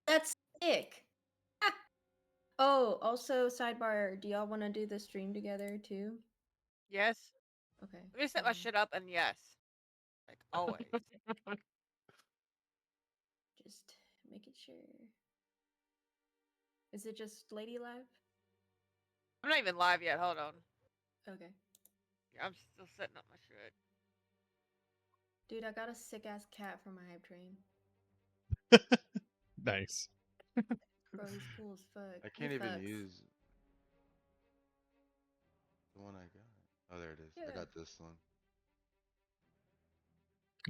That's sick. Ah. Oh, also sidebar, do y'all want to do the stream together too? Yes. Okay. Let me set my shit up, and yes, like always. Just making sure. Is it just Lady Live? I'm not even live yet. Hold on. Okay. I'm still setting up my shit. Dude, I got a sick ass cat from my hype train. Nice. Bro, he's cool as fuck. I He can't even fucks. use the one I got. Oh, there it is. I Yeah. got this one.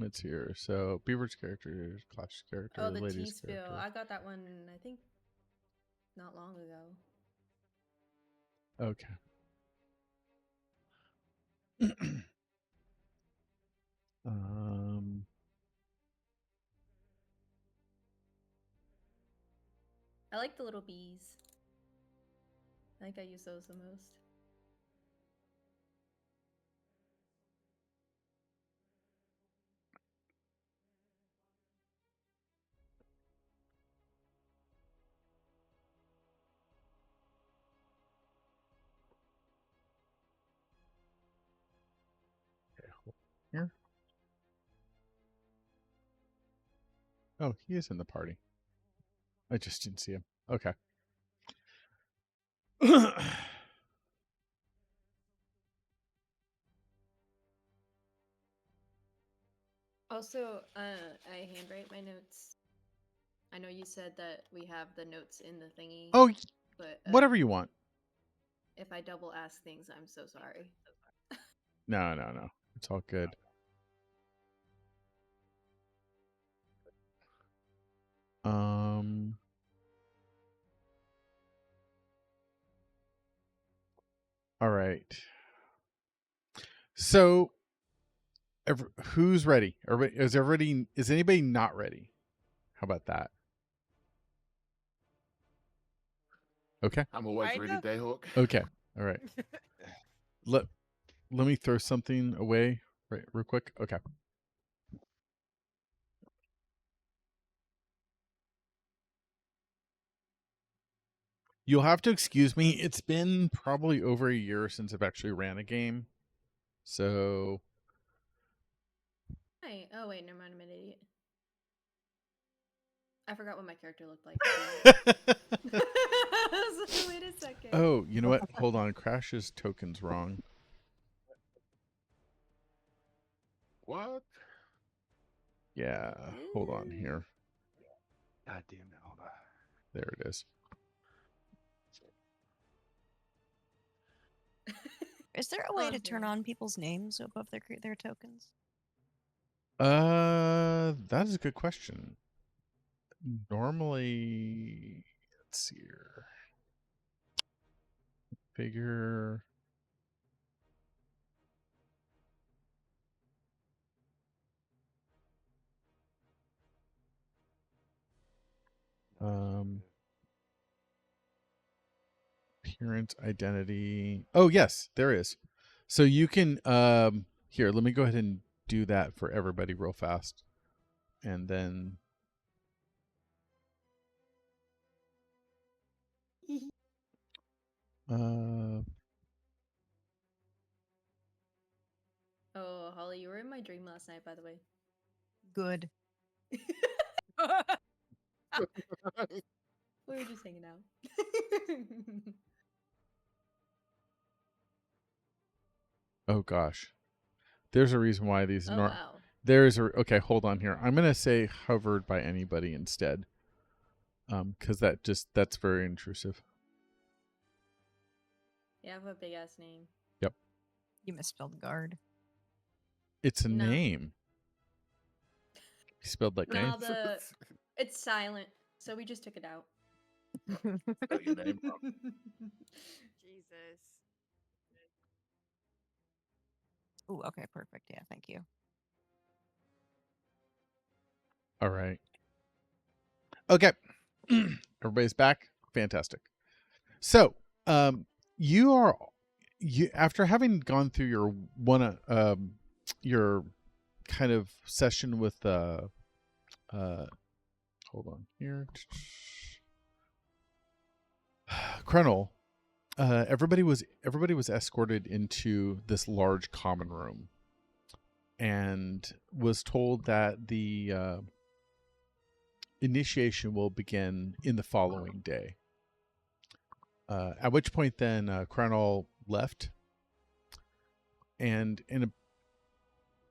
It's here. So Beaver's character, Clash's character, Oh, the Lady's T-Spill. character. I got that one, I think, not long ago. Okay. um. I like the little bees. I think I use those the most. Here. Oh, he is in the party. I just didn't see him. Okay. Also, I handwrite my notes. I know you said that we have the notes in the thingy. Oh, but whatever you want. If I double ask things, I'm so sorry. No. It's all good. All right. So, who's ready? Is anybody not ready? How about that? Okay. I'm always ready, Dayhawk. Okay. All right. Let me throw something away real quick. Okay. You'll have to excuse me. It's been probably over a year since I've actually ran a game. So. Hi. Oh, wait, never mind. I'm an idiot. I forgot what my character looked like. Wait a second. Oh, you know what? Hold on. Crash's token's wrong. What? Yeah. Hold on here. God damn it. Hold on. There it is. Is there a way to turn on people's names above their tokens? That is a good question. Normally, let's see here. Figure. Appearance, identity. Oh, yes, there is. So you can here, let me go ahead and do that for everybody real fast. And then Oh, Holly, you were in my dream last night, by the way. Good. We were just hanging out. oh gosh. There's a reason why these wow. There's a okay, hold on here. I'm gonna say hovered by anybody instead. Because that's very intrusive. You have a big ass name. Yep. You misspelled guard. It's a name. You spelled that name? It's silent, so we just took it out. Spell your name wrong. Jesus. Oh, okay, perfect. Yeah, thank you. All right. Okay. Everybody's back. Fantastic. So, you after having gone through your kind of session with hold hold on here. Krenel, everybody was escorted into this large common room, and was told that the initiation will begin in the following day. At which point, then Krenel left, and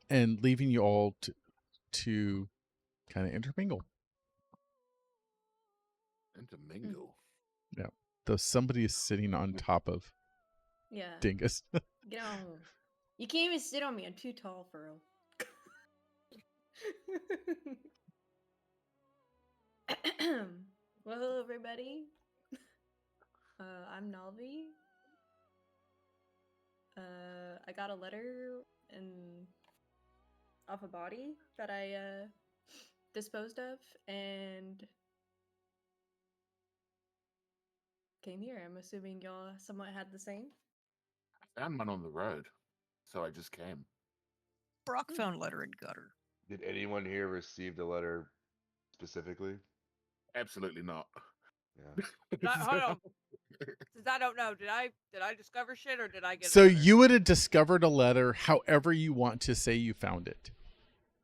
leaving you all to kind of intermingle. Intermingle. Yeah, though somebody is sitting on top of Yeah. Dingus. Get on. You can't even sit on me. I'm too tall for real. Well, hello, everybody. I'm Nalvi. I got a letter and off a body that I disposed of and came here. I'm assuming y'all somewhat had the same. I found one on the road, so I just came. Brock found letter in gutter. Did anyone here receive the letter specifically? Absolutely not. Yeah. Hold on. Since I don't know, did I discover shit or did I get? So a letter? you would have discovered a letter however you want to say you found it.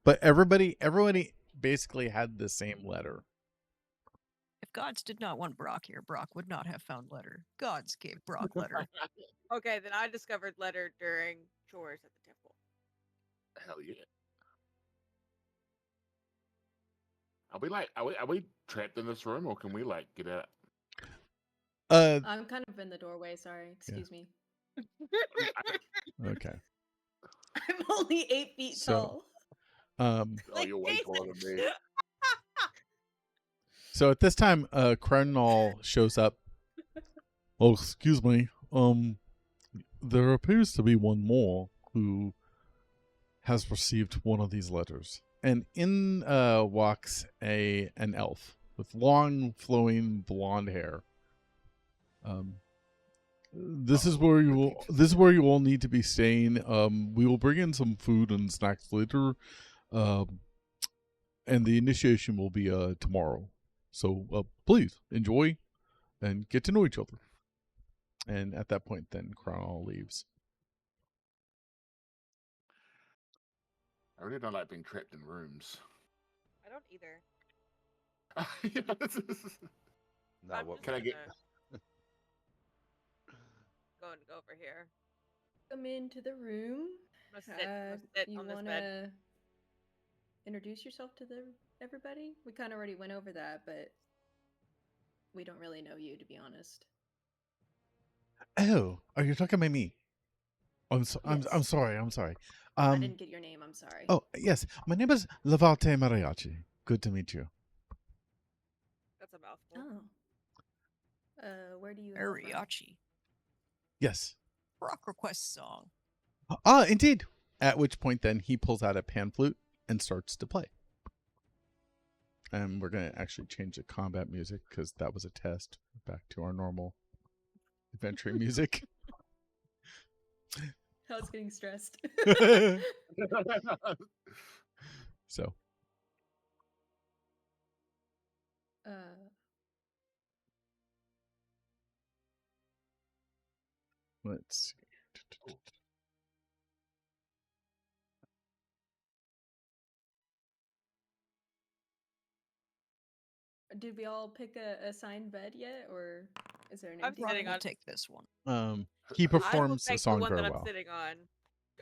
But everybody basically had the same letter. If gods did not want Brock here, Brock would not have found letter. Gods gave Brock letter. Okay, then I discovered letter during chores at the temple. Hell yeah. Are we trapped in this room, or can we like get out? I'm kind of in the doorway. Sorry. Excuse me. Okay. I'm only 8 feet So, tall. Oh, you're way taller than me. So at this time, Krenal shows up. Oh, excuse me. There appears to be one more who has received one of these letters. And in walks an elf with long, flowing blonde hair. This is where you all need to be staying. We will bring in some food and snacks later. And the initiation will be tomorrow. So please enjoy and get to know each other. And at that point, then Krenal leaves. I really don't like being trapped in rooms. I don't either. Not I'm what just Can I get- going to go over here. Come into the room. I'm gonna sit You on this want bed. to introduce yourself to everybody? We kind of already went over that, but we don't really know you, to be honest. Oh, are you talking about me? I'm Yes. sorry. I didn't get your name. I'm sorry. Oh yes, my name is Levante Mariachi. Good to meet you. That's a mouthful. Oh. Where do you hail from? Mariachi. Yes. Brock requests song. Ah, indeed. At which point, then he pulls out a pan flute and starts to play. And we're gonna actually change the combat music because that was a test. Back to our normal adventure music. I was getting stressed. So let's see. Did we all pick a assigned bed yet, or is there an I'm empty Brock sitting will on- take this one. He I will performs the take song the one very that I'm well. sitting on.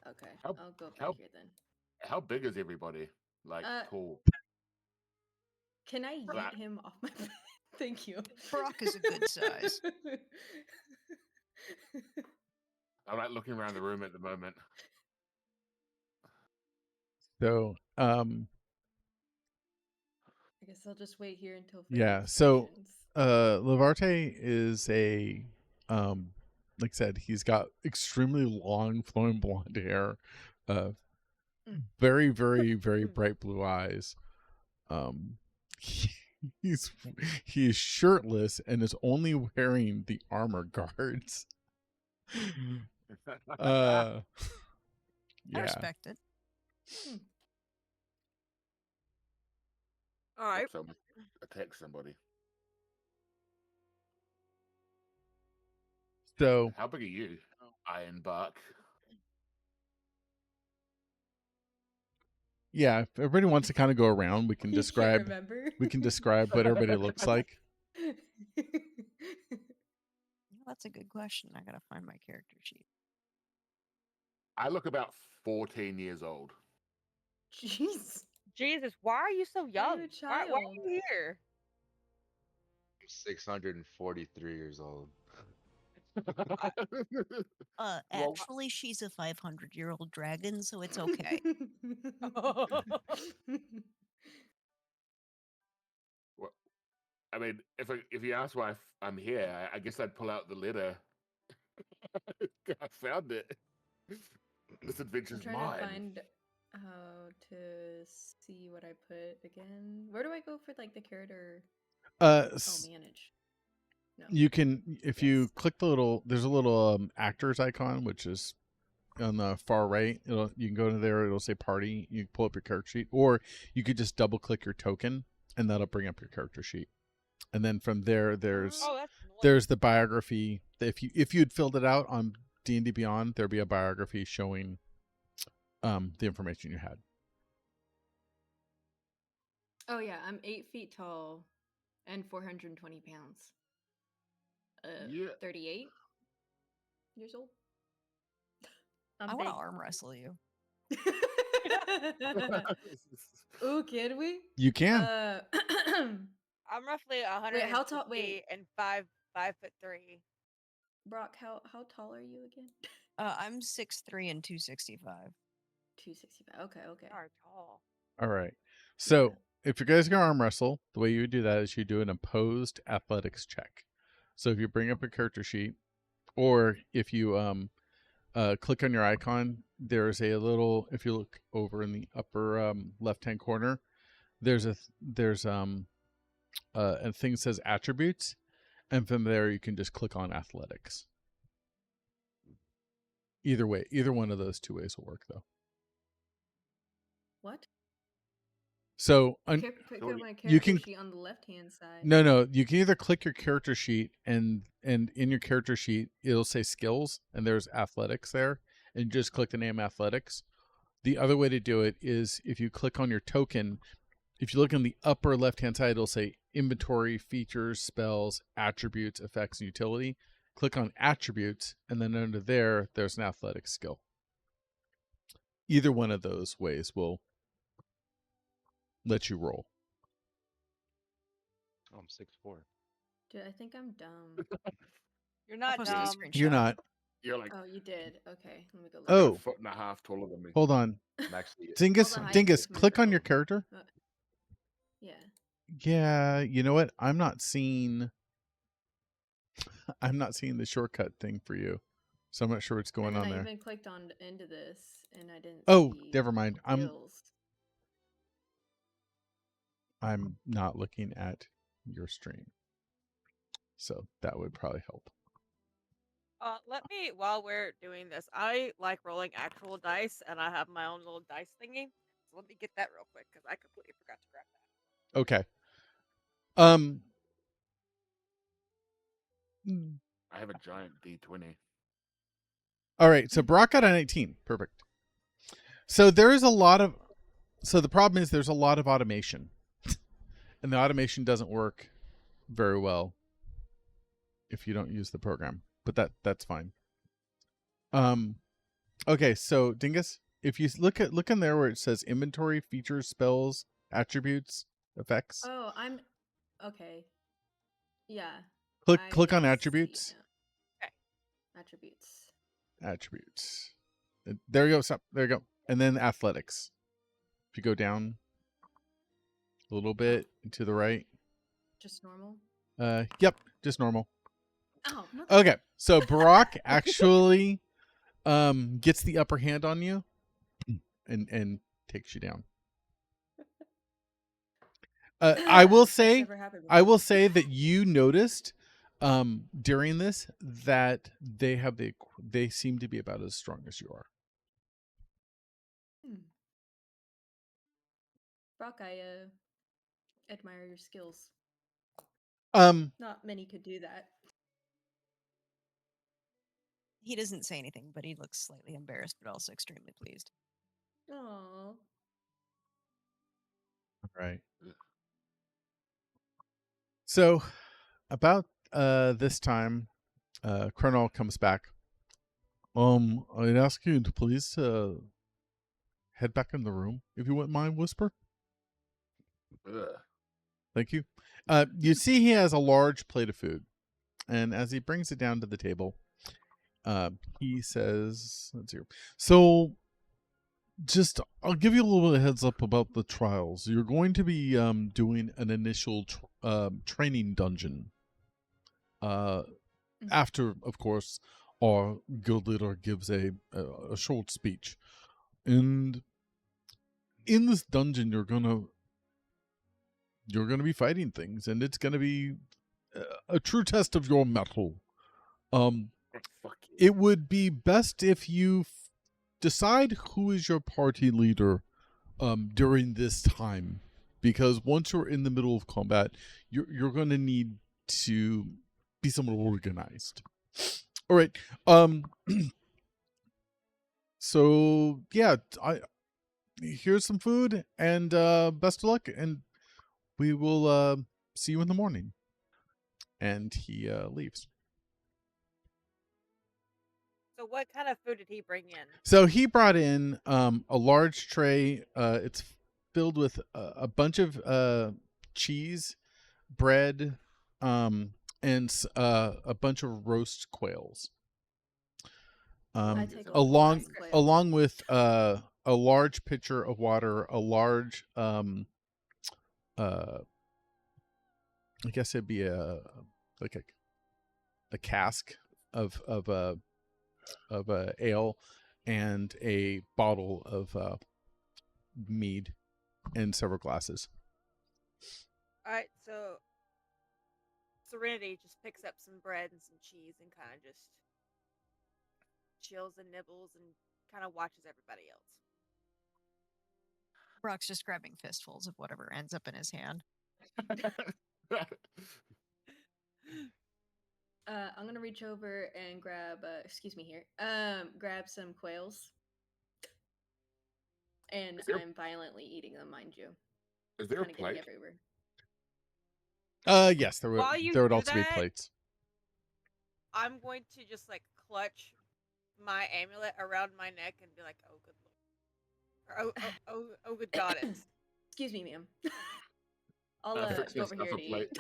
Okay, How- I'll go back how- here then. How big is everybody? Like tall? Can I Brock. yeet him off my bed? Thank you. Brock is a good size. I'm like looking around the room at the moment. So I guess I'll just wait here until. further yeah. So instructions. Levarte is a like I said, he's got extremely long flowing blonde hair, very, very, very bright blue eyes. He is shirtless and is only wearing the armor guards. I Yeah. respect it. All right. So attack somebody. So How big are you, Ironbark? yeah, if everybody wants to kind of go around, we can You can't describe remember. what everybody looks like. Well, that's a good question. I gotta find my character sheet. I look about 14 years old. Jeez. Jesus, why are you so young? You're a Why are child. you here? 643 years old. Well- Actually, she's a 500-year-old dragon, so it's okay. I mean, if you ask why I'm here, I guess I'd pull out the letter. I found it. This I'm adventure's trying mine. to find how to see what I put again. Where do I go for like the character? Oh, manage. No. You can, if you Yes. click the little, there's a little actors icon, which is on the far right. You can go into there. It'll say party. You pull up your character sheet, or you could just double click your token, and that'll bring up your character sheet. And then from there, there's Oh, that's annoying. there's the biography. If you'd filled it out on D&D Beyond, there'd be a biography showing the information you had. Oh yeah, I'm 8 feet tall and 420 pounds. Yeah. 38 years old. I want to arm wrestle you. Ooh, can we? You can. I'm roughly 100 Wait, how tall? Wait, and 5'3". Brock, how tall are you again? I'm 6'3" and 265. 265. Okay, okay. You are tall. All right. So if you guys are gonna arm wrestle, the way you would do that is you do an opposed athletics check. So if you bring up a character sheet, or if you click on your icon, there's a little. If you look over in the upper left-hand corner, there's a thing that says attributes, and from there you can just click on athletics. Either way, either one of those two ways will work, though. What? So Click so on my you character can- sheet on the left-hand side. no, you can either click your character sheet, and in your character sheet it'll say skills, and there's athletics there, and just click the name athletics. The other way to do it is if you click on your token, if you look in the upper left-hand side, it'll say inventory, features, spells, attributes, effects, and utility. Click on attributes, and then under there, there's an athletics skill. Either one of those ways will let you roll. Oh, I'm 6'4". Dude, I think I'm dumb. You're not Post a dumb. screenshot. You're not. You're like Oh, you did. Okay, let me go look. Oh. a foot and a half taller than me. Hold on. I'm actually Dingus, All the height Dingus, is click on your measurable. character. Yeah. Yeah, you know what? I'm not seeing the shortcut thing for you. So I'm not sure what's going and then on I there. even clicked on into this and I didn't Oh, see never mind. skills. I'm not looking at your stream. So that would probably help. Let me, while we're doing this, I like rolling actual dice, and I have my own little dice thingy. So let me get that real quick, because I completely forgot to grab that. Okay. I have a giant D20. All right. So Brock got an 18. Perfect. So there is a lot of. So the problem is there's a lot of automation, and the automation doesn't work very well if you don't use the program. But that's fine. Okay. So Dingus, if you look in there where it says inventory, features, spells, attributes, effects. Oh, I'm okay. Yeah. Click on see it attributes. now. Attributes. Attributes. There you go. Stop. There you go. And then athletics. If you go down a little bit to the right. Just normal. Yep, just normal. Oh, no. Okay, so Brock actually gets the upper hand on you and takes you down. I will That's say never happened I before. will say that you noticed during this that they seem to be about as strong as you are. Brock, I admire your skills. Not many could do that. He doesn't say anything, but he looks slightly embarrassed, but also extremely pleased. Aww. Right. So, about this time, Colonel comes back. I'd ask you to please head back in the room, if you wouldn't mind, Whisper. Ugh. Thank you. You see he has a large plate of food, and as he brings it down to the table, he says, let's hear. So, just, I'll give you a little bit of heads up about the trials. You're going to be doing an initial training dungeon. After, of course, our guild leader gives a short speech. And in this dungeon, you're gonna be fighting things, and it's gonna be a true test of your mettle. Fuck you. It would be best if you decide who is your party leader during this time, because once you're in the middle of combat, you're going to need to be somewhat organized. All right. So yeah, here's some food, and best of luck, and we will see you in the morning. And he leaves. So what kind of food did he bring in? So he brought in a large tray. It's filled with a bunch of cheese, bread, and a bunch of roast quails. I take a Along roast quail. along with a large pitcher of water, a large I guess it'd be a cask of ale, and a bottle of mead, and several glasses. All right, so Serenity just picks up some bread and some cheese and kind of just chills and nibbles and kind of watches everybody else. Brock's just grabbing fistfuls of whatever ends up in his hand. I'm gonna reach over and grab. Excuse me here. Grab some quails, and Is there- I'm violently eating them, mind you. Is there a Kind of getting plate? everywhere. Yes, there would While you there would do also be that- plates. I'm going to just like clutch my amulet around my neck and be like, "Oh, good lord," or "Oh, good goddess." Excuse me, ma'am. I'll Fix go over yourself here a to eat. plate.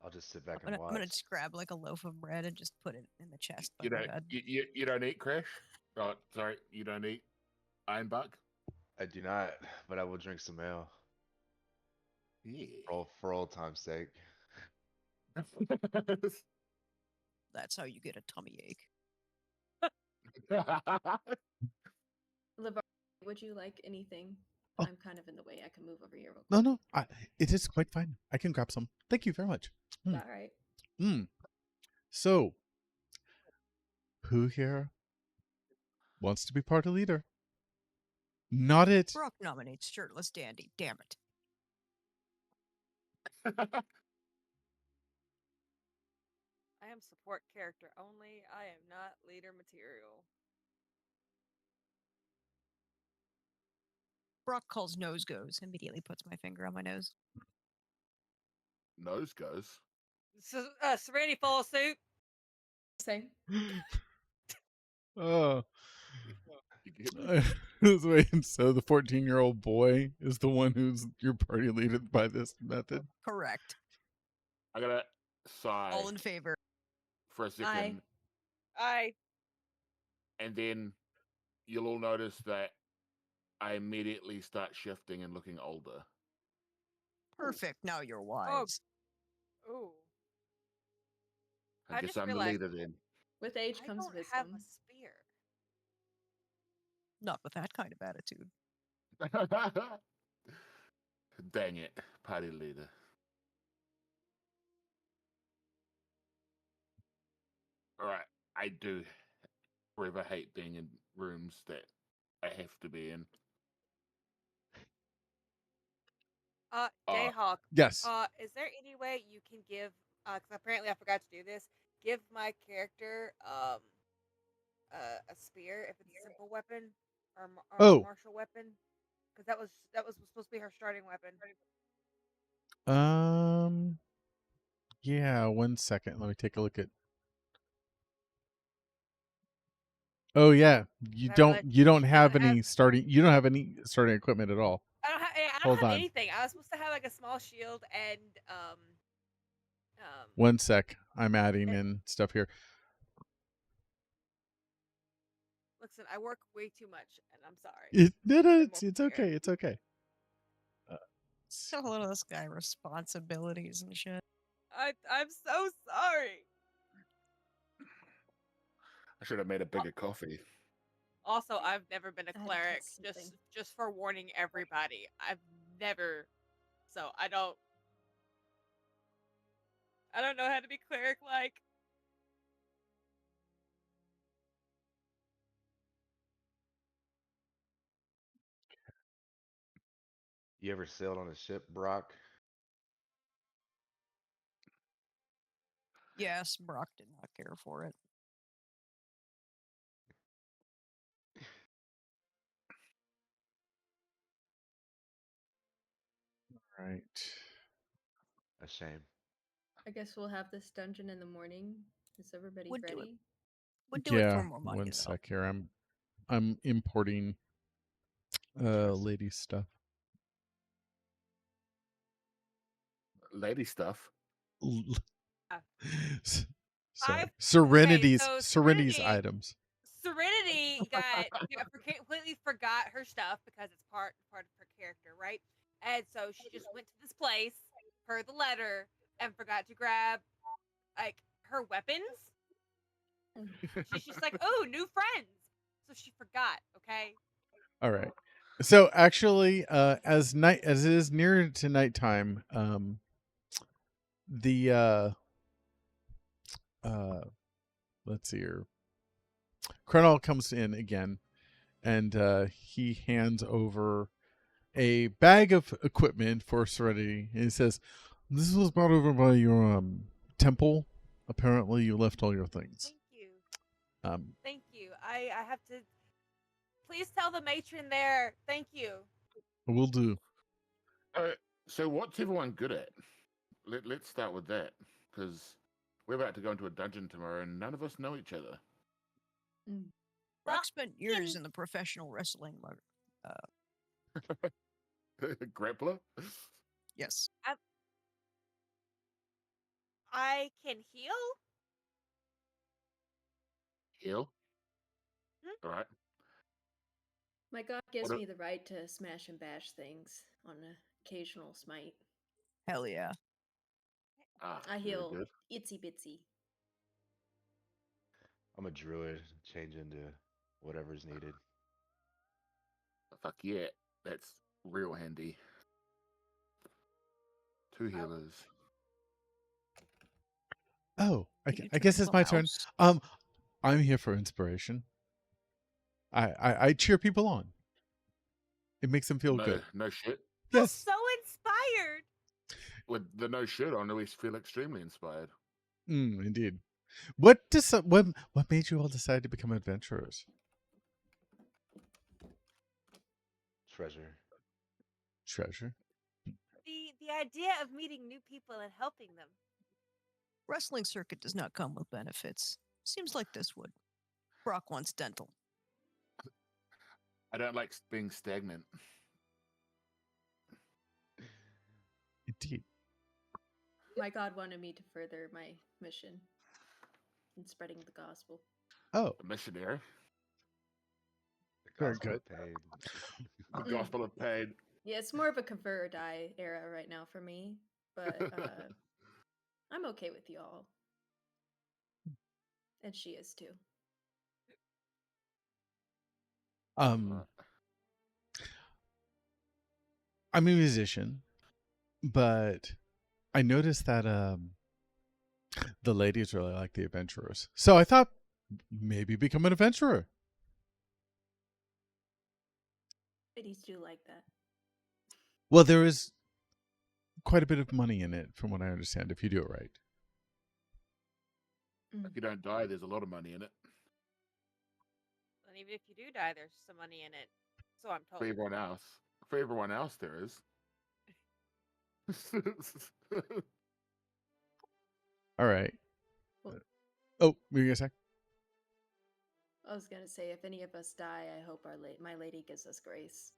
I'll just sit back I'm and gonna watch. just grab like a loaf of bread and just put it in the chest by You my don't, bed. you don't eat, Crash? Oh, sorry, you don't eat Ironbark? I do not, but I will drink some ale Yeah. for old time's sake. That's how you get a tummy ache. LeVar, would you like anything? Oh. I'm kind of in the way. I can move over here real quick. No, it is quite fine. I can grab some. Thank you very much. All right. So, who here wants to be party leader? Not it. Brock nominates shirtless dandy. Damn it. I am support character only. I am not leader material. Brock calls nose goes. Immediately puts my finger on my nose. Nose goes. So, Serenity follows suit. Same. Oh. You get me? Wait, so the 14-year-old boy is the one who's your party leader by this method? Correct. I gotta sigh All in favor. for a second, I and then you'll all notice that I immediately start shifting and looking older. Perfect. Now you're wise. ooh. I I guess just I'm the realized- leader then. With age I comes don't wisdom. have a spear. Not with that kind of attitude. Dang it, party leader. Alright, I do forever hate being in rooms that I have to be in. Jayhawk, Yes. is there any way you can give, because apparently I forgot to do this, give my character, a spear if it's a simple weapon or a Oh. martial weapon? Because that was supposed to be her starting weapon. Yeah, 1 second. Let me take a look at. Oh yeah, you I don't realized you don't she have doesn't have. any starting you don't have any starting equipment at all. I don't have. I don't Hold have on. anything. I was supposed to have like a small shield and 1 sec. I'm adding in stuff here. Listen, I work way too much, and I'm sorry. It's okay. It's okay. So little this guy responsibilities and shit. I'm so sorry. I should have made a bigger coffee. Also, I've never been a I had to cleric. test Just something. just for warning everybody, I've never. So I don't know how to be cleric like. You ever sailed on a ship, Brock? Yes, Brock did not care for it. Right. A shame. I guess we'll have this dungeon in the morning. Is everybody Would do it. ready? Would do it Yeah. for more money 1 though. sec here. I'm importing Interesting. lady stuff. Lady stuff. Sorry. Okay, Serenity's so Serenity's Serenity- items. Serenity completely forgot her stuff because it's part of her character, right? And so she just went to this place per the letter and forgot to grab like her weapons. She's just like, oh, new friends. So she forgot. Okay. All right. So actually, as it is near to nighttime, the let's see here. Krenal comes in again, and he hands over a bag of equipment for Serenity. And he says, "This was brought over by your temple. Apparently, you left all your things." Thank you. Um, Thank you. I have to. Please tell the matron there. Thank you. we'll do. So what's everyone good at? Let's start with that, because we're about to go into a dungeon tomorrow, and none of us know each other. Brock spent years can- in the professional wrestling. Grappler. Yes. I can heal. Heal. All right. My god gives What a- me the right to smash and bash things on an occasional smite. Hell yeah. Ah, I very heal good. itsy bitsy. I'm a druid. Change into whatever's needed. Fuck yeah, that's real handy. 2 healers. Oh, Can you I turn guess it's into my a turn. house? I'm here for inspiration. I cheer people on. It makes them feel good. No shit. I'm Yes. so inspired. With the no shirt on, we feel extremely inspired. Indeed. What made you all decide to become adventurers? Treasure. Treasure. The idea of meeting new people and helping them. Wrestling circuit does not come with benefits. Seems like this would. Brock wants dental. I don't like being stagnant. Indeed. My god wanted me to further my mission in spreading the gospel. Oh, A missionary. The Very gospel good. of pain. The Mm. gospel of pain. Yeah, it's more of a convert or die era right now for me, but I'm okay with y'all. And she is too. I'm a musician, but I noticed that the ladies really like the adventurers. So I thought maybe become an adventurer. Ladies do like that. Well, there is quite a bit of money in it, from what I understand, if you do it right. If you don't die, there's a lot of money in it. And even if you do die, there's some money in it. So I'm told. For everyone else. For everyone else, there is. All right. Well- Oh, what were you gonna say? I was gonna say, if any of us die, I hope my lady gives us grace.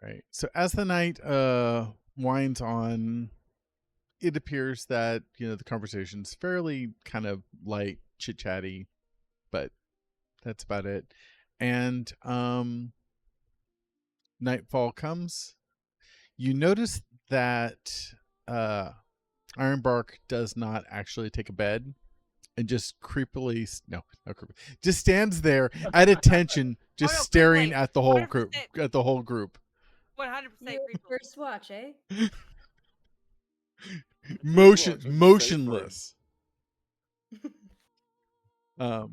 Right. So as the night winds on, it appears that the conversation's fairly kind of light, chit chatty, but that's about it. And nightfall comes. You notice that Ironbark does not actually take a bed, and just creepily just stands there at attention, just no, staring creepily. at the whole group. 100%. At the whole group. 100% You're creepily. first watch, eh? Watch, it's Motionless. Before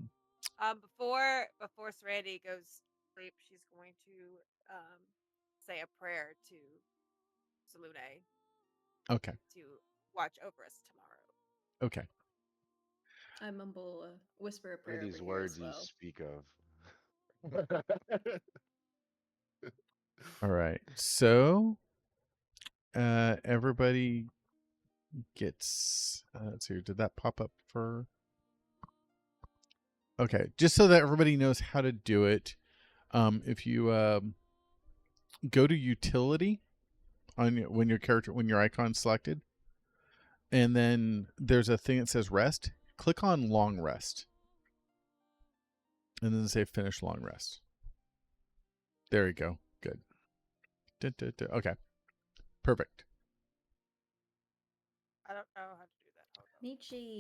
Serenity goes to sleep, she's going to say a prayer to Salune Okay. to watch over us tomorrow. Okay. I mumble, whisper a What prayer are these over here words as well. you speak of? All right. So everybody gets let's see, did that pop up for okay, just so that everybody knows how to do it. If you go to utility on when your icon's selected, and then there's a thing that says rest, click on long rest. And then say finish long rest. There you go. Good. Okay. Perfect. I don't know how to do that. Hold on. Nietzsche.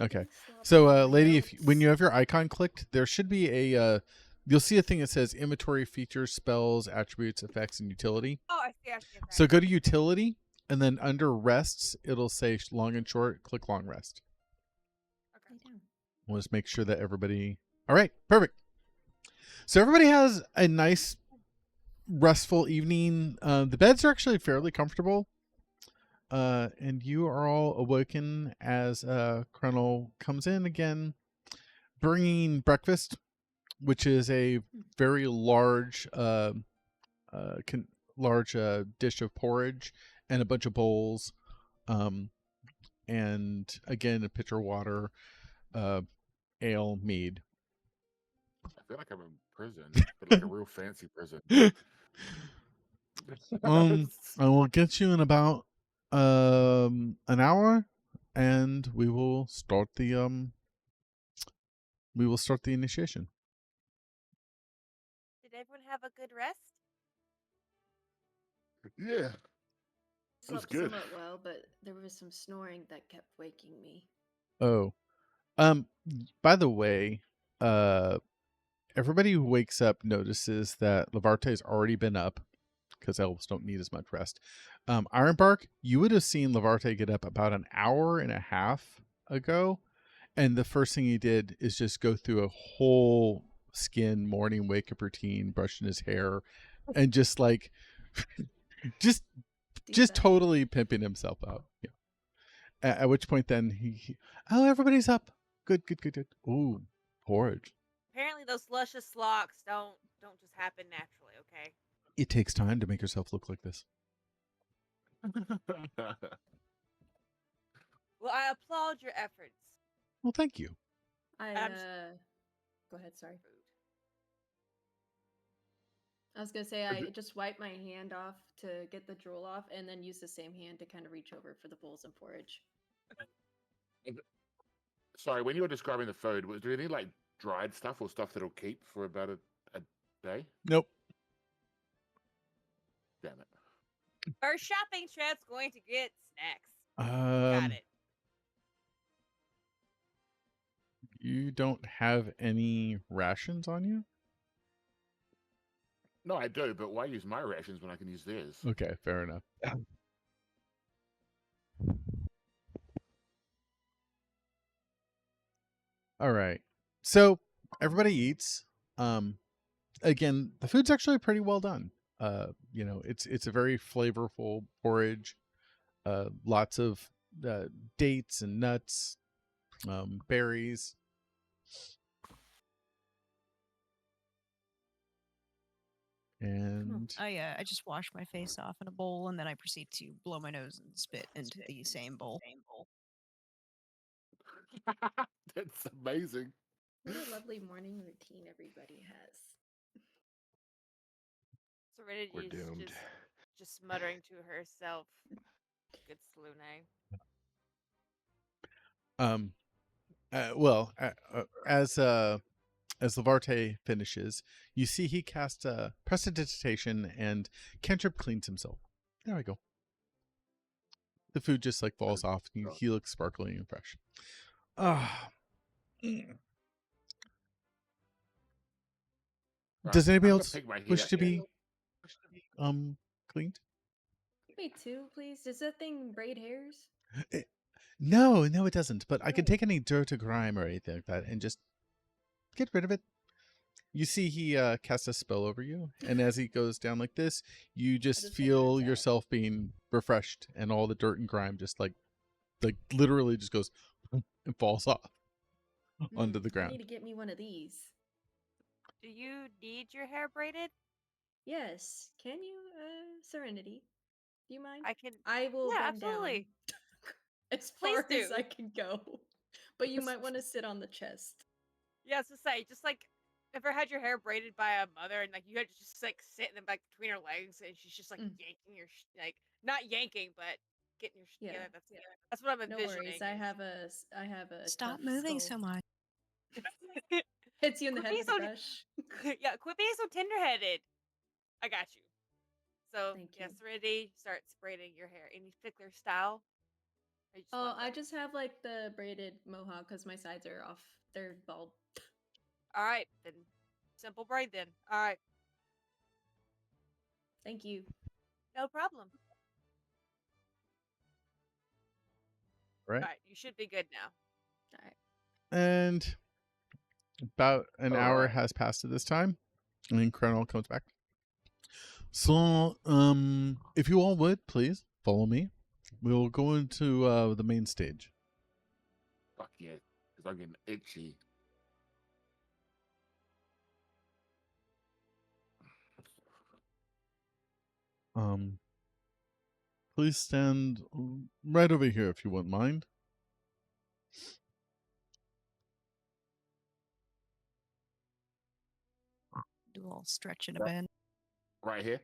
Okay. Slop So my lady, when notes. you have your icon clicked, there should be a you'll see a thing that says inventory, features, spells, attributes, effects, and utility. Oh, I see. Okay. So go to utility, and then under rests, it'll say long and short. Click long rest. Lay down. We'll just make sure that everybody. All right, perfect. So everybody has a nice, restful evening. The beds are actually fairly comfortable, and you are all awoken as Colonel comes in again, bringing breakfast, which is a very large, dish of porridge and a bunch of bowls, and again a pitcher of water, ale, mead. I feel like I'm in prison, but like a real fancy prison. I will get you in about an hour, and we will start the initiation. Did everyone have a good rest? Yeah. That was Slept good. somewhat well, but there was some snoring that kept waking me. Oh, by the way, everybody who wakes up notices that Lavarte's already been up because elves don't need as much rest. Ironbark, you would have seen Lavarte get up about an hour and a half ago, and the first thing he did is just go through a whole skin morning wake up routine, brushing his hair, and just like just Deep totally pimping himself out. Yeah. At which point then he oh, everybody's up. Good. Ooh, porridge. Apparently, those luscious locks don't just happen naturally. Okay. It takes time to make yourself look like this. Well, I applaud your efforts. Well, thank you. I I'm go ahead, sorry. I was gonna say I just wiped my hand off to get the drool off, and then use the same hand to kind of reach over for the bowls and porridge. Sorry, when you were describing the food, was there any like dried stuff or stuff that'll keep for about a day? Nope. Damn it. Our shopping trip's going to get snacks. Got it. You don't have any rations on you? No, I do, but why use my rations when I can use theirs? Okay, fair enough. All right. So everybody eats. Again, the food's actually pretty well done. It's a very flavorful porridge. Lots of dates and nuts, berries. And I just wash my face off in a bowl, and then I proceed to blow my nose and spit into the same bowl. That's amazing. What a lovely morning routine everybody has. Serenity We're is doomed. just muttering to herself. Good Slune. As Lavarte finishes, you see he casts a prestidigitation and cantrip cleans himself. There we go. The food just like falls off. He looks sparkling and fresh. Does anybody else wish to be cleaned? Me too, please. Does that thing braid hairs? No, it doesn't. But I can take any dirt or grime or anything like that and just get rid of it. You see he casts a spell over you, and as he goes down like this, you just feel yourself being refreshed, and all the dirt and grime just like literally just goes and falls off onto the I ground. need to get me one of these. Do you need your hair braided? Yes. Can you, Serenity? Do you mind? I can. I will Yeah, bend absolutely. down as Please far as do. I can go. But you might want to sit on the chest. Yeah, to say, just like, ever had your hair braided by a mother and like you had to just like sit in the back between her legs and she's just like yanking your like not yanking but getting your Yeah. together. That's what I'm No envisioning. worries. I have a Stop tough moving skull. so much. Hits you in the Quit head being with a so- brush. Yeah, quit being so tender-headed. I got you. So Thank yeah, you. Serenity starts braiding your hair. Any particular style? Or you just Oh, want I the- just have like the braided mohawk because my sides are off. They're bald. All right, then simple braid then. All right, Thank you. no problem. Right. All right, you should be good now. All right. And about an hour Alright. has passed at this time, and then Colonel comes back. So, if you all would please follow me, we'll go into the main stage. Fuck yeah. Because I'm getting itchy. Please stand right over here if you wouldn't mind. Do a little stretch in a bend. Right here.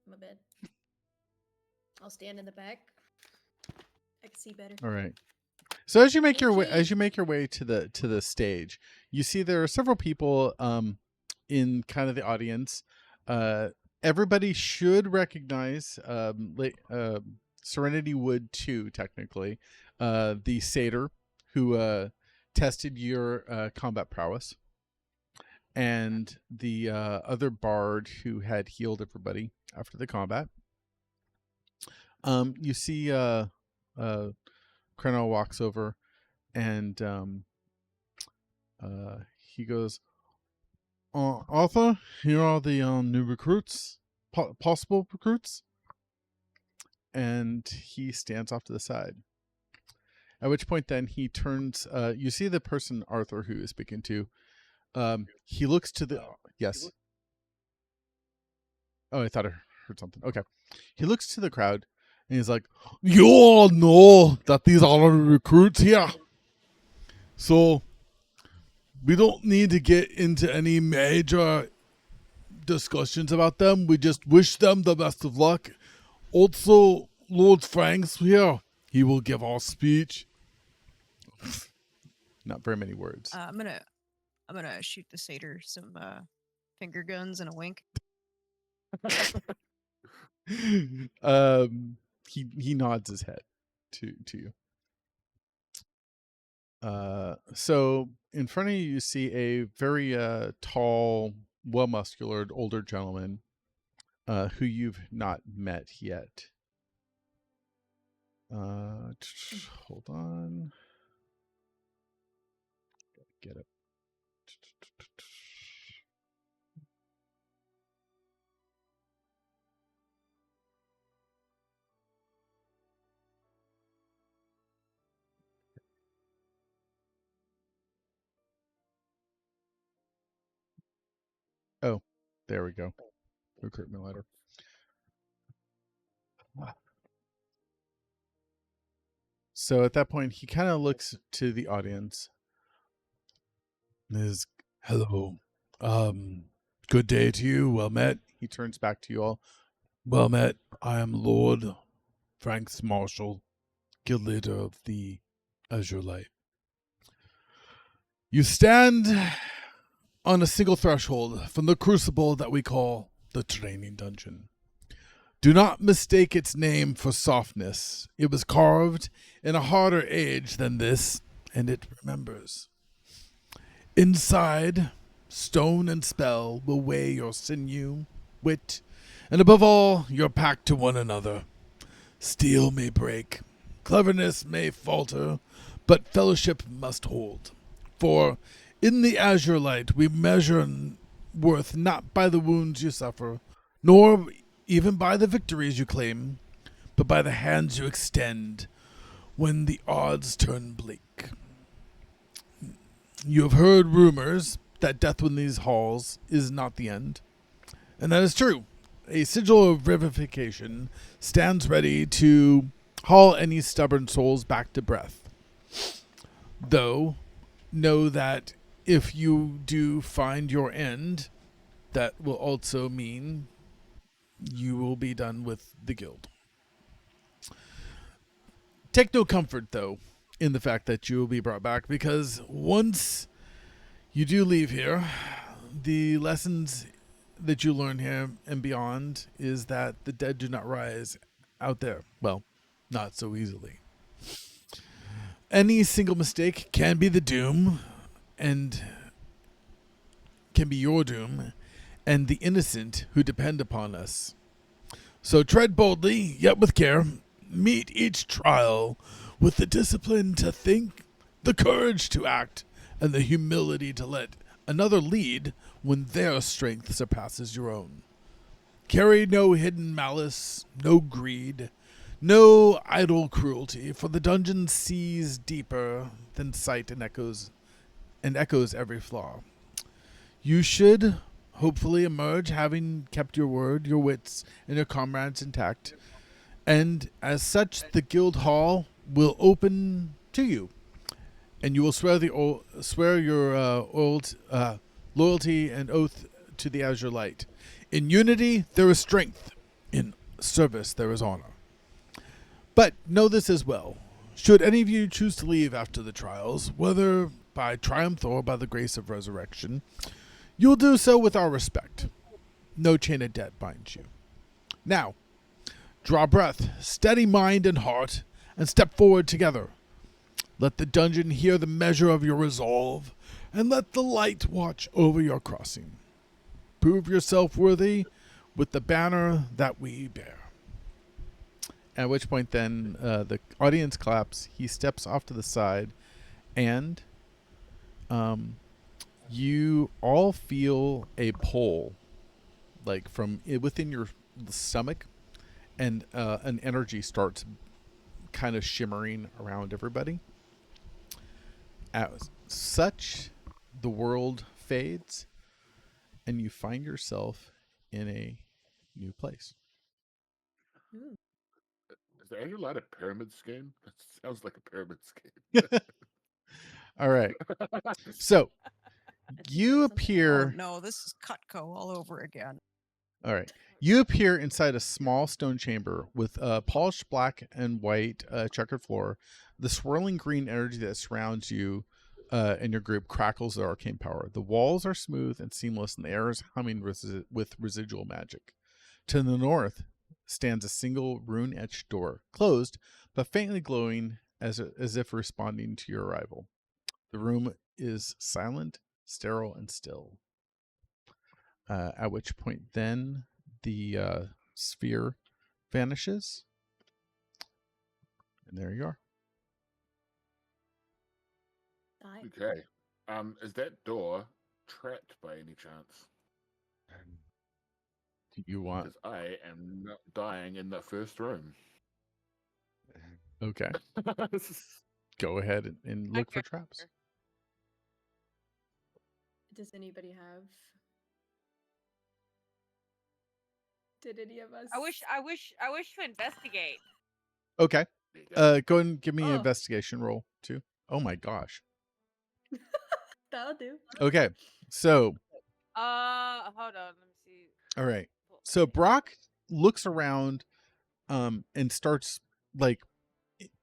My bed. I'll stand in the back. I can see better. All right. So as you make your way, Itchy. to the stage, you see there are several people in kind of the audience. Everybody should recognize Serenity Wood 2, technically, the satyr who tested your combat prowess, and the other bard who had healed everybody after the combat. You see Krenno walks over, and he goes, Arthur, here are the new recruits, possible recruits. And he stands off to the side. At which point then he turns, you see the person Arthur who is speaking to, he looks to the, yes. Oh, I thought I heard something. Okay. He looks to the crowd and he's like, you all know that these are the recruits here. So we don't need to get into any major discussions about them. We just wish them the best of luck. Also, Lord Frank's here. He will give our speech. Not very many words. I'm gonna shoot the satyr some finger guns and a wink. He nods his head to you. So in front of you see a very tall, well-musculared older gentleman who you've not met yet. Hold on. Get it. There we go. Recruitment letter. So at that point, he kind of looks to the audience. Is hello, good day to you. Well met. He turns back to you all. Well met. I am Lord Franks Marshall, guild leader of the Azure Light. You stand on a single threshold from the crucible that we call the training dungeon. Do not mistake its name for softness. It was carved in a harder age than this, and it remembers. Inside, stone and spell will weigh your sinew, wit, and above all, your pact to one another. Steel may break, cleverness may falter, but fellowship must hold. For in the Azure Light we measure worth not by the wounds you suffer, nor even by the victories you claim, but by the hands you extend when the odds turn bleak. You have heard rumors that death within these halls is not the end, and that is true. A sigil of vivification stands ready to haul any stubborn souls back to breath. Though, know that if you do find your end, that will also mean you will be done with the guild. Take no comfort, though, in the fact that you will be brought back, because once you do leave here, the lessons that you learn here and beyond is that the dead do not rise out there. Well, not so easily. Any single mistake can be the doom, and can be your doom, and the innocent who depend upon us. So tread boldly, yet with care. Meet each trial with the discipline to think, the courage to act, and the humility to let another lead when their strength surpasses your own. Carry no hidden malice, no greed, no idle cruelty, for the dungeon sees deeper than sight and echoes every flaw. You should hopefully emerge having kept your word, your wits, and your comrades intact. And as such, the guild hall will open to you, and you will swear your loyalty and oath to the Azure Light. In unity, there is strength. In service, there is honor. But know this as well. Should any of you choose to leave after the trials, whether by triumph or by the grace of resurrection, you will do so with our respect. No chain of debt binds you. Now, draw breath, steady mind and heart, and step forward together. Let the dungeon hear the measure of your resolve, and let the light watch over your crossing. Prove yourself worthy with the banner that we bear. At which point then the audience claps. He steps off to the side, and you all feel a pull, like from within your stomach, and an energy starts kind of shimmering around everybody. As such, the world fades, and you find yourself in a new place. Ooh. Is the Azure Light a pyramid scheme? That sounds like a pyramid scheme. All right. So you appear. Oh no, this is Cutco all over again. All right. You appear inside a small stone chamber with a polished black and white checkered floor. The swirling green energy that surrounds you and your group crackles with arcane power. The walls are smooth and seamless, and the air is humming with residual magic. To the north stands a single rune-etched door, closed but faintly glowing as if responding to your arrival. The room is silent, sterile, and still. At which point then the sphere vanishes. And there you are. Die. Okay. Is that door trapped by any chance? Do you want... Because I am not dying in that first room. Okay. Go ahead and look for traps. Does anybody have Did any of us? I wish to investigate. Okay. There you go. Go ahead and give me an Oh. investigation roll too. Oh my gosh. That'll do. Okay. So, Hold on. Let me see. all right. Pull- So Brock looks around and starts like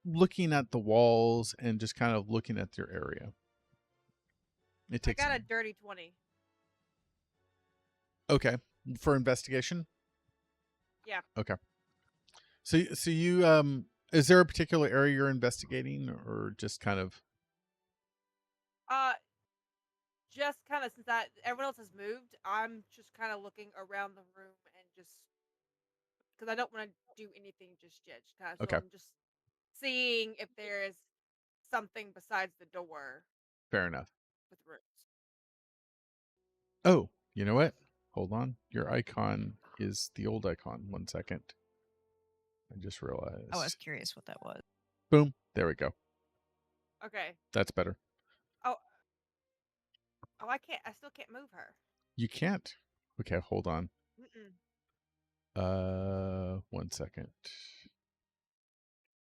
looking at the walls and just kind of looking at your area. It I takes got a dirty 20. Okay. For investigation? Yeah. Okay. So you is there a particular area you're investigating or just kind of Just kind of since everyone else has moved, I'm just kind of looking around the room and just because I don't want to do anything just yet. Just kind of, Okay. so I'm just seeing if there is something besides the door fair enough? with rooms. Oh, you know what? Hold on. Your icon is the old icon. 1 second. I just realized. I was curious what that was. Boom. There we go. Okay. That's better. Oh, I can't. I still can't move her. You can't. Okay, hold on. Mm-mm. 1 second.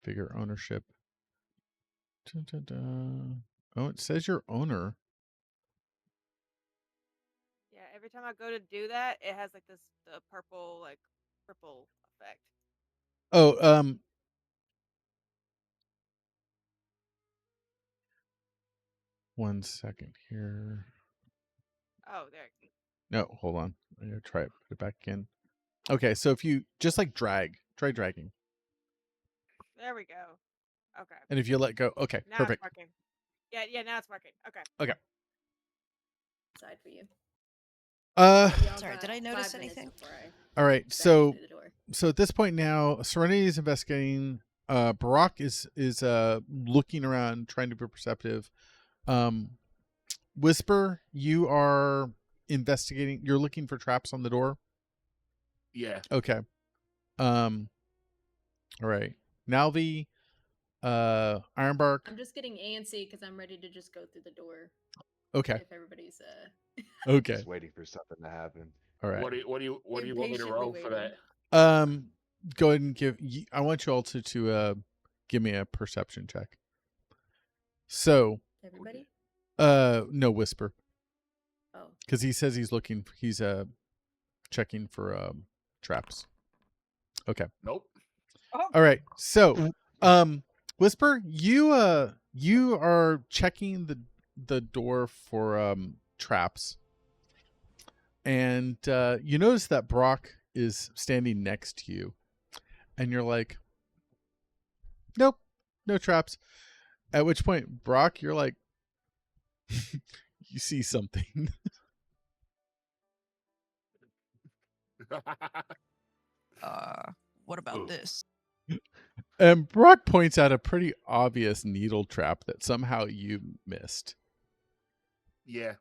Figure ownership. Dun, dun, dun. Oh, it says your owner. Yeah. Every time I go to do that, it has like the purple ripple effect. Oh, 1 second here. Oh, there. No, hold on. I'm gonna try it. Put it back in. Okay, so if you just like try dragging, There we go. Okay. and if you let go, okay, Now perfect. it's working. Yeah. Now it's working. Okay. Side for you. Uh, We all Sorry, got did I 5 notice minutes anything? before I all right. dash So through the door. at this point now, Serenity is investigating. Barack is looking around, trying to be perceptive. Whisper, you are investigating. You're looking for traps on the door. Yeah. Okay. All right. Nalvi, Ironbark. I'm just getting antsy because I'm ready to just go through the door. Okay. If everybody's Okay. Just waiting for something to happen. All right. What do you want me to Impatiently roll for waiting. that? Go ahead and I want you all to give me a perception check. So, Everybody? no, Whisper, Oh. because he says he's checking for traps. Okay. Nope. All right. So, Whisper, you are checking the door for traps, and you notice that Brock is standing next to you, and you're like, nope, no traps. At which point, Brock, you're like, you see something. What about this? And Brock points out a pretty obvious needle trap that somehow you missed. Yeah,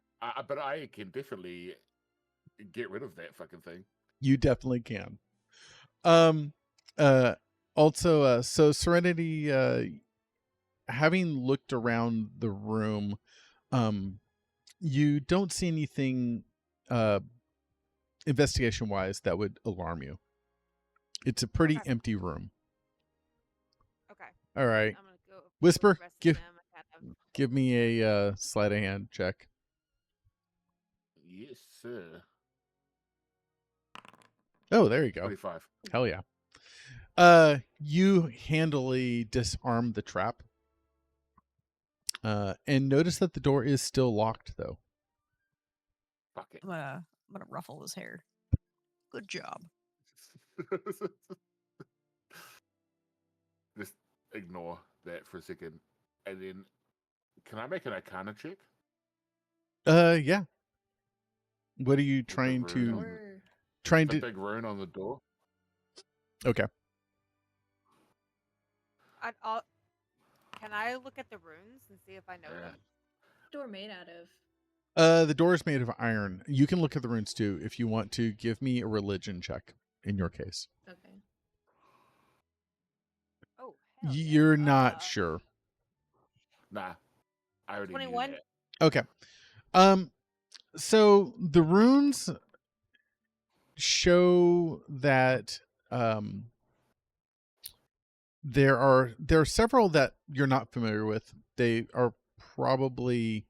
but I can definitely get rid of that fucking thing. You definitely can. Also, so Serenity, having looked around the room, you don't see anything investigation wise that would alarm you. It's a pretty Okay. empty room. Okay. All right. I'm gonna go. Whisper, the rest of give them and kind of- give me a sleight of hand check. Yes, sir. Oh, there you go. 25. Hell yeah. You handily disarm the trap. And notice that the door is still locked though. Fuck it. I'm gonna ruffle his hair. Good job. Just ignore that for a second. And then, can I make an Arcana check? Yeah. What are you With the trying rune to on Or trying The to big rune on the door. Okay. Can I look at the runes and see if I know Yeah. them? door made out of. The door is made of iron. You can look at the runes too if you want to. Give me a religion check in your case. Okay. Oh, hell yeah. You're not sure. Nah, I already 21? knew that. Okay. So the runes show that there are several that you're not familiar with. They are probably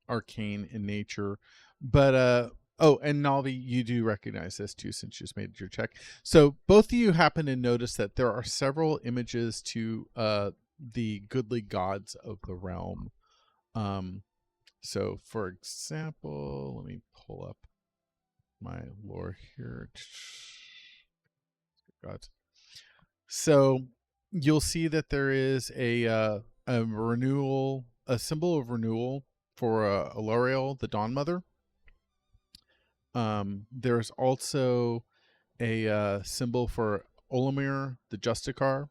arcane in nature, but oh, and Nalvi, you do recognize this too since you just made your check. So both of you happen to notice that there are several images to the goodly gods of the realm. So for example, let me pull up my lore here. Gods. So you'll see that there is a renewal, a symbol of renewal for Alariel, the Dawn Mother. There's also a symbol for Olimir, the Justicar,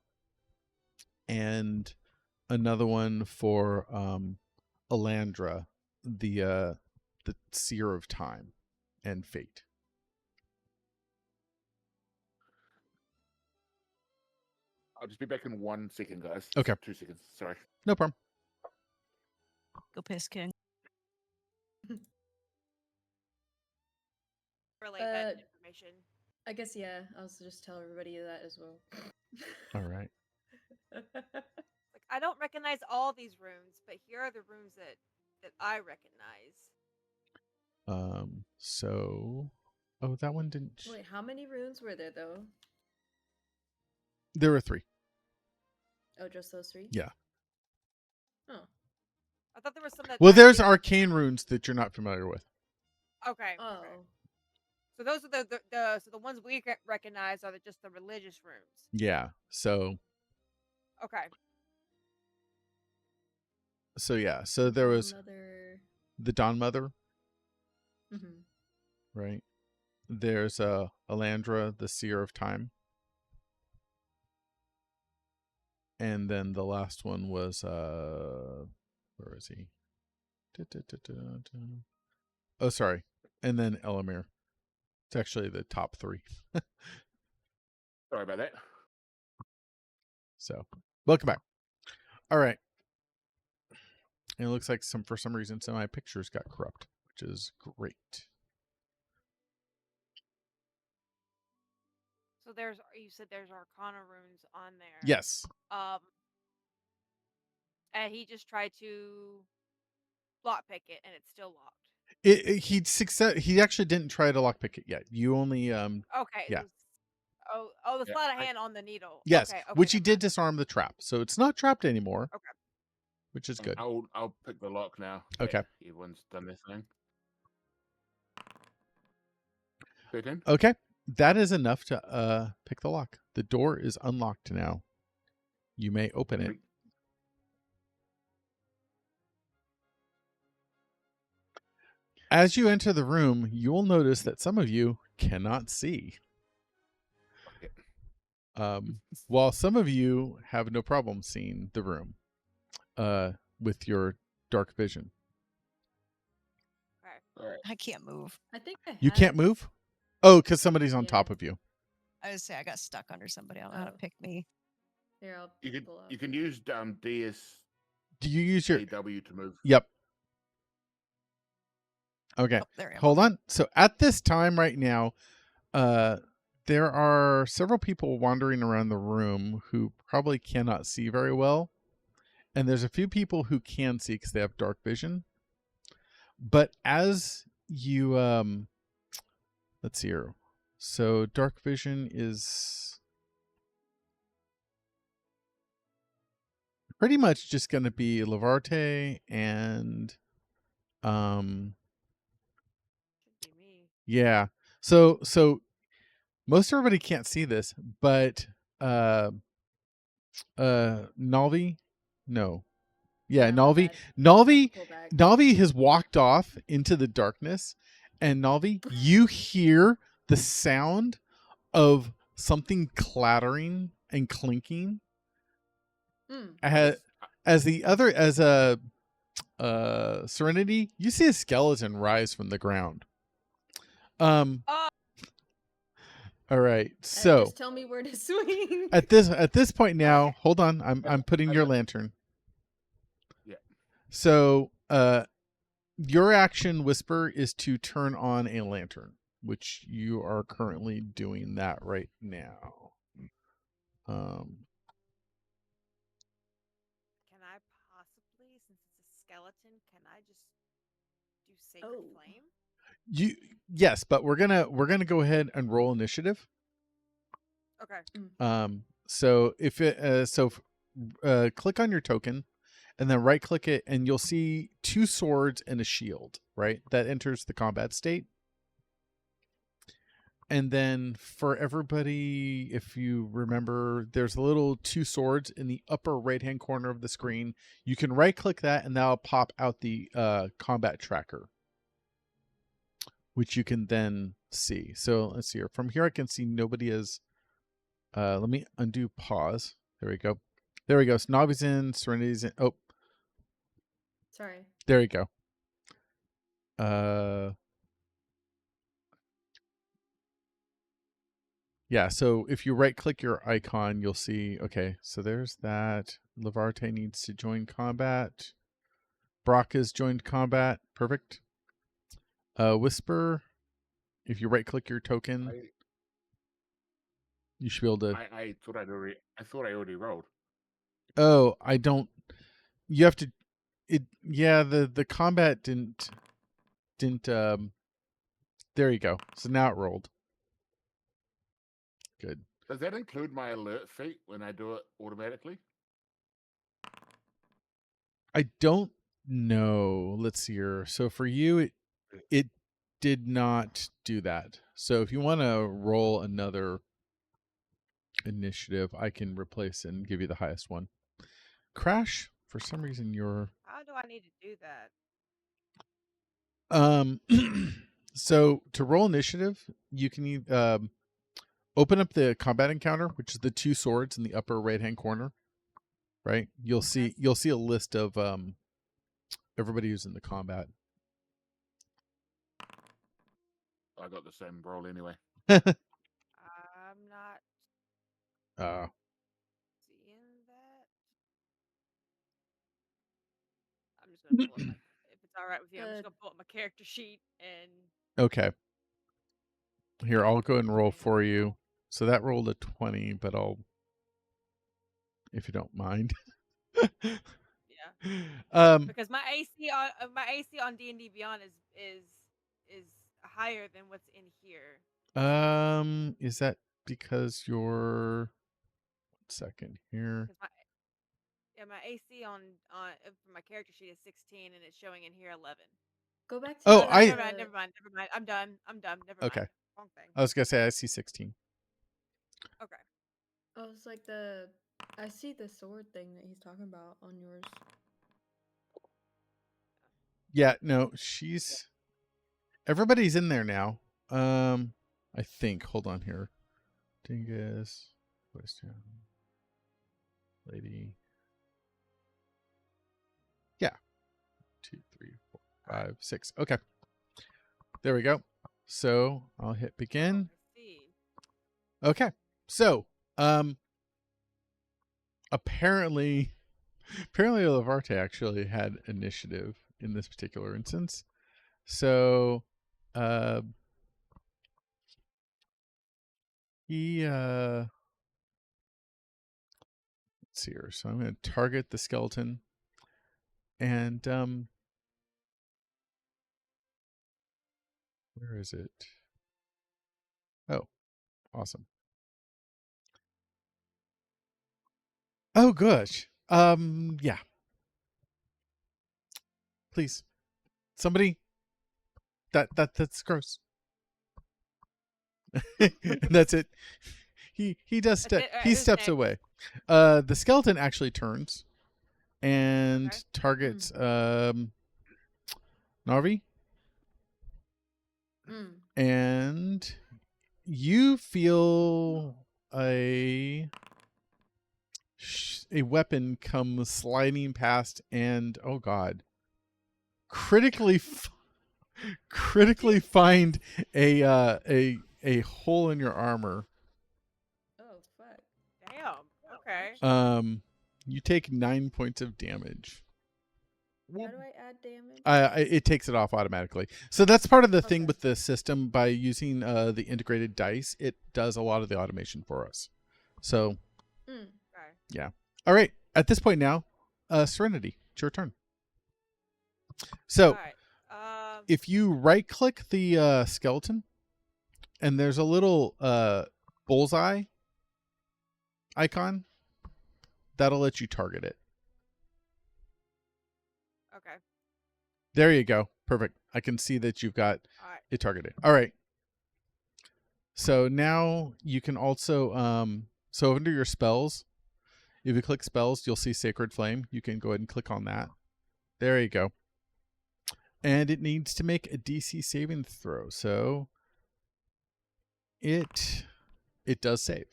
and another one for Elandra, the Seer of Time and Fate. I'll just be back in 1 second, guys. Okay. 2 seconds. Sorry. No problem. Go piss, King. Relate that Uh, information. I guess, yeah, I'll just tell everybody that as well. All right. Like, I don't recognize all these runes, but here are the runes that I recognize. So, oh, that one didn't. Wait, how many runes were there, though? There were 3. Oh, just those 3? Yeah. Oh. I thought there was some that. Well, there's actually- arcane runes that you're not familiar with. Okay. Oh. okay. So those are the ones we recognize are just the religious runes. Yeah. So Okay. yeah. So there was Mother. the Dawn Mother, Mm-hmm. right? There's Elandra, the Seer of Time. And then the last one was where is he? Oh, sorry. And then Elamir. It's actually the top 3. Sorry about that. So, welcome back. All right. And it looks like for some reason some of my pictures got corrupt, which is great. So you said there's Arcana runes on there. Yes. And he just tried to lockpick it, and it's still locked. He actually didn't try to lockpick it yet. You only Okay. Yeah. The Yeah, sleight of I- hand on the needle. yes, Okay, which he never did mind. disarm the trap, so it's not trapped anymore. Okay. Which is good. I'll pick the lock now. Okay. Everyone's done their thing. 13. Okay, that is enough to pick the lock. The door is unlocked now. You may open it. As you enter the room, you will notice that some of you cannot see. While some of you have no problem seeing the room with your dark vision. All right. I can't move. I think I You have- can't move? Oh, because somebody's on Yeah. top of you. I would say I got stuck under somebody. I don't know how to Oh. pick me. Here, I'll You pull up. can use DS Do you use your... AW to move. Yep. Okay. Oh, there I am. Hold on. So at this time right now, there are several people wandering around the room who probably cannot see very well. And there's a few people who can see because they have dark vision. But as you, let's see here. So dark vision is pretty much just going to be Lavarte and, Should be me. yeah. So most everybody can't see this, but Nalvi, no. Yeah, my Nalvi. bad. Nalvi Pull back. Nalvi has walked off into the darkness, and Nalvi, you hear the sound of something clattering and clinking Mm. as Serenity, you see a skeleton rise from the ground. Oh. All right. And So just tell me where to swing. at this point now, hold on. I'm putting I your know. lantern. Yeah. So your action, Whisper, is to turn on a lantern. which you are currently doing that right now. Can I possibly, since it's a skeleton, can I just do Sacred Oh. Flame? Yes, but we're gonna go ahead and roll initiative. Okay. So if it click on your token, and then right click it, and you'll see 2 swords and a shield. Right, that enters the combat state. And then for everybody, if you remember, there's a little 2 swords in the upper right-hand corner of the screen. You can right-click that, and that'll pop out the combat tracker, which you can then see. So let's see here. From here, I can see nobody is. Let me undo pause. There we go. There we go. So Navi's in, Serenity's in. Oh, Sorry. there you go. Yeah, so if you right-click your icon, you'll see, okay, so there's that. Levarte needs to join combat. Brock has joined combat. Perfect. Whisper, if you right-click your token, you should be able to... I thought I already rolled. Oh, I don't... You have to... Yeah, the combat didn't... There you go. So now it rolled. Good. Does that include my alert feat when I do it automatically? I don't know. Let's see here. So for you, it did not do that. So if you want to roll another initiative, I can replace and give you the highest one. Crash, for some reason you're... How do I need to do that? So to roll initiative, you can open up the combat encounter, which is the 2 swords in the upper right-hand corner. Right? You'll see a list of everybody who's in the combat. I got the same roll anyway. I'm not seeing that. I'm just gonna pull up my, if it's all right with you, I'm just gonna pull up my character sheet and Okay. Here, I'll go and roll for you. So that rolled a 20, but I'll, if you don't mind. yeah. Because my AC on D&D Beyond is higher than what's in here. Is that because you're... 1 second here. My AC on for my character sheet is 16 and it's showing in here 11. Go back to Oh, never mind. I'm done. Never Okay. mind. Wrong thing. I was gonna say I see 16. Okay. I was like I see the sword thing that he's talking about on yours. Yeah, no, everybody's in there now. I think. Hold on here. Dingus, question, lady. Yeah. 2, 3, 4, 5, 6. Okay. There we go. So I'll hit begin. Okay. So, apparently Levarte actually had initiative in this particular instance. So, he let's see here. So I'm going to target the skeleton, and where is it? Oh, awesome. Oh gosh. Yeah. Please. Somebody. That's gross. And that's it. He does he steps away. The skeleton actually turns and targets Narvi. And you feel a weapon come sliding past, and oh god, critically find a hole in your armor. Oh fuck. Damn. Okay. You take 9 points of damage. How do I add damage? It takes it off automatically. So that's part of the thing Okay. with the system. By using the integrated dice, it does a lot of the automation for us. So, Mm. Okay. all right. At this point now, Serenity, it's your turn. So, All right. if you right-click the skeleton, and there's a little bullseye icon, that'll let you target it. Okay. There you go. Perfect. I can see that you've got All right. it targeted. All right. So now you can also, so under your spells, if you click spells, you'll see Sacred Flame. You can go ahead and click on that. There you go. And it needs to make a DC saving throw. So it does save.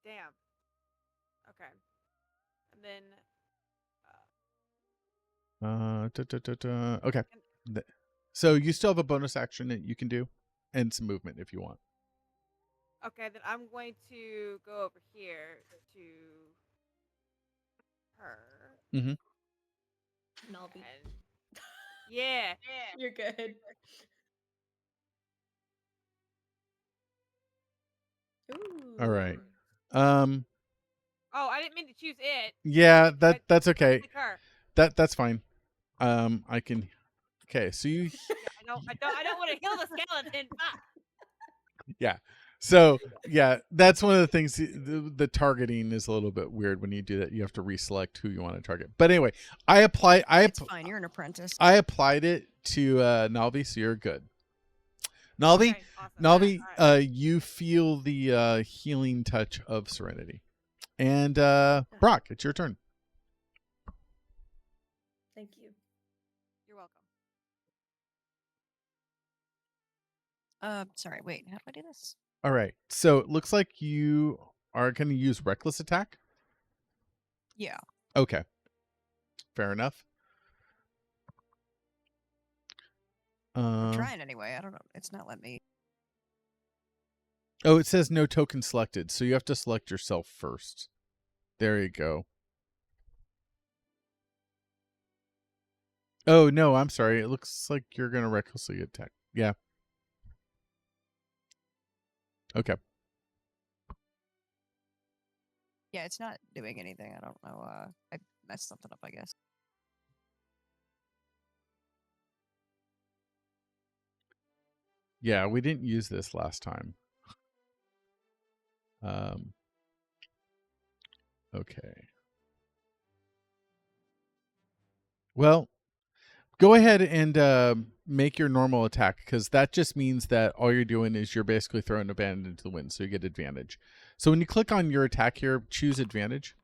Damn. Okay. And then Okay. So you still have a bonus action that you can do and some movement if you want. okay, then I'm going to go over here to her. Mhm. Nalby. And yeah. You're good. Ooh. All right. Oh, I didn't mean to choose it. Yeah, I- that's okay. Click her. That's fine. I can. Okay, so you. Yeah, I don't want to kill the skeleton. Fuck. Yeah. So yeah, that's one of the things. The targeting is a little bit weird when you do that. You have to reselect who you want to target. But anyway, It's fine. You're an apprentice. I applied it to Nalvi, so you're good. Nalvi, Okay, awesome. Nalvi, All right. you feel the healing touch of Serenity, and Brock, it's your turn. Thank you. You're welcome. Sorry. Wait. How do I do this? All right. So it looks like you are going to use reckless attack. Yeah. Okay. Fair enough. I'm trying anyway. I don't know. It's not letting me. Oh, it says no token selected, so you have to select yourself first. There you go. Oh, no, I'm sorry. It looks like you're going to recklessly attack. Yeah. Okay. Yeah, it's not doing anything. I don't know. I messed something up, I guess. Yeah, we didn't use this last time. Okay. Well, go ahead and make your normal attack, because that just means that all you're doing is you're basically throwing a bandit into the wind, so you get advantage. So when you click on your attack here, choose advantage.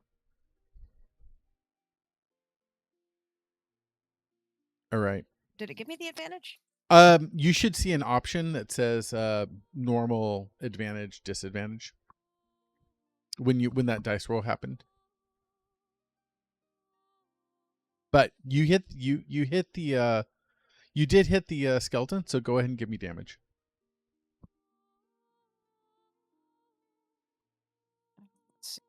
All right. Did it give me the advantage? You should see an option that says normal, advantage, disadvantage when that dice roll happened. But you did hit the skeleton, so go ahead and give me damage. Let's see.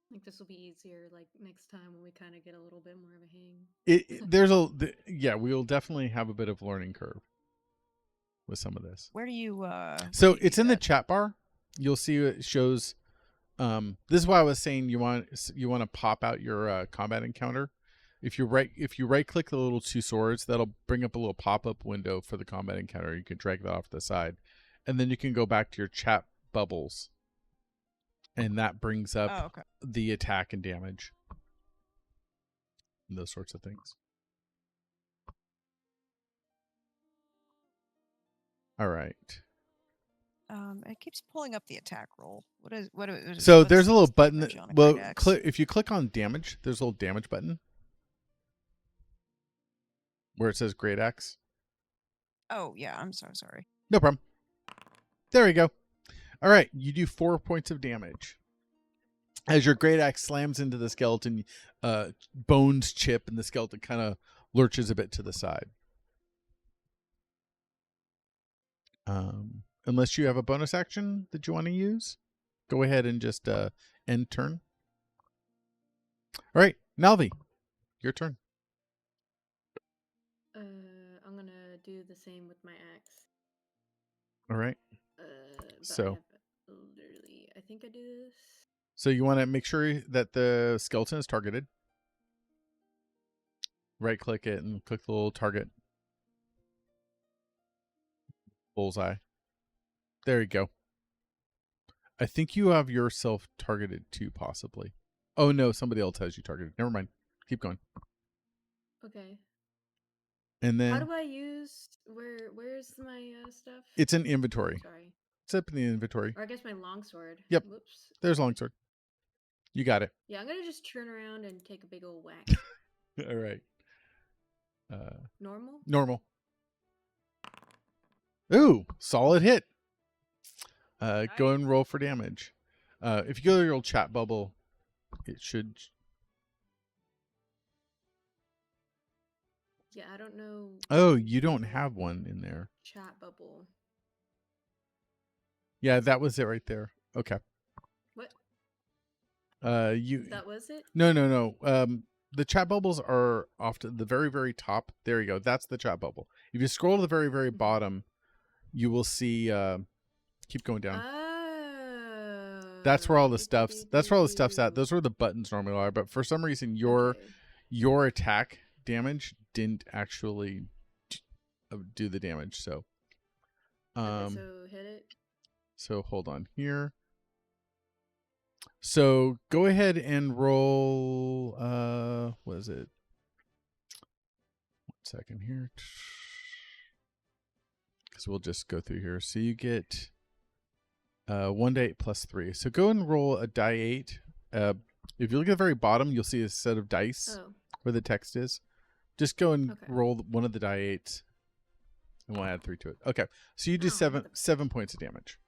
I think this will be easier like next time when we kind of get a little bit more of a hang. Yeah, we will definitely have a bit of learning curve with some of this. Where do you? So where do you it's do in the that? chat bar. You'll see it shows. This is why I was saying you want to pop out your combat encounter. If you right click the little two swords, that'll bring up a little pop-up window for the combat encounter. You can drag that off to the side, and then you can go back to your chat bubbles, and that brings up Oh, okay. the attack and damage and those sorts of things. All right. It keeps pulling up the attack roll. So what's there's a little the button. damage on a Well, great axe? if you click on damage, there's a little damage button where it says Great Axe. Oh yeah, I'm so sorry. No problem. There we go. All right, you do 4 points of damage. As your great axe slams into the skeleton, bones chip and the skeleton kind of lurches a bit to the side. Unless you have a bonus action that you want to use, go ahead and just end turn. All right, Nalvi, your turn. I'm gonna do the same with my axe. All right. But So- I have literally, I think I do this. So you want to make sure that the skeleton is targeted. Right click it and click the little target. Bullseye. There you go. I think you have yourself targeted too, possibly. Oh no, somebody else has you targeted. Never mind. Keep going. Okay. And How then do I use where's my stuff? it's in inventory. Sorry. It's up in the inventory. Or I guess my longsword. Yep. Whoops. There's longsword. You got it. Yeah, I'm gonna just turn around and take a big old whack. All right. Normal? Normal. Ooh, solid hit. Go and roll for damage. If you go to your old chat bubble, it should. Yeah, I don't know. Oh, you don't have one in there. Chat bubble. Yeah, that was it right there. Okay. What? You. That was it? No. The chat bubbles are off to the very, very top. There you go. That's the chat bubble. If you scroll to the very, very bottom, you will see. Keep going down. That's where all the stuff's. That's where all the stuff's at. Those are where the buttons normally are. But for some reason, your attack damage didn't actually do the damage. So. Okay, so hit it. So hold on here. So go ahead and roll. What is it? 1 second here. Because we'll just go through here. So you get 1d8 plus 3. So go and roll a die 8. If you look at the very bottom, you'll see a set of dice where the text is. Just go and roll one of the die 8s, and we'll add 3 to it. Okay. So you do 7 points of damage.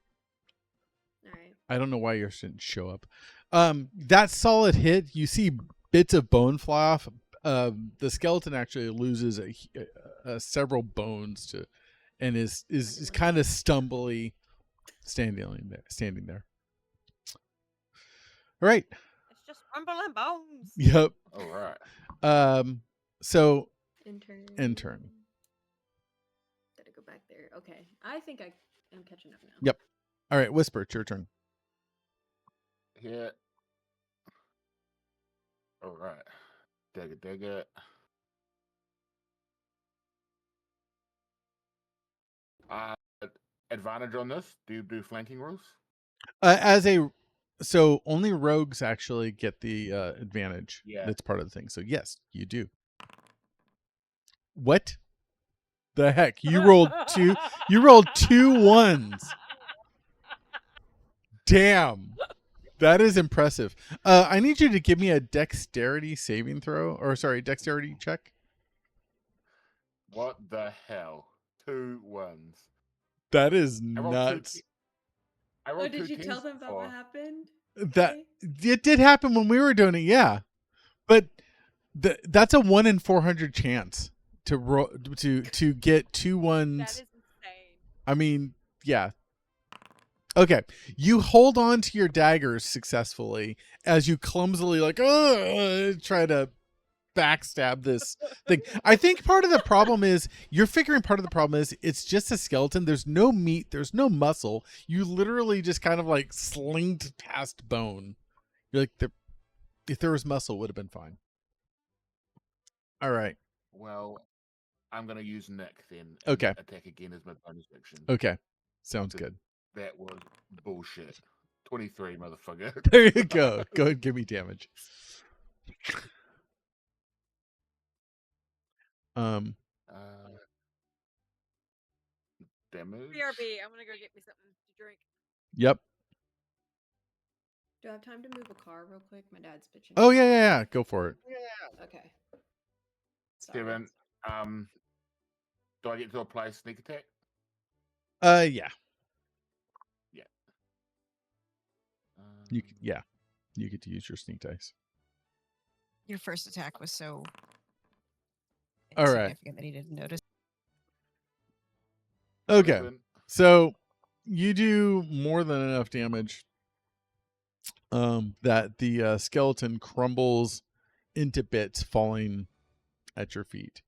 All right. I don't know why yours didn't show up. That solid hit. You see bits of bone fly off. The skeleton actually loses several bones and is kind of stumbly standing there. All right. It's just rumbling bones. Yep. All right. So Intern. Gotta go back there. Okay. I think I am catching up now. Yep. All right, Whisper, it's your turn. Hit. All right. Dig it. Advantage on this? Do you do flanking rolls? So only rogues actually get the advantage. Yeah. That's part of the thing. So yes, you do. What the heck? You rolled two 1s. Damn. That is impressive. I need you to give me a dexterity saving throw. Or sorry, dexterity check. What the hell? 2 1s. That is I rolled nuts. Oh, did you tell them about what happened? That it did happen when we were doing it, yeah. But that's a 1 in 400 chance to get 2 1s. That is insane. I mean, yeah. Okay, you hold on to your daggers successfully as you clumsily try to backstab this thing. I think part of the problem is it's just a skeleton. There's no meat, there's no muscle. You literally just kind of like slinged past bone. You're like, if there was muscle, it would have been fine. All right. Well, I'm gonna use neck then. And Okay. Attack again as my bonus action. Okay. Sounds So- good. That was bullshit. 23, motherfucker. There you go. Go ahead and give me damage. Damage. BRB, I'm gonna go get me something to drink. Yep. Do I have time to move a car real quick? My dad's bitching. Oh yeah. Go for it. Okay. Sorry. Steven, do I get to apply sneak attack? Yeah. You get to use your sneak dice. Your first attack was so All right. insignificant that he didn't notice. Okay. 11. So you do more than enough damage that the skeleton crumbles into bits, falling at your feet.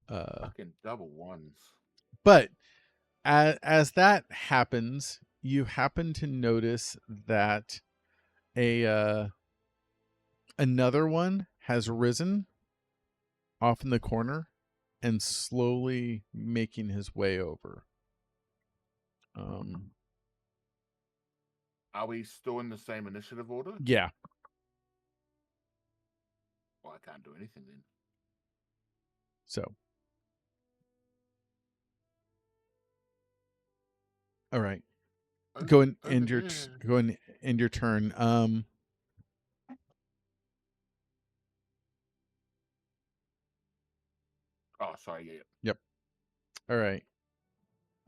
Fucking double ones. But as that happens, you happen to notice that another one has risen off in the corner and slowly making his way over. Are we still in the same initiative order? Yeah. Well, I can't do anything then. So. All right. Go and end your turn. Oh, sorry. Yeah. Yep. All right.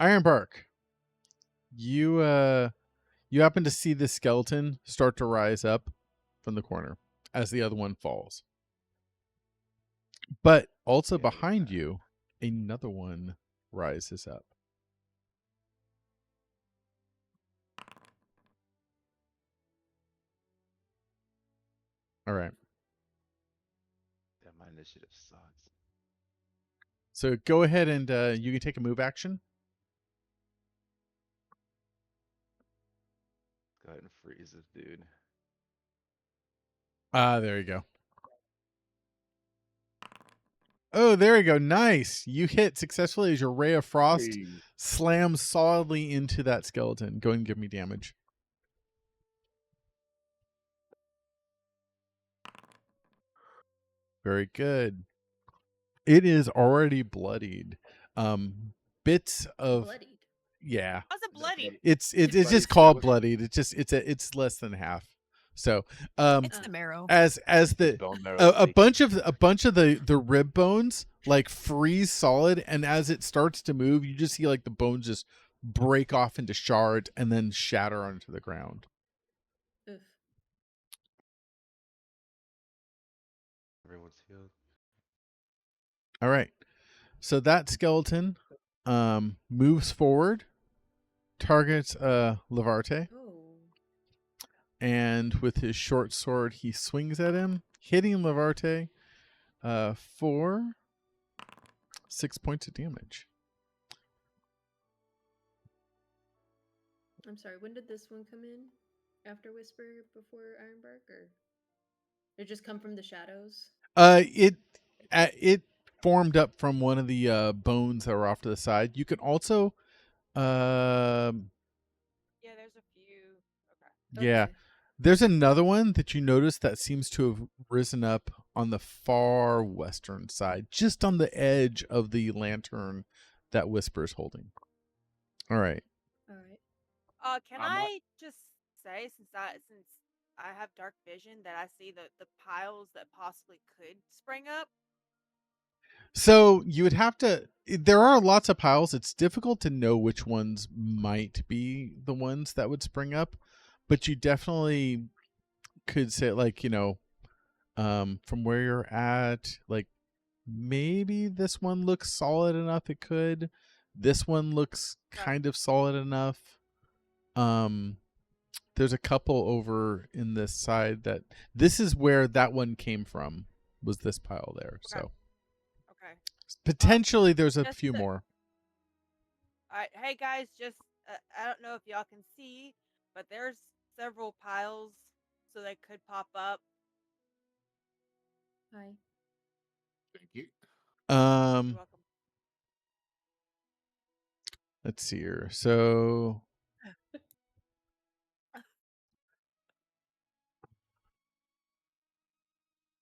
Ironbark. You happen to see the skeleton start to rise up from the corner as the other one falls. But also behind you, another one rises up. All right. Damn, my initiative sucks. So go ahead and you can take a move action. Go ahead and freeze this dude. There you go. Oh, there you go. Nice. You hit successfully as your ray of frost Hey. slams solidly into that skeleton. Go ahead and give me damage. Very good. It is already bloodied. Bits of Bloodied. yeah. How's it bloody? It's bloody just called skeleton? bloodied. It's less than half. So It's the marrow. as the Bone marrow a leaking. bunch of the rib bones like freeze solid, and as it starts to move, you just see like the bones just break off into shards and then shatter onto the ground. Oof. Everyone's healed. All right. So that skeleton moves forward, targets Levarte, Oh. and with his short sword he swings at him, hitting Levarte for 6 points of damage. I'm sorry, when did this one come in? After Whisper, before Ironbark, or it just come from the shadows? It formed up from one of the bones that were off to the side. You can also Yeah, there's a few. Okay. yeah. Okay. There's another one that you notice that seems to have risen up on the far western side, just on the edge of the lantern that Whisper's holding. All right. All right. Can I'm not- I just say, since I have dark vision, that I see the piles that possibly could spring up? So you would have to. There are lots of piles. It's difficult to know which ones might be the ones that would spring up, but you definitely could say, like, from where you're at, like maybe this one looks solid enough. It could. This one looks kind of solid enough. There's a couple over in this side that this is where that one came from. Was this pile there? Okay. So. Okay. Potentially, there's a just few the- more. All right. Hey guys, just I don't know if y'all can see, but there's several piles, so they could pop up. Hi. Thank you. You're Um, welcome. let's see here. So,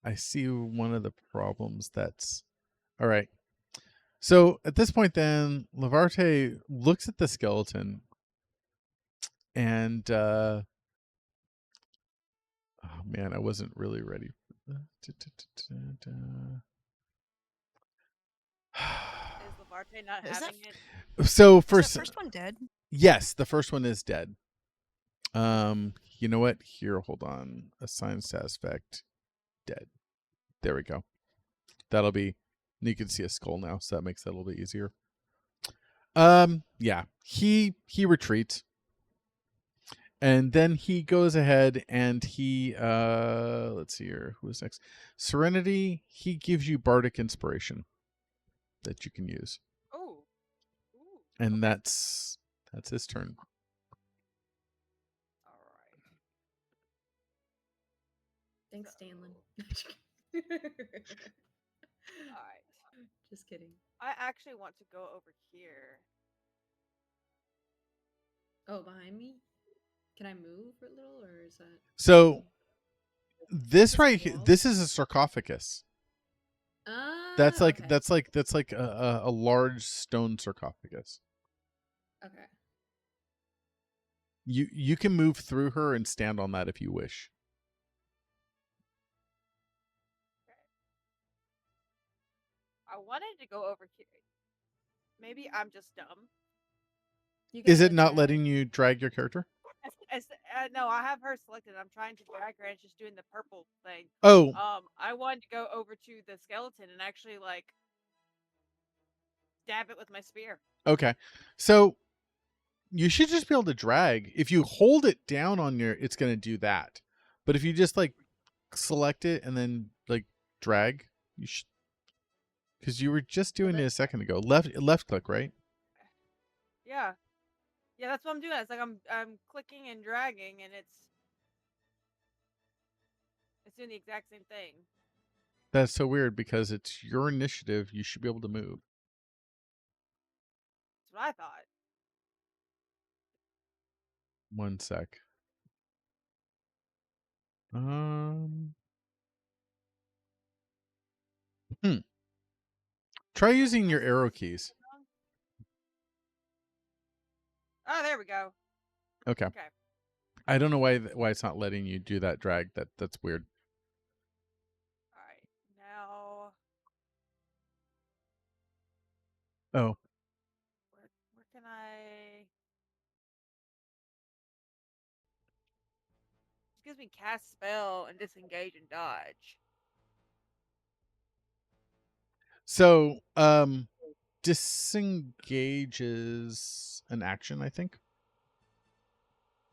I see one of the problems. That's all right. So at this point, then Levarte looks at the skeleton, and oh man, I wasn't really ready. Is Levarte not Is that having it? So Is first, that first one dead? yes, the first one is dead. You know what? Here, hold on. Assign status effect. Dead. There we go. That'll be. You can see a skull now, so that makes that a little bit easier. Yeah. He retreats, And then he goes ahead and he let's see here, who's next? Serenity, he gives you bardic inspiration that you can use. Oh. Ooh. And Okay. that's his turn. All right. Thanks, So- Stanley. All right. Just kidding. I actually want to go over here. Oh, behind me? Can I move a little, or is that? So this Is it right here, wall? this is a sarcophagus. That's like Okay. that's like a large stone sarcophagus. Okay. You can move through her and stand on that if you wish. I wanted to go over here. Maybe I'm just dumb. You Is got it not drag. letting you drag your character? No, I have her selected. I'm trying to drag her, and it's just doing the purple thing. Oh, I wanted to go over to the skeleton and actually like stab it with my spear. okay. So you should just be able to drag. If you hold it down on your, it's going to do that. But if you just like select it and then like drag, you should, because you were just doing it a second ago. Left click, right? Yeah, yeah, that's what I'm doing. It's like I'm clicking and dragging, and it's doing the exact same thing. That's so weird because it's your initiative. You should be able to move. That's what I thought. One sec. Hmm. Try using your arrow keys. Oh, there we go. Okay. Okay. I don't know why it's not letting you do that drag. That's weird. All right. Now, Oh, where can I? It gives me cast spell and disengage and dodge. so disengage is an action, I think.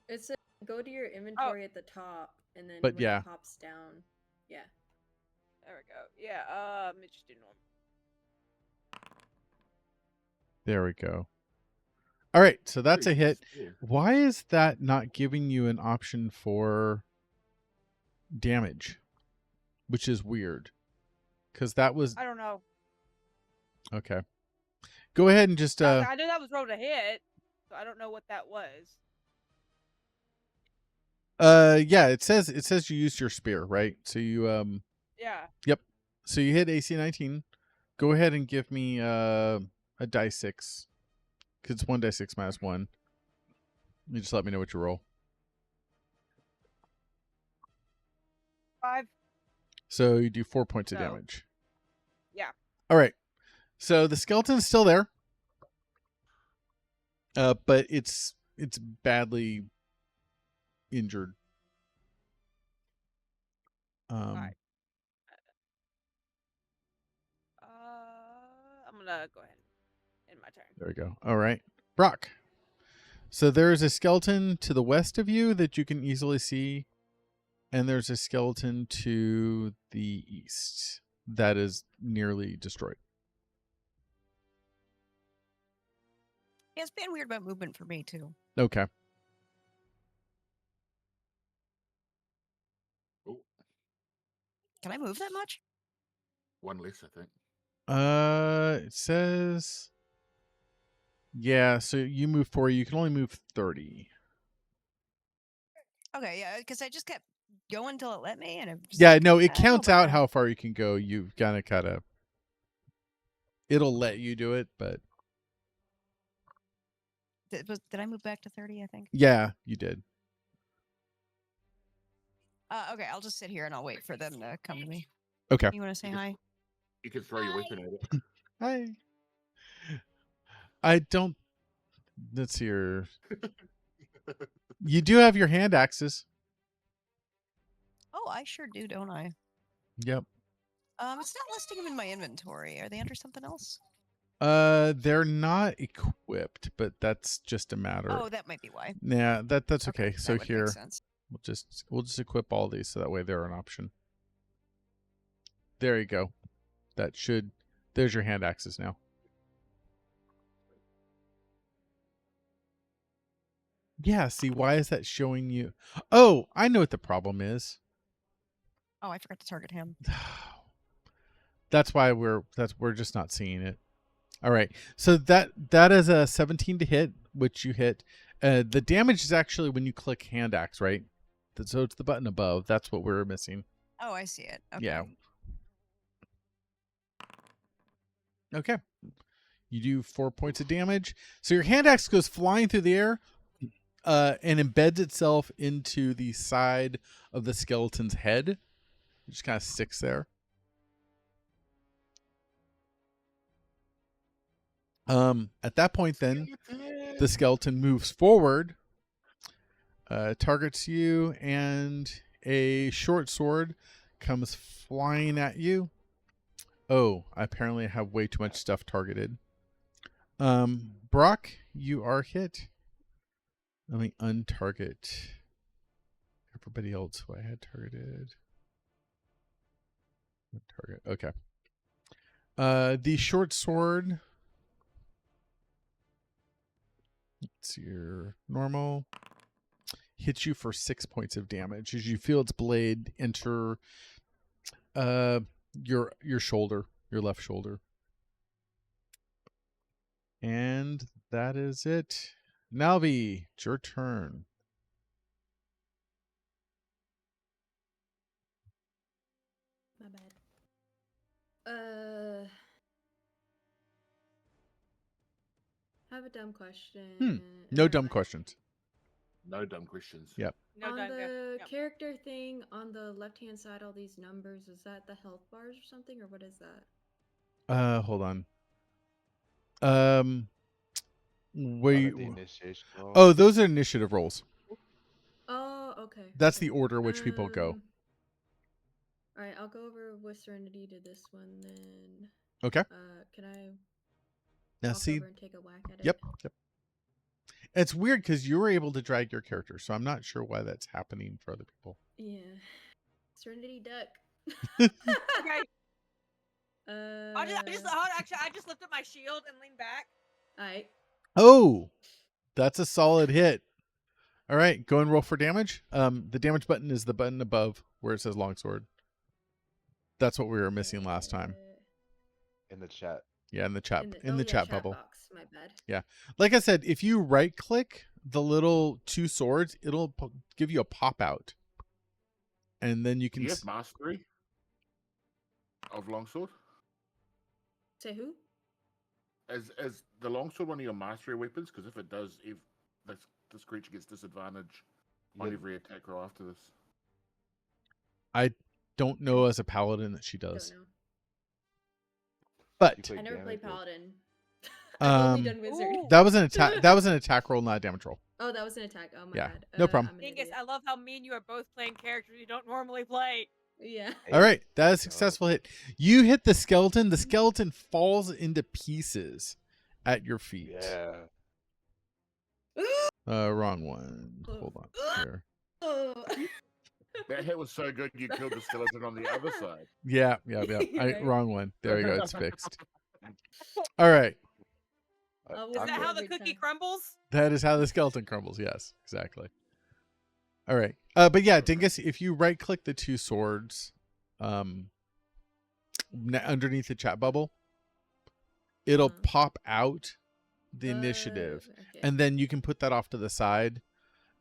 It's a, go to your inventory at the top, and then But when yeah. it pops down. Yeah. There we go. Yeah. Let me just do normal. There we go. All right, so that's a Pretty hit. spear. Why is that not giving you an option for damage? Which is weird. Because that was I don't know. okay. Go ahead and just I knew that was rolled a hit, so I don't know what that was. yeah, it says you used your spear, right? So you Yeah. yep. So you hit AC 19. Go ahead and give me a die 6. Cuz it's 1d6 minus 1. You just let me know what you roll. 5. So you do 4 points of No. damage. Yeah. All right. So the skeleton's still there. But it's badly injured. Alright. I'm gonna go ahead and end my turn. There we go. All right. Brock. So there's a skeleton to the west of you that you can easily see. And there's a skeleton to the east that is nearly destroyed. Yeah, it's been weird about movement for me too. Okay. Oh, Can I move that much? one less, I think. It says, yeah. So you move 4. You can only move 30. Okay, yeah, because I just kept going till it let me, and it just Yeah. like, No, I it don't know counts about out that. how far you can go. You've got to it'll let you do it, but Did I move back to 30? I think. yeah, you did. Okay, I'll just sit here and I'll wait for them to come to me. Okay. You want to say hi? You could throw your weapon at it. Hi. I don't. Let's see here. You do have your hand axes. Oh, I sure do, don't I? Yep. It's not listing them in my inventory. Are they under something else? They're not equipped, but that's just a matter. Oh, that might be why. Yeah, that's okay. that So would make here sense. we'll just equip all these so that way they're an option. There you go. That should. There's your hand axes now. Yeah. See, why is that showing you? Oh, I know what the problem is. Oh, I forgot to target him. That's why we're just not seeing it. All right. So that is a 17 to hit, which you hit. The damage is actually when you click hand axe, right? So it's the button above. That's what we're missing. Oh, I see it. Okay. Yeah. Okay. You do 4 points of damage. So your hand axe goes flying through the air and embeds itself into the side of the skeleton's head. It just kind of sticks there. At that point, then, the skeleton moves forward, targets you, and a short sword comes flying at you. Oh, I apparently have way too much stuff targeted. Brock, you are hit. Let me untarget everybody else who I had targeted. Target. Okay. The short sword. It's your normal. Hits you for 6 points of damage as you feel its blade enter your shoulder, your left shoulder. And that is it. Nalvi, it's your turn. My bad. I have a dumb question. No or dumb not. questions. No dumb questions. Yep. No, On done. the Yep. character thing on the left-hand side, all these numbers, is that the health bars or something, or what is that? Hold on. Under the Wait. initiation roll. Oh, those are initiative rolls. Oh, okay. That's okay. the order which people go. All right, I'll go over with Serenity to this one then. Okay. Can I Now walk see. over and take a whack at Yep. it? Yep. It's weird because you were able to drag your character, so I'm not sure why that's happening for other people. Yeah. Serenity duck. Okay. I just lifted my shield and leaned back. Alright. Oh, that's a solid hit. All right, go and roll for damage. The damage button is the button above where it says longsword. That's what we were missing last time. In the chat. Yeah, in the chat Oh, yeah, chat bubble. box. My bad. Yeah, like I said, if you right click the little two swords, it'll give you a pop out, and then you Do can. you have mastery of longsword? Say who? As the longsword one of your mastery weapons? Because if it does, if this creature gets disadvantage on Yeah. every attack roll after this. I don't know as a paladin that she does, Don't know. but You I never damage played roll. Paladin. I've only done Wizard. Ooh. that was an attack. That was an attack roll, not a damage roll. Oh, that was an attack. Oh my Yeah, bad. no problem. I'm an Dingus, idiot. I love how me and you are both playing characters you don't normally play. Yeah. All right, that is a Hey, successful hit. You hit the skeleton. The skeleton falls into pieces at your feet. Yeah. Wrong one. Hold on. Here. Oh. That hit was so good you killed the skeleton on the other side. Yeah. Right. Wrong one. There we go. It's fixed. All right. I Is will that do how the every cookie time. crumbles? That is how the skeleton crumbles. Yes, exactly. All right. But yeah, Dingus, if you right click the two swords underneath the chat bubble, it'll Uh-huh. pop out the initiative. Okay. And then you can put that off to the side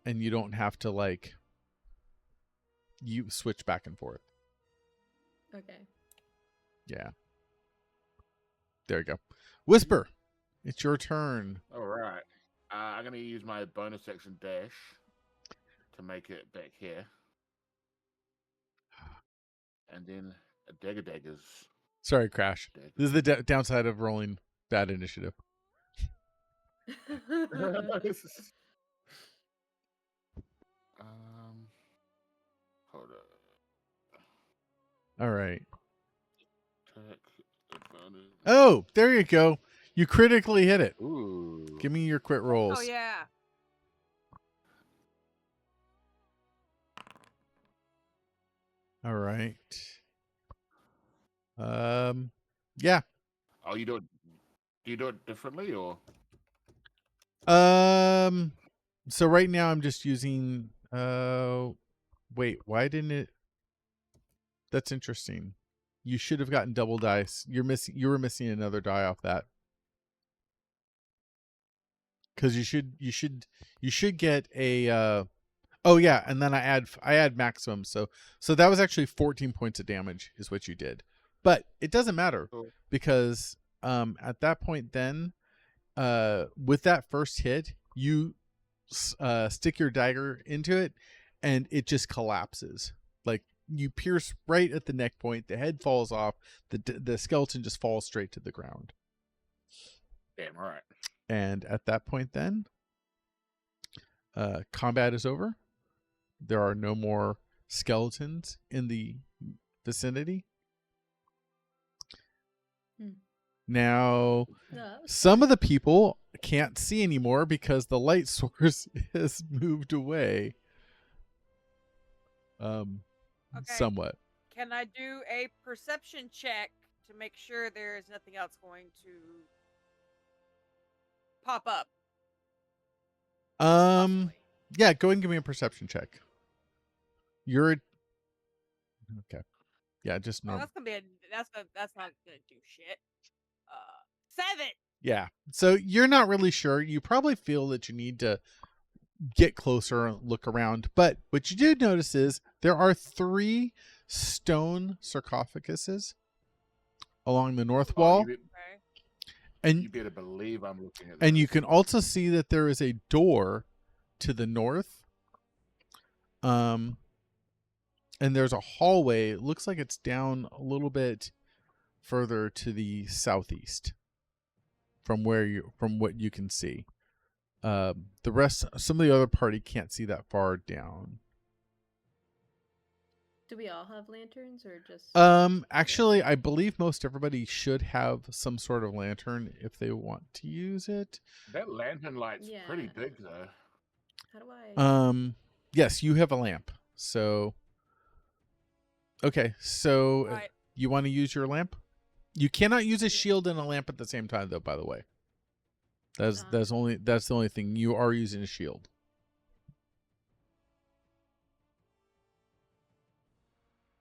and you don't have to you switch back and forth. Okay. Yeah. There you go. Whisper, it's your turn. All right. I'm going to use my bonus action dash to make it back here. And then a daggers. Sorry, Crash. This is the downside of rolling bad initiative. Hold up. All right. Attack advantage. Oh, there you go. You critically hit it. Ooh. Give me your crit rolls. Oh yeah. All right. Yeah. Oh, do you do it differently or? So right now I'm just using wait, why didn't it? That's interesting. You should have gotten double dice. You were missing another die off that. Cuz you should get a oh yeah, and then I add maximum. So that was actually 14 points of damage is what you did. But it doesn't matter Cool. because at that point then with that first hit, you stick your dagger into it and it just collapses. Like you pierce right at the neck point, the head falls off, the skeleton just falls straight to the ground. Damn, all right. And at that point then combat is over. There are no more skeletons in the vicinity. Now, some of the people can't see anymore because the light source has moved away. Okay. Somewhat. Can I do a perception check to make sure there is nothing else going to pop up? Possibly. Yeah, go ahead and give me a perception check. You're okay. Yeah, just Oh, normal. that's not gonna do shit. 7. Yeah. So you're not really sure. You probably feel that you need to get closer and look around. But what you do notice is there are 3 stone sarcophaguses along the north wall. Okay. And You better believe I'm looking at and you this. can also see that there is a door to the north. And there's a hallway. It looks like it's down a little bit further to the southeast from what you can see. The rest, some of the other party can't see that far down. Do we all have lanterns or just? Actually, I believe most everybody should have some sort of lantern if they want to use it. That lantern light's pretty Yeah. big though. How do I? Yes, you have a lamp. So, okay, so Right. you want to use your lamp? You cannot use a shield and a lamp at the same time, though. By the way, that's the only thing. You are using a shield.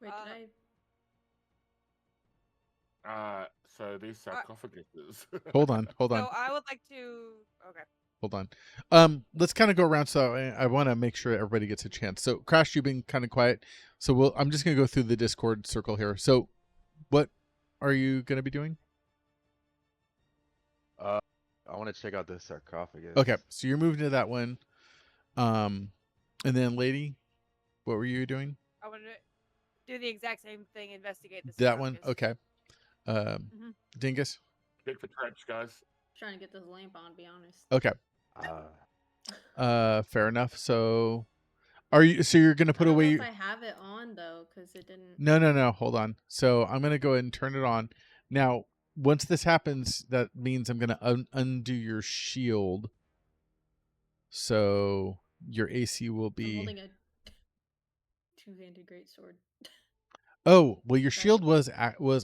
Wait, did So these sarcophaguses. Hold on. So I would like to. Okay. Hold on. Let's kind of go around. So I want to make sure everybody gets a chance. So Crash, you've been kind of quiet. So I'm just gonna go through the Discord circle here. So, what are you gonna be doing? I want to check out the sarcophagus. Okay, so you're moving to that one. And then, lady, what were you doing? I want to do the exact same thing. Investigate the That one. sarcophagus. Okay. Dingus. Big for trench, guys. trying to get this lamp on? To be honest. Okay. Fair enough. So, you're gonna I put don't away? know if I have it on though, because it didn't. No. Hold on. So I'm gonna go ahead and turn it on. Now, once this happens, that means I'm gonna undo your shield. So your AC will I'm be. holding a two-handed greatsword. Oh well, your shield was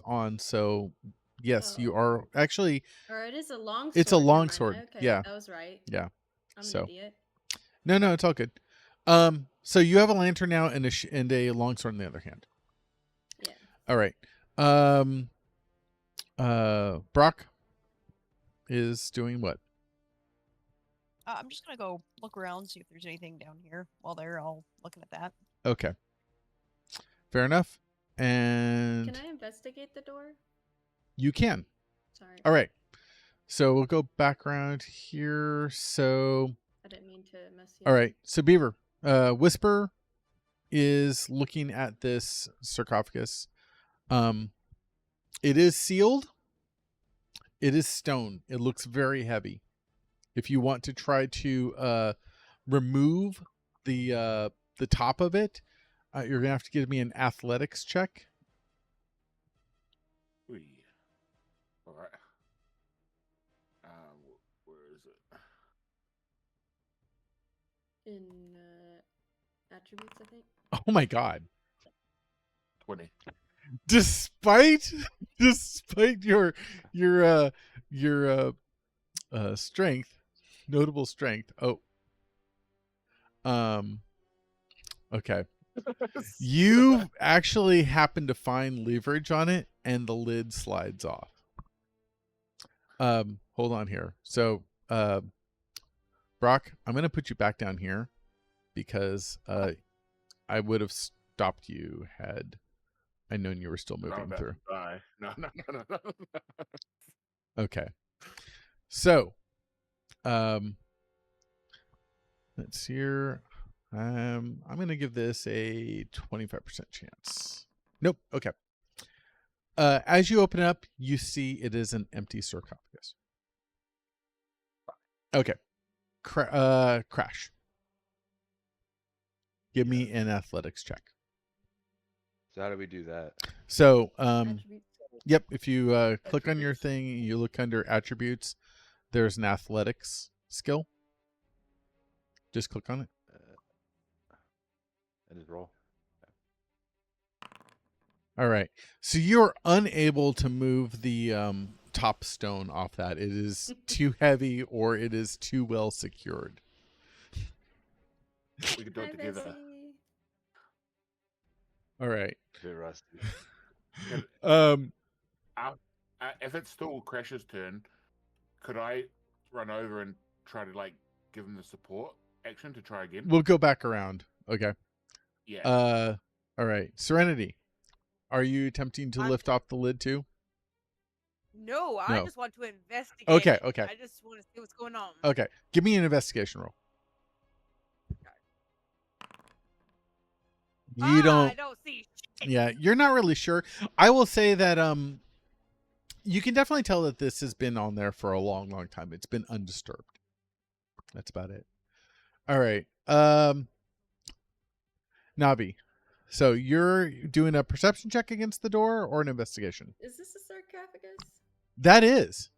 on. So yes, you Oh. are actually. Or it is a long. It's a sword, never long mind. sword, Okay, yeah. that was right. Yeah. I'm So- an idiot. No, it's all good. So you have a lantern now and a longsword in the other hand. Yeah. All right. Brock is doing what? I'm just gonna go look around, see if there's anything down here. While they're all looking at that. Okay. Fair enough. And Can I investigate the door? you can. Sorry. All right. So we'll go back around here. So, I didn't mean to mess you. all up. right. So Beaver, Whisper is looking at this sarcophagus. It is sealed. It is stone. It looks very heavy. If you want to try to remove the top of it, you're gonna have to give me an athletics check. All right. is it? In attributes, I think. Oh my god. 20. Despite your strength, notable strength. Oh. Okay. You actually happen to find leverage on it and the lid slides off. Hold on here. So, Brock, I'm going to put you back down here because I would have stopped you had I known you were still I'm moving about through. to die. No. Okay. So, let's see here. I'm going to give this a 25% chance. Nope. Okay. As you open up, you see it is an empty sarcophagus. Okay. Crash. Give me an athletics check. So how do we do that? So, Attributes. yep, if you click on your thing, you look under attributes, there's an athletics skill. Just click on it. And just roll. All right. So you're unable to move the top stone off that. It is too heavy or it is too well secured. We can do Hi, it together. Bessie. All right. A bit rusty. If it's still Crash's turn, could I run over and try to like give him the support action to try again? We'll go back around. Okay. Yeah. All right. Serenity. Are you attempting to lift off the lid too? No, I No. just want to investigate. Okay, okay. I just want to see what's going on. Okay. Give me an investigation roll. You don't. I don't see shit. Yeah, you're not really sure. I will say that you can definitely tell that this has been on there for a long, long time. It's been undisturbed. That's about it. All right. Nabi. So you're doing a perception check against the door or an investigation? Is this a sarcophagus? That is.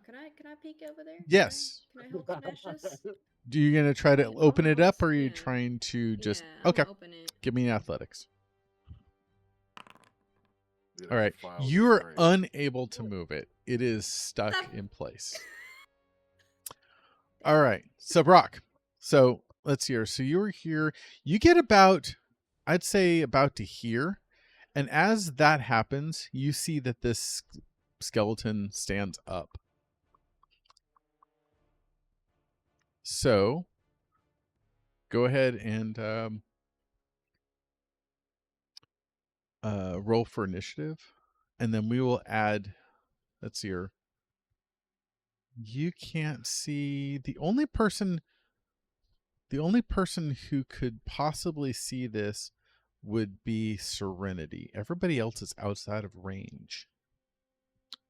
Can I peek over there? Yes. Can I help smash this? Do you gonna try to It open it up, or are you almost- yeah. trying to just? Yeah, I'm Okay. gonna open it. Give me an athletics. Yeah, All right. files are You are great. unable to move it. It is stuck Ah. in place. All right. So Brock. So let's hear. So you were here. You get about, I'd say about to here. And as that happens, you see that this skeleton stands up. So go ahead and roll for initiative. And then we will add, let's see here. You can't see the only person who could possibly see this would be Serenity. Everybody else is outside of range.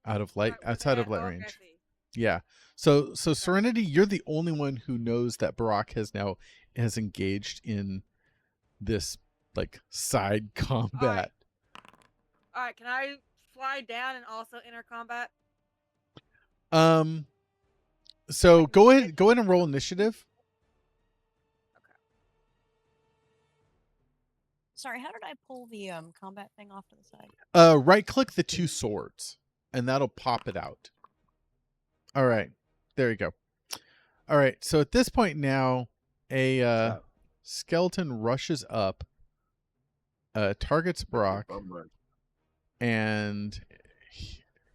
Outside of light Okay, I range. see. Yeah. So Serenity, you're the only one who knows that Brock has engaged in this like side combat. All right, can I fly down and also enter combat? So go ahead and roll initiative. Sorry, how did I pull the combat thing off to the side? Right click the two swords and that'll pop it out. All right. There you go. All right. So at this point now, a skeleton rushes up, targets Brock, and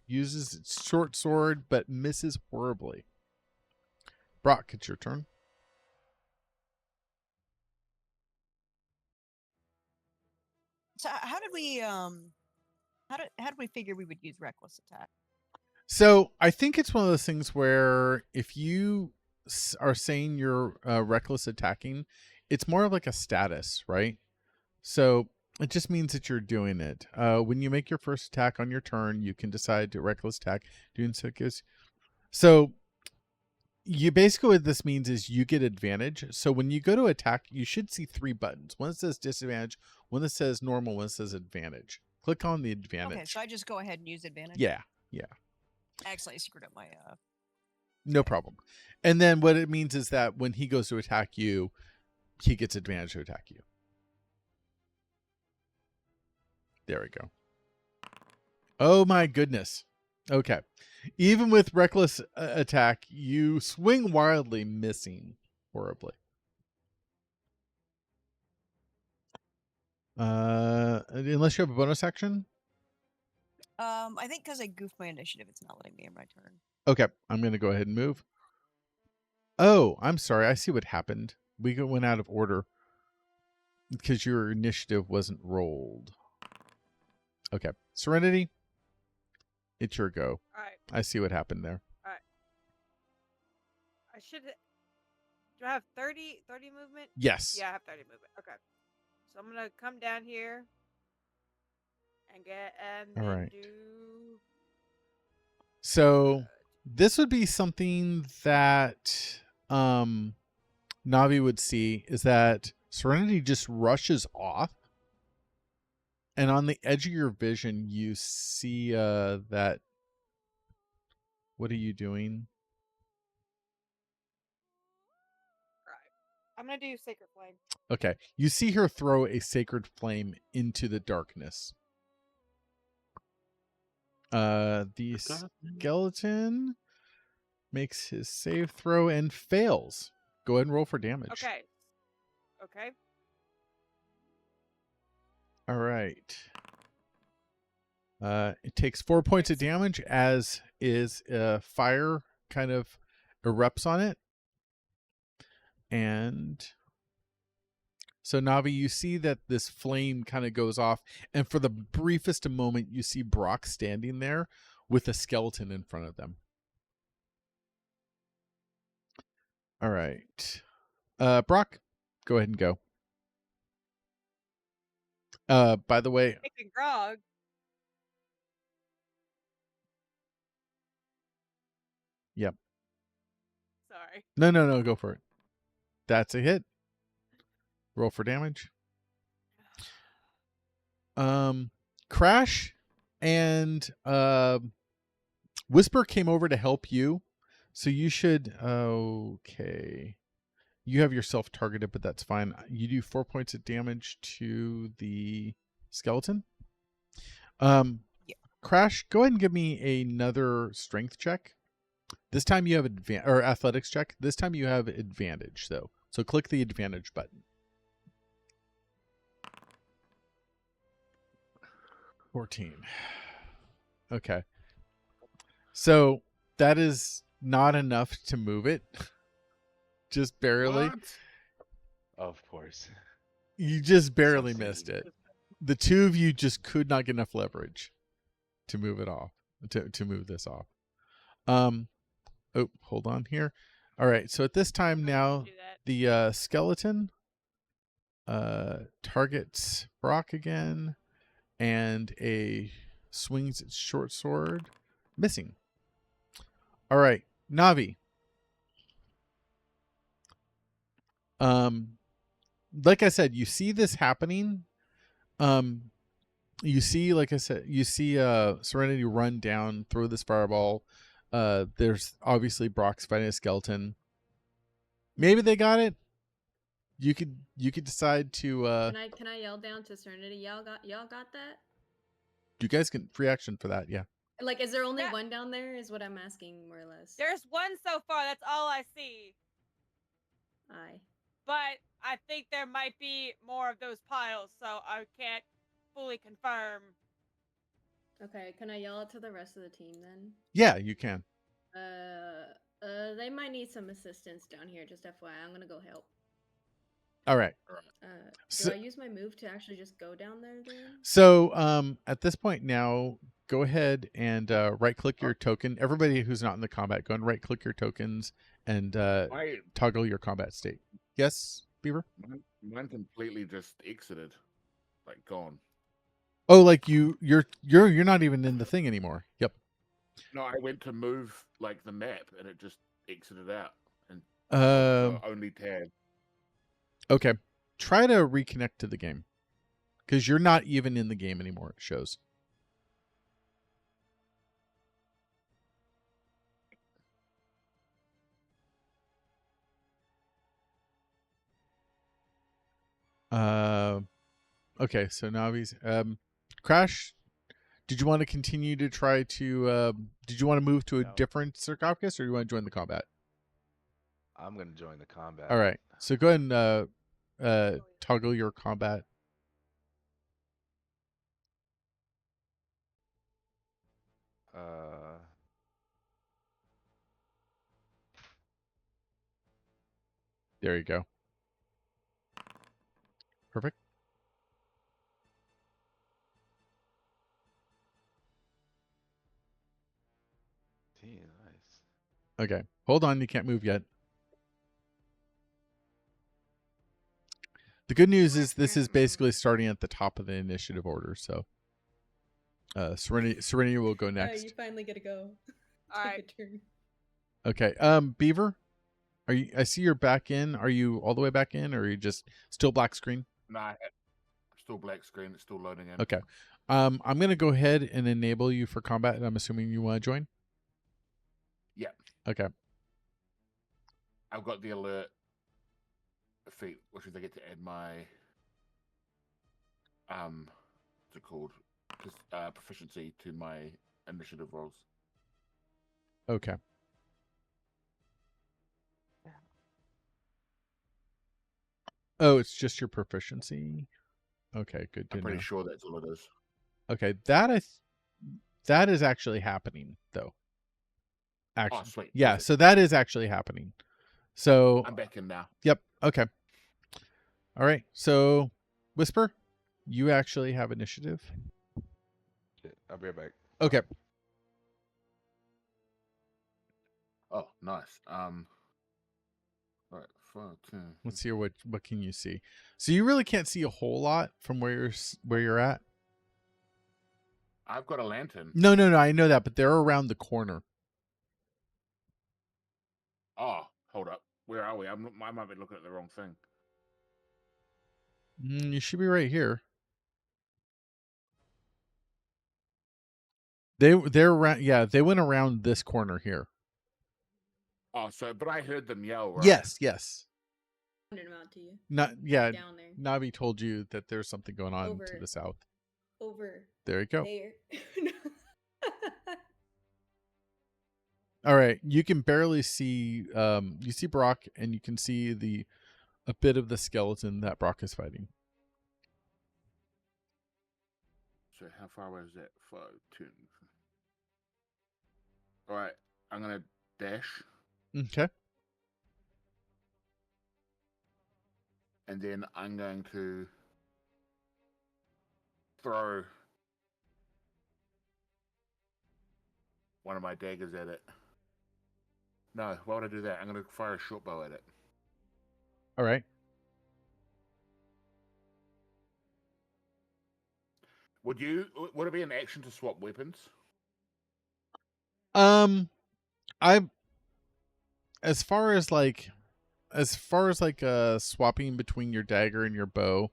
uses its short sword but misses horribly. Brock, it's your turn. So how did we how did we figure we would use reckless attack? So I think it's one of those things where if you are saying you're reckless attacking, it's more of like a status, right? So it just means that you're doing it. When you make your first attack on your turn, you can decide to reckless attack. Doing so you basically what this means is you get advantage. So when you go to attack, you should see 3 buttons. One that says disadvantage, one that says normal, one that says advantage. Click on the advantage. Okay, so I just go ahead and use advantage. Yeah. Actually, I screwed up my No problem. And then what it means is that when he goes to attack you, he gets advantage to attack you. There we go. Oh my goodness. Okay. Even with reckless attack, you swing wildly, missing horribly. Unless you have a bonus action. I think because I goofed my initiative, it's not letting me in my turn. Okay, I'm going to go ahead and move. Oh, I'm sorry. I see what happened. We went out of order because your initiative wasn't rolled. Okay, Serenity, it's your go. All right. I see what happened there. I should. Do I have 30 movement? Yes. Yeah, I have 30 movement. Okay. So I'm gonna come down here and All then right. do. So this would be something that Navi would see, is that Serenity just rushes off, and on the edge of your vision you see that. What are you doing? I'm gonna do Sacred Flame. Okay, you see her throw a sacred flame into the darkness. The skeleton makes his save throw and fails. Go ahead and roll for damage. Okay. Okay. All right. It takes 4 points of damage as is fire kind of erupts on it. And so Navi, you see that this flame kind of goes off, and for the briefest moment you see Brock standing there with a skeleton in front of them. All right. Brock, go ahead and go. By the way, Taking grog. Yep. Sorry. No, go for it. That's a hit. Roll for damage. Crash and Whisper came over to help you, so you should. Okay, you have yourself targeted, but that's fine. You do 4 points of damage to the skeleton. Yeah. Crash, go ahead and give me another strength check. This time you have or athletics check. This time you have advantage, though. So click the advantage button. 14. Okay. So that is not enough to move it. Just barely. What? Of course. You just barely So missed silly. it. The two of you just could not get enough leverage to move it off. To move this off. Oh, hold on here. All right. So at this time now, Do that. the skeleton targets Brock again, and swings its short sword, missing. All right, Navi. Like I said, you see this happening. You see, like I said, you see Serenity run down, throw this fireball. There's obviously Brock's fighting a skeleton. Maybe they got it. You could decide to Can I yell down to Serenity? Y'all got that? you guys can free action for that, yeah. Like, is there only Yeah. one down there? Is what I'm asking, more or less. There's one so far. That's all I see. Aye. But I think there might be more of those piles, so I can't fully confirm. Okay, can I yell it to the rest of the team then? Yeah, you can. They might need some assistance down here. Just FYI, I'm gonna go help. All right. Do So- I use my move to actually just go down there then? So at this point now, go ahead and right click your token. Everybody who's not in the combat, go and right click your tokens and Why? toggle your combat state. Yes, Beaver? Mine completely just exited, like gone. Oh, like you're not even in the thing anymore. Yep. No, I went to move like the map, and it just exited out, and only tab. Okay. Try to reconnect to the game. Because you're not even in the game anymore, it shows. Okay, so Navi's Crash. Did you want to continue to try to? Did you want to move to a No. different sarcophagus, or do you want to join the combat? I'm gonna join the combat. All right. So go ahead and toggle your combat. There you go. Perfect. Nice. Okay. Hold on. You can't move yet. The good news is this is basically starting at the top of the initiative order. So, Serenity will go You next. finally get to go. All Take right. a turn. Okay. Beaver, are you? I see you're back in. Are you all the way back in, or are you just still black screen? Nah, still black screen. It's still loading in. Okay. I'm gonna go ahead and enable you for combat, and I'm assuming you want to join. Yeah, Okay. I've got the alert feat, which is I get to add my what's it called? Proficiency to my initiative rolls. Okay. Oh, it's just your proficiency. Okay, good to I'm pretty know. sure that's all it is. Okay, that is actually happening though. Actually, Oh, sweet. yeah. Perfect. So that is actually happening. So, I'm back in now. yep. Okay. All right. So, Whisper, you actually have initiative. Shit, I'll be right back. Okay. Oh, nice. Right, 5, 10. Let's see what can you see. So you really can't see a whole lot from where you're at. I've got a lantern. No. I know that, but they're around the corner. Oh, hold up. Where are we? I might be looking at the wrong thing. You should be right here. They're around. Yeah, they went around this corner here. Oh, but I heard them yell, right? Yes. Pointed them out to you. Not yeah. Down there. Navi told you that there's something going on to Over. the south. Over There you go. there. All right, you can barely see. You see Brock, and you can see a bit of the skeleton that Brock is fighting. So how far away is that? 5, 10. All right, I'm gonna dash, Okay. and then I'm going to throw one of my daggers at it. No, why would I do that? I'm going to fire a short bow at it. All right. Would it be an action to swap weapons? As far as like swapping between your dagger and your bow,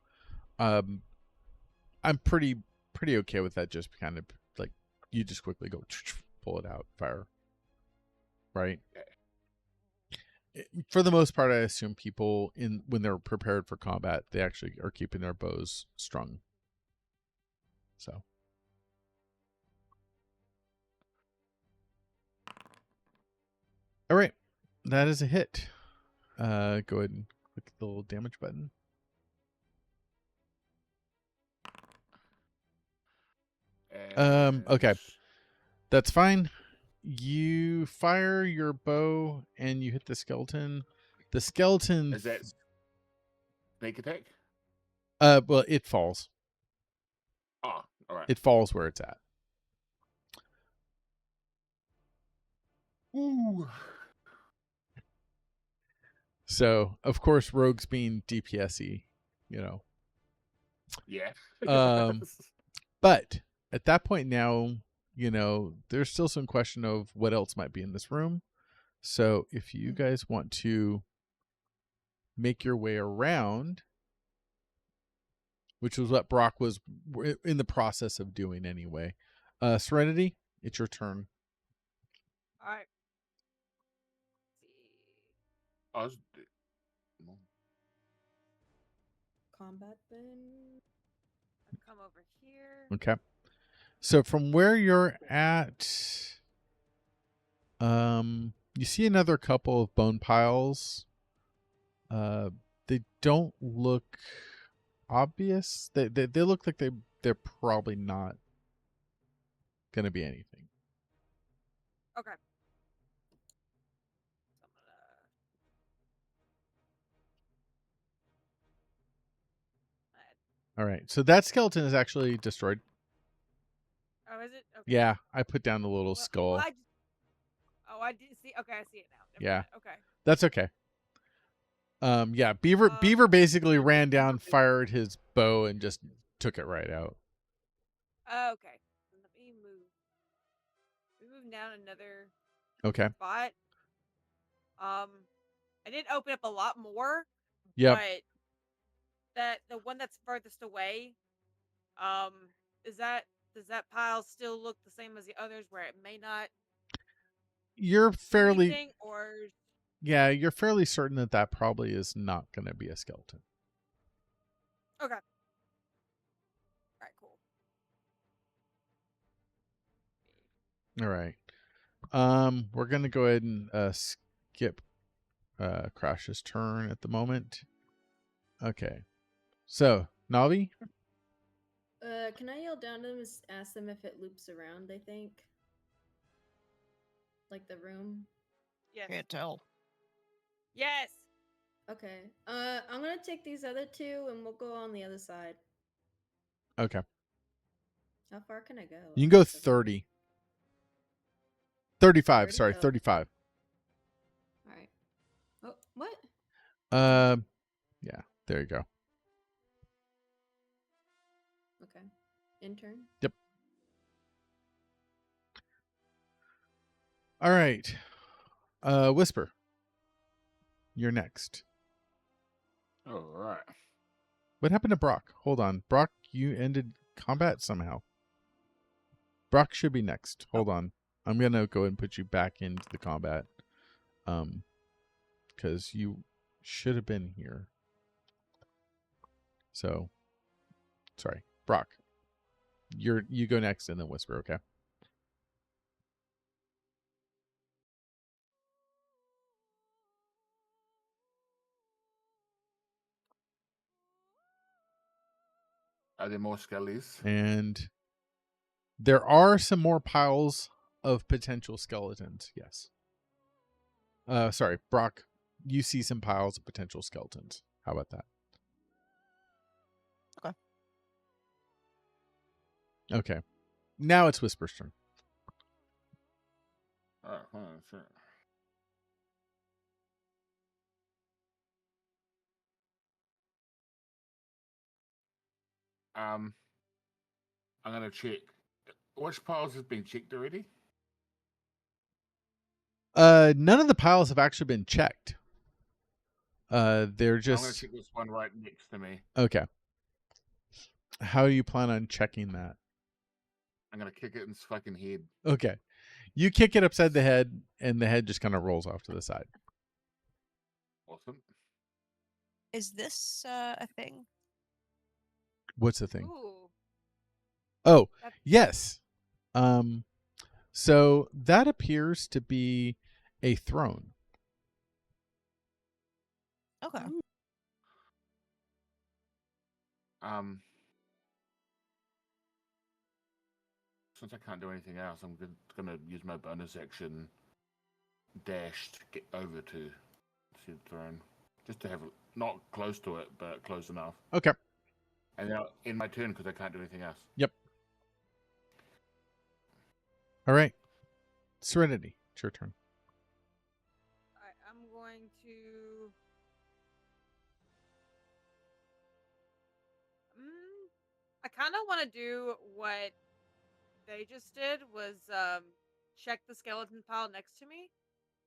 I'm pretty okay with that. Just kind of like you just quickly go pull it out, fire. Right. For the most part, I assume people when they're prepared for combat, they actually are keeping their bows strung. So. All right, that is a hit. Go ahead and click the little damage button. Okay, that's fine. You fire your bow and you hit the skeleton. The skeleton Is that sneak attack? well, it falls. Oh, all right. It falls where it's at. Ooh. So, of course, Rogue's being DPS-y, you know. Yeah. But at that point now, you know, there's still some question of what else might be in this room. So if you guys want to make your way around, which was what Brock was in the process of doing anyway. Serenity, it's your turn. All right. combat then. I'll come over here. Okay. So from where you're at, you see another couple of bone piles. They don't look obvious. They look like they're probably not gonna be anything. Okay. So I'm gonna... All right. So that skeleton is actually destroyed. Oh, is it? Okay. Yeah, I put down the little Well, skull. I just... Oh, I didn't see. Okay, I see it now. Never Yeah. mind. Okay. That's okay. Yeah, Beaver basically ran down, fired his bow, and just took it right out. Okay. Let me move. We move down another Okay. spot. I did open up a lot more. Yep. But the one that's furthest away, does that pile still look the same as the others, where it may not? You're fairly Anything, or Yeah, you're fairly certain that probably is not going to be a skeleton. okay. All right, cool. All right. We're going to go ahead and skip Crash's turn at the moment. Okay. So, Navi? Can I yell down to them and ask them if it loops around, I think? Like the room? Yes. Can't tell. Yes. Okay. I'm gonna take these other two and we'll go on the other side. Okay. How far can I go? You can go Honestly? 30. 35, 30? sorry, Oh. 35. Alright. Oh, what? Yeah, there you go. Okay. Intern? Yep. All right. Whisper. You're next. All right. What happened to Brock? Hold on. Brock, you ended combat somehow. Brock should be next. Hold on. I'm going to go ahead and put you back into the combat. Because you should have been here. So, sorry. Brock. You go next and then Whisper, okay? Are there more skellies? And there are some more piles of potential skeletons. Yes. Sorry, Brock, you see some piles of potential skeletons. How about that? Okay. Okay. Now it's Whisper's turn. All right, hold on, sure. I'm gonna check. Which piles have been checked already? None of the piles have actually been checked. They're I'm gonna just check this one right next to me. okay. How do you plan on checking that? I'm gonna kick it in its fucking head. Okay. You kick it upside the head, and the head just kind of rolls off to the side. Awesome. Is this a thing? What's the thing? Ooh. Oh, That's- yes. So that appears to be a throne. Okay. Since I can't do anything else, I'm gonna use my bonus action dash to get over to the throne, just to have it not close to it, but close enough. Okay. And then I'll end my turn because I can't do anything else. Yep. All right. Serenity, it's your turn. Alright, I'm going to. I kind of want to do what they just did, was check the skeleton pile next to me.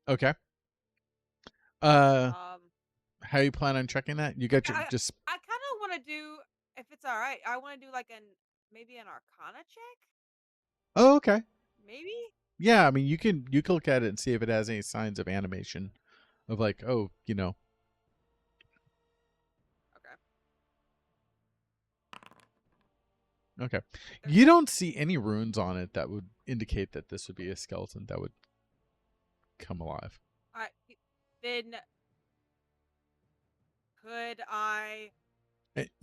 Okay. Um, How you plan on checking that? You got your I just kind of want to do, if it's all right, I want to do like maybe an Arcana check, Oh, okay. maybe. Yeah, I mean you can look at it and see if it has any signs of animation of like, oh, Okay. Okay. You don't see any runes on it that would indicate that this would be a skeleton that would come alive. Alright, then could I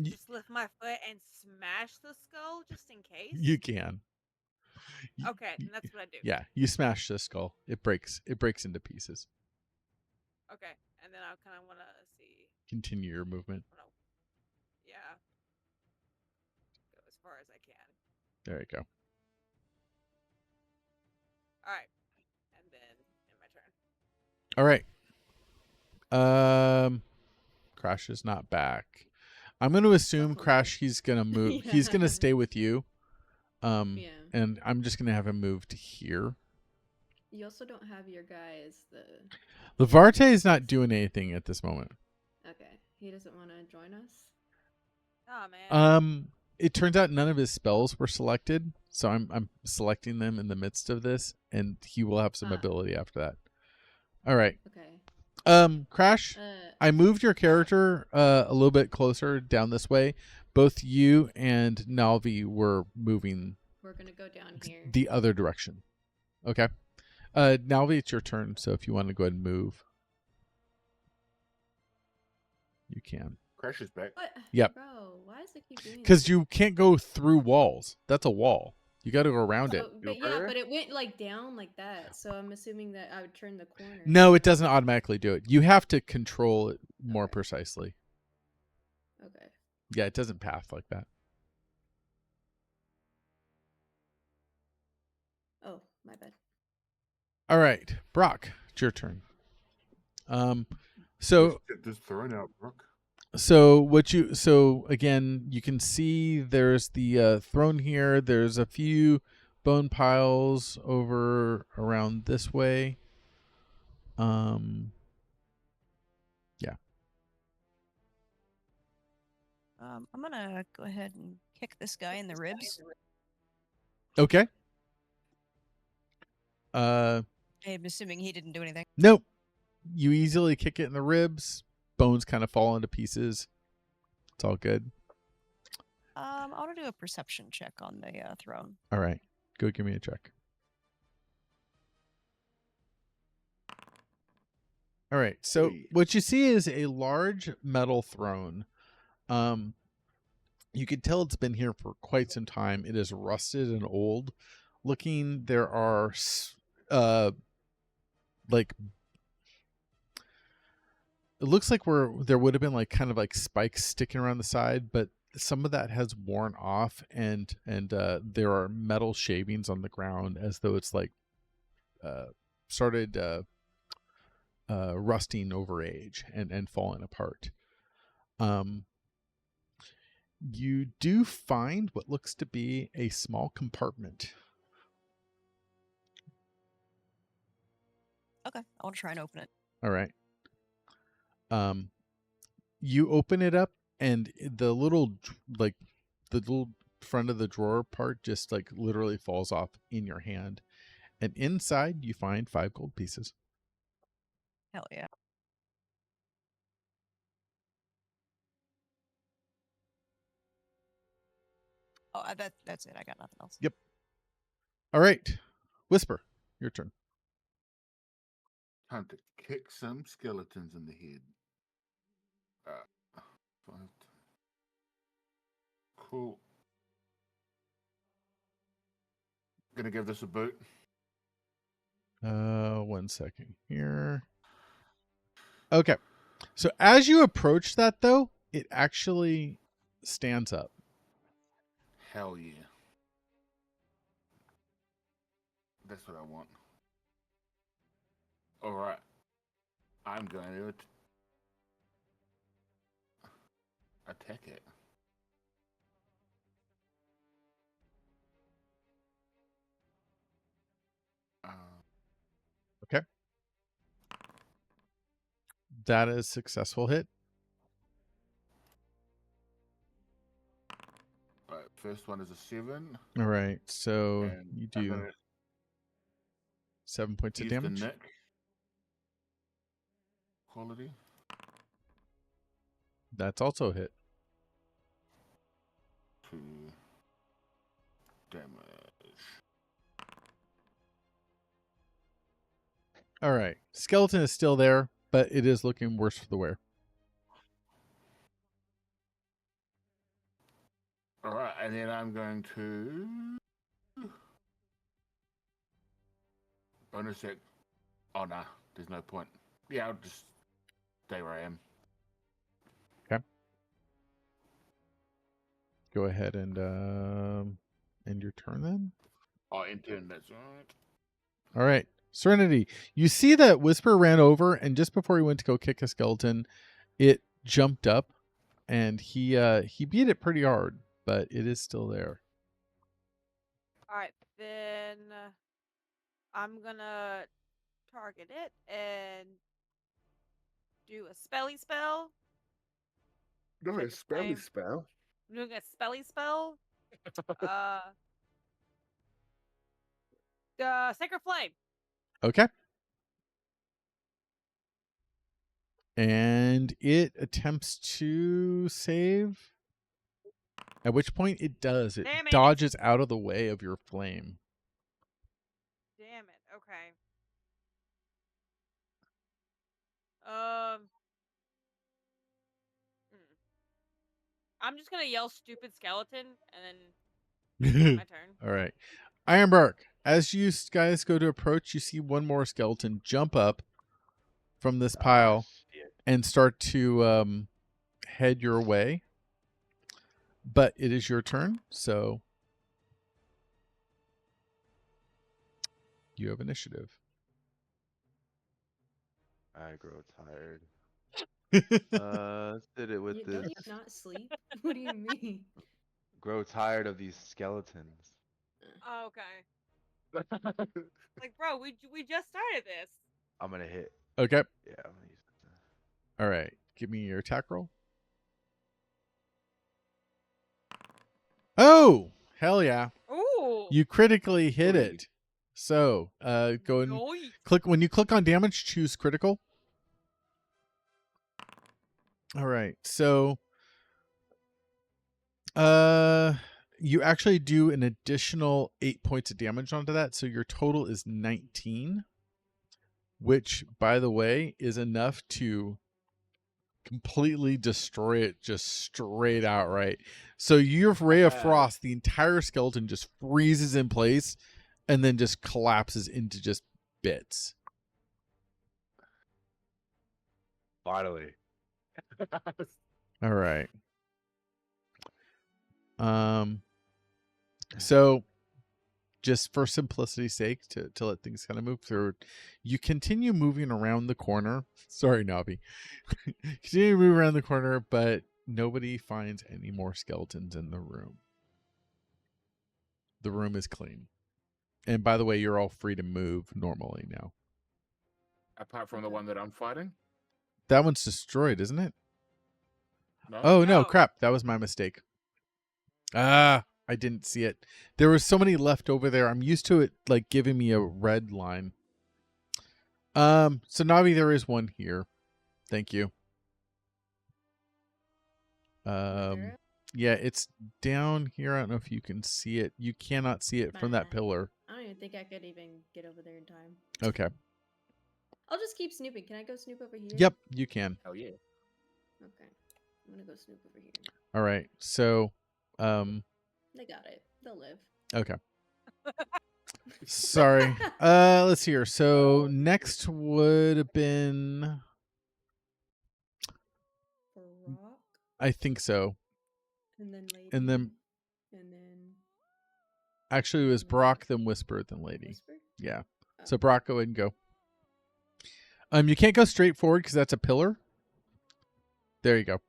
just lift my foot and smash the skull just in case? You can. Okay, then that's what I do. Yeah, you smash the skull. It breaks into pieces. Okay, and then I kind of want to see. Continue your movement. Yeah. Go as far as I can. There you go. All right, and then in my turn. All right. Crash is not back. I'm going to assume That's Crash he's going to move. He's going to Yeah. stay with you. Yeah. And I'm just going to have him move to here. You also don't have your guy as the. Lavarte is not doing anything at this moment. Okay. He doesn't want to join us. Oh man. It turns out none of his spells were selected, so I'm selecting them in the midst of this, and he will have some Ah. ability after that. All right. Okay. Crash, I moved your character a little bit closer down this way. Both you and Nalvi were moving We're gonna go down here. the other direction. Okay. Nalvi, it's your turn, so if you want to go ahead and move, you can. Crash is back. What? Yep. Bro, why does it keep doing Because that? you can't go through walls. That's a wall. You got to go around it. Oh, but Go yeah, further? but it went like down like that, so I'm assuming that I would turn the corner. No, it doesn't automatically do it. You have to control it more Okay. precisely. Okay. Yeah, it doesn't path like that. Oh, my bad. All right, Brock, it's your turn. So Let's get this thrown out, Brooke. so again, you can see there's the throne here. There's a few bone piles over around this way. Yeah. I'm gonna go ahead and kick this guy in the ribs. Okay. I'm assuming he didn't do anything. Nope. You easily kick it in the ribs. Bones kind of fall into pieces. It's all good. I want to do a perception check on the throne. All right. Go give me a check. All right. So Hey. what you see is a large metal throne. You can tell it's been here for quite some time. It is rusted and old looking. There are like it looks like there would have been like kind of like spikes sticking around the side, but some of that has worn off, and there are metal shavings on the ground as though it's like started rusting over age and falling apart. You do find what looks to be a small compartment. Okay, I want to try and open it. All right. You open it up, and the little front of the drawer part just like literally falls off in your hand, and inside you find 5 gold pieces. Hell yeah. Oh, that's it. I got nothing else. Yep. All right, Whisper, your turn. Time to kick some skeletons in the head. Cool. Gonna give this a boot. 1 second here. Okay. So as you approach that, though, it actually stands up. Hell yeah. That's what I want. Alright. I'm going to attack it. Okay. That is successful hit. Alright, first one is a 7. All right. So and you I'm do gonna 7 points of use the damage. nick quality. That's also a hit. 2, damage. All right. Skeleton is still there, but it is looking worse for the wear. All right, and then I'm going to bonus it. Oh no, there's no point. Yeah, I'll just stay where I am. Go ahead and end your turn then. Oh, in turn, that's all right. All right. Serenity, you see that Whisper ran over, and just before he went to go kick a skeleton, it jumped up, and he beat it pretty hard, but it is still there. All right, then I'm gonna target it and do a spelly spell. No, Check a the spelly flame. spell. I'm doing a spelly spell. Sacred Flame. Okay. And it attempts to save. At which point it does. It Damn it. dodges out of the way of your flame. Damn it. Okay. Hmm. I'm just gonna yell "stupid skeleton" and then my turn. All right. Ironbark, as you guys go to approach, you see one more skeleton jump up from this pile Shit. and start to head your way. But it is your turn, so you have initiative. I grow tired. Let's hit it with Don't this. you not sleep? What do you mean? Grow tired of these skeletons. Oh, okay. Like, bro, we just started this. I'm gonna hit. Okay. Yeah, I'm gonna use it. All right. Give me your attack roll. Oh, hell yeah. Ooh. You critically hit Sweet. it. So, go and Nice. click. When you click on damage, choose critical. All right. So, you actually do an additional 8 points of damage onto that. So your total is 19, which, by the way, is enough to completely destroy it just straight outright. So your ray of frost, the entire skeleton just freezes in place and then just collapses into just bits. Finally. All right. So just for simplicity's sake, to let things kind of move through, you continue moving around the corner. Sorry, Navi. Continue to move around the corner, but nobody finds any more skeletons in the room. The room is clean. And by the way, you're all free to move normally now. Apart from the one that I'm fighting. That one's destroyed, isn't it? No. Oh, no, No. crap. That was my mistake. I didn't see it. There was so many left over there. I'm used to it like giving me a red line. So Navi, there is one here. Thank you. There? Yeah, it's down here. I don't know if you can see it. You cannot see it from that Nah. pillar. I don't even think I could even get over there in time. Okay. I'll just keep snooping. Can I go snoop over here? Yep, you can. Oh yeah. Okay. I'm gonna go snoop over here. All right. So, They got it. They'll live. okay. Sorry. Let's see here. So next would have been, Brock, I think so. and then Lady. And then And then actually it was Brock, then Whisper, then Lady. Whisper? Yeah. Oh. So Brock, go ahead and go. You can't go straight forward because that's a pillar. There you go.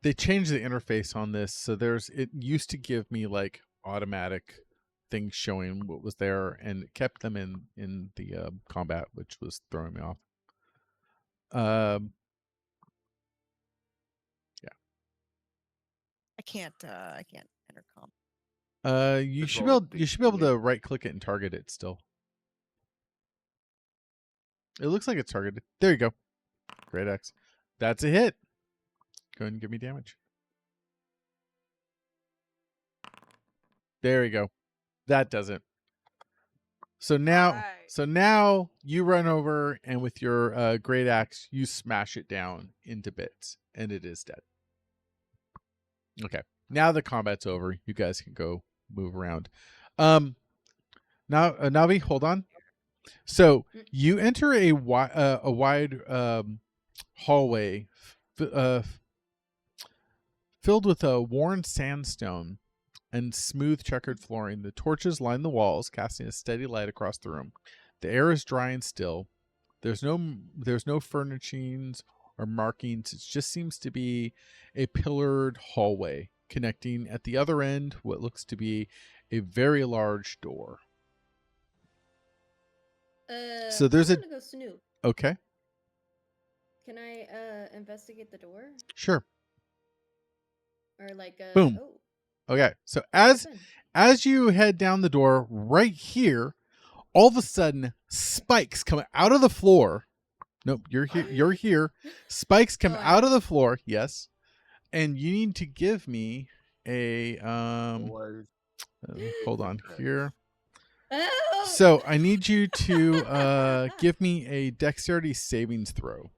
They changed the interface on this, so it used to give me like automatic things showing what was there, and it kept them in the combat, which was throwing me off. Yeah. I can't intercom. You Just should roll be able, the you should be able to D20. right click it and target it still. It looks like it's targeted. There you go. Great X. That's a hit. Go ahead and give me damage. There you go. That does it. So now, Alright. you run over and with your great axe, you smash it down into bits, and it is dead. Okay. Now the combat's over. You guys can go move around. Now, Navi, hold on. So you enter a wide hallway filled with a worn sandstone and smooth checkered flooring. The torches line the walls, casting a steady light across the room. The air is dry and still. There's no furnishings or markings. It just seems to be a pillared hallway connecting at the other end what looks to be a very large door. So there's I'm gonna go snoop. Okay, Can I investigate the door? sure. Or like Boom. Oh, Okay, so as open. you head down the door right here, all of a sudden spikes come out of the floor. Nope, you're here. You're here. Spikes come Oh, I out of know. the floor. Yes, and you need to give me a Always. hold on here. Oh! So I need you to give me a dexterity savings throw.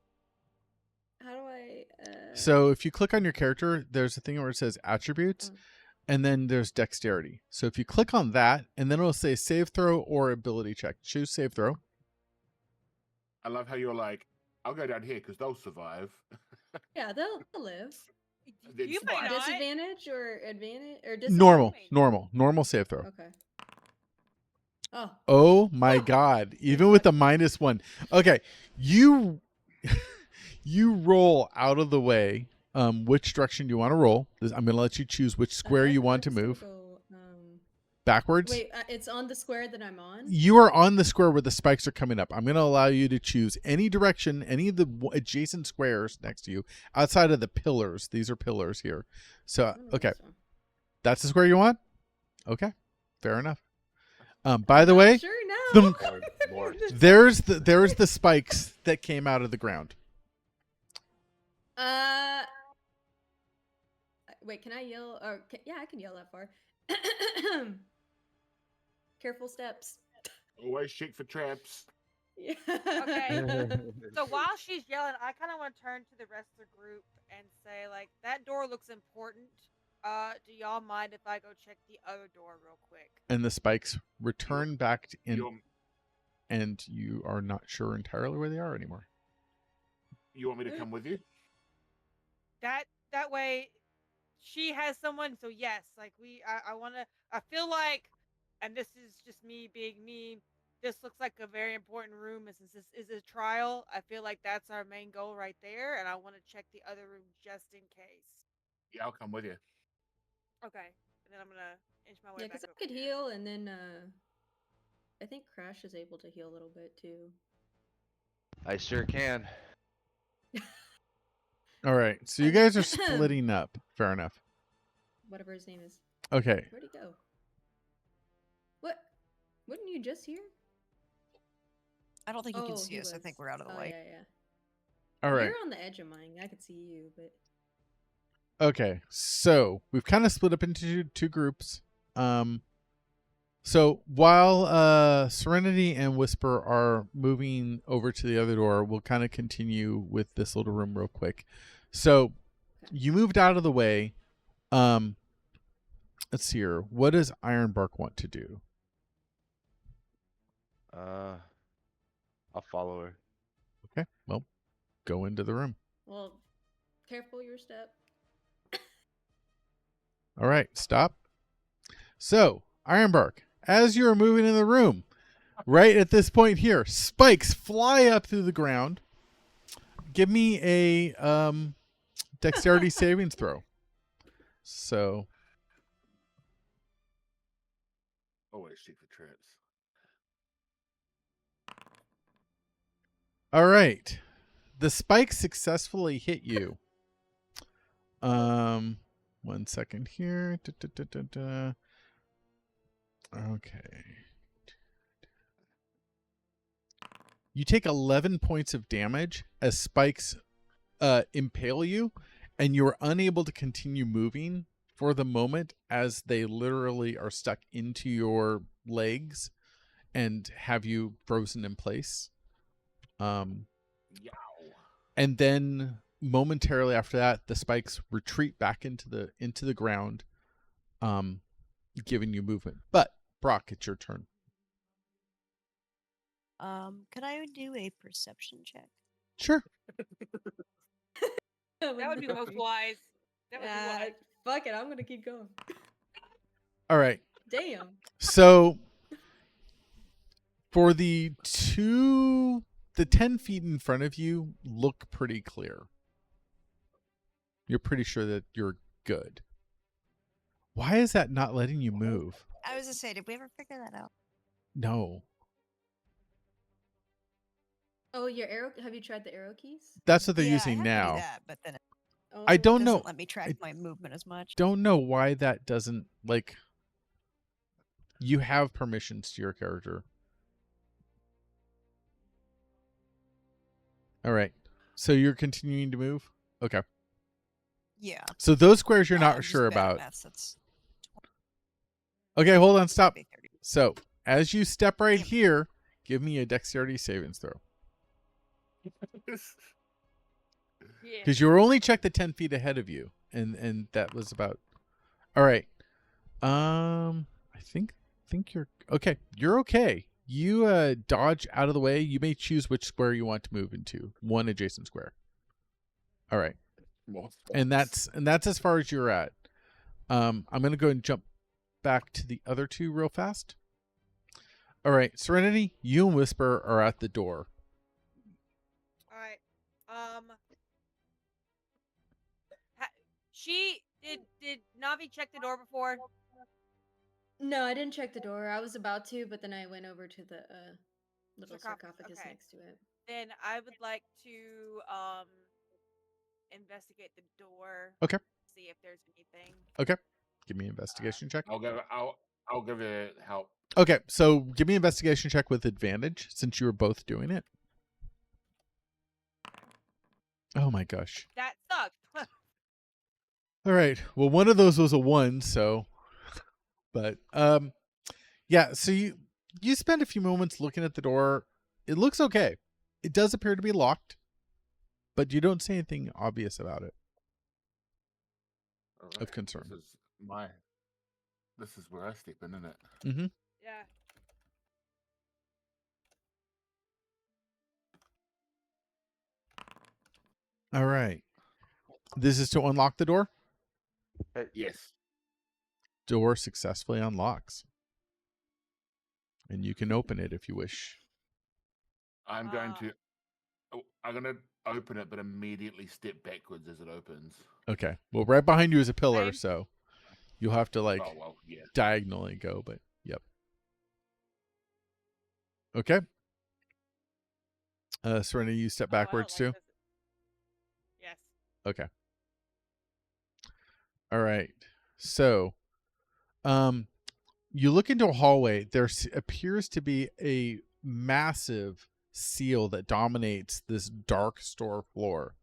How do I So if you click on your character, there's a thing where it says attributes, Oh. and then there's dexterity. So if you click on that, and then it'll say save throw or ability check. Choose save throw. I love how you're like, I'll go down here because they'll survive. Yeah, they'll live. Then You may spike. not. Disadvantage or advantage or Normal, disadvantage? normal save throw. Okay. Oh. Oh my Oh. god! Even with the -1. Okay, you you roll out of the way. Which direction do you want to roll? I'm going to let you choose which square you want to I'm just move. gonna go, Backwards. wait, it's on the square that I'm on? You are on the square where the spikes are coming up. I'm going to allow you to choose any direction, any of the adjacent squares next to you, outside of the pillars. These are pillars here. So, I'm gonna go okay, this one. that's the square you want? Okay, fair enough. By the way, Sure now. Lord. there's the spikes that came out of the ground. Wait, can I yell? Or yeah, I can yell that far. Careful steps. Always check for traps. Yeah. Okay. So while she's yelling, I kind of want to turn to the rest of the group and say, like, that door looks important. Do y'all mind if I go check the other door real quick? And the spikes return back in, You and you are not sure entirely where they are anymore. want me to come with you? That way, she has someone. So yes, like I want to. I feel like, and this is just me being me. This looks like a very important room. Since this is a trial, I feel like that's our main goal right there, and I want to check the other room just in case. Yeah, I'll come with you. Okay, and then I'm gonna inch my way Yeah, back because I over could here. heal, and then I think Crash is able to heal a little bit too. I sure can. All right, so you guys are splitting up. Fair enough. Whatever his name is. Okay, Where'd he go? What? Wouldn't you just hear? I don't think you can Oh, see he us. I think was. we're out of the Oh, way. yeah, yeah. all right. You're on the edge of mine. I could see you, but Okay, so we've kind of split up into two groups. So while Serenity and Whisper are moving over to the other door, we'll kind of continue with this little room real quick. So you moved out of the way. Let's see here. What does Ironbark want to do? I'll follow her. Okay, well, go into the room. well, careful your step. All right, stop. So, Ironbark, as you're moving in the room, right at this point here, spikes fly up through the ground. Give me a dexterity savings throw. So, Always check for traps. all right. The spikes successfully hit you. 1 second here. Okay. You take 11 points of damage as spikes impale you, and you're unable to continue moving for the moment as they literally are stuck into your legs and have you frozen in place. Yow. And then momentarily after that, the spikes retreat back into the ground, giving you movement. But Brock, it's your turn. Can I do a perception check? Sure. That would be most wise. That would be wise. Fuck it, I'm gonna keep going. All right. Damn. So for the 10 feet in front of you look pretty clear. You're pretty sure that you're good. Why is that not letting you move? I was gonna say, did we ever figure that out? No. Oh, your arrow. Have you tried the arrow keys? That's what they're Yeah, I using had to do now. that, but then it Oh, I don't know. doesn't let me track my movement as much. Don't know why that doesn't, like, you have permissions to your character. All right. So you're continuing to move? Okay. Yeah. So those squares you're I'm not just sure bad at about. maths, that's Okay, hold on, stop. 30. So as you step right Damn. here, give me a dexterity savings throw. Yeah. Because you were only checked the 10 feet ahead of you. And that was about. All right. I think you're okay. You're okay. You dodge out of the way. You may choose which square you want to move into. One adjacent square. All right. And that's as far as you're at. I'm gonna go and jump back to the other two real fast. All right, Serenity, you and Whisper are at the door. All right. She did Navi check the door before? No, I didn't check the door. I was about to, but then I went over to the little Sarcophagus, sarcophagus okay. next to it. Then I would like to investigate the door. Okay. See if there's anything. Okay. Give me an investigation check. I'll give it help. Okay, so give me an investigation check with advantage since you were both doing it. Oh my gosh. That sucked. All right. Well, one of those was a 1, so but yeah, so you spend a few moments looking at the door. It looks okay. It does appear to be locked, but you don't see anything obvious about it. All Of concern. This is where I step in, isn't it? Mm-hmm. Yeah. All right. This is to unlock the door. Yes. Door successfully unlocks. And you can open it if you wish. I'm going to open it, but immediately step backwards as it opens. Okay. Well, right behind you is a pillar, Same. so you'll have to like Oh well, yeah. diagonally go, but yep. Okay. Serenity, you step Oh, I don't backwards like too? this. Yes. Okay. All right. So, you look into a hallway. There appears to be a massive seal that dominates this dark store floor.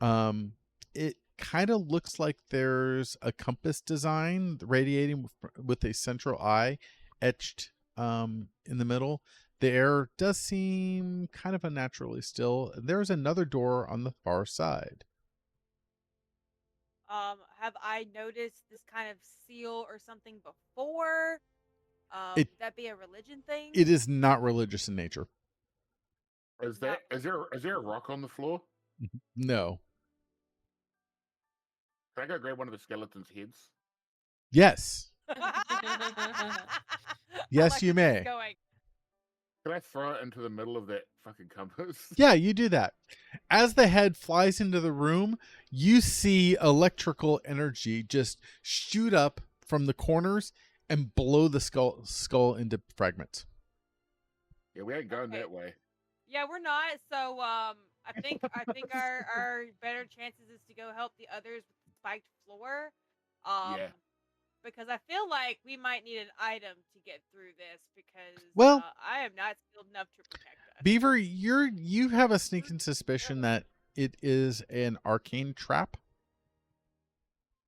It kind of looks like there's a compass design radiating with a central eye etched in the middle. The air does seem kind of unnaturally still. There's another door on the far side. Have I noticed this kind of seal or something before? It- Would that be a religion thing? It is not religious in nature. Is there a rock on the floor? No. Can I go grab one of the skeleton's heads? Yes. I Yes, like you where this may. is going. Can I throw it into the middle of that fucking compass? Yeah, you do that. As the head flies into the room, you see electrical energy just shoot up from the corners and blow the skull into fragments. Yeah, we ain't going Okay. that way. Yeah, we're not. So I think our better chances is to go help the others with the spiked floor. Yeah. because I feel like we might need an item to get through this because Well- I am not skilled enough to protect us. Beaver, you have a sneaking suspicion that it is an arcane trap,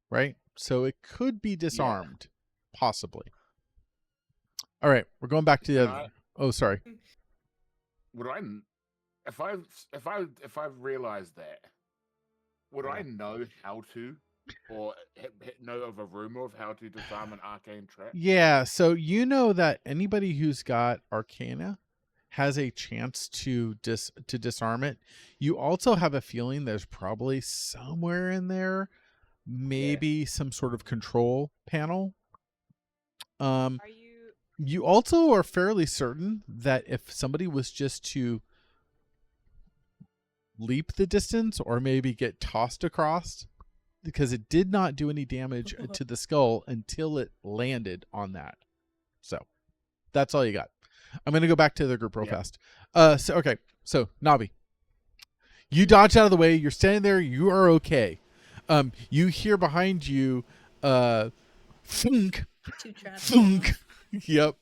right? So it could be disarmed, possibly. All right, we're going back to the Can other. I- Oh, sorry. Would I, if I realized that, would I know how to, or know of a rumor of how to disarm an arcane trap? Yeah, so you know that anybody who's got Arcana has a chance to disarm it. You also have a feeling there's probably somewhere in there, maybe some sort of control panel. Are you? You also are fairly certain that if somebody was just to leap the distance or maybe get tossed across, because it did not do any damage to the skull until it landed on that. So that's all you got. I'm going to go back to the group real fast. So Navi, you dodge out of the way. You're standing there. You are okay. You hear behind you, thunk, Two traps. thunk. Yep.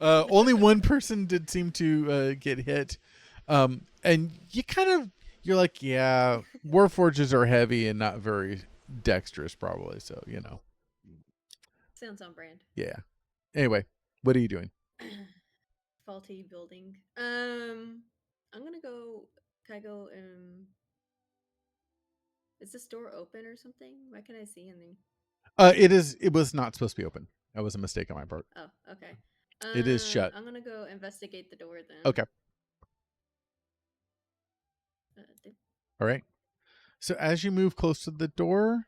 Only one person did seem to get hit. And you're like, yeah, Warforges are heavy and not very dexterous, probably. So, Sounds on brand. yeah. Anyway, what are you doing? Faulty building. I'm gonna go. Can I go? Is this door open or something? Why can't I see anything? It was not supposed to be open. That was a mistake on my part. Oh, okay. It is shut. I'm gonna go investigate the door then. Okay. There- All right. So as you move close to the door,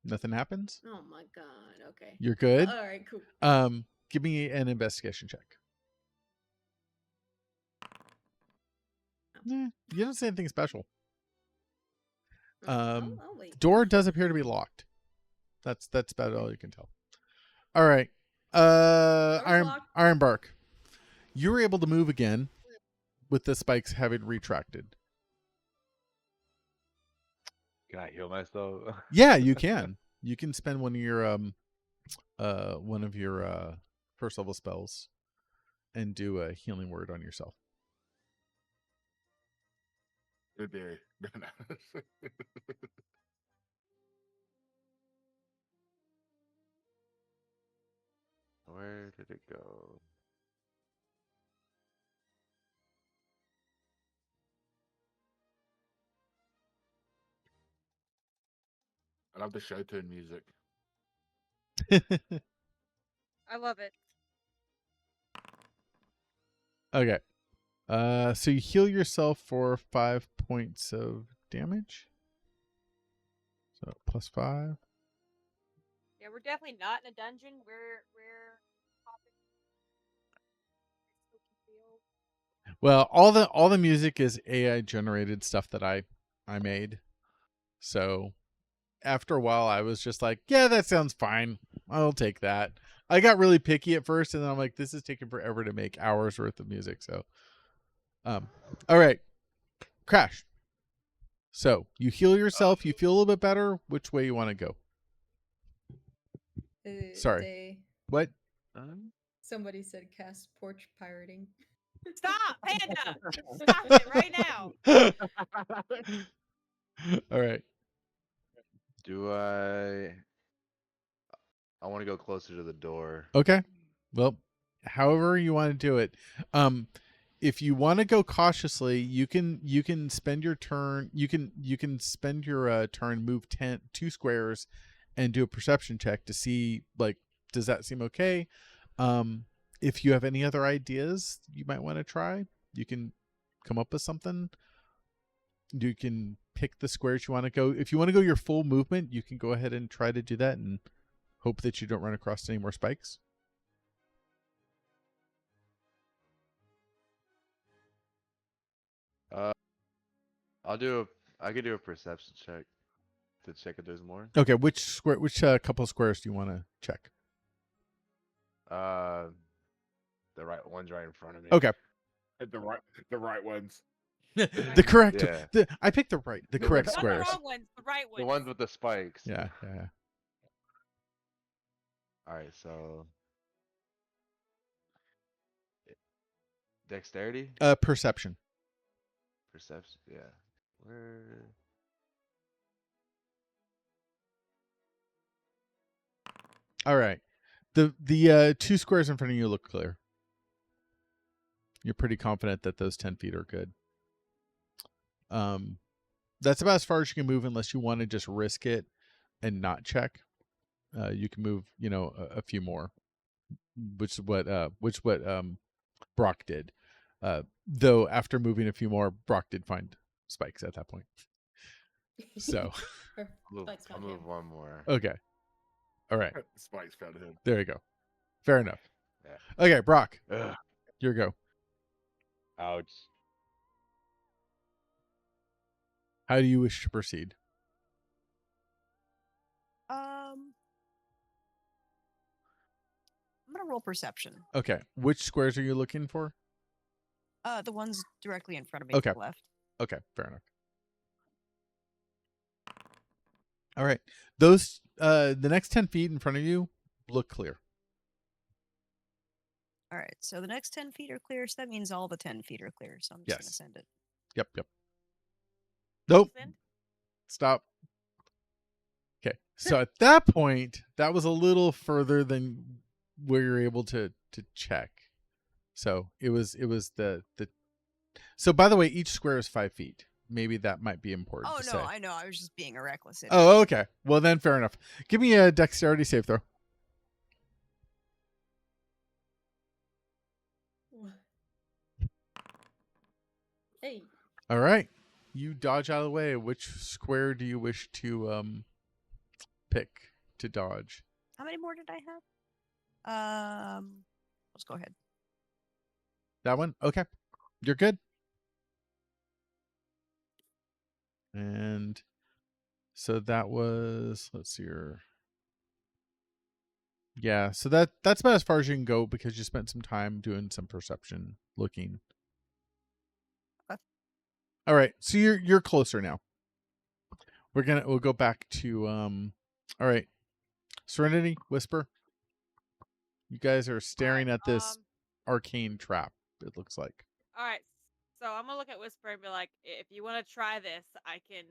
nothing happens. Oh my god. Okay. You're good. All right. Cool. Give me an investigation check. You don't say anything special. I'll wait. The door does appear to be locked. That's about all you can tell. All right. Ironbark. You were able to move again with the spikes having retracted. Can I heal myself? Yeah, you can. You can spend one of your first level spells and do a healing word on yourself. Good day. Where did it go? I love the show tune music. I love it. Okay. So you heal yourself for 5 points of damage. So +5. Yeah, we're definitely not in a dungeon. We're popping. Well, all the music is AI generated stuff that I made. So after a while I was just like, yeah, that sounds fine. I'll take that. I got really picky at first and then I'm like, this is taking forever to make hours worth of music. So all right. Crash. So you heal yourself, you feel a little bit better. Which way you want to go? Sorry. What? Somebody said cast porch pirating. Stop, Panda! Stop it right now! All right. Do I want to go closer to the door. Okay. Well, however you want to do it. If you want to go cautiously, you can spend your turn. You can spend your turn, move 2 squares, and do a perception check to see, like, does that seem okay? If you have any other ideas you might want to try, you can come up with something. You can pick the squares you want to go. If you want to go your full movement, you can go ahead and try to do that and hope that you don't run across any more spikes. I could do a perception check to check if there's more. Okay, which couple of squares do you want to check? The right one's right in front of me. Okay. The right ones. The correct. Yeah. I picked the correct Not the squares. wrong ones, the right ones. The ones with the spikes. Yeah. Alright, so dexterity? Perception. Perception, yeah. Where All right. The 2 squares in front of you look clear. You're pretty confident that those 10 feet are good. That's about as far as you can move unless you want to just risk it and not check. You can move, a few more, which is what Brock did. Though after moving a few more, Brock did find spikes at that point. So, Or move, Spike's I'll found move him. one more. okay. All right. Spikes found him. There you go. Fair enough. Yeah. Okay, Brock, Ugh. your go. Ouch. How do you wish to proceed? I'm gonna roll perception. Okay. Which squares are you looking for? The ones directly in front of me Okay. to the left. Okay, fair enough. All right. Those the next 10 feet in front of you look clear. All right, so the next 10 feet are clear, so that means all the 10 feet are clear. So I'm just gonna Yes. send it. Yep. Nope. Send? Stop. Okay. So at that point, that was a little further than where you're able to check. So it was the so by the way, each square is 5 feet. Maybe that might be important Oh to no, say. I know. I was just being a reckless idiot. Oh, okay. Well then fair enough. Give me a dexterity save throw. Hey. All right. You dodge out of the way. Which square do you wish to pick to dodge? How many more did I have? Let's go ahead. That one? Okay. You're good. And so that was, let's see here. Yeah, so that's about as far as you can go because you spent some time doing some perception looking. Okay. All right. So you're closer now. We'll go back to all right. Serenity, Whisper. You guys are staring Alright, at this arcane trap, it looks like. Alright, so I'm gonna look at Whisper and be like, if you want to try this, I can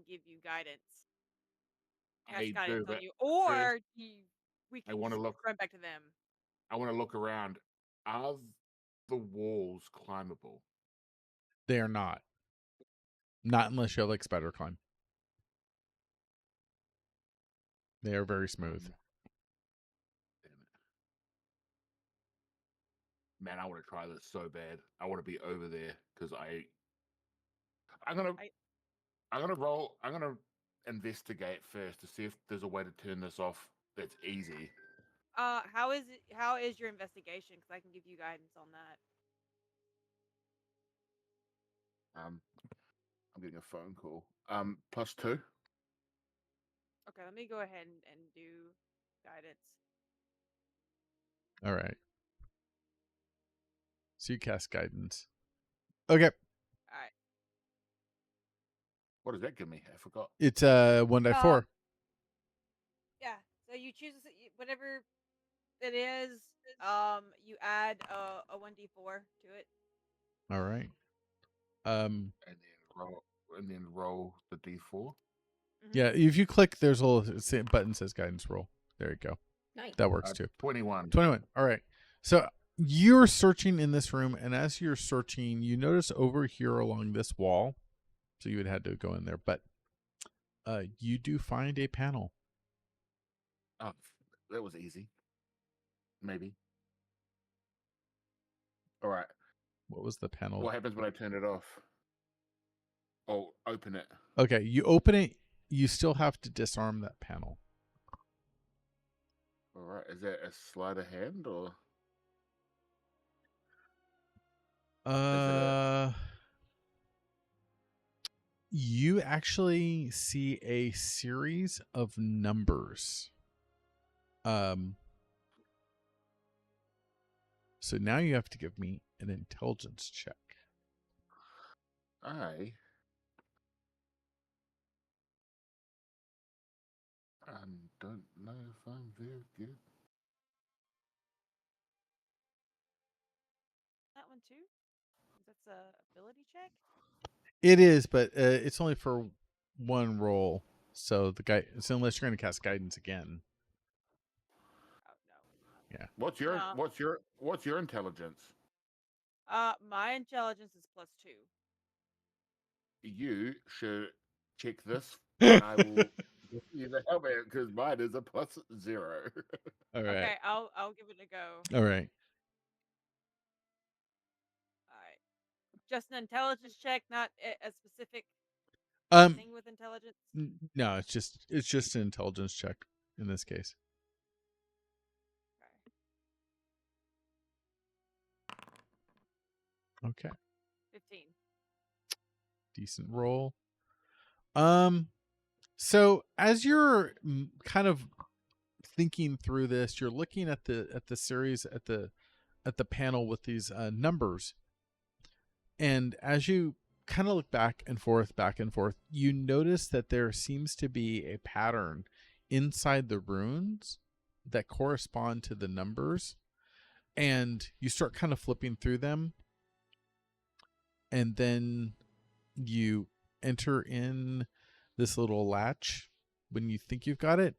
give you guidance. Cast I guidance do, on but you, or we I can wanna just look- run back to them. I want to look around. Are the walls climbable? They are not. Not unless you have like spider climb. They are very smooth. Damn it. Man, I want to try this so bad. I want to be over there because I'm gonna investigate first to see if there's a way to turn this off that's easy. How is your investigation? Because I can give you guidance on that. I'm getting a phone call. +2. Okay, let me go ahead and do guidance. All right. So you cast guidance. Okay. Alright. What does that give me? I forgot. It's 1d4. Yeah. So you choose whatever it is. You add a 1d4 to it. All right. And then roll the d4. Yeah, if you click, there's a little button that says guidance roll. There you go. Nice. That works too. 21. 21. All right. So you're searching in this room, and as you're searching, you notice over here along this wall. So you would have had to go in there, but you do find a panel. Oh, that was easy. Maybe. All right. What was the panel? What happens when I turn it off? Oh, open it. Okay, you open it. You still have to disarm that panel. All right. Is that a sleight of hand or? You actually see a series of numbers. So now you have to give me an intelligence check. I don't know if I'm very good. That one too? That's a ability check? It is, but it's only for one roll. So so unless you're going to cast guidance again. Oh no. What's your No. what's your intelligence? My intelligence is +2. You should check this, and I will give you the helmet because mine is a +0. All right. Okay, I'll give it a go. All right. Alright. Just an intelligence check, not a specific Um, thing with intelligence. no, it's just an intelligence check in this case. Okay. Okay. 15. Decent roll. So as you're kind of thinking through this, you're looking at the series at the panel with these numbers, and as you kind of look back and forth, you notice that there seems to be a pattern inside the runes that correspond to the numbers, and you start kind of flipping through them, and then you enter in this little latch when you think you've got it,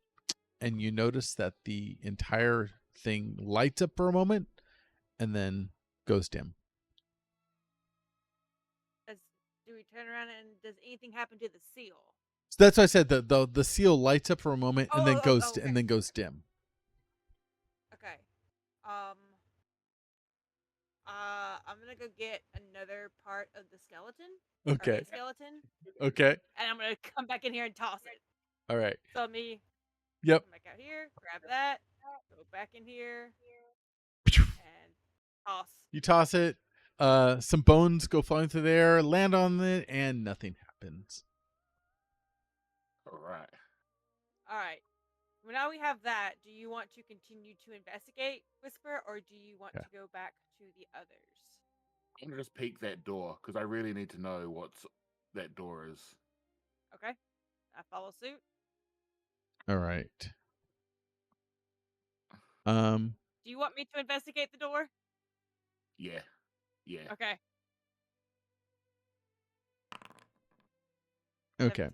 and you notice that the entire thing lights up for a moment and then goes dim. Do we turn around and does anything happen to the seal? So that's why I said the seal lights up for a moment and then goes okay. and then goes dim. Okay. I'm gonna go get another part of the skeleton. Okay. Or a skeleton. Okay. And I'm gonna come back in here and toss it. All right. So me. Yep. Come back out here, grab that, go back in here, and toss. You toss it. Some bones go flying through the air, land on it, and nothing happens. All right. All right. Well, now we have that. Do you want to continue to investigate, Whisper, or do you want to go back to the others? I'm gonna just peek that door because I really need to know what that door is. Okay. I follow suit. All right. Do you want me to investigate the door? Yeah. Yeah. Okay. Okay.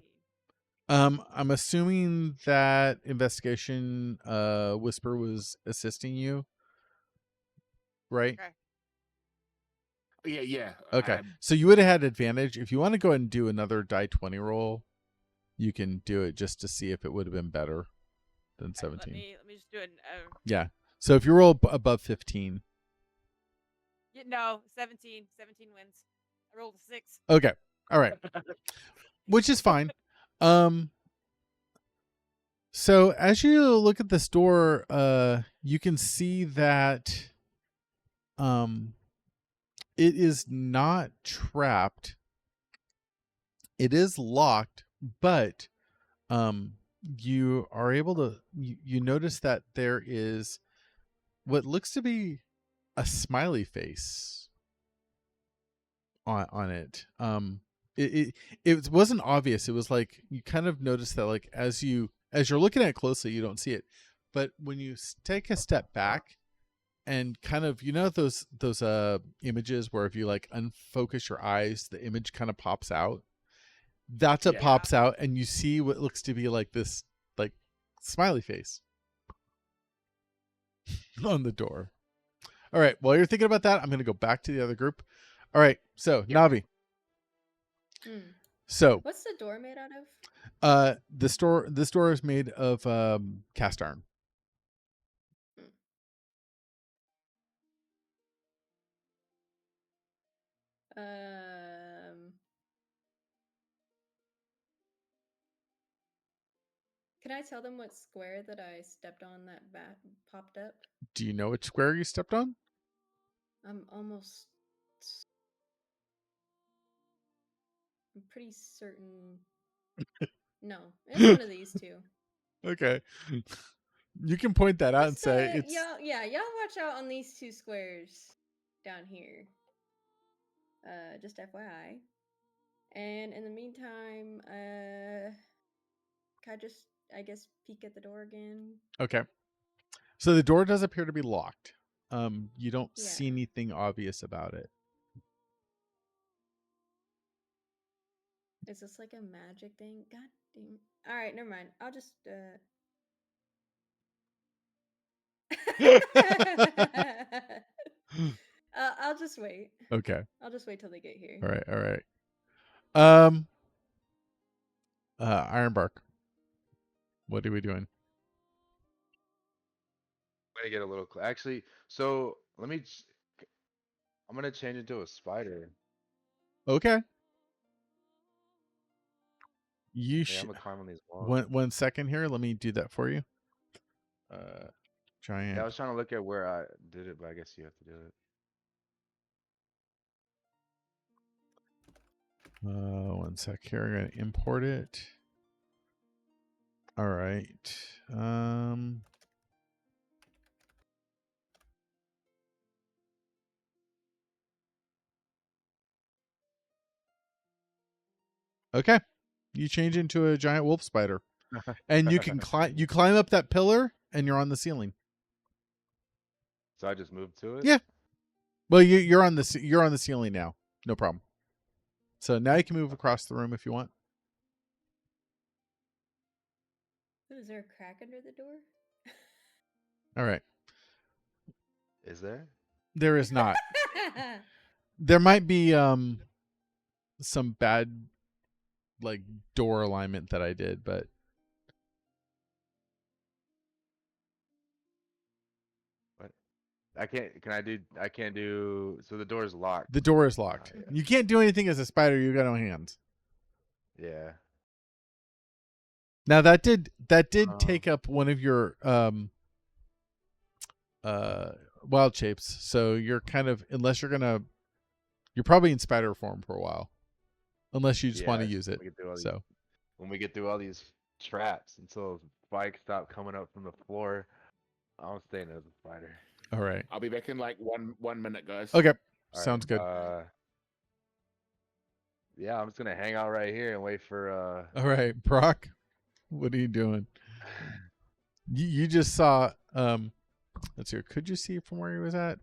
17. I'm assuming that investigation Whisper was assisting you, right? Okay. Yeah. Okay. So you would have had advantage. If you want to go ahead and do another die 20 roll, you can do it just to see if it would have been better than 17. Let me just do it. Yeah. So if you roll above 15. No, 17. 17 wins. I rolled a 6. Okay. All right. Which is fine. So as you look at this door, you can see that it is not trapped. It is locked, but you are able to you notice that there is what looks to be a smiley face on it. It wasn't obvious. It was like you kind of notice that like as you're looking at it closely, you don't see it, but when you take a step back and kind of those images where if you like unfocus your eyes, the image kind of pops out. That's what pops out, and you see what looks to be like this like smiley face on the door. All right, while you're thinking about that, I'm going to go back to the other group. All right, so Navi. So what's the door made out of? This door is made of cast iron. Can I tell them what square that I stepped on that bat popped up? Do you know which square you stepped on? I'm pretty certain. No, it's one of these two. Okay. You can point that out and say it's y'all watch out on these two squares down here. Just FYI. And in the meantime, can I just, I guess, peek at the door again? Okay. So the door does appear to be locked. You don't see Yeah. anything obvious about it. Is this like a magic thing? God dang. All right, never mind. I'll just I'll just wait. Okay. I'll just wait till they get here. All right. All right. Ironbark. What are we doing? I'm gonna get a little. Actually, so let me. I'm gonna change into a spider. Okay. You Yeah, should. I'm gonna climb on these walls. One second here. Let me do that for you. Giant. Yeah, I was trying to look at where I did it, but I guess you have to do it. One sec here. I'm gonna import it. All right. Okay. You change into a giant wolf spider, and you can climb. You climb up that pillar, and you're on the ceiling. So I just moved to it. Yeah. Well, you're on the you're on the ceiling now. No problem. So now you can move across the room if you want. Ooh, is there a crack under the door? All right. Is there? There is not. There might be some bad like door alignment that I did, but I can't. Can I do? I can't do. So the door is locked. the door is locked. Yeah. You can't do anything as a spider. You got no hands. Yeah. Now that did Oh. take up one of your wild shapes. So you're kind of, unless you're probably in spider form for a while, unless you just want to Yeah, use it. we could do all these- So when we get through all these traps until spikes stop coming up from the floor, I'm staying as a spider. all right. I'll be back in like 1 minute, guys. Okay. All Sounds right, good. Yeah, I'm just gonna hang out right here and wait for All right, Brock, what are you doing? You just saw let's see. Could you see from where he was at?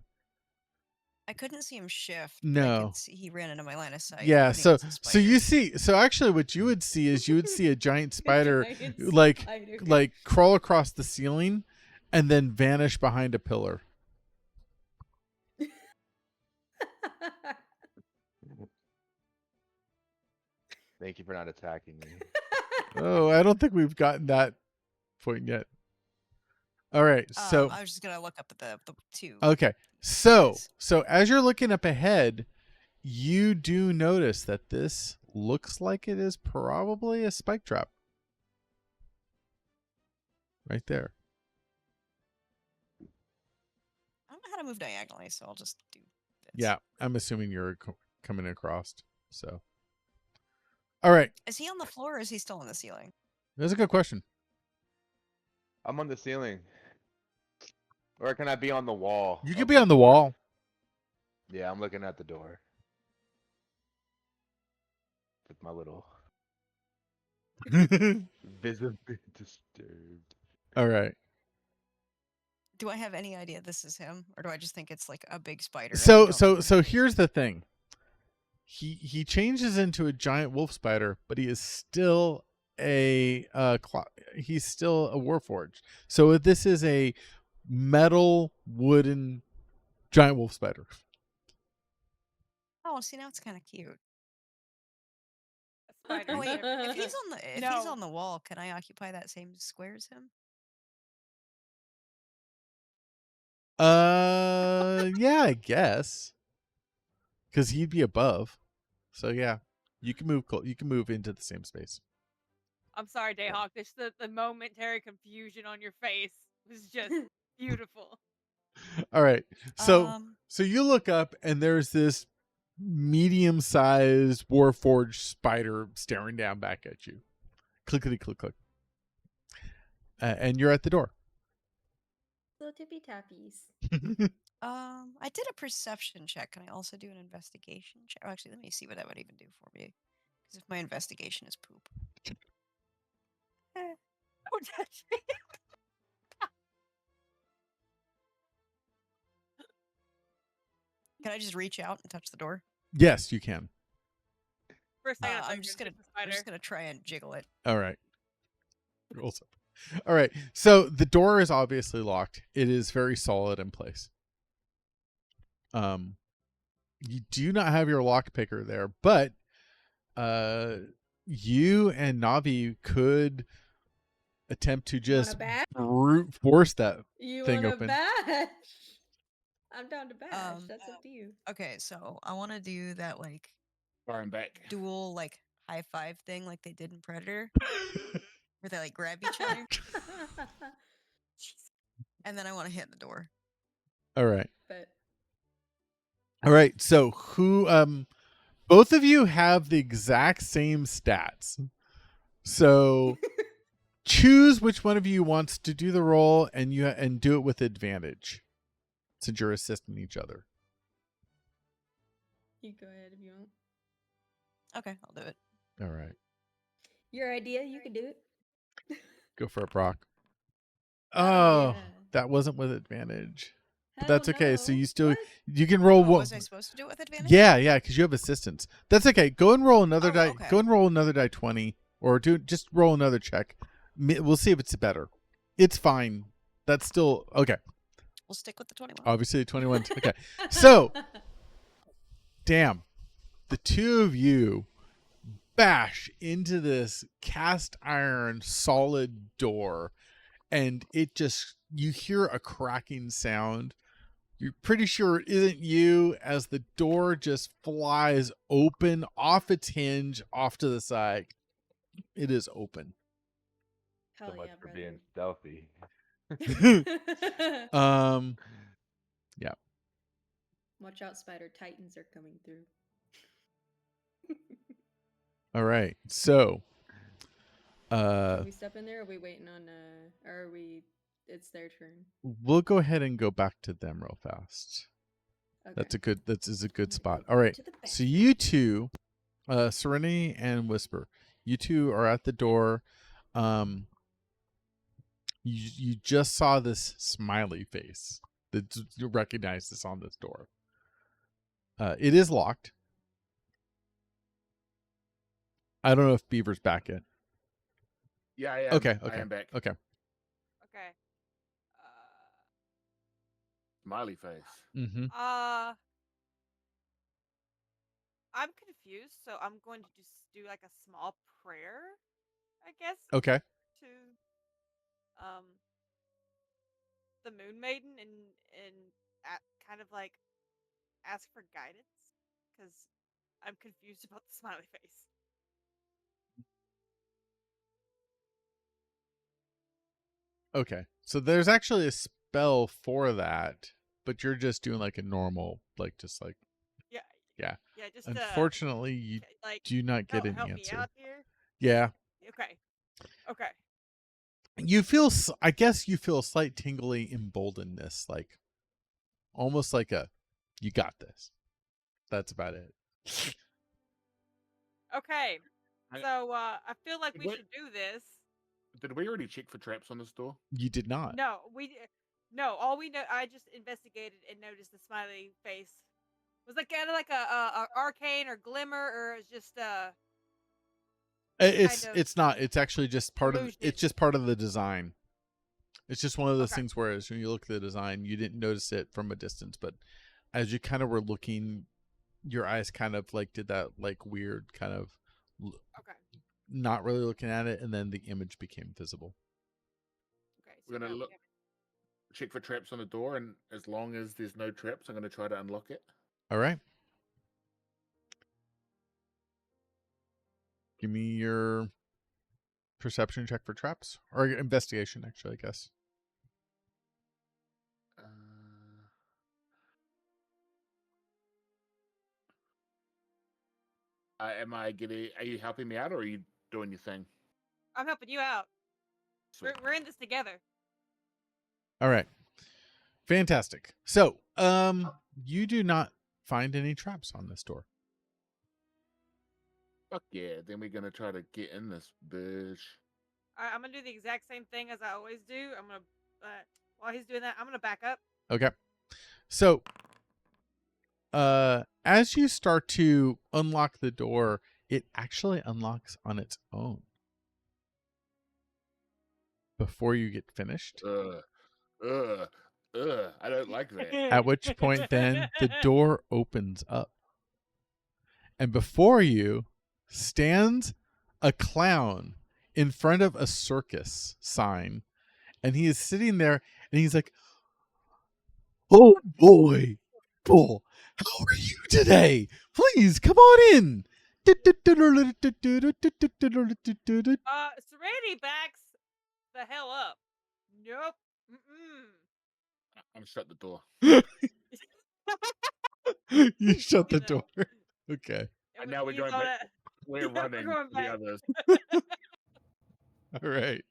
I couldn't see him shift. but I No. could see he ran into my line of sight. Yeah, but he so was a so you spider. see, so actually what you would see is you would see a giant spider Giant like spider. like crawl across the ceiling and then vanish behind a pillar. Thank you for not attacking me. Oh, I don't think we've gotten that point yet. All right, so I was just gonna look up at the two. okay. So guys. as you're looking up ahead, you do notice that this looks like it is probably a spike trap. Right there. I don't know how to move diagonally, so I'll just do this. Yeah, I'm assuming you're coming across. So, all right, Is he on the floor or is he still on the ceiling? that's a good question. I'm on the ceiling. Or can I be on the wall? You of could be on the wall. Yeah, I'm looking at the door. With my little visibly disturbed. All right. Do I have any idea this is him, or do I just think it's like a big spider? and I So don't- so here's the thing. He changes into a giant wolf spider, but he is still a he's still a warforged. So this is a metal wooden giant wolf spider. Oh, see now it's kind of cute. A spider. Oh, wait, ship. if he's on the he's No. on the wall, can I occupy that same square as him? Yeah, I guess. Cuz he'd be above. So yeah, you can move you can move into the same space. I'm sorry, Dayhawk. Just the momentary confusion on your face was just beautiful. All right. So Um, so you look up and there's this medium-sized warforged spider staring down back at you. Clickety click click. And you're at the door. Little tippy tappies. I did a perception check. Can I also do an investigation check? Oh, actually, let me see what that would even do for me. As if my investigation is poop. Don't touch me. Can I just reach out and touch the door? Yes, you can. For a second, I thought you I'm were just gonna gonna shoot the I'm just spider. gonna try and jiggle it. All right. Rolls up. All right. So the door is obviously locked. It is very solid in place. You do not have your lock picker there, but you and Navi could attempt to just bash? brute force that You thing wanna open. bash? I'm down to bash. That's up to you. Okay, so I want to do that like Fire him back. dual like high five thing like they did in Predator, where they like grab each other, and then I want to hit the door. All right. But All right. So who both of you have the exact same stats. So choose which one of you wants to do the roll and do it with advantage since you're assisting each other. you go ahead if you want. Okay, I'll do it. All right. Your idea, you can do it. Go for it, Brock. Oh, Oh, yeah. that wasn't with advantage. But Hell that's okay. So no. you still What? you can roll Oh, one. was I supposed to do it with advantage? Yeah, because you have assistance. That's okay. Go and roll another Oh, die. okay. Go and roll another die 20, or just roll another check. We'll see if it's better. It's fine. That's still okay. We'll stick with the 21. Obviously, the 21. Okay. So, damn, the two of you bash into this cast iron solid door, and it just you hear a cracking sound. You're pretty sure it isn't you as the door just flies open off its hinge off to the side. It is open. Hell So much yeah, for brother. being stealthy. Yeah. Watch out, spider titans are coming through. All right. So, Can we step in there? Or are we waiting on? Or are we? It's their turn. we'll go ahead and go back to them real fast. Okay. That is a good I'm spot. gonna All right. to the back. So you two, Serenity and Whisper, you two are at the door. You just saw this smiley face. You recognize this on this door. It is locked. I don't know if Beaver's back yet. Yeah, I am. Okay. I am back. Okay. Okay. Smiley face. Mm-hmm. I'm confused, so I'm going to just do like a small prayer, I guess, Okay. to the Moon Maiden and kind of like ask for guidance because I'm confused about the smiley face. Okay. So there's actually a spell for that, but you're just doing like a normal, like just like Yeah. Yeah. Yeah. Just unfortunately you like do not get an help answer. me out here. Yeah. Okay. Okay. You feel, I guess you feel a slight tingly emboldenedness, like almost like you got this. That's about it. Okay. I- So I feel like we What- should do this. Did we already check for traps on this door? You did not. No, no. All we know, I just investigated and noticed the smiley face was like kind of like a arcane or glimmer, or it's just It's kind of it's not. It's actually just part of. illusion. It's just part of the design. It's just one of those Okay. things where, when you look at the design, you didn't notice it from a distance, but as you kind of were looking, your eyes kind of like did that like weird kind of okay. not really looking at it, and then the image became visible. Okay. We're gonna now we look- have- Check for traps on the door, and as long as there's no traps, I'm going to try to unlock it. All right. Give me your perception check for traps, or your investigation, actually, I guess. Are you helping me out, or are you doing your thing? I'm helping you out. Sweet. We're in this together. All right. Fantastic. So, you do not find any traps on this door. Fuck yeah! Then we're gonna try to get in this bitch. I'm gonna do the exact same thing as I always do. I'm gonna while he's doing that, I'm gonna back up. Okay. So, as you start to unlock the door, it actually unlocks on its own before you get finished. I don't like that. At which point, then the door opens up, and before you stands a clown in front of a circus sign, and he is sitting there, and he's like, "Oh boy, Paul, how are you today? Please come on in." Serenity backs the hell up. Nope. I'm shut the door. You shut the No. door. Okay. And now we're he's going on back. We're running going the back. others. All right.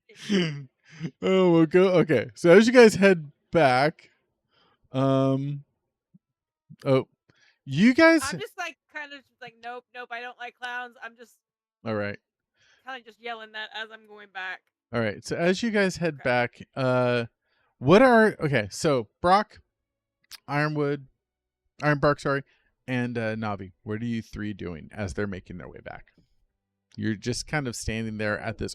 Oh, we'll go. Okay. So as you guys head back, oh, you guys. I'm just like kind of like nope. I don't like clowns. I'm just All right. kind of just yelling that as I'm going back. All right. So as you guys head Okay. back, what are okay? So Brock, Ironbark, sorry, and Navi. What are you three doing as they're making their way back? You're just kind of standing there at this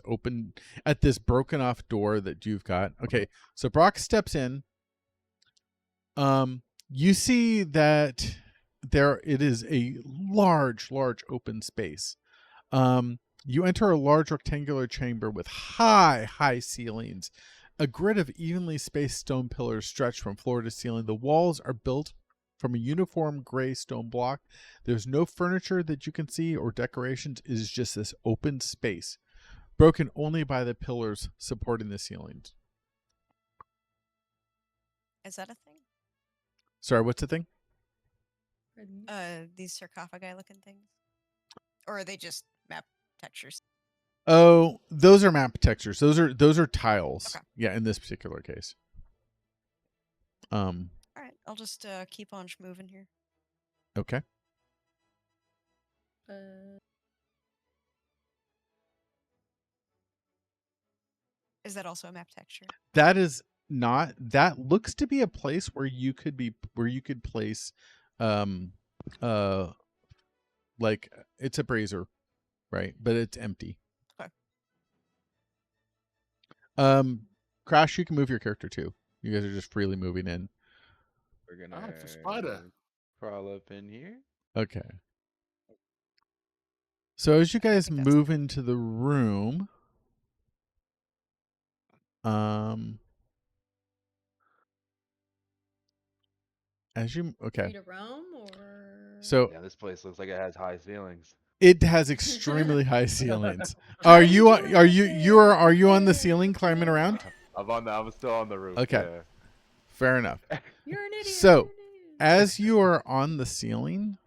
broken off door that you've got. Okay, so Brock steps in. You see that it is a large open space. You enter a large rectangular chamber with high ceilings. A grid of evenly spaced stone pillars stretch from floor to ceiling. The walls are built from a uniform gray stone block. There's no furniture that you can see or decorations. It is just this open space, broken only by the pillars supporting the ceilings. Is that a thing? Sorry, what's the thing? These sarcophagi looking things? Or are they just map textures? Oh, those are map textures. Those are tiles. Okay. Yeah, in this particular case. All right, I'll just keep on moving here. Okay. Is that also a map texture? That is not. That looks to be a place where you could place, like it's a brazier, right? But it's empty. Okay. Crash, you can move your character too. You guys are just freely moving in. We're Oh, gonna it's a spider. crawl up in here. Okay. So as you guys think that's- move into the room, okay. Free to roam or So Yeah, this place looks like it has high ceilings. it has extremely high ceilings. Are you on the ceiling climbing around? I'm still on the roof. Okay. Yeah. Fair enough. you're an idiot. So, you're an idiot. As you are on the ceiling,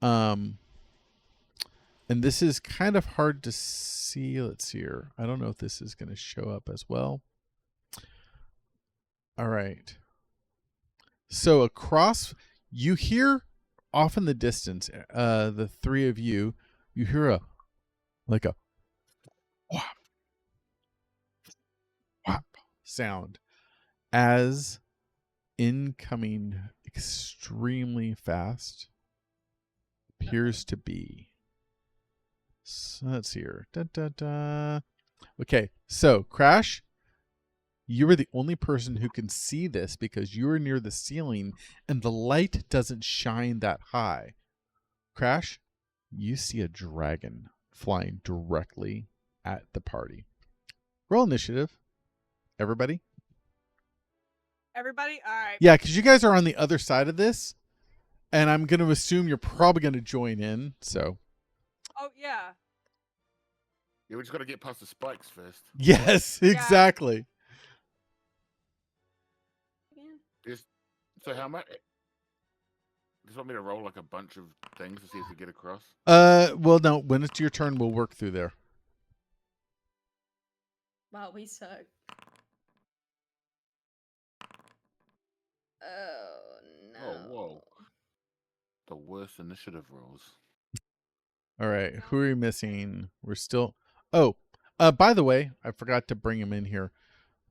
and this is kind of hard to see. Let's see here. I don't know if this is going to show up as well. All right. So across, you hear off in the distance, the three of you hear a whop, whop sound as incoming extremely fast appears to be. So let's see here. Okay, so Crash, you are the only person who can see this because you are near the ceiling and the light doesn't shine that high. Crash, you see a dragon flying directly at the party. Roll initiative, everybody. Everybody, all right. Yeah, because you guys are on the other side of this, and I'm going to assume you're probably going to join in. So Oh yeah. Yeah, we just got to get past the spikes first. yes, exactly. So how much? Just want me to roll like a bunch of things to see if we get across? Well, no. When it's your turn, we'll work through there. Wow, we suck. Oh no. Oh, whoa. The worst initiative rolls. All right, who are we missing? We're still. Oh, by the way, I forgot to bring him in here.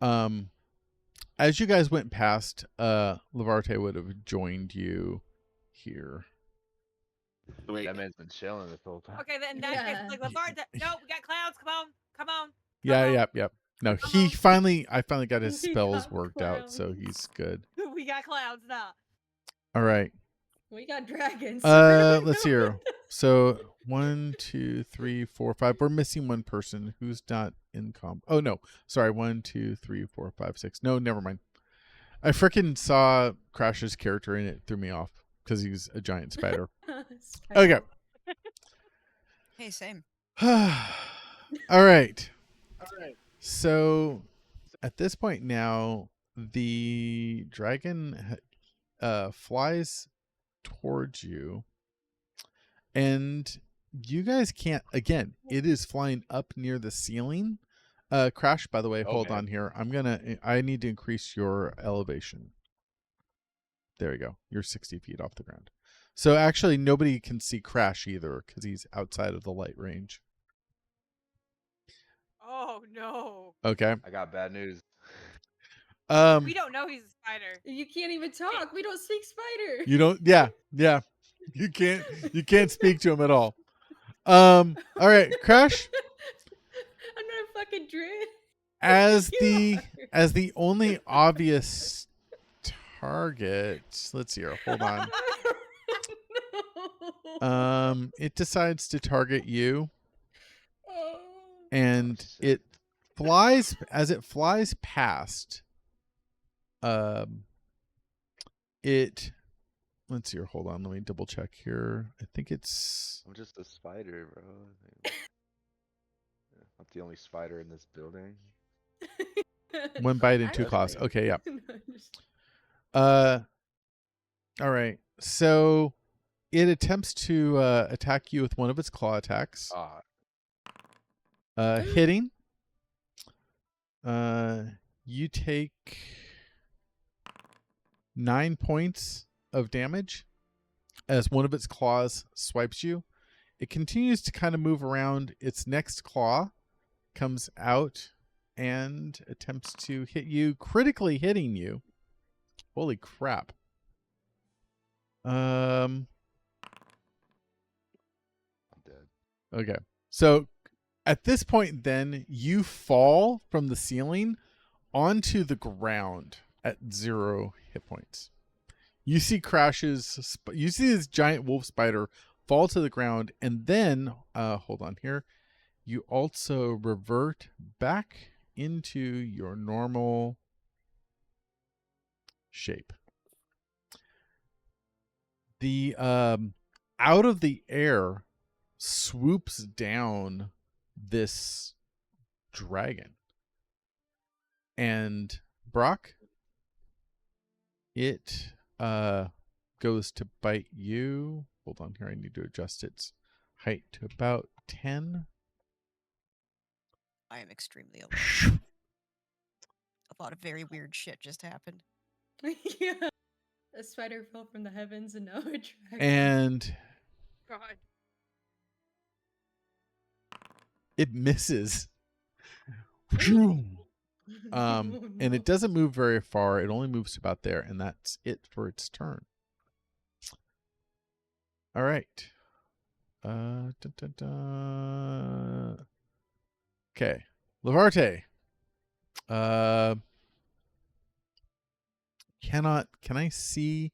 As you guys went past, Lavarte would have joined you here. Wait, That man's been chilling this whole time. Okay, then in that case, Yeah. like Lavard. No, we got clouds. Come on, come on. Yeah, on. yep. No, Come he on. finally. I finally got his We spells got worked out, so clowns. he's good. We got clouds now. All right. We got dragons. Let's see here. So 1, 2, 3, 4, 5. We're missing one person who's not in comp. Oh no, sorry. 1, 2, 3, 4, 5, 6. No, never mind. I freaking saw Crash's character and it threw me off because he's a giant spider. Okay. Hey, same. All right. So at this point now, the dragon flies towards you, and you guys can't. Again, it is flying up near the ceiling. Crash, by the way, hold Okay. on here. I need to increase your elevation. There you go. You're 60 feet off the ground. So actually, nobody can see Crash either because he's outside of the light range. Oh no. Okay. I got bad news. We don't know he's a spider. You can't even talk. We don't speak spider. You don't. Yeah. You can't speak to him at all. All right, Crash. I'm not a fucking druid. As You the only obvious target. Let's see here. Hold on. No. It decides to target you, Oh. and shit. it flies as it flies past. It. Let's see here. Hold on. Let me double check here. I think it's. I'm just a spider, bro. I'm the only spider in this building. One bite and I two don't claws. think- Okay, yeah. No, just- All right. So it attempts to attack you with one of its claw attacks. Ah, Hitting. You take 9 points of damage as one of its claws swipes you. It continues to kind of move around. Its next claw comes out and attempts to hit you, critically hitting you. Holy crap. I'm dead. Okay. So at this point, then you fall from the ceiling onto the ground at 0 hit points. You see you see this giant wolf spider fall to the ground, and then hold on here. You also revert back into your normal shape. The out of the air swoops down this dragon, and Brock, it goes to bite you. Hold on here, I need to adjust its height to about 10. I am extremely alert. A lot of very weird shit just happened. Yeah. A spider fell from the heavens and now a dragon. And God. it misses. Oh, And it doesn't move very far. It only moves about there, and that's it for its turn. All right. Okay. Lavarte. Can I see?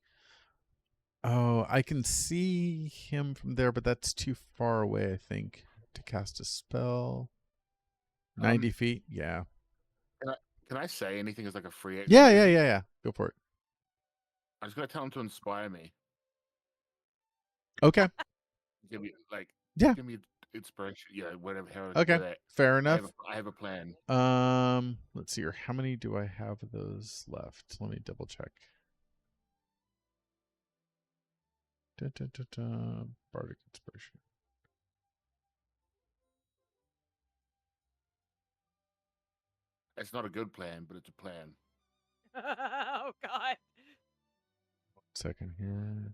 Oh, I can see him from there, but that's too far away, I think, to cast a spell. 90 feet? Yeah. Can I say anything as like a free action? Yeah. Go for it. I'm just gonna tell him to inspire me. Okay. Give me like Yeah. Give me inspiration. Yeah, whatever. How Okay. Fair enough. I have a plan. Let's see here. How many do I have of those left? Let me double check. Bardic Inspiration. It's not a good plan, but it's a plan. Oh God. Second here.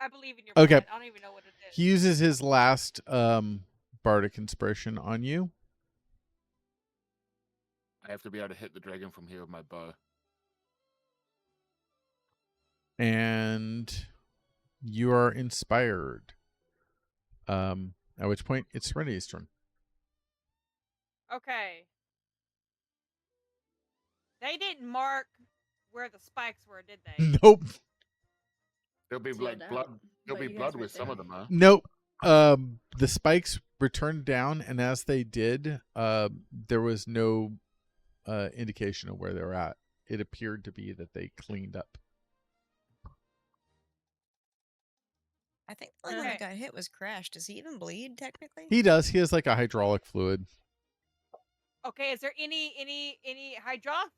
I believe in your Okay. plan. I don't even know what it is. He uses his last bardic inspiration on you. I have to be able to hit the dragon from here with my bow. And you are inspired. At which point it's Serenity's turn. Okay. They didn't mark where the spikes were, did they? Nope. There'll be Sealed like out, blood. There'll but be you guys blood were with some there. of them, huh? Nope. The spikes returned down, and as they did, there was no indication of where they were at. It appeared to be that they cleaned up. I think the only one that Okay. got hit was Crash. Does he even bleed technically? He does. He has like a hydraulic fluid. Okay, is there any hydraulic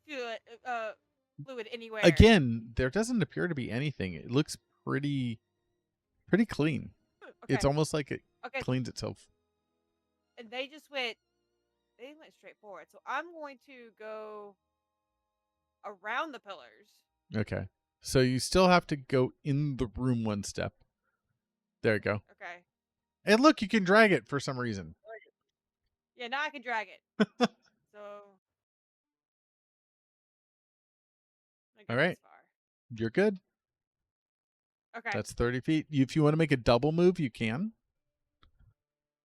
fluid anywhere? Again, there doesn't appear to be anything. It looks pretty clean. Okay. It's almost like it Okay. cleans itself. And they went straight forward. So I'm going to go around the pillars. Okay. So you still have to go in the room one step. There you go. Okay. And look, you can drag it for some reason. Yeah, now I can drag it. So I get All right. this far. You're good. Okay. That's 30 feet. If you want to make a double move, you can.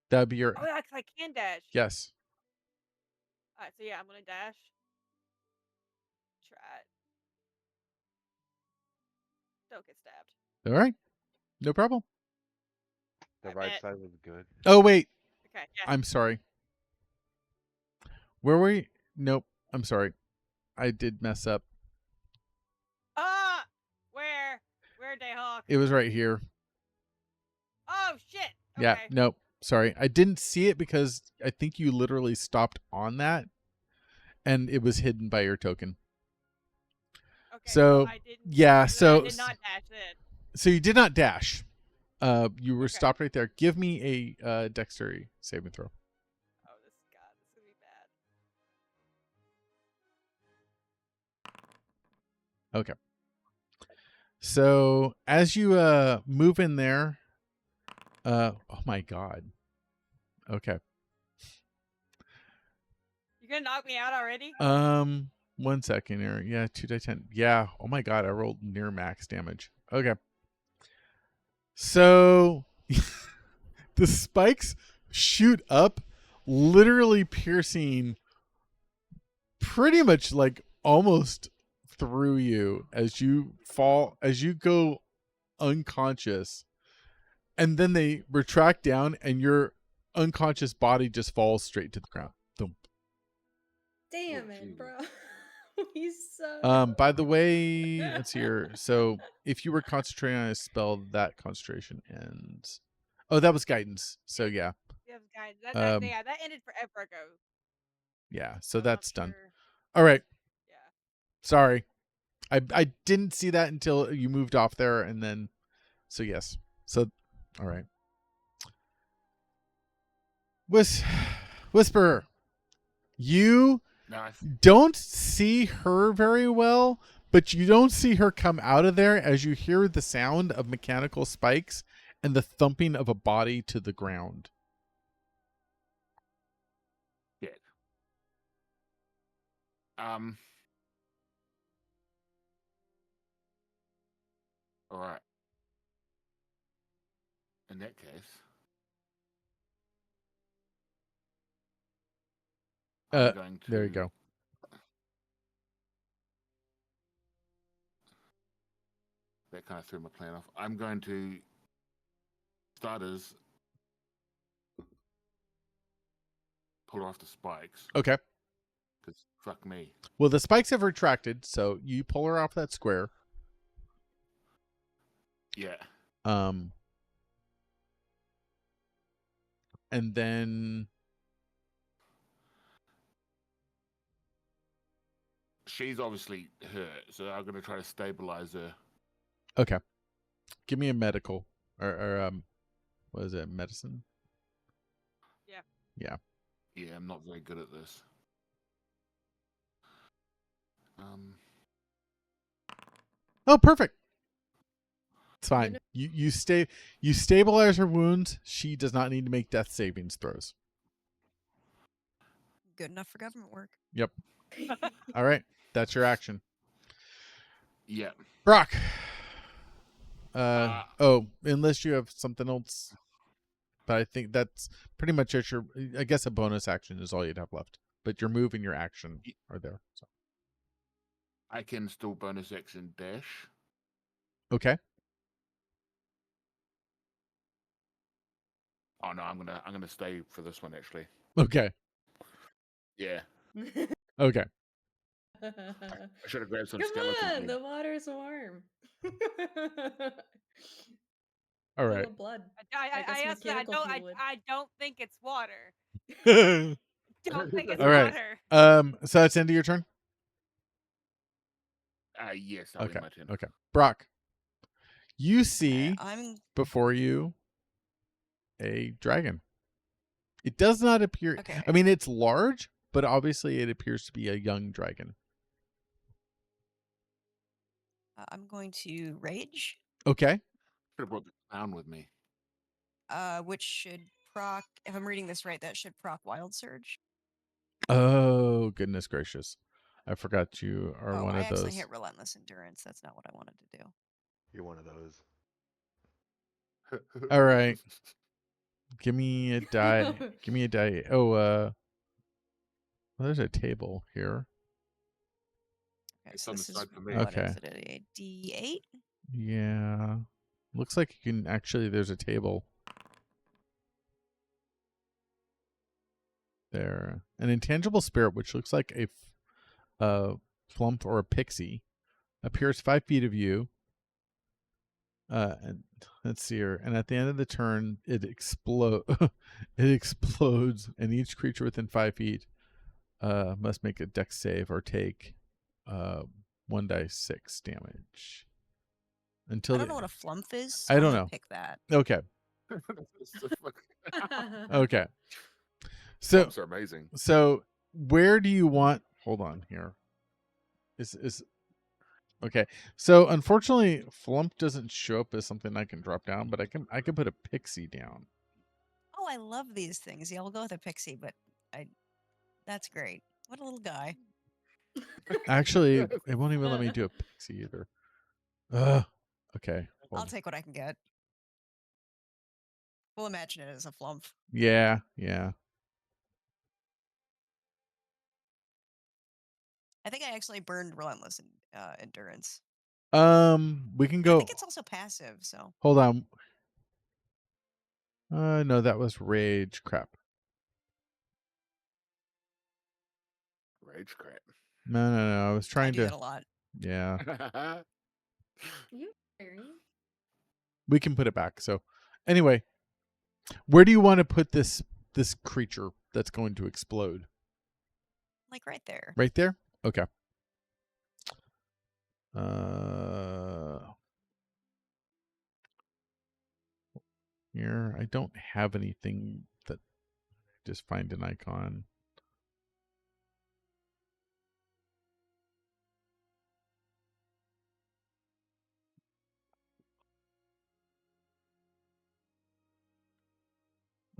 That'd be your... Oh, yeah, 'cause I can dash. Yes. All right, so yeah, I'm gonna dash. Try it. Don't get stabbed. All right. No problem. The I right bet. side was good. Oh, wait. Okay. Yeah. I'm sorry. Where were you? Nope. I'm sorry. I did mess up. Where Dayhawk? It was right here. Oh shit. Yeah. Okay. Nope. Sorry. I didn't see it because I think you literally stopped on that and it was hidden by your token. Okay. So, I didn't. yeah, I so- did not dash then. So you did not dash. You were Okay. stopped right there. Give me a dexterity saving throw. Oh, this is gonna be bad. Okay. So as you move in there, oh my god. Okay. You're gonna knock me out already? 1 second here. Yeah, 2d10. Yeah. Oh my god, I rolled near max damage. Okay. So the spikes shoot up, literally piercing pretty much like almost through you as you fall, as you go unconscious, and then they retract down and your unconscious body just falls straight to the ground. Thump. Damn it, Jesus. bro. You suck. By the way, let's see here. So if you were concentrating on a spell, that concentration ends. Oh, that was guidance. So yeah. Yeah, guys, Um, that ended forever ago. Yeah. So I'm not that's done. sure. All right. Yeah. Sorry. I didn't see that until you moved off there, and then so yes. So all right. Whisperer, you Nice. don't see her very well, but you don't see her come out of there as you hear the sound of mechanical spikes and the thumping of a body to the ground. Shit. All right. In that case, I'm going to. There you go. That kind of threw my plan off. I'm going to starters pull her off the spikes Okay. because fuck me. Well, the spikes have retracted, so you pull her off that square. Yeah. And then She's obviously hurt, so I'm going to try to stabilize her. okay. Give me a medical or what is it? Medicine? Yeah. Yeah. Yeah, I'm not very good at this. Oh, perfect. It's fine. You stabilize her wounds. She does not need to make death savings throws. Good enough for government work. Yep. All right. That's your action. Yeah. Brock. Unless you have something else. But I think that's pretty much it. I guess a bonus action is all you'd have left. But your move and your action are there. So. I can still bonus action dash. Okay. Oh no, I'm gonna stay for this one actually. Okay. Yeah. Okay. I should have grabbed some Come skeleton. on, the water's warm. All Full right. of blood. I guess asked that. mechanical fluid. I don't think it's water. All Don't think it's right. water. So that's the end of your turn? Yes, that'll Okay. be my turn. Okay. Brock. You see I'm before you a dragon. It does not appear. okay. I mean, it's large, but obviously it appears to be a young dragon. I'm going to rage, Okay. Should have brought the clown with me. which should proc. If I'm reading this right, that should proc Wild Surge. Oh, goodness gracious. I forgot you are Oh, one I of actually those. hit Relentless Endurance. That's not what I wanted to do. You're one of those. All right. Give me a die. Give me a die. Oh, well, there's a table here. Okay, It's so on the this is side for me. what Okay. is it? A D8. Yeah. Looks like you can actually, there's a table. There. An intangible spirit, which looks like a flump or a pixie, appears 5 feet of you. And let's see here. And at the end of the turn, it explodes, and each creature within 5 feet must make a dex save or take 1d6 damage. Until I don't know what a flump is. So I I'm don't gonna know. Pick that. Okay. So Okay. So Flumps are amazing. So where do you want? Hold on here. Is okay. So unfortunately, flump doesn't show up as something I can drop down, but I can put a pixie down. Oh, I love these things. Yeah, we'll go with a pixie, but that's great. What a little guy. Actually, it won't even let me do a pixie either. Okay. I'll hold- take what I can get. We'll imagine it as a flump. Yeah. I think I actually burned Relentless Endurance. We can I go. think it's also passive, so Hold on. No, that was rage. Crap. Rage crap. No. I was I trying do that to. a lot. Yeah. You Harry. We can put it back. So, anyway, where do you want to put this creature that's going to explode? Like right there. Right there? Okay. Here, I don't have anything that just find an icon.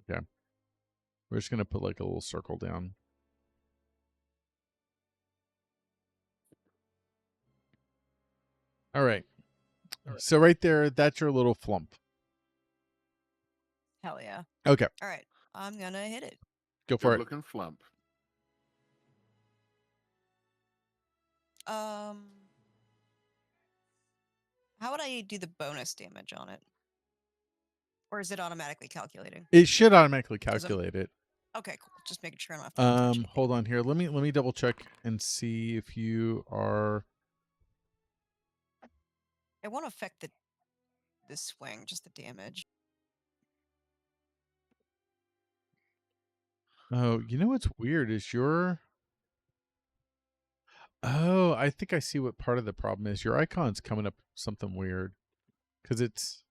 Okay. We're just going to put like a little circle down. All right. So right there, that's your little flump. Hell yeah. Okay. All right. I'm gonna hit it. Go for Good it. looking flump. How would I do the bonus damage on it? Or is it automatically calculating? It should automatically Does it- calculate it. Okay, cool. Just making sure I don't have to touch anything. Hold on here. Let me double check and see if you are. It won't affect the swing, just the damage. Oh, you know what's weird is your. Oh, I think I see what part of the problem is. Your icon's coming up something weird, because it's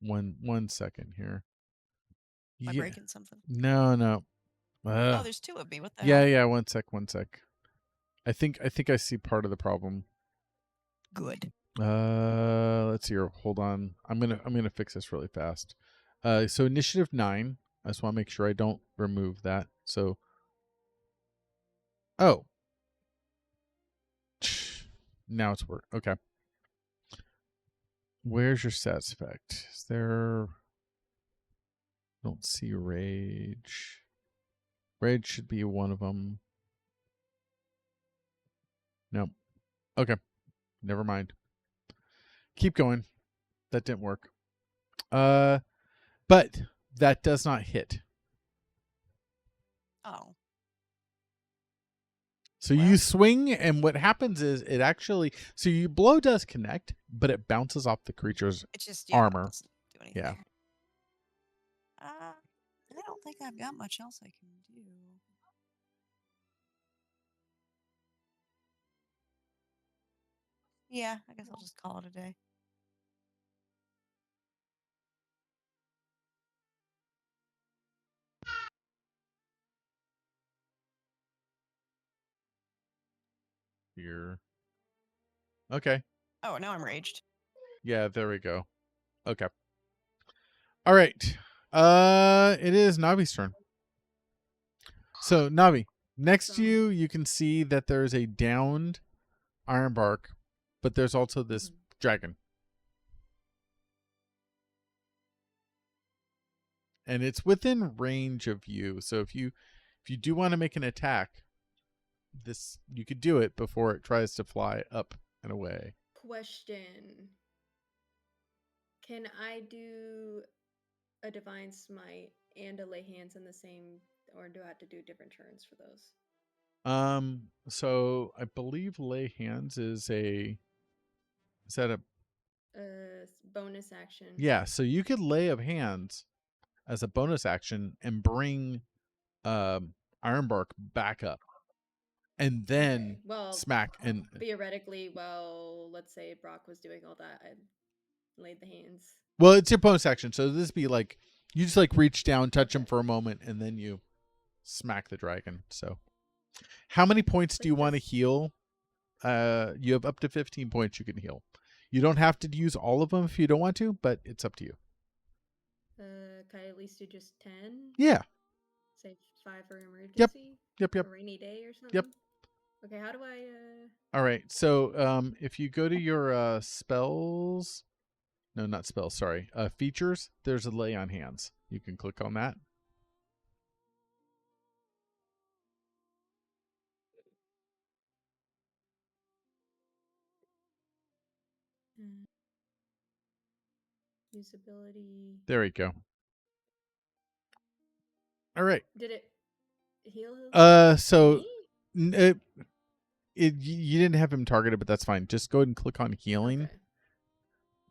one second here. Am I Yeah. breaking something? No. Oh, there's two of me. What the Yeah, hell? yeah. One sec. I think I see part of the problem. Good. Let's see here. Hold on. I'm gonna fix this really fast. So initiative 9. I just want to make sure I don't remove that. So, oh, now it's work. Okay. Where's your stats effect? Is there? Don't see rage. Rage should be one of them. Nope. Okay. Never mind. Keep going. That didn't work. But that does not hit. Oh. So Well. you swing, and what happens is it actually. So your blow does connect, but it bounces off the creature's. It's just Armor. It doesn't do anything. Yeah. I don't think I've got much else I can do. Yeah, I guess I'll just call it a day. Here. Okay. Oh, now I'm raged. Yeah, there we go. Okay. All right. It is Navi's turn. So Navi, next to you, you can see that there's a downed Ironbark, but there's also this dragon. And it's within range of you. So if you do want to make an attack, you could do it before it tries to fly up and away. Question. Can I do a Divine Smite and a Lay Hands in the same, or do I have to do different turns for those? So I believe Lay Hands is that a bonus action. Yeah, so you could Lay of Hands as a bonus action and bring Ironbark back up. And then Okay. Well, smack and theoretically, well, let's say Brock was doing all that, I laid the hands. well, it's your bonus action, so this be like you just like reach down, touch him for a moment, and then you smack the dragon. So, how many points do you want to heal? You have up to 15 points you can heal. You don't have to use all of them if you don't want to, but it's up to you. Can I at least do just 10? Yeah. Say 5 for emergency. Yep. A rainy day or something. Yep. Okay, how do I? All right. So, if you go to your spells, no, not spells. Sorry, features. There's a Lay on Hands. You can click on that. Usability. There we go. All right. Did it heal? So me? you didn't have him targeted, but that's fine. Just go ahead and click on healing, Okay.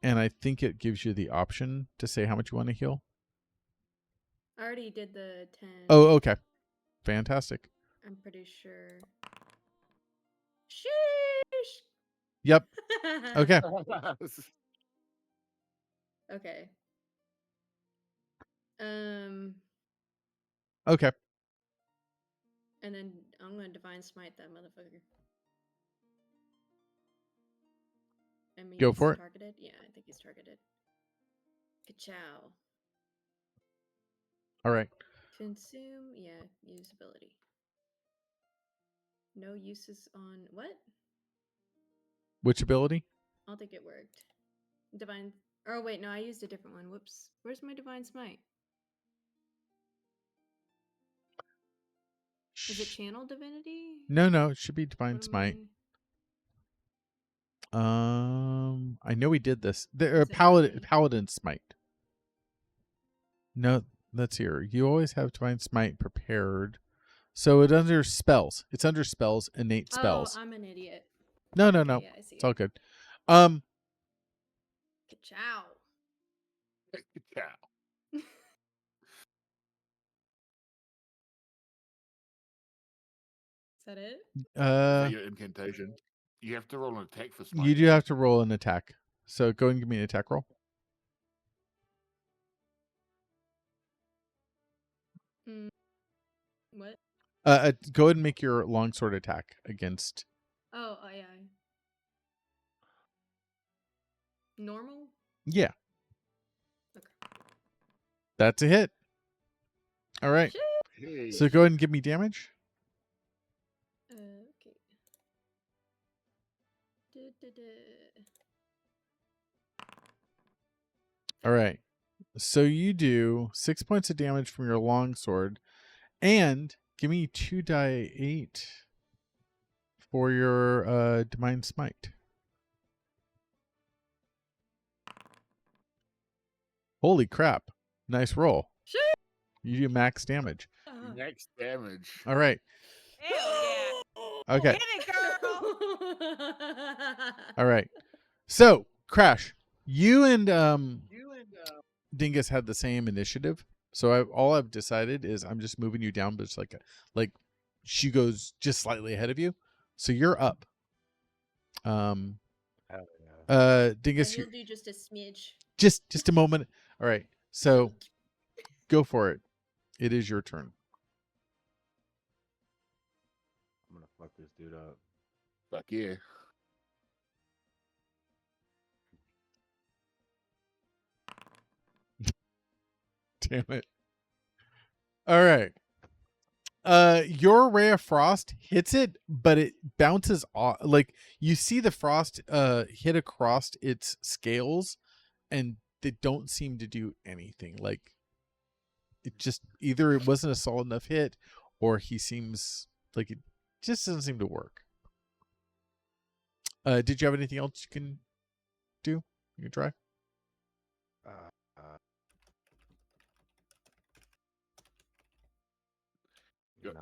and I think it gives you the option to say how much you want to heal. I already did the 10. Oh, okay. Fantastic. I'm pretty sure. Sheesh. Yep. Okay. Okay. Okay. And then I'm gonna Divine Smite that motherfucker. I mean, Go he's for it. Targeted? Yeah, I think he's targeted. Ka-chow. All right. Consume, yeah, usability. No uses on what? Which ability? I don't think it worked. Divine. Oh wait, no, I used a different one. Whoops. Where's my Divine Smite? Is it Channel Divinity? No, it should be Divine What am Smite. I- I know we did this. The Is it Paladin Smite. No, that's here. You always have Divine Smite prepared. So it's under spells. It's under spells, innate spells. Oh, I'm an idiot. No. Yeah, I see It's all it. good. Ka-chow. Ciao. Is that it? Is that Uh, your incantation? You have to roll an attack for smite. you do have to roll an attack. So go and give me an attack roll. What? Go ahead and make your longsword attack against. Oh, yeah. Normal? Yeah, Okay. that's a hit. All right. Shit. Hey. So go ahead and give me damage. Okay. Du-du-du. All right. So you do 6 points of damage from your longsword, and give me 2d8 for your divine smite. Holy crap! Nice roll. Shit. You do max damage. Next damage. All right. Hell yeah. Okay. Hit it, girl. All right. So Crash, you and Dingus had the same initiative. So all I've decided is I'm just moving you down, but it's like she goes just slightly ahead of you, so you're up. Hell yeah. Dingus, He'll do just a smidge. just a moment. All right, so go for it. It is your turn. I'm gonna fuck this dude up. Fuck yeah. Damn it. All right. Your ray of frost hits it, but it bounces off. Like you see the frost hit across its scales, and they don't seem to do anything. Like it just either it wasn't a solid enough hit, or he seems like it just doesn't seem to work. Did you have anything else you can do? You can try.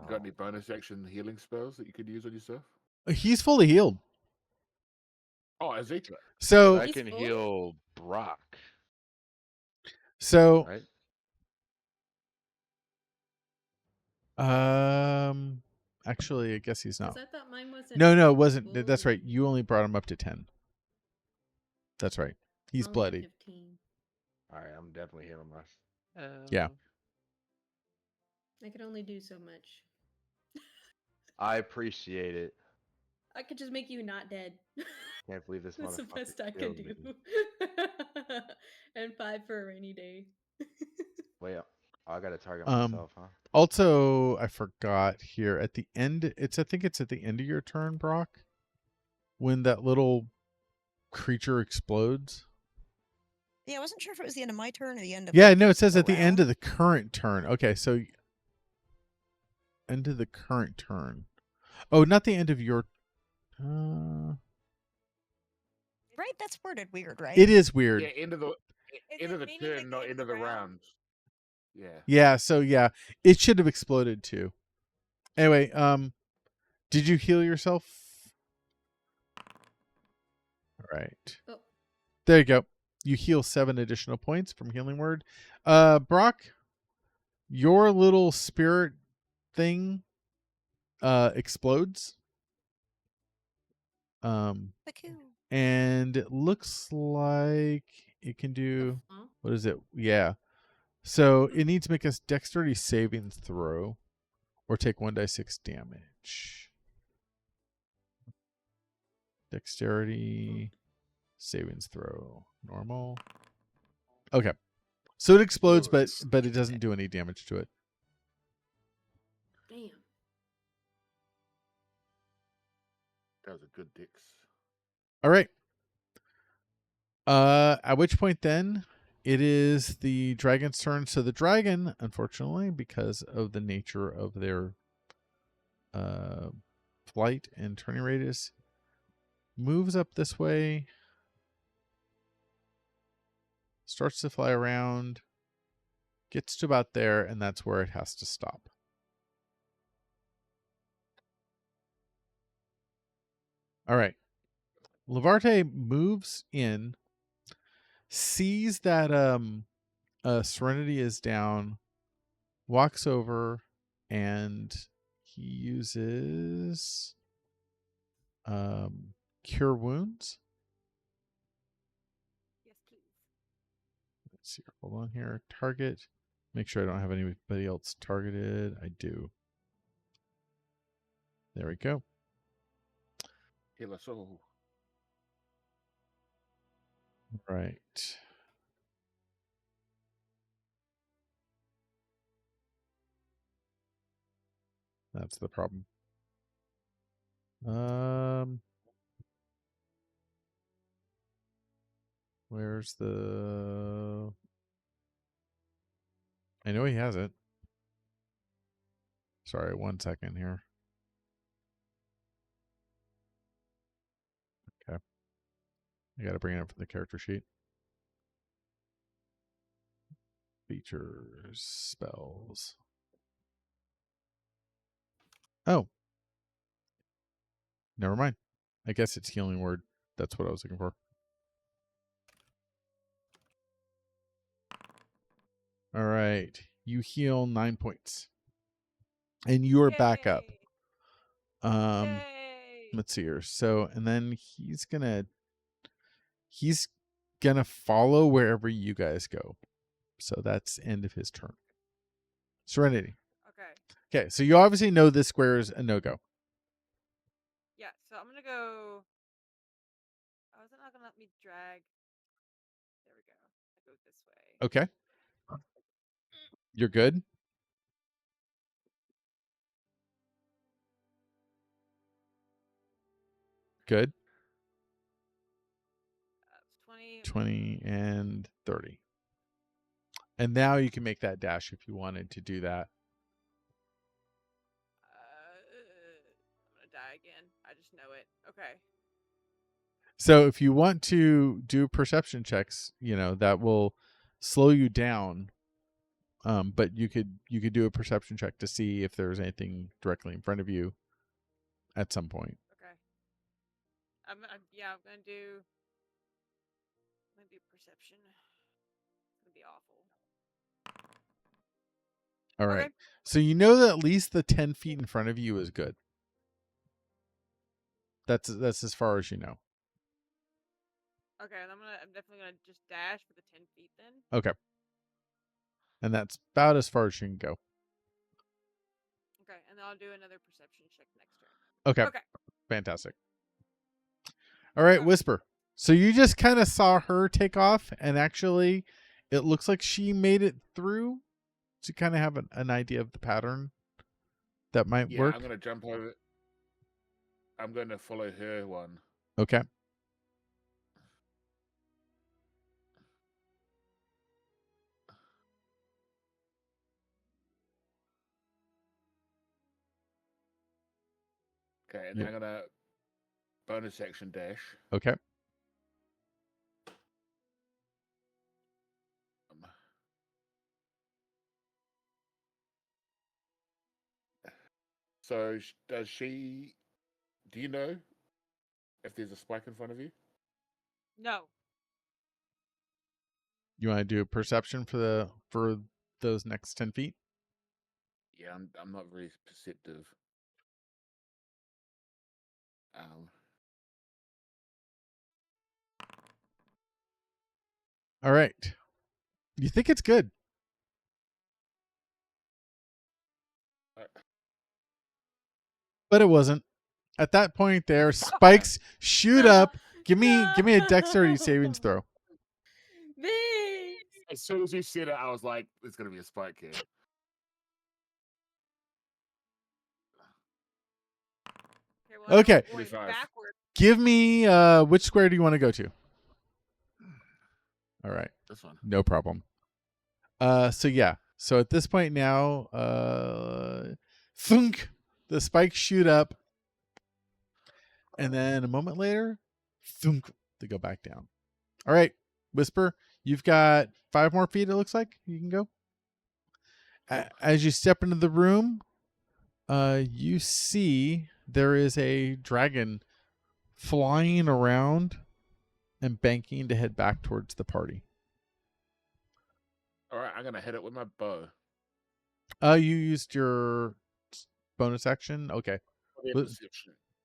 Got any bonus action healing spells that you could use on yourself? He's fully healed. Oh, is he? So I He's can full? heal Brock, so right? actually I guess he's 'Cause not. I thought mine wasn't. No, it wasn't. full. That's right. You only brought him up to 10. That's right. He's Only bloody. 15. All right, I'm definitely healing myself. Yeah. I could only do so much. I appreciate it. I could just make you not dead. Can't believe this That's the motherfucker best I killed could me. do. And 5 for a rainy day. Wait, I gotta target Um, myself, huh? Also, I forgot here at the end. I think it's at the end of your turn, Brock, when that little creature explodes. Yeah, I wasn't sure if it was the end of my turn or the end of. Yeah, like, no, it says the at the end of round. the current turn. Okay, so end of the current turn. Oh, not the end of your. Right, that's worded weird, right? It is weird. Yeah, end of the Is it meaning turn, not end of the round. Yeah. Yeah, so yeah, it should have exploded too. Anyway, did you heal yourself? All right. Oh. There you go. You heal 7 additional points from Healing Word. Brock, your little spirit thing explodes. Pacoo. And it looks like it can do Huh? what is it? Yeah. So it needs to make a dexterity saving throw or take 1d6 damage. Dexterity savings throw. Normal. Okay. So it explodes, but it doesn't do any damage to it. Damn. That was a good dix. All right. At which point then it is the dragon's turn. So the dragon, unfortunately, because of the nature of their flight and turning radius, moves up this way, starts to fly around, gets to about there, and that's where it has to stop. All right. Levarte moves in, sees that Serenity is down, walks over, and he uses Cure Wounds. Yes, please. Let's see. Hold on here. Target. Make sure I don't have anybody else targeted. I do. There we go. Heal us all. Right. That's the problem. Where's the... I know he has it. Sorry, 1 second here. Okay. I got to bring it up from the character sheet. Features, spells. Oh. Never mind. I guess it's healing word. That's what I was looking for. All right. You heal 9 points. And you're back up. Yay! Let's see here. So, and then he's gonna follow wherever you guys go. So that's end of his turn. Serenity. Okay. Okay, so you obviously know this square is a no-go. Yeah, so I'm gonna go. Oh, is it not gonna let me drag? There we go. I go this way. Okay. You're good. Good. It's 20 20. and 30. And now you can make that dash if you wanted to do that. I'm gonna die again. I just know it. Okay. So if you want to do perception checks, that will slow you down. But you could do a perception check to see if there's anything directly in front of you at some point. Okay. I'm gonna do perception. It's gonna be awful. All right. Okay. So you know that at least the 10 feet in front of you is good. That's as far as you know. Okay, and I'm definitely gonna just dash for the 10 feet then. Okay. And that's about as far as you can go. Okay, and then I'll do another perception check next turn. Okay. Okay. Fantastic. All right, Whisper. So you just kind of saw her take off, and actually it looks like she made it through. To kind of have an idea of the pattern that might work. I'm gonna jump over. I'm gonna follow her one. Okay. Okay, and then I'm gonna bonus action dash. Okay. So does she? Do you know if there's a spike in front of you? No. You want to do a perception for those next 10 feet? Yeah, I'm not very perceptive. All right. You think it's good? But it wasn't. At that point, there spikes shoot up. Give me a dexterity savings throw. As soon as you said it, I was like, "There's gonna be a spike here." Okay. Backwards. Give me which square do you want to go to? All right. This one. No problem. So yeah. So at this point now, thunk, the spikes shoot up. And then a moment later, thunk, they go back down. All right, Whisper, you've got 5 more feet, it looks like. You can go. As you step into the room, you see there is a dragon flying around and banking to head back towards the party. All right, I'm going to hit it with my bow. You used your bonus action? Okay.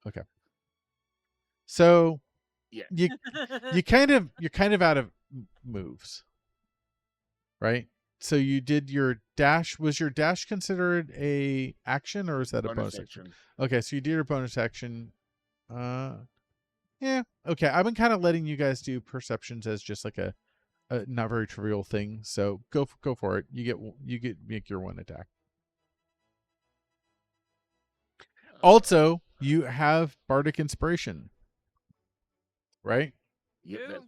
Okay. So yeah, you're kind of out of moves, right? So you did your dash. Was your dash considered a action, or is that a bonus action? Okay, so you did your bonus action. Yeah. Okay. I've been kind of letting you guys do perceptions as just like a not very trivial thing. So go for it. You get make your one attack. Also, you have bardic inspiration, right? Yep, Ew.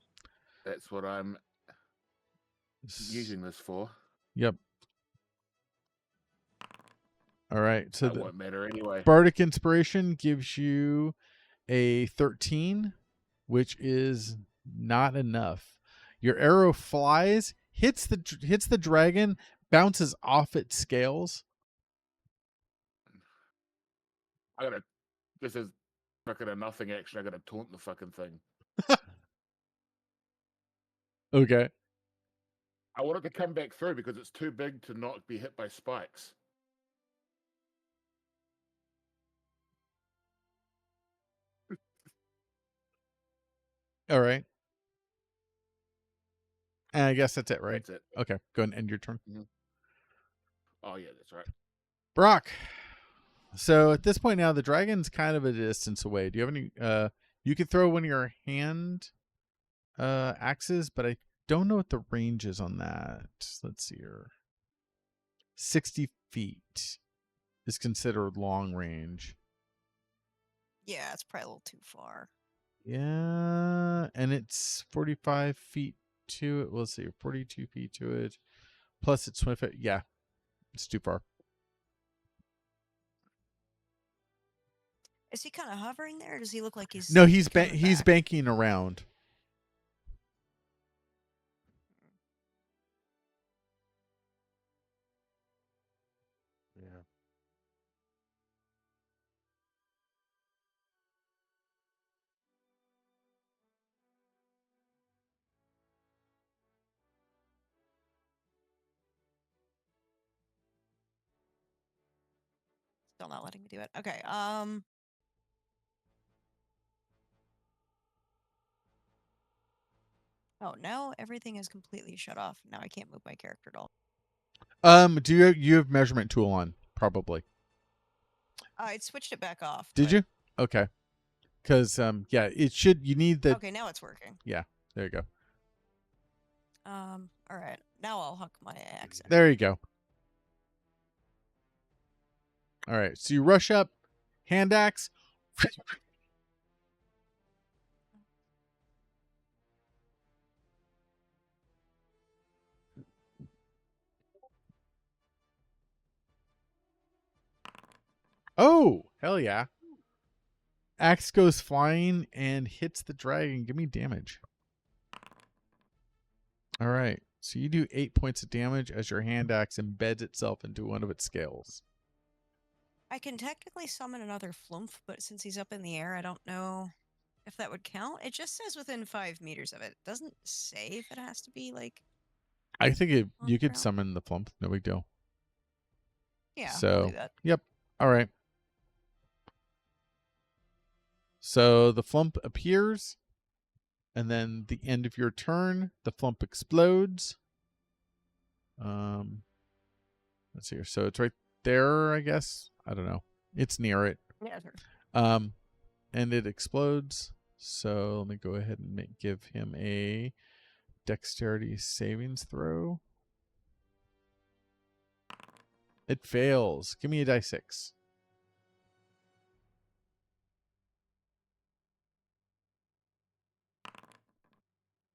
that's what I'm using this for. Yep. All right. So That the won't matter anyway. bardic inspiration gives you a 13, which is not enough. Your arrow flies, hits the dragon, bounces off its scales. This is fucking a nothing action. I gotta taunt the fucking thing. Okay. I want it to come back through because it's too big to not be hit by spikes. All right. And I guess that's it, right? That's it. Okay. Go ahead and end your turn. Oh yeah, that's right. Brock. So at this point now, the dragon's kind of a distance away. Do you have any? You could throw one of your hand axes, but I don't know what the range is on that. Let's see here. 60 feet is considered long range. Yeah, it's probably a little too far. Yeah, and it's 45 feet to it. Let's see, 42 feet to it. Plus it's 20 feet. Yeah, it's too far. Is he kind of hovering there? Or does he look like he's No, he's coming he's back? banking around. Yeah. Still not letting me do it. Okay. Oh, now everything is completely shut off. Now I can't move my character at all. Do you have measurement tool on? Probably. I switched it back off. Did but- you? Okay. Because yeah, it should. You need the. Okay, now it's working. There you go. All right. Now I'll hook my axe in. There you go. All right. So you rush up, hand axe. Oh, hell yeah. Axe goes flying and hits the dragon. Give me damage. All right. So you do 8 points of damage as your hand axe embeds itself into one of its scales. I can technically summon another flumph, but since he's up in the air, I don't know if that would count. It just says within 5 meters of it. It doesn't say if it has to be like. I think you On could ground. summon the flump. No big deal. Yeah, I'll So, do that. yep. All right. So the flump appears, and then the end of your turn, the flump explodes. Let's see here. So it's right there, I guess. I don't know. It's near it. Yeah, sure. And it explodes. So let me go ahead and give him a dexterity savings throw. It fails. Give me a die 6.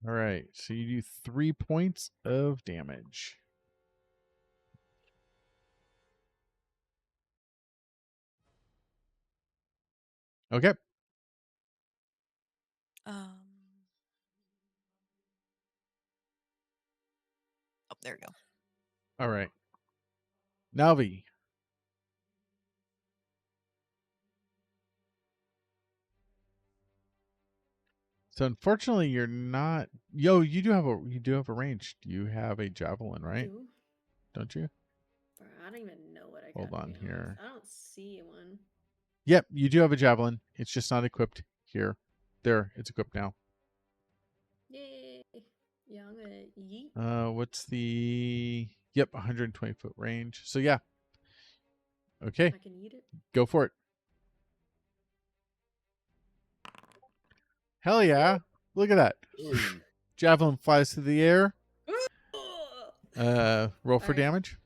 All right. So you do 3 points of damage. Okay. Oh, there we go. All right. Nalvi. So unfortunately, you're not. Yo, you do have a range. You have a javelin, right? Ooh, Don't you? bro, I don't even know what I got. Hold to on be honest. here. I don't see one. Yep, you do have a javelin. It's just not equipped here. There, it's equipped now. Yay! Yeah, I'm gonna yeet. What's the? Yep, 120 foot range. So yeah. Okay, I can eat it. go for it. Hell yeah. Look at that. Ooh. Javelin flies through the air. Roll for Alright. damage.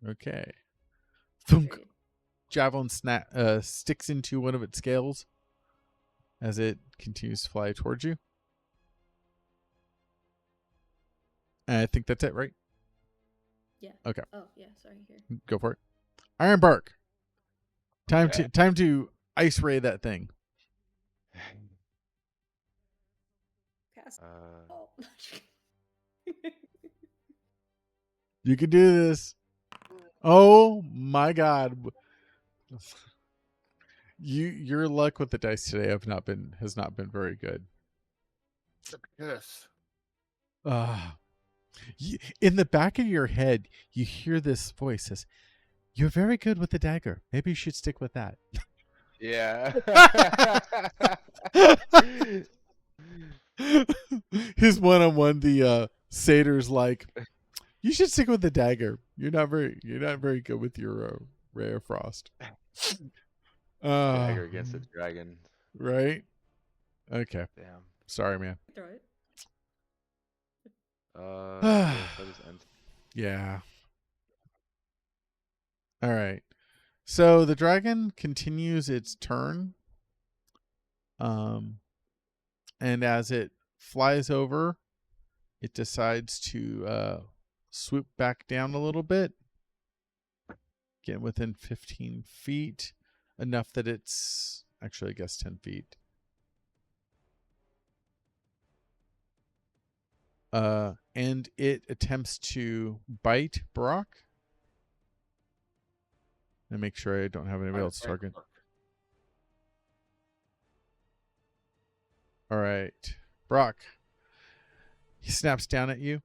Okay. Thunk. Great. Javelin sticks into one of its scales as it continues to fly towards you. And I think that's it, right? Yeah. Okay. Oh yeah, sorry. Here. Go for it. Ironbark. Time Okay. to ice ray that thing. Cast. Uh, Oh. You can do this. Oh my god. Your luck with the dice today has not been very good. It's a curse. In the back of your head, you hear this voice says, "You're very good with the dagger. Maybe you should stick with that." yeah. His one-on-one, the satyr's like, "You should stick with the dagger. You're not very good with your Ray of Frost." Dagger against the dragon. Right? Okay. Damn. Sorry, man. Throw it. That just ends. Yeah. All right. So the dragon continues its turn. And as it flies over, it decides to swoop back down a little bit. Get within 15 feet. Enough that it's actually, I guess, 10 feet. And it attempts to bite Brock. And make sure I don't have anybody else target. All right. Brock. He snaps down at you.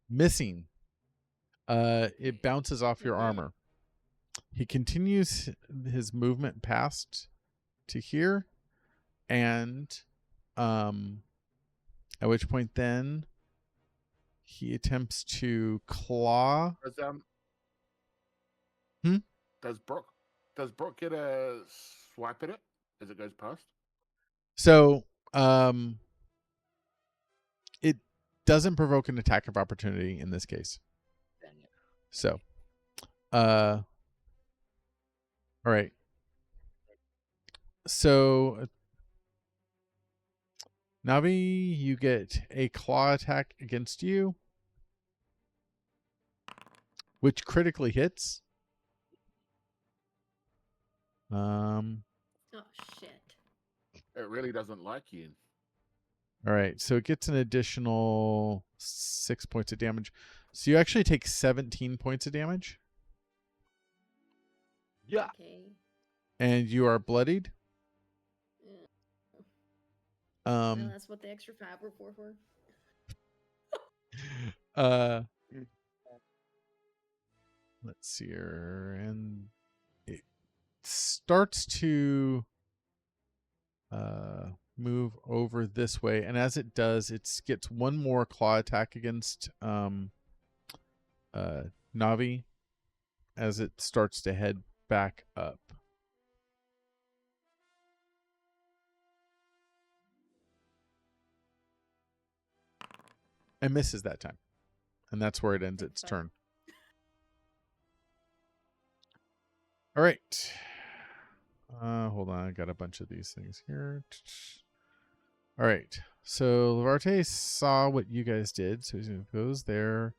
Missing. It bounces off your armor. He continues his movement past to here. And at which point then he attempts to claw. Does Brock get a swipe at it as it goes past? So it doesn't provoke an attack of opportunity in this case. Dang it. So all right. So Navi, you get a claw attack against you, which critically hits. Oh shit. It really doesn't like you. All right, so it gets an additional 6 points of damage. So you actually take 17 points of damage, Yeah. Okay. and you are bloodied. Well, that's what the extra 5 were for. Let's see here, and it starts to move over this way, and as it does, it gets one more claw attack against Navi as it starts to head back up. And misses that time. And that's where it ends its turn. All right. Hold on. I got a bunch of these things here. All right. So Lavarte saw what you guys did. So he goes there,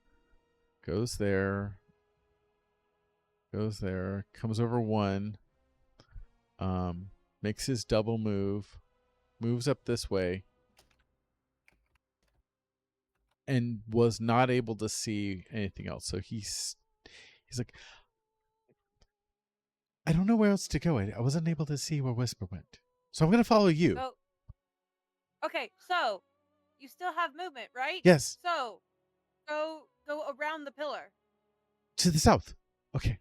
goes there, goes there, comes over one, makes his double move, moves up this way, and was not able to see anything else. So he's like, I don't know where else to go. I wasn't able to see where Whisper went. So I'm going to follow you. So, okay, so you still have movement, right? Yes. So go around the pillar. To the south. Okay.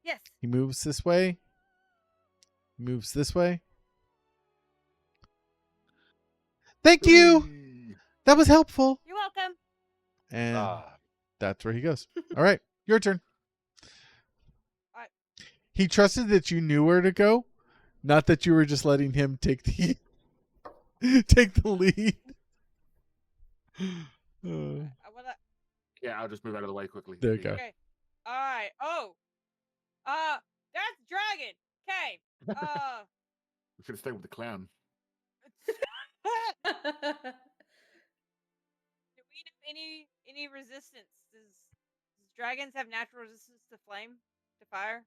Yes. He moves this way. Moves this way. Thank you. That was helpful. You're welcome. And Ah, that's where he goes. All right, your turn. Alright. He trusted that you knew where to go, not that you were just letting him take the take the lead. I wanna. Yeah, I'll just move out of the way quickly. There you go. Okay. All right. Oh. That's dragon. Okay. We should have stayed with the clown. Do we know any resistance? Does dragons have natural resistance to flame, to fire?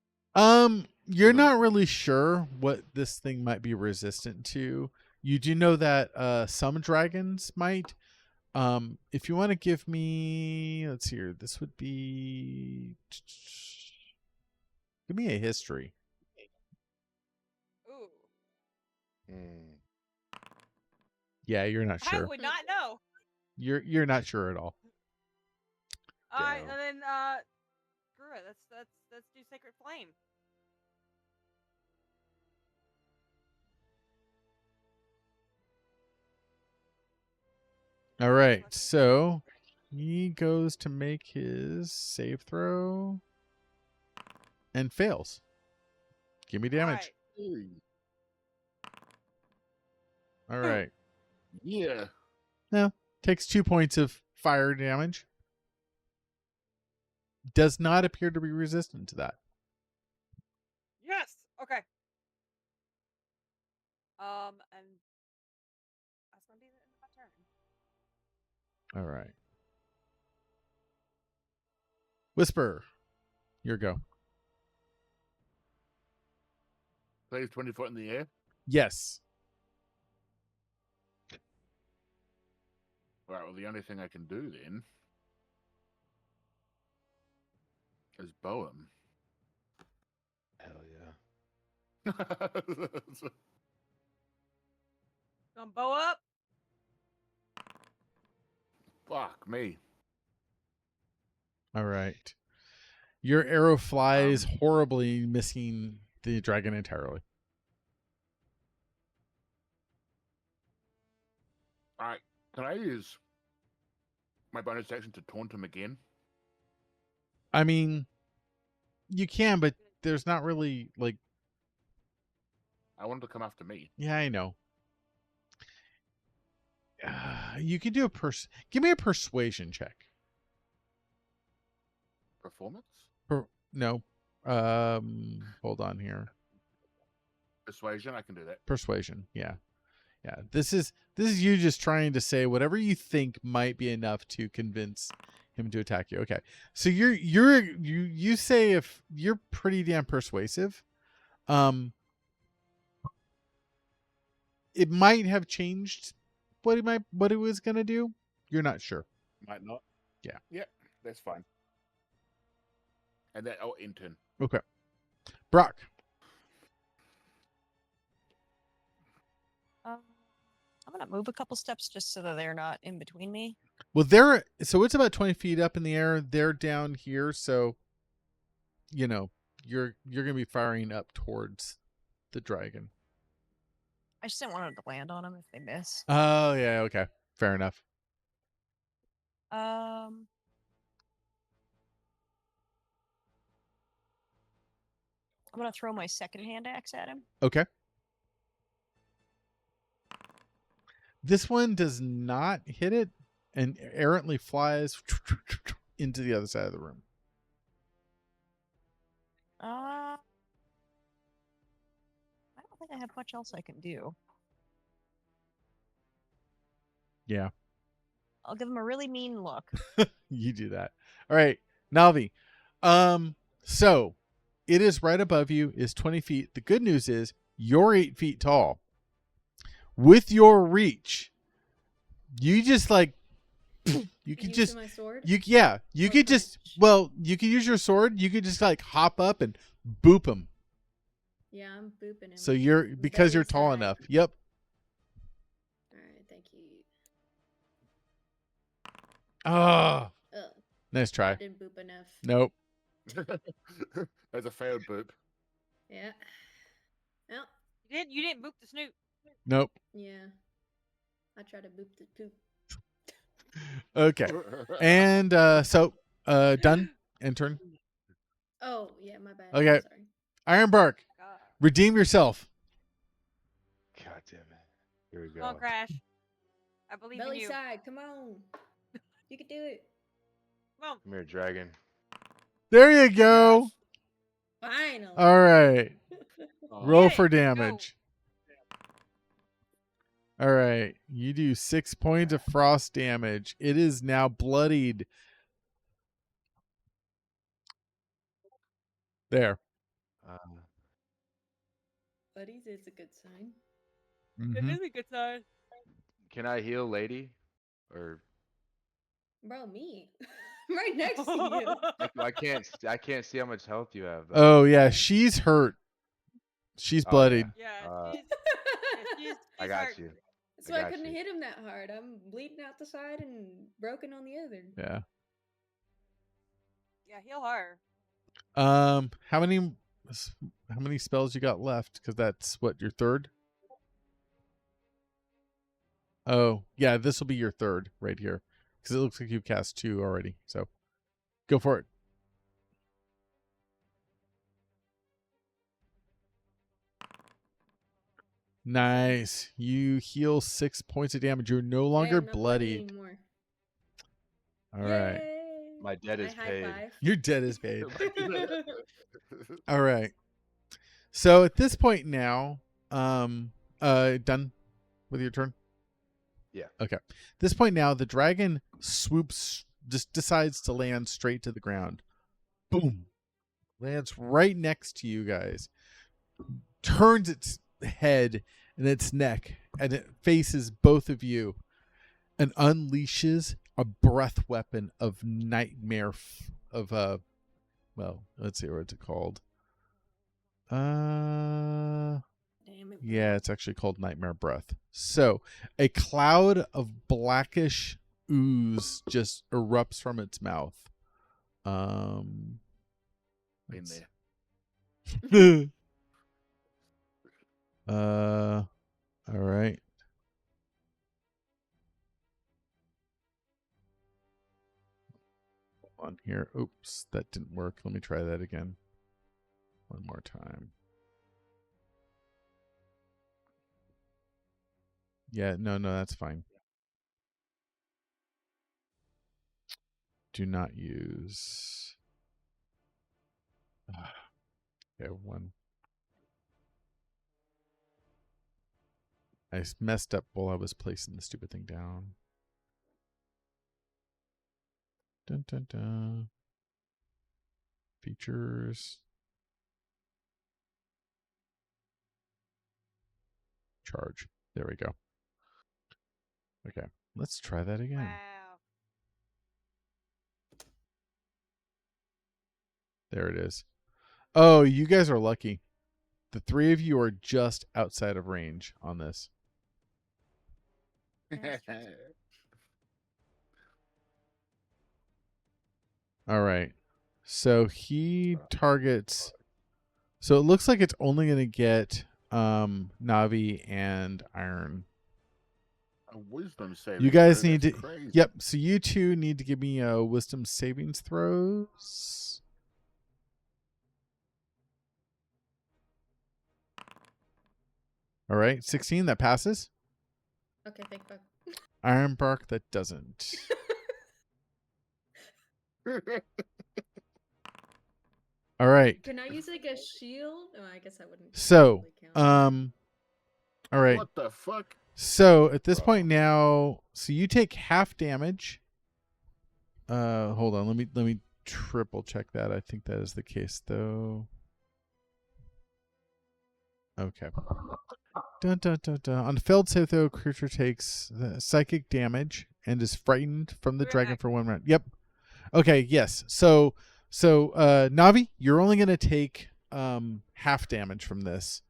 You're Mhm. not really sure what this thing might be resistant to. You do know that some dragons might. If you want to give me, let's see here, this would be, give me a history. Ooh. mm. Yeah, you're not I sure. would not know. You're not sure at all. All right, Damn. and then screw it. Let's do sacred flame. All right, so he goes to make his save throw and fails. Give me damage. All right. Yeah. Takes 2 points of fire damage. Does not appear to be resistant to that. Yes. Okay. And that's gonna be the end of my turn. All right. Whisper, your go. Stays 20 foot in the air. Yes. Right, well, the only thing I can do then is bow him. Hell yeah. Gonna bow up. Fuck me. All right. Your arrow flies horribly, missing the dragon entirely. Alright, can I use my bonus action to taunt him again? I mean, you can, but there's not really like. I want him to come after me. Yeah, I know. You can do a give me a persuasion check. Performance? No. Hold on here. Persuasion, I can do that. Persuasion. Yeah. Yeah. This is you just trying to say whatever you think might be enough to convince him to attack you. Okay. So you say if you're pretty damn persuasive. It might have changed what he was gonna do. You're not sure. Might not. Yeah. Yeah, that's fine. And that, oh, intern. Okay. Brock. I'm gonna move a couple steps just so that they're not in between me. Well, so it's about 20 feet up in the air. They're down here, so you're gonna be firing up towards the dragon. I just didn't want them to land on them if they miss. Oh yeah, okay, fair enough. I'm gonna throw my second hand axe at him. Okay. This one does not hit it and errantly flies into the other side of the room. I don't think I have much else I can do. Yeah. I'll give him a really mean look. You do that. All right, Na'vi. So it is right above you, is 20 feet. The good news is you're 8 feet tall. With your reach, you just like you could just my sword. you Or could just punch? you could use your sword. You could just like hop up and boop him. Yeah, I'm booping him. So because Belly you're tall side. enough. Yep. All right, thank you. Ah, Ugh, nice I try. didn't boop enough. Nope. There's a failed boop. Yeah. Well, You didn't boop the snoot. Nope. yeah. I tried to boop the poop. Okay. And so done. Intern. Oh, yeah, my bad. Okay. I'm sorry. Ironbark, God. redeem yourself. God damn it. Here we Come on, go. Crash. I believe in Belly you. side, come on. You can do it. Come on. Come here, dragon. There you go. Yes. Finally. All right. Oh, Roll Get it. for Go. damage. All right. You do 6 points of frost damage. It is now bloodied. There. Buddies is a good sign. It Mhm. is a good sign. Can I heal lady? Or Bro, me. I'm right next to you. I can't see how much health you have though. Oh yeah, she's hurt. She's Oh, bloodied. Yeah, Uh, she's I got hurt. you. That's why I got couldn't you. hit him that hard. I'm bleeding out the side and broken on the other. Yeah. Yeah, heal her. How many spells you got left? Because that's what, your third? Oh yeah, this will be your third right here. Because it looks like you've cast 2 already. So go for it. Nice. You heal 6 points of damage. You're no longer Hey, I'm not bloody bloodied. anymore. All right. Yay! My debt I is high paid. five. Your debt is paid. All right. So at this point now, done with your turn? Yeah. Okay. At this point now, the dragon swoops, just decides to land straight to the ground. Boom. Lands right next to you guys. Turns its head and its neck, and it faces both of you and unleashes a breath weapon of nightmare well, let's see, what's it called? Damn it. Yeah, it's actually called Nightmare Breath. So, a cloud of blackish ooze just erupts from its mouth. been let's- there. all right. On here. Oops, that didn't work. Let me try that again. One more time. Yeah, no, that's fine. Do not use. Okay, one. I messed up while I was placing the stupid thing down. Dun dun dun. Features. Charge. There we go. Okay, let's try that again. Wow. There it is. Oh, you guys are lucky. The 3 of you are just outside of range on this. All right. So he targets. So it looks like it's only going to get Navi and Iron. A wisdom saving. You guys throw, need that's to. crazy. Yep. So you two need to give me wisdom savings throws. All right. 16. That passes. Okay, thank fuck. Ironbark, that doesn't. All right. Can I use like a shield? Oh, I guess I wouldn't. So, really count. all right. What the fuck? So at this point now, so you take half damage. Hold on, let me triple check that. I think that is the case though. Okay. Dun, dun, dun, dun. On failed save though, creature takes psychic damage and is frightened from the We're dragon back. for 1 round. Yep. Okay, yes. So Navi, you're only gonna take half damage from this.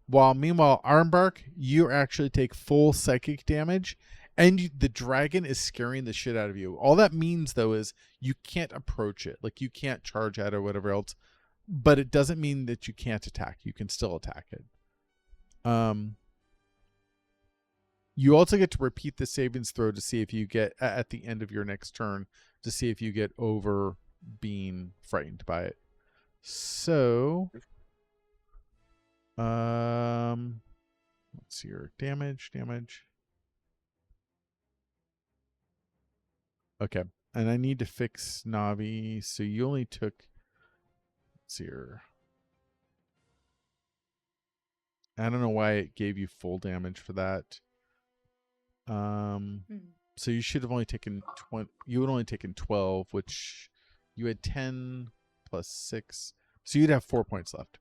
While meanwhile, Armbark, you actually take full psychic damage, and the dragon is scaring the shit out of you. All that means though is you can't approach it, like you can't charge at it or whatever else. But it doesn't mean that you can't attack. You can still attack it. You also get to repeat the savings throw to see if you get at the end of your next turn to see if you get over being frightened by it. So, let's see your damage. Okay, and I need to fix Navi. So you only took. Let's see here. I don't know why it gave you full damage for that. So you should have only taken 20. You would only taken 12, which you had 10 plus 6. So you'd have 4 points left.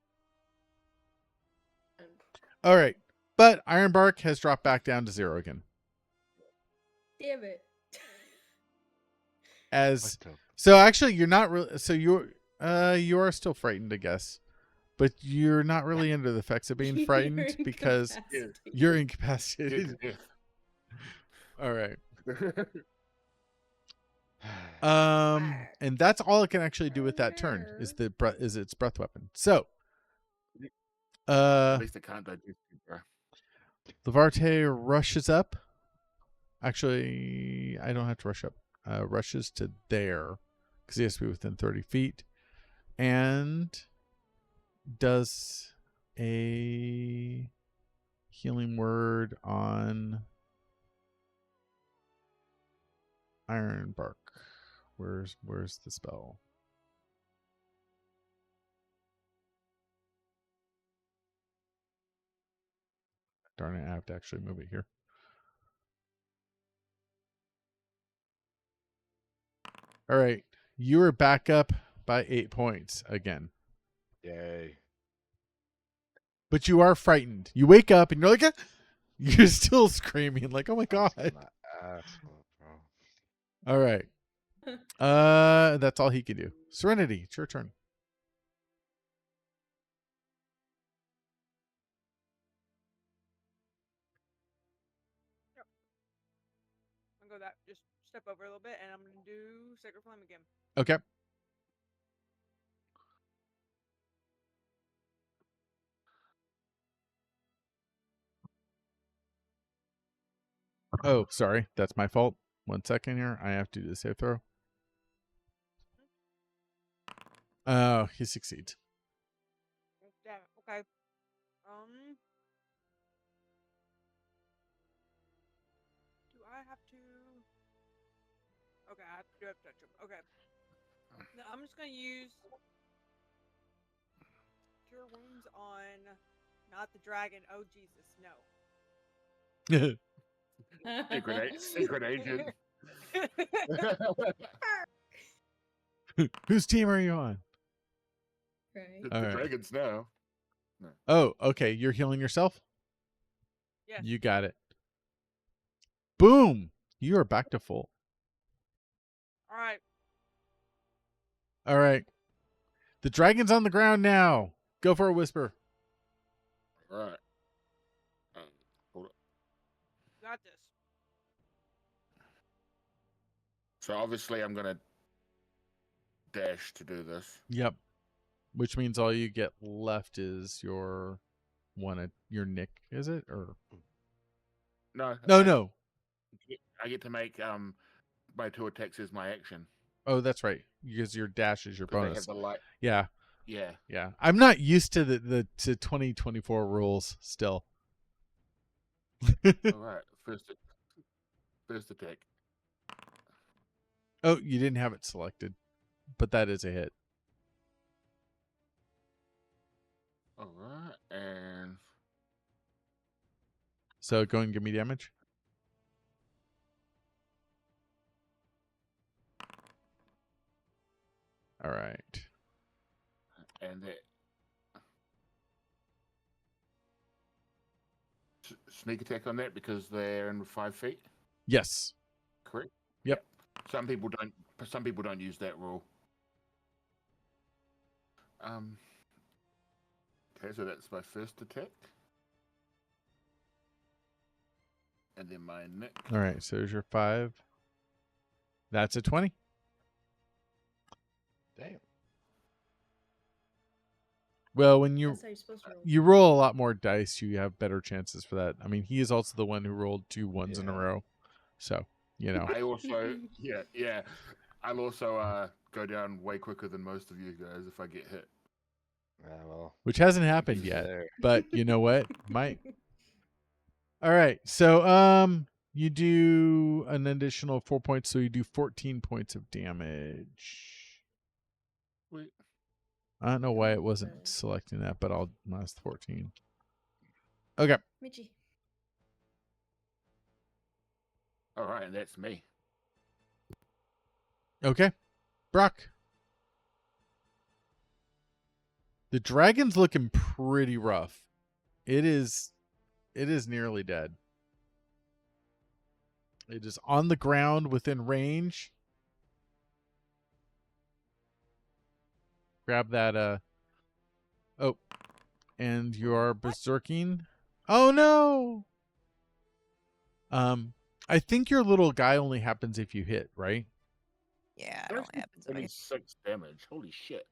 All right. But Ironbark has dropped back down to 0 again. Damn it. As What the- so actually you're not really so you are still frightened, I guess. But you're not really under the effects of being frightened because you're incapacitated. Yeah. All right. Fire. And that's all it can actually do with that turn is its breath weapon. So, At least I can't digest it, bro. Levarte rushes up. Actually, I don't have to rush up. Rushes to there because he has to be within 30 feet, and does a healing word on Ironbark. Where's the spell? Darn it, I have to actually move it here. All right. You are back up by 8 points again. Yay. But you are frightened. You wake up and you're like, you're still screaming, like, oh my God. My asshole, bro. All right. That's all he can do. Serenity, it's your turn. I'm gonna go that. Just step over a little bit, and I'm gonna do Sacred Flame again. Okay. Oh, sorry. That's my fault. 1 second here. I have to do the save throw. Oh, he succeeds. Damn it. Okay. Do I have to? Okay, I do have to touch him. Okay. Now I'm just gonna use Cure Wounds on not the dragon. Oh Jesus, no. Secret agent. Whose team are you on? Right. The All right. dragons now. Oh, okay. You're healing yourself? Yes. You got it. Boom. You are back to full. All right. All right. The dragon's on the ground now. Go for a whisper. All right. Hold up. Got this. So obviously I'm gonna dash to do this. Yep. Which means all you get left is your your nick, is it? Or No. no. I get to make my 2 attacks as my action. Oh, that's right. Because your dash is your 'Cause they bonus. have the light. Yeah. Yeah. Yeah. I'm not used to the 2024 rules still. All right. First attack. Oh, you didn't have it selected. But that is a hit. All right. And So go and give me damage. All right. and that sneak attack on that because they're in 5 feet. Yes. Correct. Yep. Some people don't use that rule. Okay, so that's my first attack. And then my next. All right. So there's your 5. That's a 20. Damn. Well, when you That's how you're supposed to roll. you roll a lot more dice, you have better chances for that. I mean, he is also the one who rolled 2 ones in a Yeah. row. So, you know. I also, yeah. I'll also go down way quicker than most of you guys if I get hit. Well, Which hasn't happened yet. there. But you know what? Might. All right. So, you do an additional 4 points, so you do 14 points of damage. Wait. I don't know why it wasn't Okay. selecting that, but I'll minus 14. Okay. Michi. All right, that's me. Okay. Brock. The dragon's looking pretty rough. It is nearly dead. It is on the ground within range. Grab that oh. And you are berserking. Oh no. I think your little guy only happens if you hit, right? Yeah, it That's only happens if I 26 damage. Holy shit.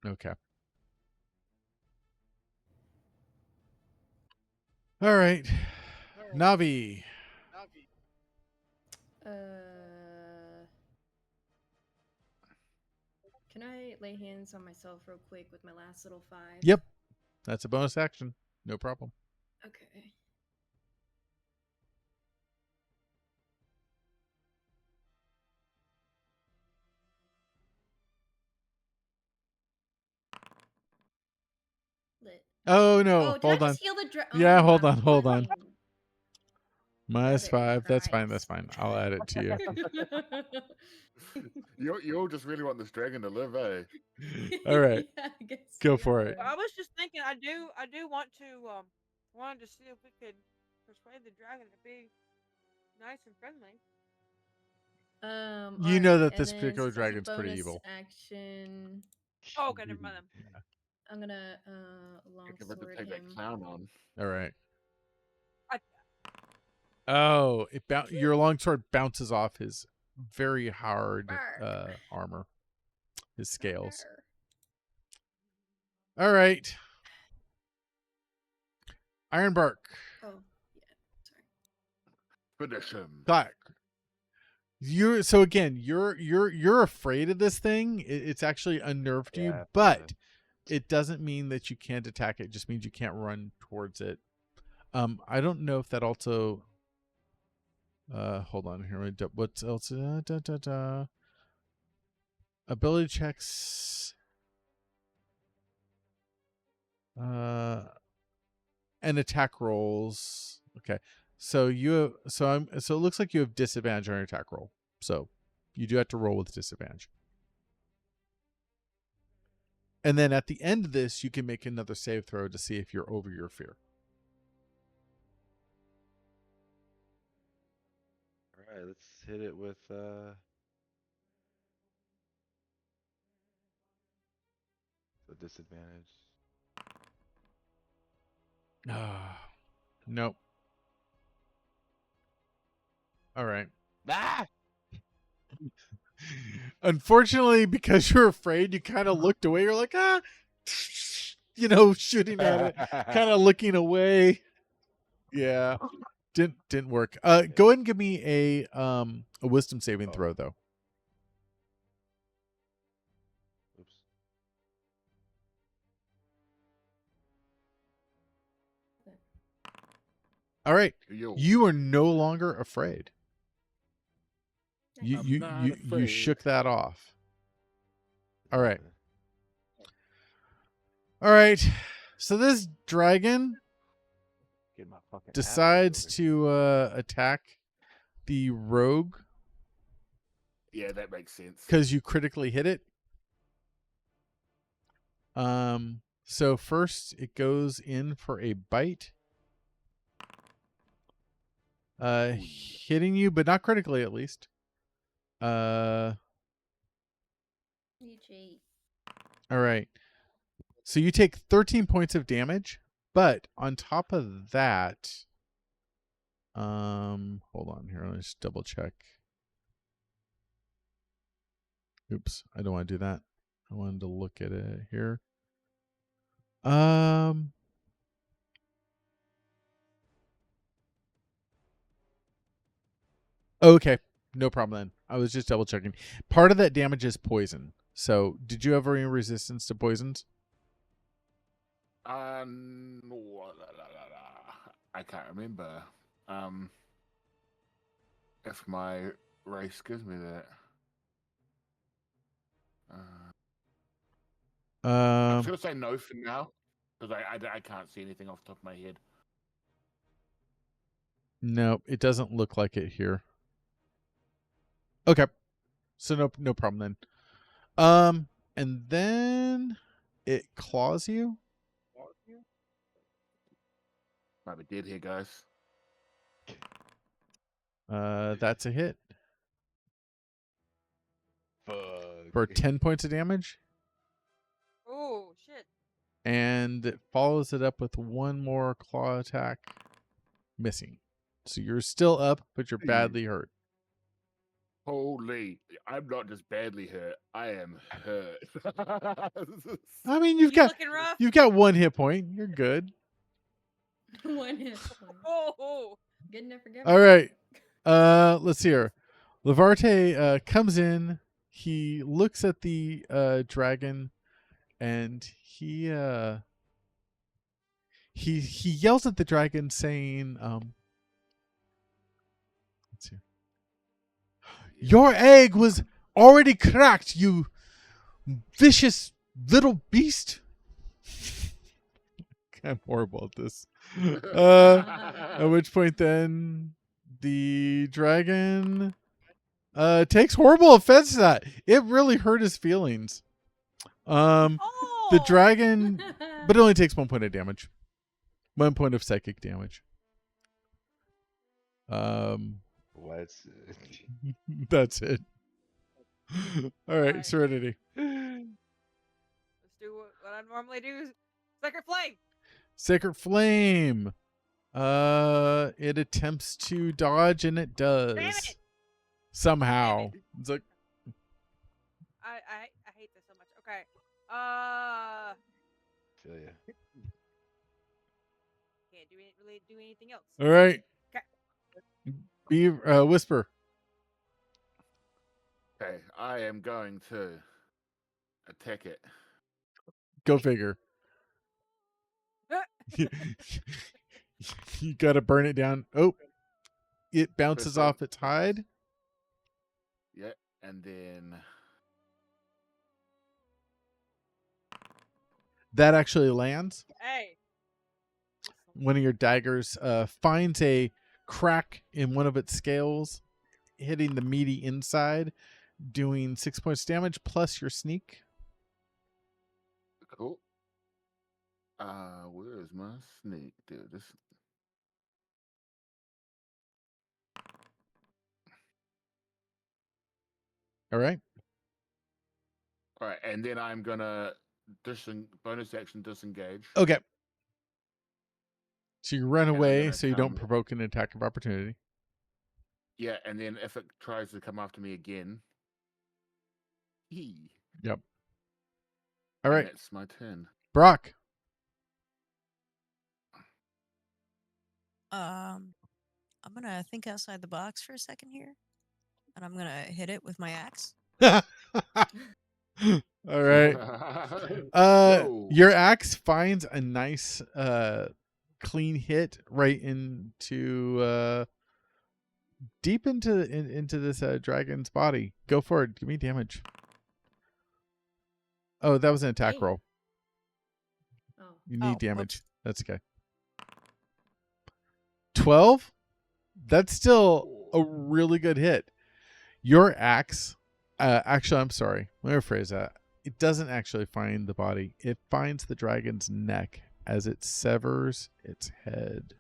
Okay. All right. Navi. Can I lay hands on myself real quick with my last little 5? Yep. That's a bonus action. No problem. Okay. Lit. Oh no. Oh, did Hold I on. just heal the Yeah, oh, hold I'm on, hold on. fucking- Minus Heaven 5. That's fine. That's Christ. fine. I'll add it to you. You all just really want this dragon to live, eh? All right. Yeah, I guess Go we for are. it. Well, I was just thinking, I do want to wanted to see if we could persuade the dragon to be nice and friendly. You know alright, that this and then particular since it's a dragon's pretty bonus evil. Action. Oh, okay, never mind. Then. I'm gonna Think about to longsword take that him. clown on. All right. I- Oh, your longsword bounces off his very hard Bark. armor, his scales. Arr. All right. Ironbark. Oh, yeah. Sorry. Finish him. Clack. You're afraid of this thing. It's actually unnerved you, Yeah, but it doesn't mean that you can't attack it. It just means you can't run towards it. I don't know if that also. Hold on here. What else? Ability checks. And attack rolls. Okay. So it looks like you have disadvantage on your attack roll. So you do have to roll with disadvantage. And then at the end of this, you can make another save throw to see if you're over your fear. All right, let's hit it with the disadvantage. Nope. All right. Ah! Unfortunately, because you're afraid, you kind of looked away. You're like, shooting at it, kind of looking away. Yeah, didn't work. Go ahead and give me a wisdom saving throw though. Oops. All right, Yo. you are no longer afraid. You I'm you not you, you afraid. shook that off. All right. All right. So this dragon Get my fucking decides ass over to attack the rogue Yeah, that makes sense. because you critically hit it. So first it goes in for a bite. Hitting you, but not critically at least. You cheat. All right. So you take 13 points of damage, but on top of that, hold on here. Let's double check. Oops, I don't want to do that. I wanted to look at it here. Um. Okay, no problem then. I was just double checking. Part of that damage is poison. So, did you have any resistance to poisons? I can't remember. If my race gives me that. I'm just gonna say no for now because I can't see anything off the top of my head. No, it doesn't look like it here. Okay, so no problem then. And then it claws you. Might be dead here, guys. That's a hit Fuck. for 10 points of damage, Oh shit! and it follows it up with one more claw attack, missing. So you're still up, but you're badly hurt. Holy! I'm not just badly hurt. I am hurt. I mean, You you've got looking rough? one hit point. You're good. One hit point. Oh, Good enough for All right. Let's see here. Lavarte comes in. He looks at the dragon, and he yells at the dragon, saying, let's see. Your egg was already cracked, you vicious little beast. I'm horrible at this. At which point then the dragon takes horrible offense to that. It really hurt his feelings. The oh! dragon, but it only takes 1 point of damage. 1 point of psychic damage. Let's. That's it. All right, Alright. Serenity. Let's do what I normally do. Sacred flame. Sacred Flame. It attempts to dodge, and it does. Damn it! Somehow. It's like, I hate this so much. Okay. Feel ya. Can't really do anything else. all right. Okay. Whisper. Okay, I am going to attack it. Go figure. You gotta burn it down. Oh, it bounces Crystal. off its hide. Yeah, and then That actually lands. Hey. One of your daggers finds a crack in one of its scales, hitting the meaty inside, doing 6 points damage plus your sneak. cool. Where is my snake, dude? This. All right. All right, and then I'm gonna bonus action disengage. Okay. So you run And I'm away gonna so you don't come- provoke an attack of opportunity. Yeah, and then if it tries to come after me again, he. All and right. that's my turn. Brock. I'm gonna think outside the box for a second here, and I'm gonna hit it with my axe. All right. Yo. Your axe finds a nice clean hit right into deep into this dragon's body. Go for it. Give me damage. Oh, that was an attack Hey. roll. Oh. You Oh, need damage. whoops. That's okay. 12? That's still a really good hit. Your axe, actually, I'm sorry. Let me rephrase that. It doesn't actually find the body. It finds the dragon's neck as it severs its head,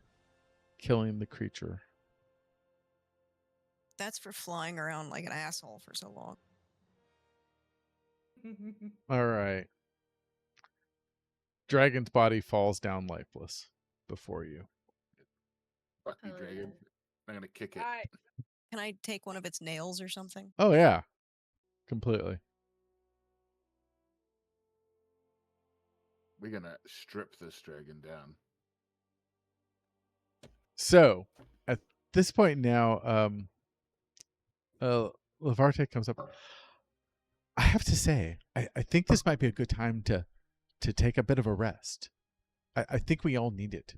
killing the creature. That's for flying around like an asshole for so long. All right. Dragon's body falls down lifeless before you. Fuck you, Hell dragon. I'm gonna kick it. Alright. Can I take one of its nails or something? Oh, yeah. Completely. We're gonna strip this dragon down. So at this point now, Lavarte comes up. I have to say, I think this might be a good time to take a bit of a rest. I think we all need it.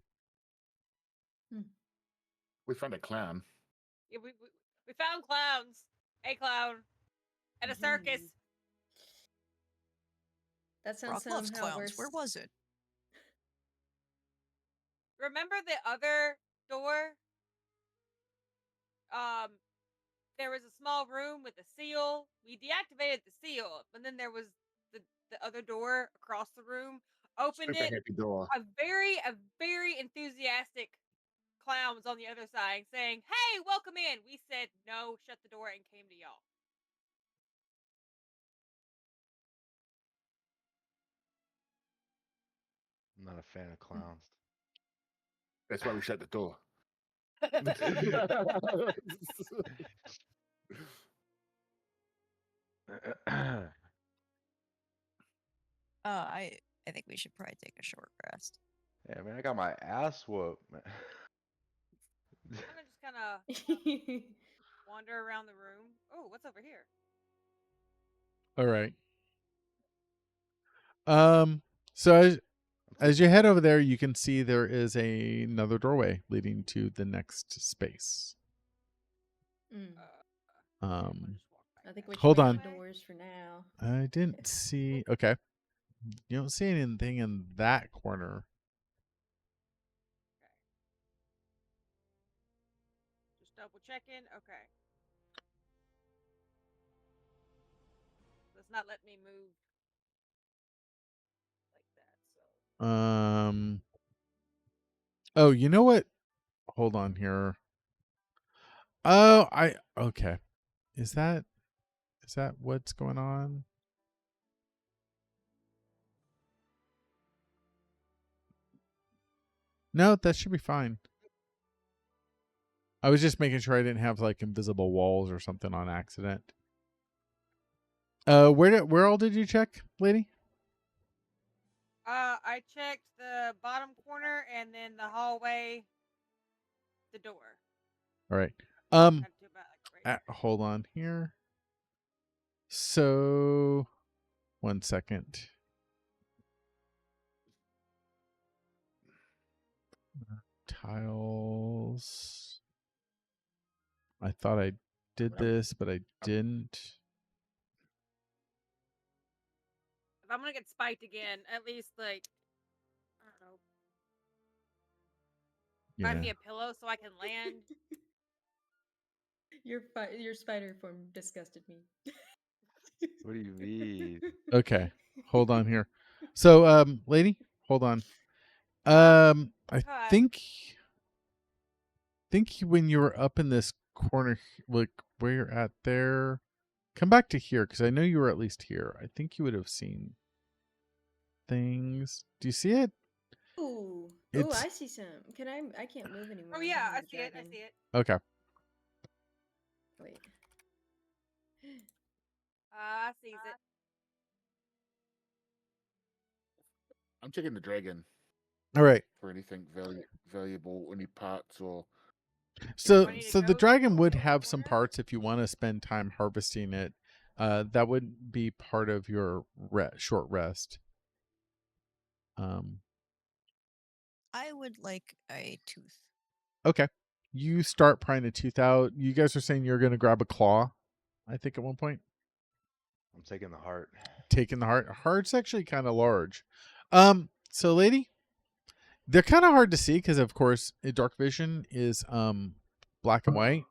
We found a clown. Yeah, we found clowns. A clown. At a circus. That sounds Brock loves somehow clowns. worse. Where was it? Remember the other door? There was a small room with a seal. We deactivated the seal, but then there was the other door across the room. Opened Super it. happy door. A very enthusiastic clown was on the other side saying, "Hey, welcome in." We said no, shut the door, and came to y'all. I'm not a fan of clowns. That's why we shut the door. I think we should probably take a short rest. Yeah, man, I got my ass whooped, man. I'm gonna just kind of wander around the room. Oh, what's over here? All right. So as you head over there, you can see there is another doorway leading to the next space. Mm. I think we should Hold leave on. the doors for now. I didn't see. Okay. You don't see anything in that corner. Just double checking. Okay. Let's not let me move like that. So. Oh, you know what? Hold on here. Oh, okay. Is that what's going on? No, that should be fine. I was just making sure I didn't have like invisible walls or something on accident. Where all did you check, lady? I checked the bottom corner and then the hallway, the door. All right. Kind of do about, like, right here. Hold on here. So, 1 second. Tiles. I thought I did this, but I didn't. If I'm gonna get spiked again, at least like I don't know, find me Yeah. a pillow so I can land. Your spider form disgusted me. What do you mean? Okay. Hold on here. So, lady, hold on. I Hi. think when you were up in this corner, like where you're at there, come back to here because I know you were at least here. I think you would have seen things. Do you see it? Ooh, It's- I see some. I can't move anymore. Oh I'm yeah, behind I the see it. I dragon. see it. Okay. Wait. I sees it. I'm checking the dragon All right. for anything valuable, any parts or. So Ready to so the go? dragon would Go in the have some corner? parts if you want to spend time harvesting it. That would be part of your short rest. I would like a tooth. Okay. You start prying the tooth out. You guys are saying you're going to grab a claw, I think, at one point. I'm taking the heart. Taking the heart. Heart's actually kind of large. So lady, they're kind of hard to see because, of course, dark vision is black and white,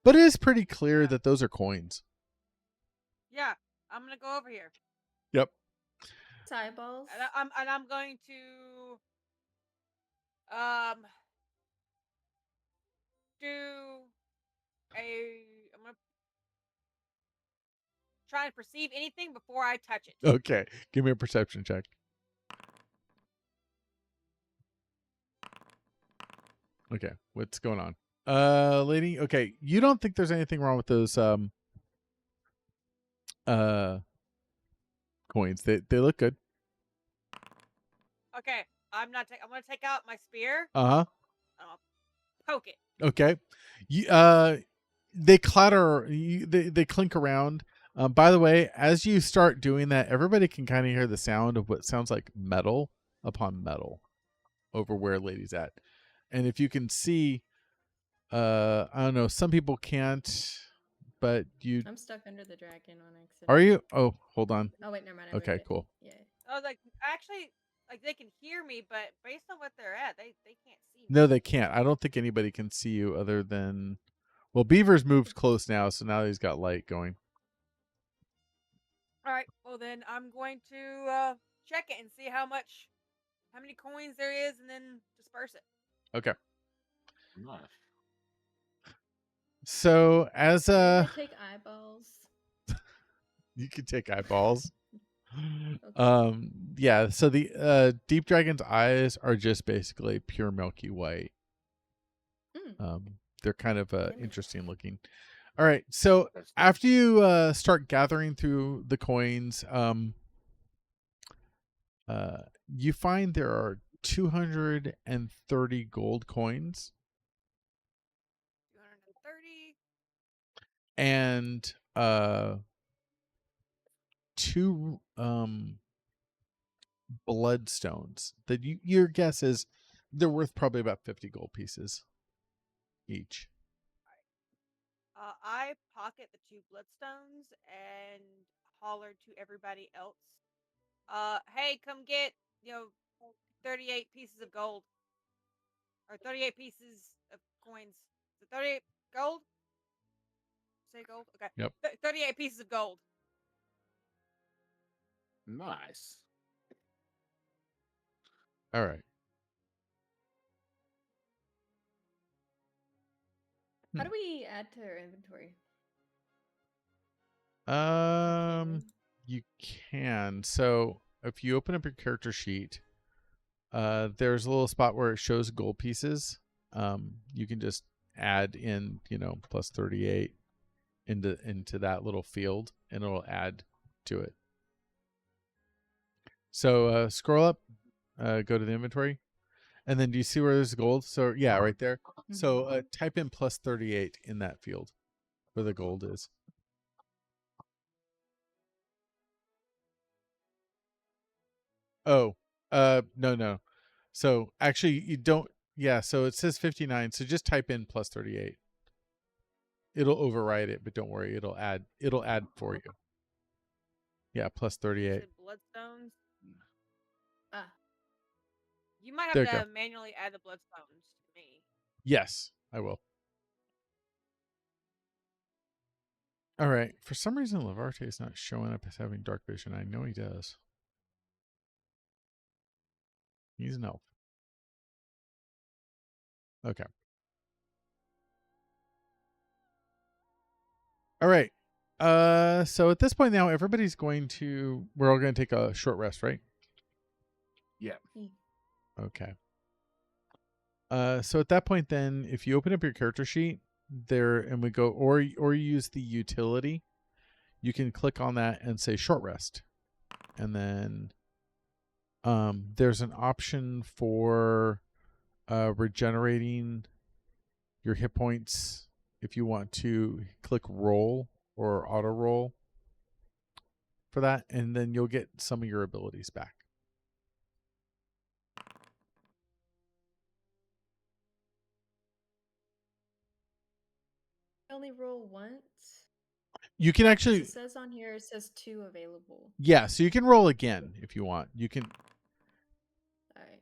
but it is pretty clear that those are coins. Yeah, I'm gonna go over here. Yep. It's eyeballs. And I'm going to I'm gonna try and perceive anything before I touch it. Okay. Give me a perception check. Okay. What's going on? Lady, okay. You don't think there's anything wrong with those coins. They look good. Okay, I'm not. I'm gonna take out my spear. Uh-huh. And I'll poke it. Okay. You, they clatter, they clink around. By the way, as you start doing that, everybody can kind of hear the sound of what sounds like metal upon metal over where Lady's at. And if you can see, I don't know, some people can't, but you I'm stuck under the dragon on accident. are you? Oh, hold on. Oh wait, never mind. I Okay, moved it. cool. Yeah. I was like, actually, like they can hear me, but based on what they're at, they can't see me. No, they can't. I don't think anybody can see you other than, well, Beaver's moved close now, so now he's got light going. All right. Well, then I'm going to check it and see how many coins there is, and then disperse it. Okay. Nice. So as Can I take eyeballs? you can take eyeballs. Okay. Yeah, so the deep dragon's eyes are just basically pure milky white. Mm. They're kind of Yummy. interesting looking. All right, so That's after you start gathering through the coins, you find there are 230 gold coins 230. and two bloodstones that your guess is they're worth probably about 50 gold pieces each. I pocket the 2 bloodstones and holler to everybody else. Hey, come get 38 pieces of gold, or 38 pieces of coins. Is it 38 gold? Say gold. Okay. Yep. 38 pieces of gold. nice. All right. How do we add to our inventory? Um, you can. So if you open up your character sheet, there's a little spot where it shows gold pieces. You can just add in, plus 38 into that little field, and it'll add to it. So scroll up, go to the inventory, and then do you see where there's gold? So yeah, right there. So type in plus 38 in that field where the gold is. Oh, no. So actually, you don't. Yeah, so it says 59. So just type in plus 38. It'll override it, but don't worry. It'll add for you. Yeah, plus 38. Bloodstones. Ah. You might There have you to manually add the bloodstones to me. Yes, I will. All right. For some reason, Lavarte is not showing up as having dark vision. I know he does. He's an elf. Okay. All right. So at this point now, we're all going to take a short rest, right? Yeah. Okay. So at that point, then, if you open up your character sheet there, and we go, or use the utility, you can click on that and say short rest, and then there's an option for regenerating your hit points if you want to click roll or auto roll for that, and then you'll get some of your abilities back. Only roll once. You can actually, It says on here, it says 2 available. yeah, so you can roll again if you want. You can. All right.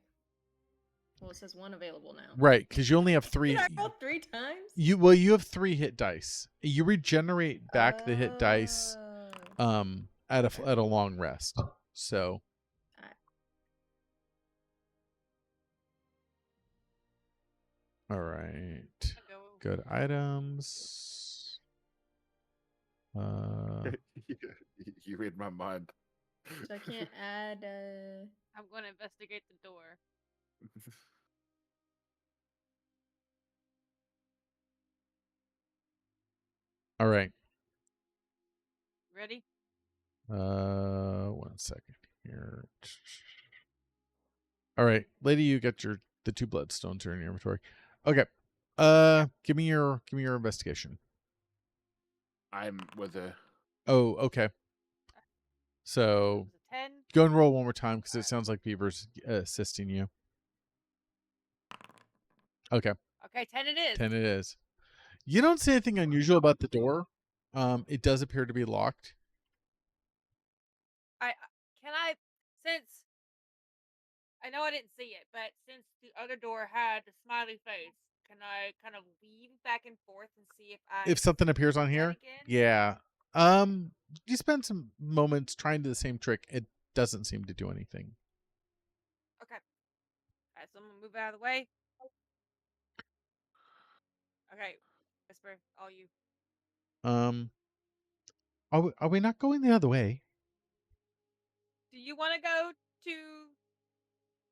Well, it says 1 available now. Right, because you only have 3. Did I roll 3 times? You have 3 hit dice. You regenerate back the hit dice Oh. at a long rest. So all right. Good items. You read my mind. So I can't add. I'm going to investigate the door. All right. Ready? 1 second here. All right, lady, you got the 2 bloodstones are in your inventory. Okay. Give me your investigation. I'm with a. Oh, okay. So It was a 10. go and roll one more time because it sounds like Beaver's assisting you. Okay, Okay, 10 it is. 10 it is. You don't see anything unusual about the door. It does appear to be locked. Since I know I didn't see it, but since the other door had the smiley face, can I kind of weave back and forth and see if I If something appears on see that here, again? yeah. You spend some moments trying to do the same trick. It doesn't seem to do anything. Okay. Alright, so I'm gonna move out of the way. Okay. Whisper, all you. Are we not going the other way? Do you want to go to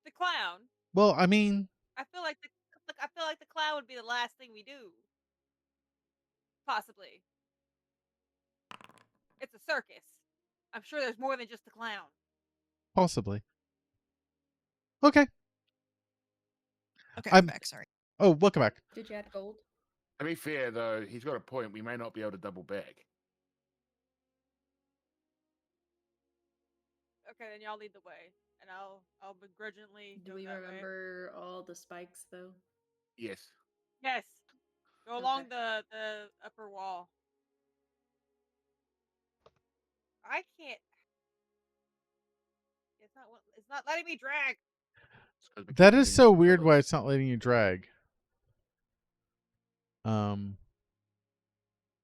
the clown? Well, I mean, I feel like the clown would be the last thing we do. Possibly. It's a circus. I'm sure there's more than just the clown. possibly. Okay. Okay, I'm- I'm back. Sorry. Oh, welcome back. Did you add gold? To be fair, though, he's got a point. We may not be able to double back. Okay, then y'all lead the way, and I'll begrudgingly Do go we that way. remember all the spikes though? Yes. Yes. Go along Okay. the upper wall. I can't. It's not letting me drag. It's 'cause we That can't is lean so on the weird why pillars. it's not letting you drag.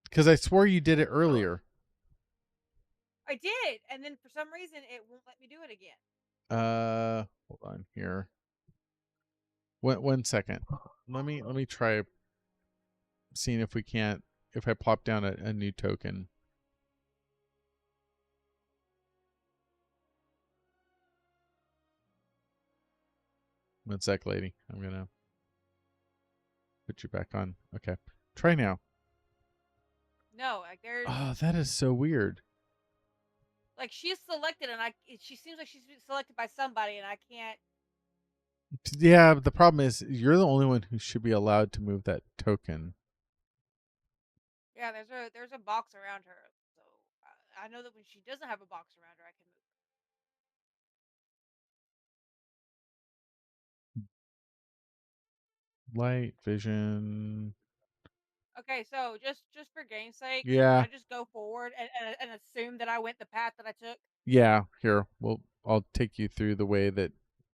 Because I swore you did it earlier. I did, and then for some reason it won't let me do it again. Hold on here. One second. Let me try seeing if I plop down a new token. One sec, lady. I'm gonna put you back on. Okay. Try now. No, like there's Oh, that is so weird. like she's selected, and she seems like she's been selected by somebody, and I can't. Yeah, but the problem is you're the only one who should be allowed to move that token. Yeah, there's a box around her, so I know that when she doesn't have a box around her, I can move. Light vision. Okay, so just for game's sake, Yeah. can I just go forward and assume that I went the path that I took? Yeah, here. I'll take you through the way that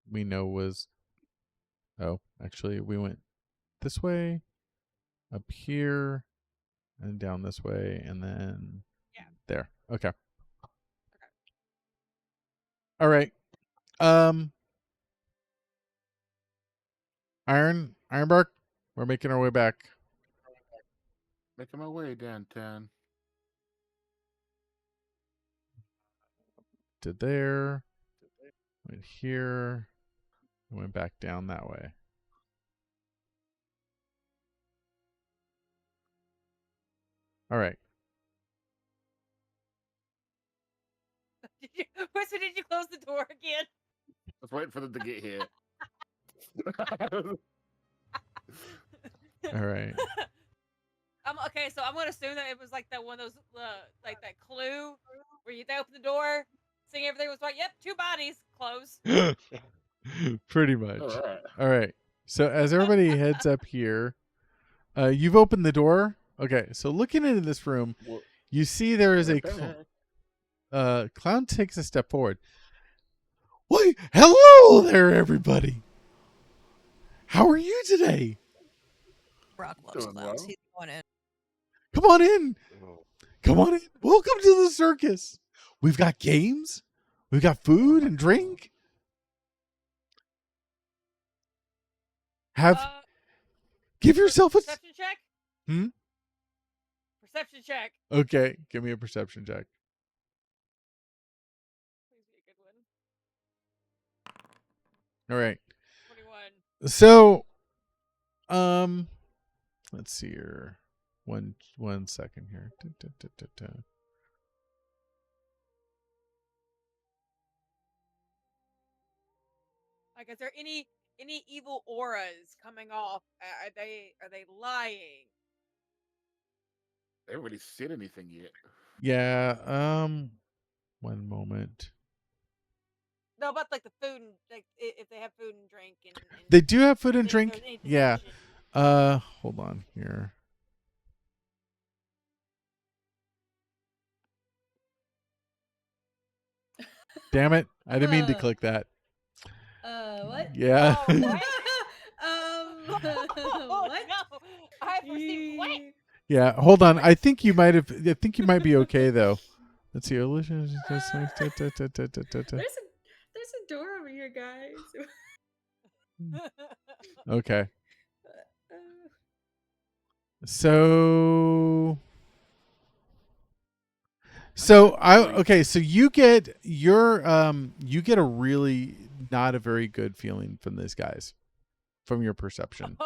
we know was. Oh, actually, we went this way, up here, and down this way, and then Yeah. there. Okay. Okay. All right. Ironbark, we're making our way back. Making my way downtown. To there. Went here. And went back down that way. All right. Whisper, did you close the door again? I was waiting for them to get here. All right. Okay, so I'm gonna assume that it was like that one of those like that clue where they open the door, seeing everything was like, yep, 2 bodies, close. Pretty much. All right. All right. So as everybody heads up here, you've opened the door. Okay. So looking into this room, Well, you see there is we're a back. clown takes a step forward. Why, hello there, everybody. How are you today? Brock loves Doing clowns. well. He's going in. Come on in. Oh, Come on in. Welcome to the circus. We've got games. We've got food and drink. Give yourself a. Perception check. Hmm? Perception check. Okay, give me a perception check. Please be a good one. All right. 21. So, let's see here. One second here. Like, is there any evil auras coming off? Are they lying? They haven't really said anything yet. Yeah. One moment. No, but like the food and like if they have food and drink and They do have food and if drink. there's any Yeah. possession. Hold on here. Damn it! I didn't mean to click that. What? Yeah. Oh, what? Oh, What? no. I perceive what? Yeah. Hold on. I think you might have. I think you might be okay though. Let's see. Illusion. There's a door over here, guys. Okay. Uh, So so you get you get a really not a very good feeling from these guys from your perception.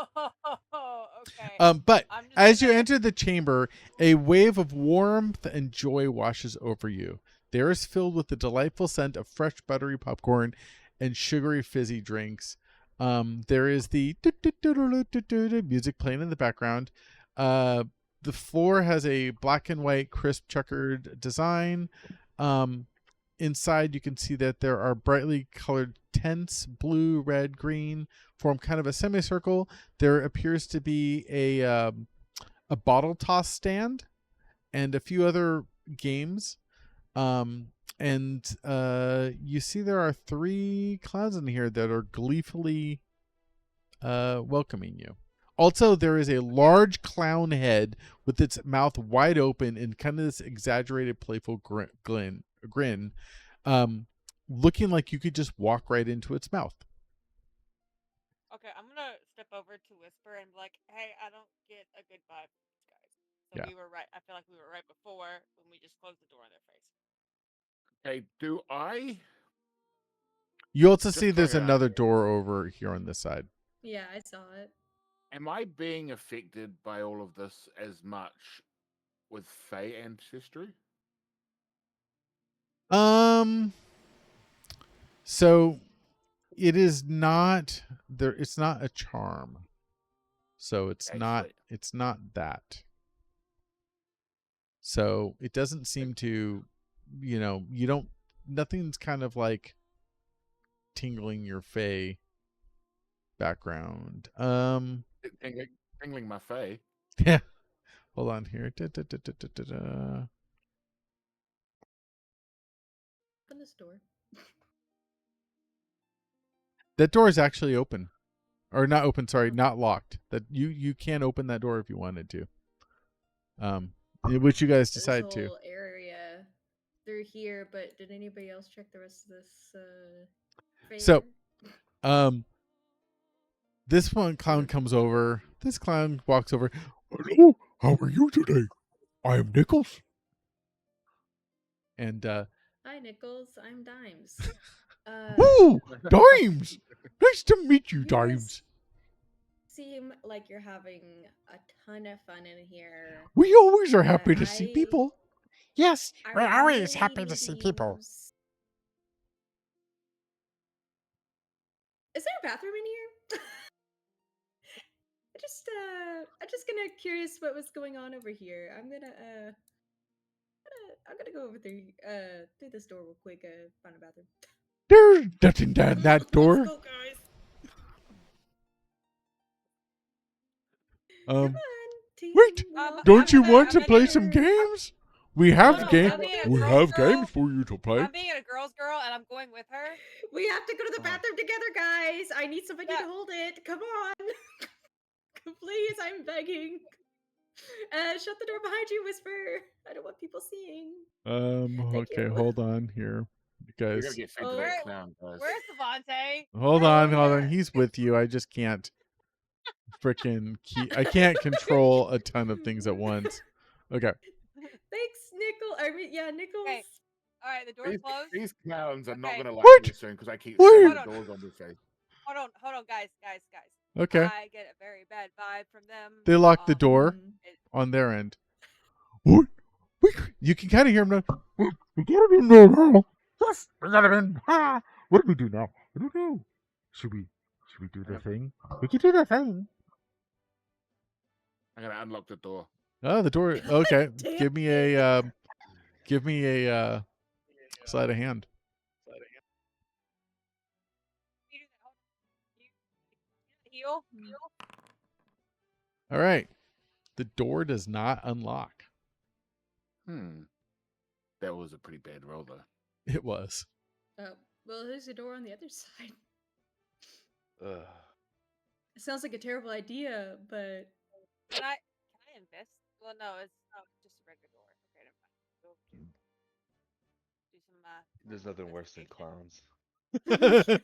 Okay. But I'm just as you gonna- enter the chamber, a wave of warmth and joy washes over you. The air is filled with the delightful scent of fresh buttery popcorn and sugary fizzy drinks. There is the music playing in the background. The floor has a black and white crisp checkered design. Inside you can see that there are brightly colored tents, blue, red, green, form kind of a semicircle. There appears to be a bottle toss stand and a few other games. And you see there are 3 clowns in here that are gleefully welcoming you. Also, there is a large clown head with its mouth wide open and kind of this exaggerated, playful grin, looking like you could just walk right into its mouth. Okay, I'm gonna step over to Whisper and be like, "Hey, I don't get a good vibe from these guys. So Yeah. we were right. I feel like we were right before when we just closed the door in their face." Okay, do I? You also Just see there's curiosity. another door over here on this side. yeah, I saw it. Am I being affected by all of this as much with Fey ancestry? So it is not there. It's not a charm. So it's Okay, not. sweet. It's not that. So it doesn't seem to, you don't. Nothing's kind of like tingling your Fey background. Tingling my Fey. Yeah. Hold on here. Da. Open this door. That door is actually open, or not open. Sorry, not locked. That you can open that door if you wanted to. Which you guys This decide to. whole area through here, but did anybody else check the rest of this? So, favor? This one clown comes over. This clown walks over. Hello, how are you today? I am Nichols. And Hi, Nichols. I'm Dimes. ooh, Dimes. Nice to meet you, You Dimes. seem like you're having a ton of fun in here. We always are happy to I- see people. Yes, I we're always really happy to need see people. use- Is there a bathroom in here? I'm just gonna curious what was going on over here. I'm gonna go over through this door real quick. Find a bathroom. There's nothing down that door. Let's go, guys. Come on, team. wait, We all Don't have you a want to bathroom play some here. games? We have No, games. I'm being a We girl's have girl. games for you to play. I'm being a girl's girl and I'm going with her. We have to go to the Oh. bathroom together, guys. I need somebody Yeah. to hold it. Come on. Please, I'm begging. Shut the door behind you, Whisper. I don't want people seeing. Thank Okay, you. hold on here, you We're guys. gonna get fed Oh, to where- that clown, guys. Where's Savante? Hold Oh, on. yeah. He's with you. I just can't freaking I can't control a ton of things at once. Okay. Thanks, Nickel. I mean, yeah, Nichols. Okay. All right, the door's These, closed. these clowns are not Okay. gonna like What? me soon because I keep What? slamming the Hold on. doors on their face. Hold on, guys. Okay. I get a very bad vibe from them. They locked the Um, door Mm. on their end. What? You can kind of hear them now. We got it in there now. Yes, we got it in. Ha! What do we do now? I don't know. Should we do the Yep. thing? We could do the thing. I'm gonna unlock the door. Oh, the door. Okay. damn Give me a sleight of hand. You do that. Heal. All right. The door does not unlock. That was a pretty bad roll, though. It was. Well, there's a door on the other side. Ugh. It sounds like a terrible idea, but Can I invest? Well, no, it's just a regular door. Okay, never mind. We'll do some. There's nothing worse than investigation. clowns.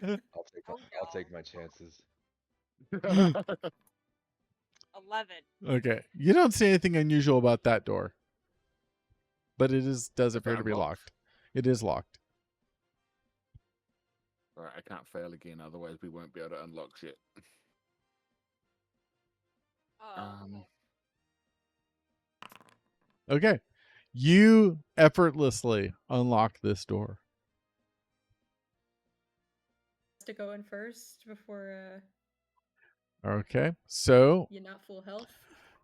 Okay. Oh, I'll take my chances. 11. You don't see anything unusual about that door. But it does appear to be unlocked? locked. It is locked. Alright, I can't fail again, otherwise we won't be able to unlock shit. Oh. Okay. You effortlessly unlock this door. to go in first before Okay. So you're not full health.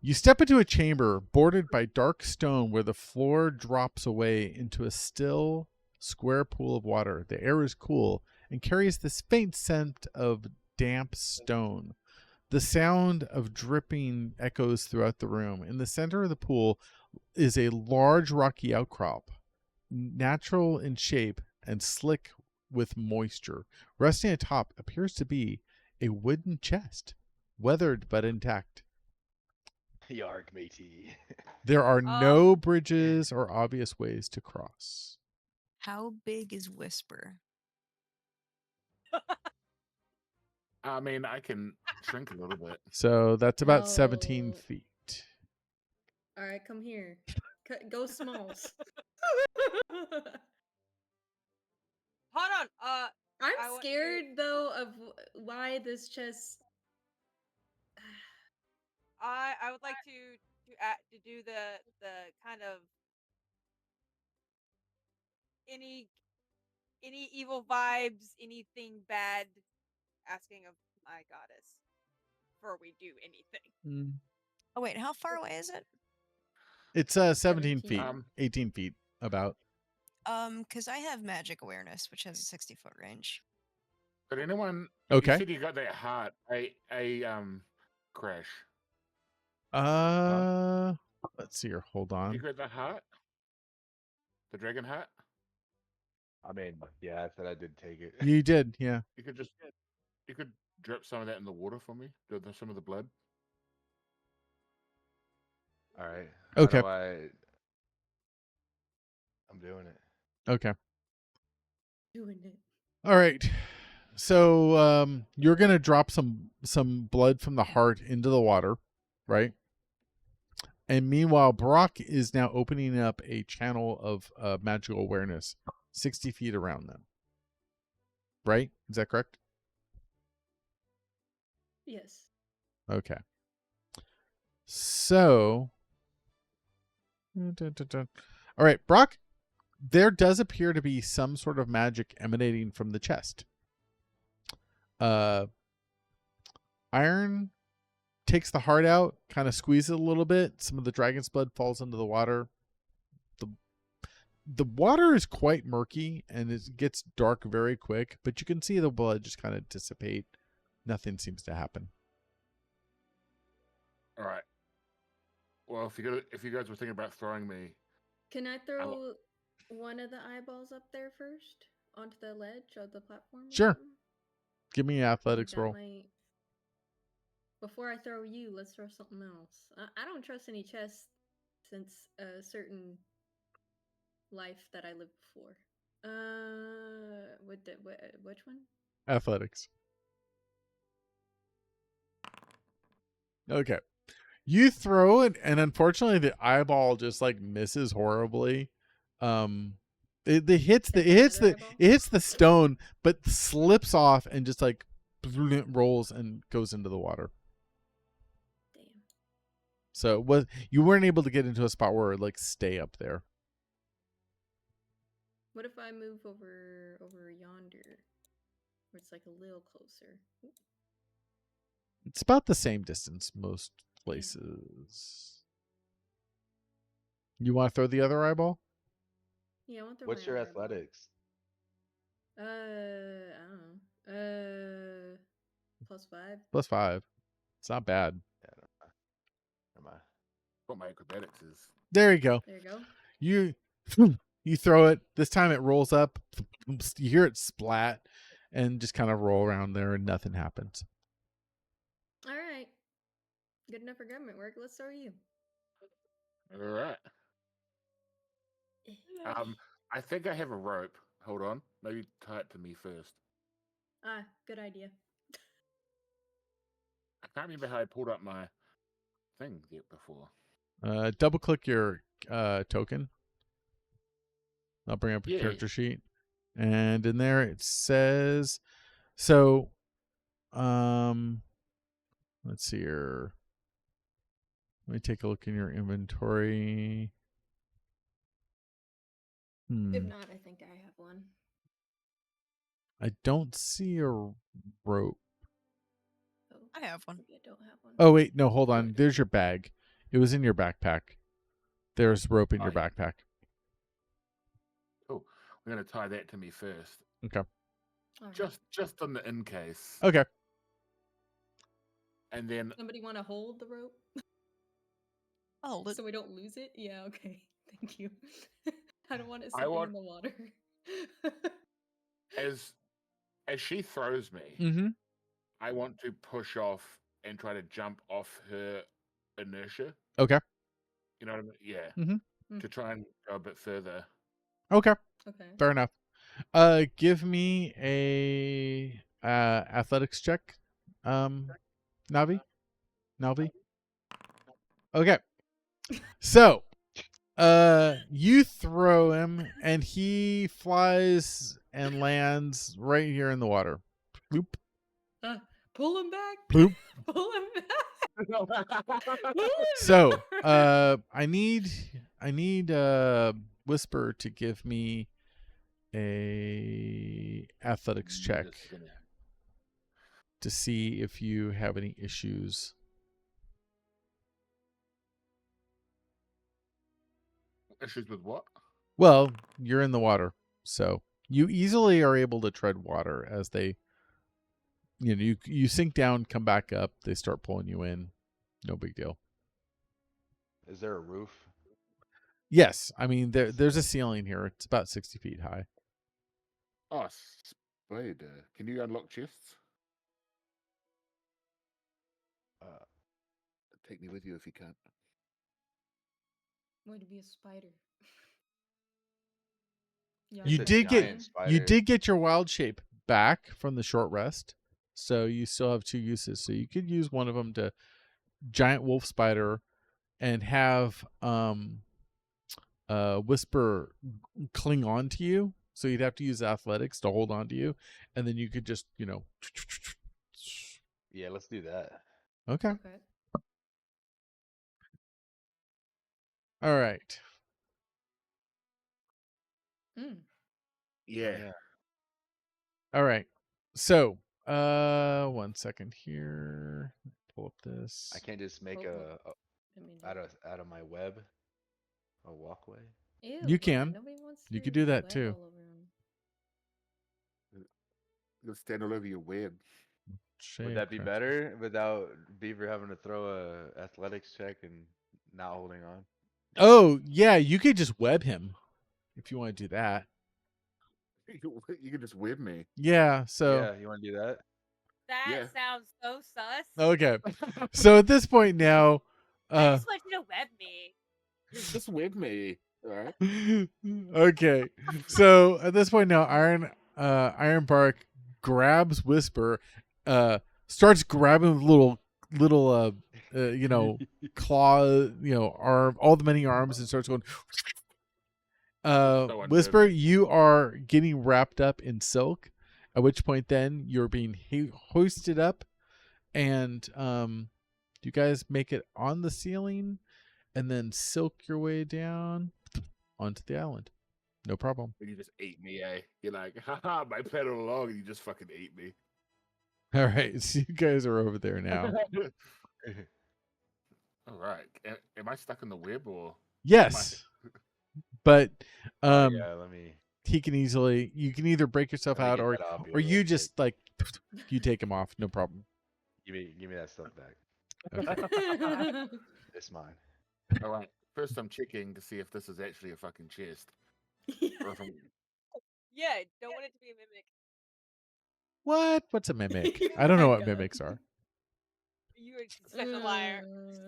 you step into a chamber bordered by dark stone where the floor drops away into a still, square pool of water. The air is cool and carries this faint scent of damp stone. The sound of dripping echoes throughout the room. In the center of the pool is a large rocky outcrop, natural in shape and slick with moisture. Resting atop appears to be a wooden chest, weathered but intact. Yarg, matey. There are no bridges or obvious ways to cross. How big is Whisper? I mean, I can shrink a little bit. So that's about 17 No. feet. All right, come here. Go smalls. Hold on. I I'm want to- scared though of why this chest. I would like to do the kind of any evil vibes, anything bad, asking of my goddess before we do anything. Oh wait, how far away is it? It's 17 feet, 17. 18 feet about. Because I have magic awareness, which has a 60-foot range. But anyone? Okay. You said you got that heart. Crash. Let's see here. Hold You on. got the heart? The dragon heart? I mean, yeah, I said I did take it. You did, yeah. You could drip some of that in the water for me. Some of the blood. All right. Okay. I'm doing it. Okay. Doing it. All right. So you're gonna drop some blood from the heart into the water, right? And meanwhile, Brock is now opening up a channel of magical awareness 60 feet around them. Right? Is that correct? Yes. Okay. So, all right, Brock, there does appear to be some sort of magic emanating from the chest. Iron takes the heart out, kind of squeezes it a little bit. Some of the dragon's blood falls into the water. The water is quite murky and it gets dark very quick, but you can see the blood just kind of dissipate. Nothing seems to happen. All right. Well, if you guys were thinking about throwing me, Can I throw one of the eyeballs up there first onto the ledge of the platform? or Sure. something? Give me an I think athletics that roll. might- Before I throw you, let's throw something else. I don't trust any chests since a certain life that I lived before. Which one? Athletics. Okay. You throw it, and unfortunately, the eyeball just like misses horribly. It hits the stone, but slips off and just like rolls and goes into the water. Damn. So you weren't able to get into a spot where it like stay up there. What if I move over yonder? Where it's like a little closer. Oop. It's about the same distance most Yeah. places. You want to throw the other eyeball? Yeah, I want to throw What's my your other eyeball. athletics? I don't know. +5. +5. It's not bad. Yeah, I don't know. Never mind. What my acrobatics is. There you go. There you go. You throw it. This time it rolls up. You hear it splat and just kind of roll around there and nothing happens. All right. Good enough for government work. Let's throw you. All right. I think I have a rope. Hold on. Maybe tie it to me first. Good idea. I can't remember how I pulled up my thing yet before. Double click your token. I'll bring up a Yeah. character sheet. And in there it says, so, let's see here. Let me take a look in your inventory. If not, I think I have one. I don't see a rope. Oh, I have one. maybe I don't have one. Oh, wait. No, hold on. There's your bag. It was in your backpack. There's rope in Oh, your yeah. backpack. Cool. We're going to tie that to me first. Okay. All right. Just on the in case. Okay. And then Somebody want to hold the rope Oh, so we don't lose it? Yeah, okay. Thank you. I don't want it I sinking want- in the water. as she throws me, Mm-hmm. I want to push off and try to jump off her inertia. Okay. You know what I mean? Yeah. Mhm. To try and go a bit further. Okay. Okay. Fair enough. Give me a athletics check. Navi? Okay. So, you throw him and he flies and lands right here in the water. Bloop, Pull him back. bloop. Pull him back. Pull him So, back. I need Whisper to give me a athletics check Just gonna- to see if you have any issues. Issues with what? Well, you're in the water, so you easily are able to tread water as they, you sink down, come back up, they start pulling you in. No big deal. Is there a roof? Yes, I mean there's a ceiling here. It's about 60 feet high. Oh, spider. Can you unlock chests? Take me with you if you can't. Way to be a spider. You It's a did get giant you spider. did get your wild shape back from the short rest, so you still have 2 uses. So you could use one of them to giant wolf spider and have Whisper cling on to you. So you'd have to use athletics to hold on to you, and then you could just Yeah, let's do that. Okay. Okay. All right. Mm. Yeah. All right. So, 1 second here. Pull up this. I can't just make Oh, a I mean, out of my web a walkway. ew, You Brian, can. nobody wants You their could do that web too. all over 'em. You'll stand all over your web. Would that be Shapecraft. better without Beaver having to throw a athletics check and not holding on? Oh, yeah, you could just web him if you want to do that. You can just web me. Yeah, so Yeah, you want to do that? That Yeah. sounds so sus. okay. So at this point now, I just want you to web me. Just web me. All right. okay. So at this point now, Iron Bark grabs Whisper, starts grabbing with little claw, arm, all the many arms, and starts going. So Whisper, unnerving. you are getting wrapped up in silk. At which point, then you're being hoisted up, and you guys make it on the ceiling, and then silk your way down onto the island. No problem. And you just eat me, eh? You're like, haha, my plan all along, and you just fucking eat me. All right, so you guys are over there now. All right. Am I stuck in the web or? Yes, but Oh, yeah, let me he can easily. You can either break yourself let me out, get or that off you or real you quick. just like you take him off. No problem. Give me that stuff back. Okay. It's mine. All right. First, I'm checking to see if this is actually a fucking chest, or if I'm. Yeah, don't want it to be a mimic. What? What's a mimic? You I don't know back what up. mimics are. You are such a liar.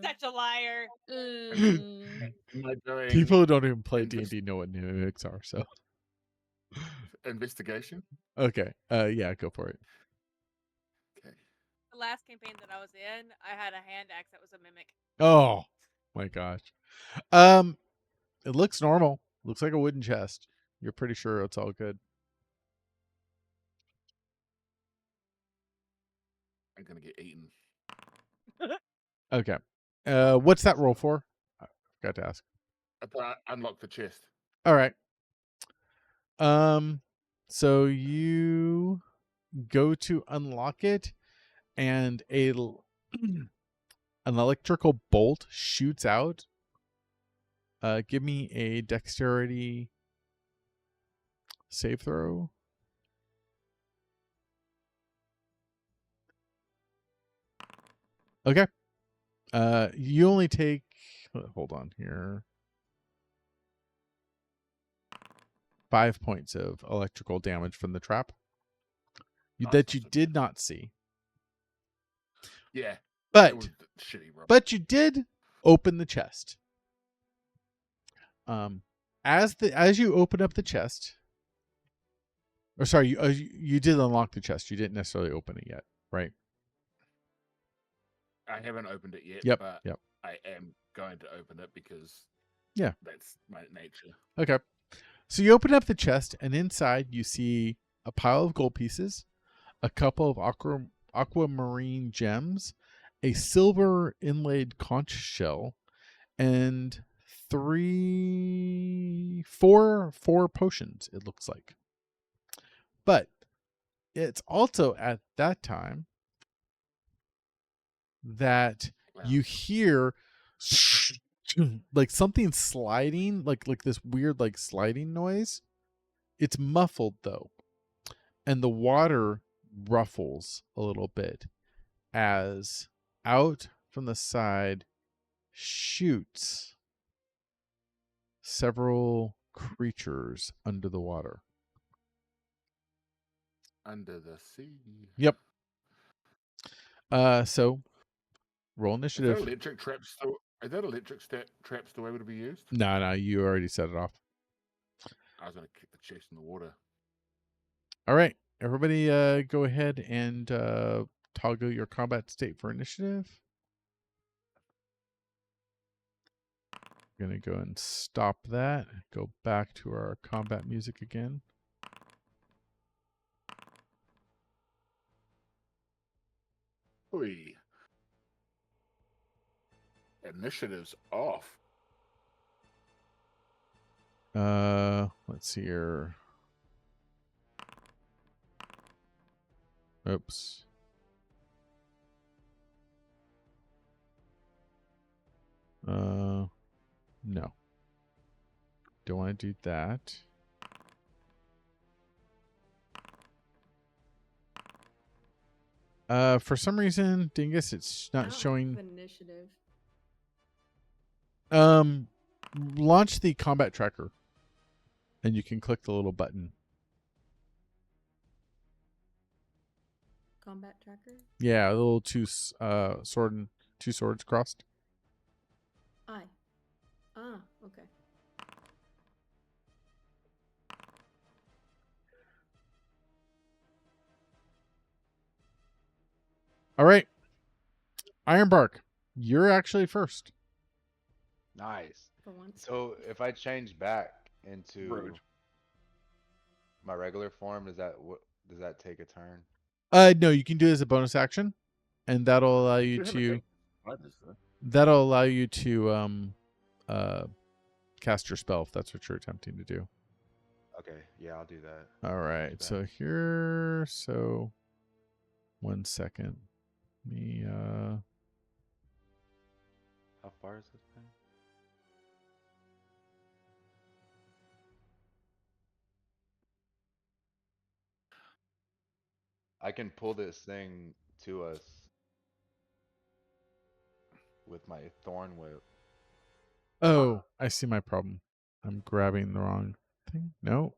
Such a liar. Mm. Am I doing People who don't even play Invest- D&D know what mimics are. So investigation? okay, yeah, go for it. Okay. The last campaign that I was in, I had a hand axe that was a mimic. Oh my gosh. It looks normal. Looks like a wooden chest. You're pretty sure it's all good. I'm gonna get eaten. Okay. What's that roll for? I forgot to ask. Unlock the chest. All right. So you go to unlock it, and an electrical bolt shoots out. Give me a dexterity save throw. Okay. You only take. Hold on here. 5 points of electrical damage from the trap Nice, that you that's did okay. not see. Yeah. It But was shitty, bro. but you did open the chest. As you open up the chest, or sorry, you did unlock the chest. You didn't necessarily open it yet, right? I haven't opened it yet, Yep. but Yep. I am going to open it because Yeah. that's my nature. Okay. So you open up the chest, and inside you see a pile of gold pieces, a couple of aquamarine gems, a silver inlaid conch shell, and four potions, it looks like. But it's also at that time that Wow. you hear like something sliding, like this weird like sliding noise. It's muffled though, and the water ruffles a little bit as out from the side shoots several creatures under the water. Under the sea. Yep. So roll Is that initiative. electric traps still? Are that electric traps still able to be used? No, you already set it off. I was gonna kick the chest in the water. All right, everybody, go ahead and toggle your combat state for initiative. I'm gonna go and stop that. Go back to our combat music again. Oi. Initiative's off. Let's see here. Oops. No. Don't want to do that. For some reason, Dingus, it's I not don't showing. have initiative. Launch the combat tracker, and you can click the little button. Combat tracker. Yeah, a little two swords crossed. Okay. All right, Ironbark, you're actually first. Nice. For once. So if I change back into Rude. my regular form, does that take a turn? No, you can do it as a bonus action, and that'll allow you Should have to. a spiders, though. That'll allow you to cast your spell if that's what you're attempting to do. Okay, yeah, I'll do that. All right. back. So here. So 1 second. Me. How far is this thing? I can pull this thing to us with my thorn whip. Oh, I see my problem. I'm grabbing the wrong thing. No.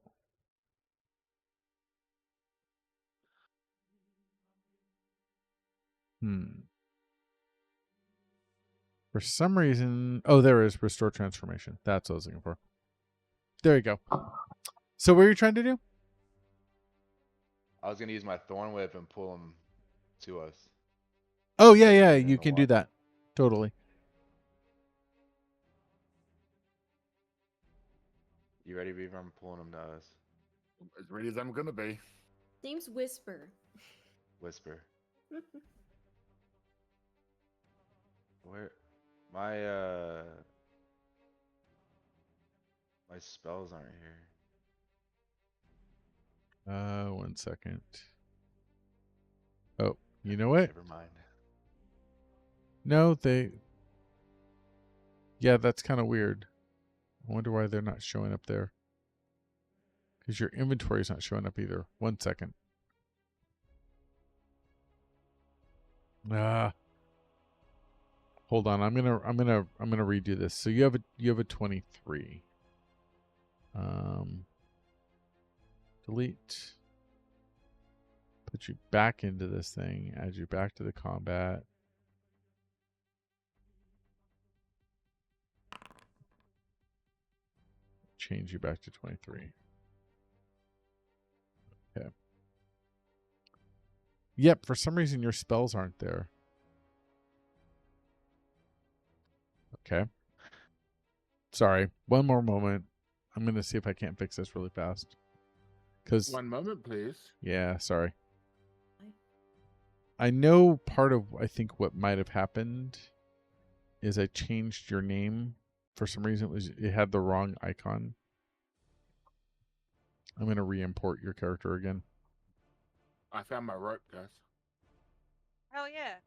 For some reason, oh, there is restore transformation. That's what I was looking for. There you go. So what are you trying to do? I was gonna use my thorn whip and pull him to us. Oh yeah, yeah, in you the can do water. that. Totally. You ready, Beaver? I'm pulling him to us. As ready as I'm gonna be. Seems whisper. Whisper. Where my my spells aren't here. 1 second. Oh, you know what? Never mind. No, they. Yeah, that's kind of weird. I wonder why they're not showing up there. Because your inventory is not showing up either. 1 second. Hold on. I'm gonna redo this. So you have a 23. Delete. Put you back into this thing. Add you back to the combat. Change you back to 23. Okay. Yep, for some reason your spells aren't there. Okay. Sorry. One more moment. I'm going to see if I can't fix this really fast. Cuz 1 moment, please. yeah, sorry. I know part of I think what might have happened is I changed your name. For some reason it had the wrong icon. I'm going to re-import your character again. I found my rope, guys. Hell yeah.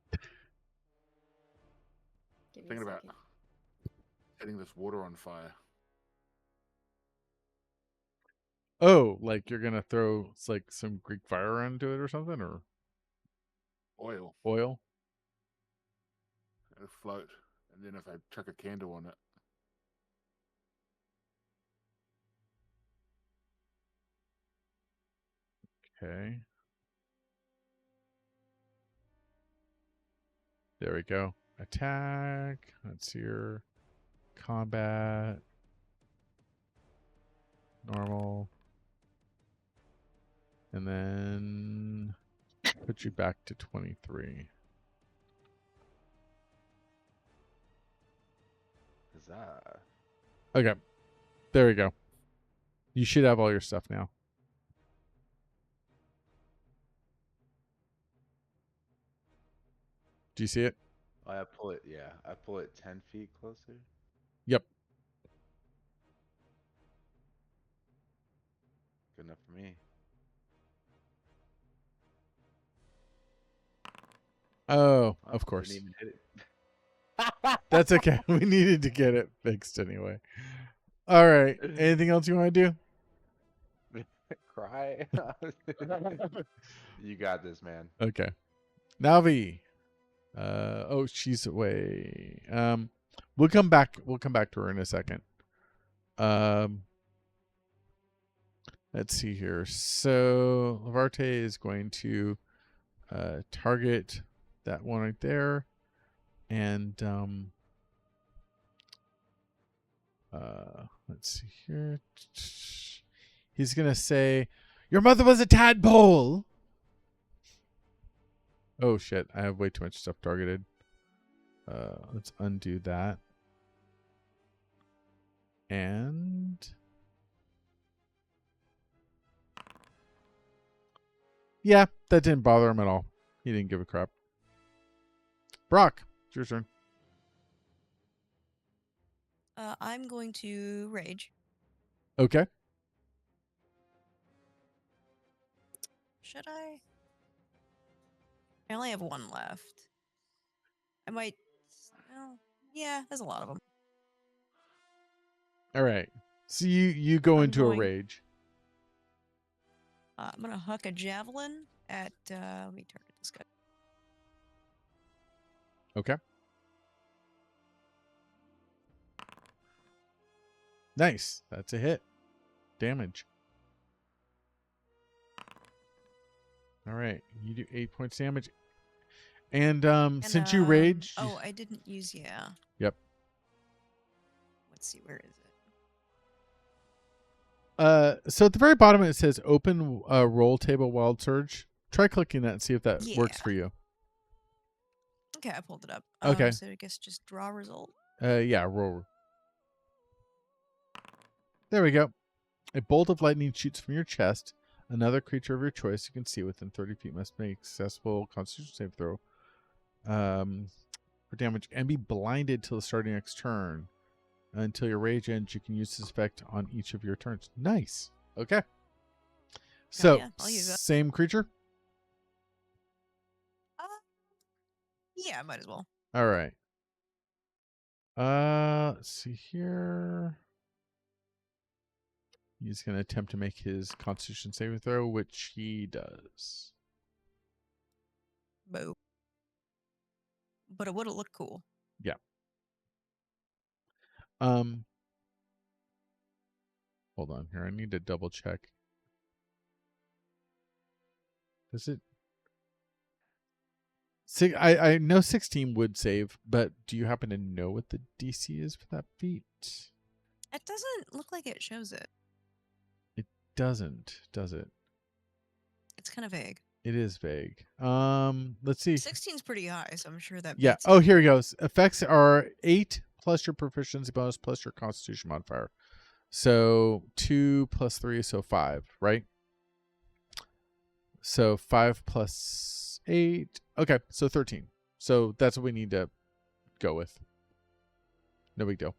Give me a Thinking about second. setting this water on fire. Oh, like you're going to throw like some Greek fire onto it or something, or Oil. oil? It'll float. And then if I chuck a candle on it. Okay. There we go. Attack. That's your combat. Normal. And then put you back to 23. Huzzah. Okay. There we go. You should have all your stuff now. Do you see it? I pull it. Yeah, I pull it 10 feet closer. Yep. Good enough for me. Oh, Oh, of course. Didn't even hit it. That's okay. We needed to get it fixed anyway. All right. Anything else you want to do? Cry. You got this, man. Okay. Navi. Oh, she's away. We'll come back to her in a second. Let's see here. So Lavarte is going to target that one right there. And let's see here. He's gonna say, "Your mother was a tadpole." Oh shit! I have way too much stuff targeted. Let's undo that. And yeah, that didn't bother him at all. He didn't give a crap. Brock, it's your turn. I'm going to rage. Okay. Should I? I only have one left. I might. Well, yeah, there's a lot of them. All right. So you go I'm into a going- rage. I'm gonna huck a javelin at. Let me target this guy. Okay. Nice. That's a hit. Damage. All right. You do 8 points damage. And since you rage. Oh, I didn't use. Yeah. Yep. Let's see. Where is it? So at the very bottom it says open roll table wild surge. Try clicking that and see if that works Yeah. for you. Okay, I pulled it up. Okay. So I guess just draw result. Yeah, roll. There we go. A bolt of lightning shoots from your chest. Another creature of your choice you can see within 30 feet must make successful Constitution save throw for damage and be blinded till the start of your next turn. Until your rage ends, you can use this effect on each of your turns. Nice. Okay. So, yeah, I'll use that. same creature? Yeah, might as well. All right. Let's see here. He's going to attempt to make his Constitution saving throw, which he does. Boo. But it would have looked cool. Yeah. Hold on here. I need to double check. Does it? I know 16 would save, but do you happen to know what the DC is for that feat? It doesn't look like it shows it. It doesn't, does it? It's kind of vague. It is vague. Let's see. 16's pretty high, so I'm sure that. Yeah. beats Oh, it. here he goes. Effects are 8 plus your proficiency bonus plus your Constitution modifier. So 2 plus 3, so 5, right? So 5 plus 8. Okay, so 13. So that's what we need to go with. No big deal.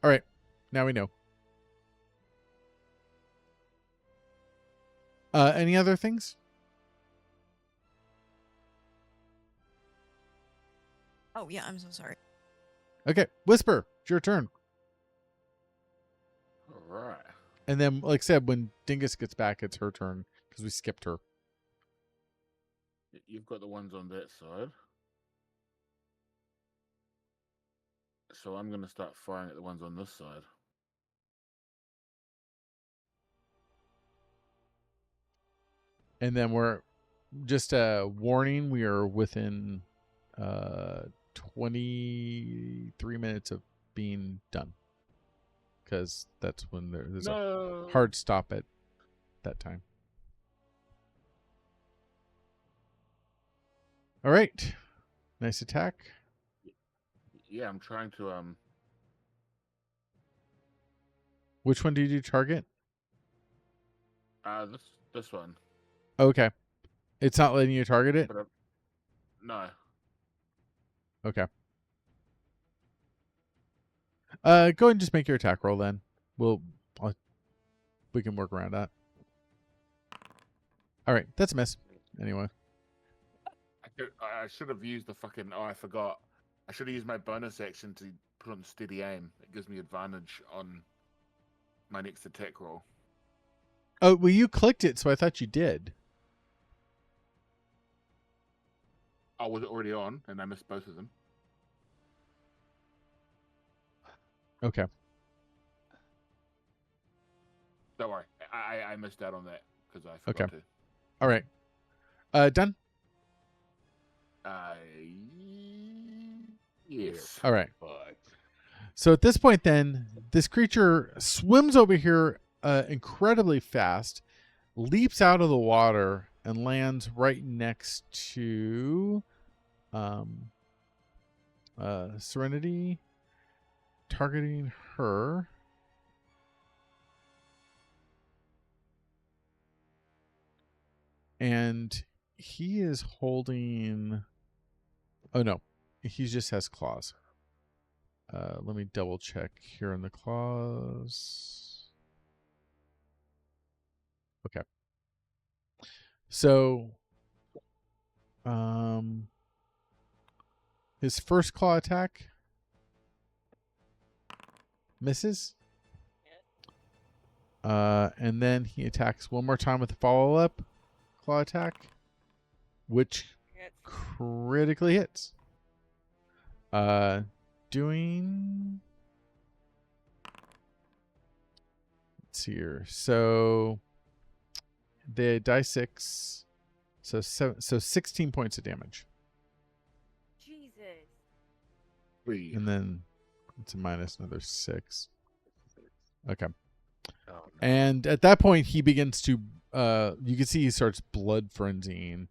All right, now we know. Any other things? Oh yeah, I'm so sorry. Okay, Whisper, it's your turn. All right. And then, like I said, when Dingus gets back, it's her turn because we skipped her. You've got the ones on that side. So I'm going to start firing at the ones on this side. And then we're just a warning. We are within 23 minutes of being done because that's when there's a hard stop at that time. All right, nice attack. Yeah, I'm trying to Which one did you target? this one. Okay, it's not letting you target it. But no. Okay. Go ahead and just make your attack roll then. We can work around that. All right, that's a miss. Anyway. I should have used the fucking. Oh, I forgot. I should have used my bonus action to put on steady aim. It gives me advantage on my next attack roll. Oh, well, you clicked it, so I thought you did. Oh, was it already on? And I missed both of them. Okay. Don't worry. I missed out on that because I forgot to. All right. Done? Yes. All right. But So at this point, then, this creature swims over here incredibly fast, leaps out of the water, and lands right next to Serenity, targeting her. And he is holding... Oh, no. He just has claws. Let me double check here in the claws. Okay. So, his first claw attack misses. And then he attacks one more time with a follow-up claw attack, which Hits. critically hits. Doing. Let's see here. So the die 6. So 16 points of damage. Jesus. Three. And then it's a minus another 6. Okay. Oh, no. And at that point, he begins to, you can see he starts blood frenzying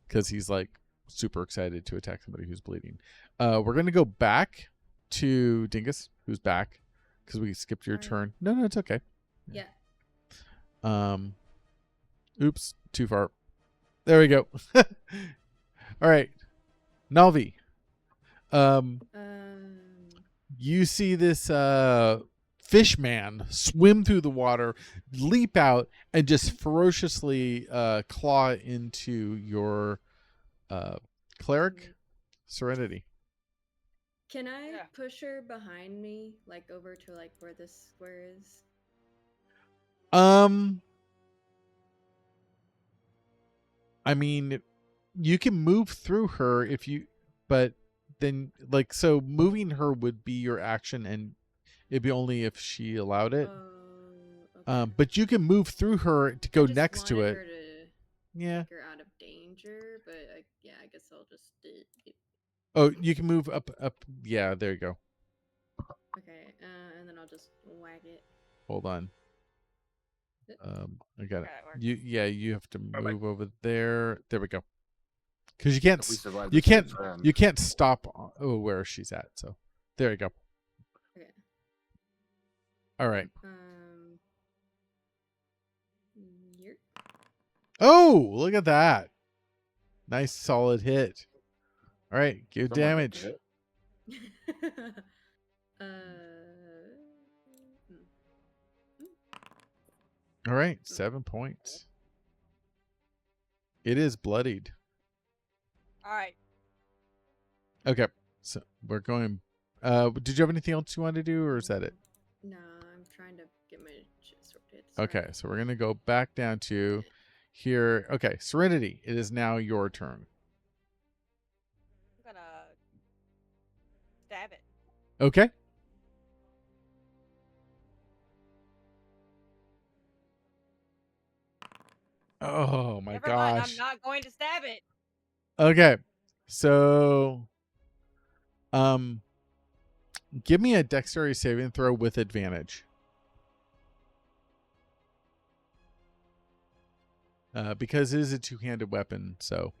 because he's like super excited to attack somebody who's bleeding. We're going to go back to Dingus, who's back because we skipped your Sorry. turn. No, it's okay. Yeah. Oops, too far. There we go. All right. Nalvi. You see this fish man swim through the water, leap out, and just ferociously claw into your cleric, Serenity. Can I Yeah. push her behind me, like over to like where this square is? I mean, you can move through her if you, but then like so moving her would be your action, and it'd be only if she allowed it. Okay. But you can move through her to I go just next to wanted it. her to Yeah. take her out of danger, but yeah, I guess I'll just do it. Oh, you can move up. Yeah, there you go. Okay, and then I'll just whack it. Hold on. I got it. that works. You have to Bye-bye. move over there. There we go. Because you can't, If we survive you this can't, next round. you can't stop where she's at. So there you go. Okay. All right. Yerp. Oh, look at that! Nice solid hit. All right, give Someone had to damage. hit. uh, All right, 7 points. It is bloodied. All right. Okay, so we're going. Did you have anything else you wanted to do, or is that it? no, I'm trying to get my shit sorted. sorry. Okay, so we're gonna go back down to here. Okay, Serenity, it is now your turn. I'm gonna stab it. Okay. Oh my Never mind. gosh. I'm not going to stab it. Okay. So give me a dexterity saving throw with advantage. Because it is a two-handed weapon, so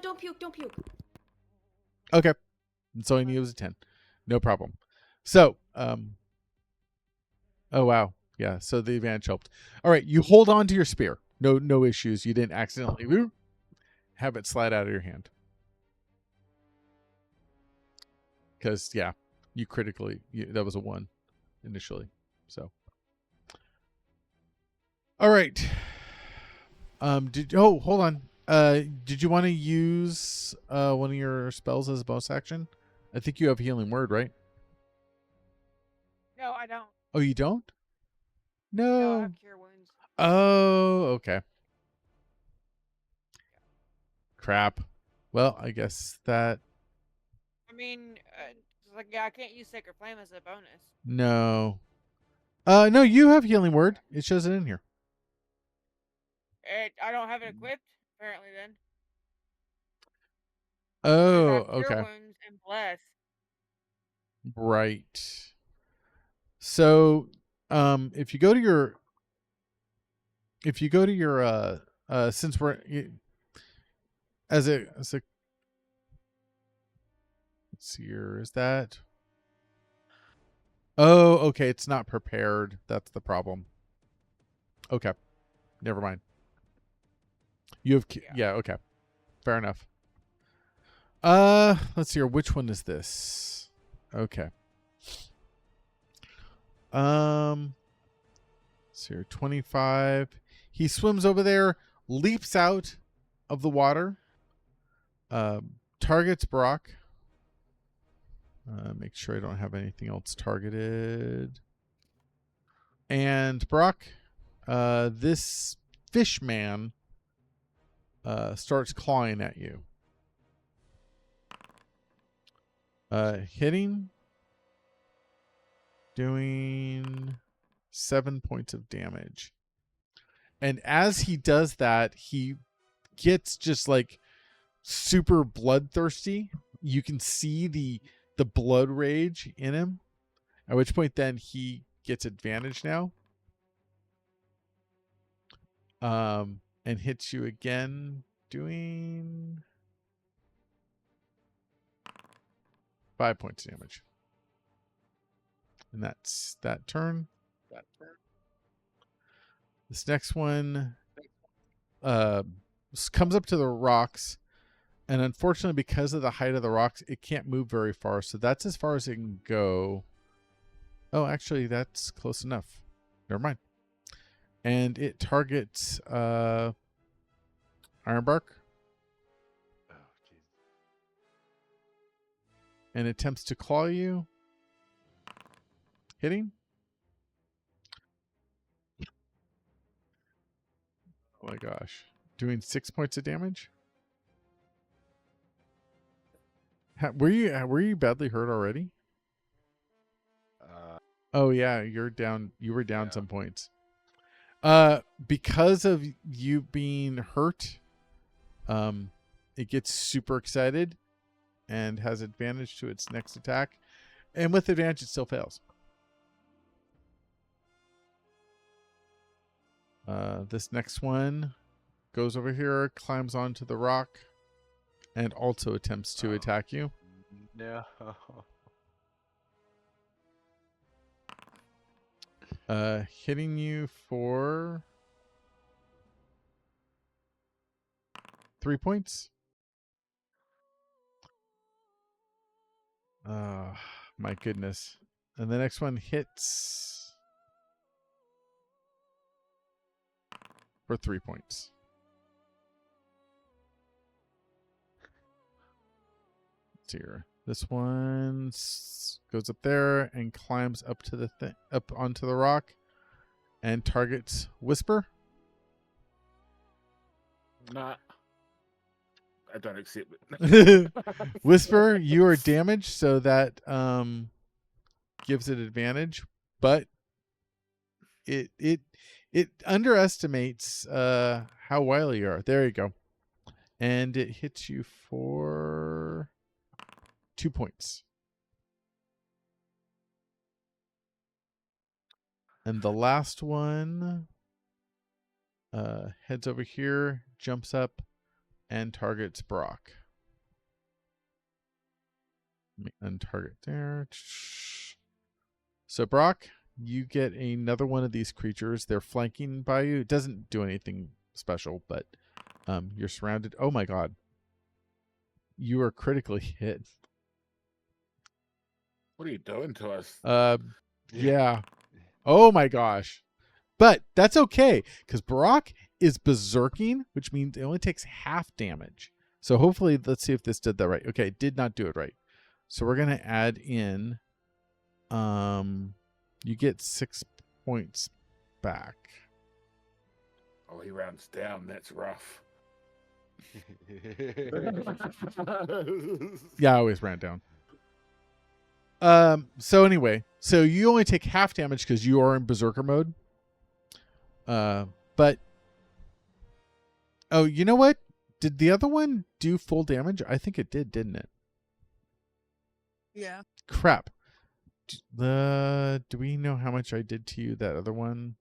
Don't puke! Don't puke! okay. That's all you need was a 10. No problem. So, oh wow. Yeah, so the advantage helped. All right, you hold on to your spear. No issues. You didn't accidentally have it slide out of your hand. Because, yeah, you critically, that was a 1 initially. So, all right. Hold on. Did you want to use one of your spells as a bonus action? I think you have Healing Word, right? No, I don't. Oh, you don't? No, I No. have cure wounds. Oh, okay. Crap. Well, I guess that I mean, like, yeah, I can't use Sacred Flame as a bonus. no. No, you have Healing Word. It shows it in here. I don't have it equipped, apparently, then. Oh, I have Cure okay. Wounds and Bless. Right. So, if you go to your since we're as a let's see here, is that okay, it's not prepared. That's the problem. Okay. Never mind. You have yeah, okay. Fair enough. Let's see here. Which one is this? Okay. Let's see here. 25. He swims over there, leaps out of the water, targets Brock. Make sure I don't have anything else targeted. And Brock, this fish man starts clawing at you. Hitting, doing 7 points of damage. And as he does that, he gets just like super bloodthirsty. You can see the blood rage in him. At which point then he gets advantage now. And hits you again, doing 5 points of damage. And that's that turn. This next one comes up to the rocks, and unfortunately, because of the height of the rocks, it can't move very far. So that's as far as it can go. Oh, actually, that's close enough. Never mind. And it targets Ironbark. Oh, jeez. And attempts to claw you. Hitting. Oh my gosh. Doing 6 points of damage. Were you badly hurt already? Oh yeah, you're down. You were down some points. Because of you being hurt, it gets super excited and has advantage to its next attack. And with advantage, it still fails. This next one goes over here, climbs onto the rock, and also attempts to attack you. No. Hitting you for 3 points. My goodness. And the next one hits for 3 points. Let's see here. This one goes up there and climbs up to the up onto the rock and targets Whisper. Nah. I don't accept it. Whisper, you are damaged, so that gives it advantage, but it underestimates how wily you are. There you go. And it hits you for 2 points. And the last one heads over here, jumps up, and targets Brock. Let me untarget there. So Brock, you get another one of these creatures. They're flanking by you. It doesn't do anything special, but you're surrounded. Oh my god. You are critically hit. What are you doing to us? Yeah. Oh my gosh. But that's okay, because Brock is berserking, which means it only takes half damage. So hopefully, let's see if this did that right. Okay, it did not do it right. So we're going to add in, you get 6 points back. Oh, he rounds down. That's rough. Yeah, I always ran down. So anyway, so you only take half damage because you are in berserker mode. But oh, you know what? Did the other one do full damage? I think it did, didn't it? Yeah. Crap. Do we know how much I did to you, that other one?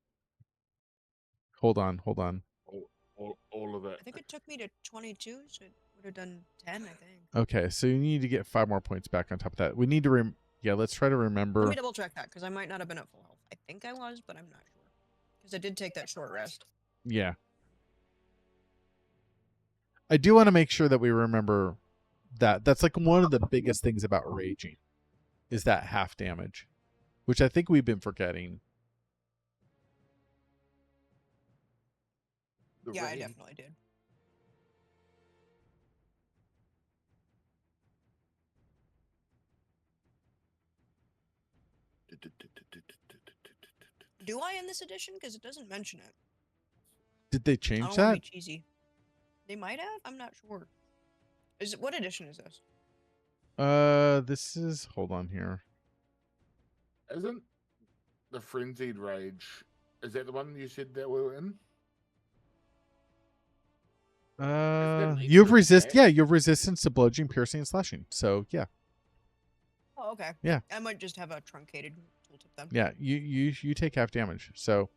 Hold on. All of it. I think it took me to 22, so it would have done 10, I think. Okay, so you need to get 5 more points back on top of that. We need to let's try to remember. Let me double check that, because I might not have been at full health. I think I was, but I'm not sure. Because I did take that short rest. Yeah. I do want to make sure that we remember that. That's like one of the biggest things about raging is that half damage, which I think we've been forgetting. The Yeah, I rain. definitely did. Do I in this edition? Because it doesn't mention it. Did they I change don't want that? to be cheesy. They might have. I'm not sure. Is it what edition is this? This is, hold on here. Isn't the Frenzied Rage, is that the one you said that we were in? an You have extra attack? yeah, you have resistance to bludgeoning, piercing, and slashing. So yeah, Oh, okay. Yeah. I might just have a truncated tooltip then. yeah, you take half damage. So,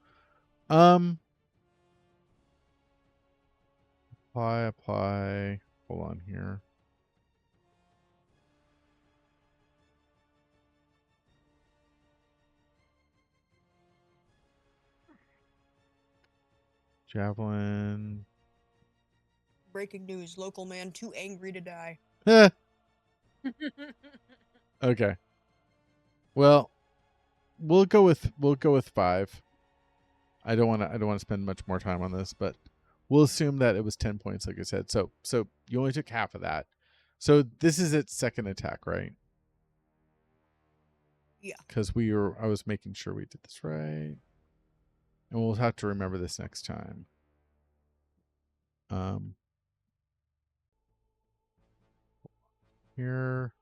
apply. Hold on here. Javelin. Breaking news: local man too angry to die. Eh, okay. Well, we'll go with 5. I don't want to spend much more time on this, but we'll assume that it was 10 points, like I said. So you only took half of that. So this is its second attack, right? Yeah. Because I was making sure we did this right, and we'll have to remember this next time. Here.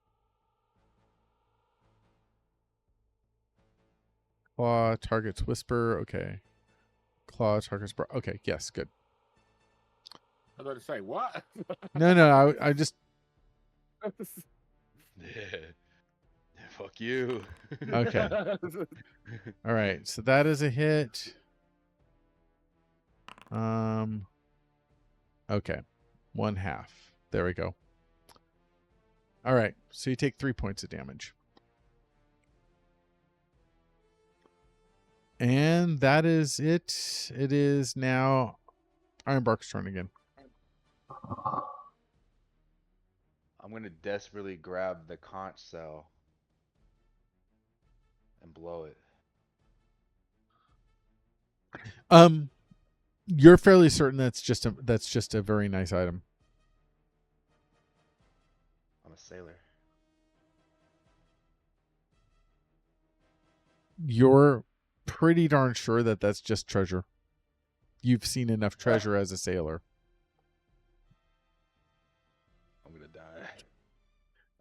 Claw targets whisper. Okay. Claw targets. Okay. Yes. Good. I was about to say, what? No. I just. Yeah. Fuck you. Okay. All right. So that is a hit. Okay. 1/2. There we go. All right. So you take 3 points of damage. And that is it. It is now Ironbark's turn again. I'm gonna desperately grab the conch cell and blow it. You're fairly certain that's just a very nice item. I'm a sailor. You're pretty darn sure that that's just treasure. You've seen enough treasure as a sailor. I'm gonna die.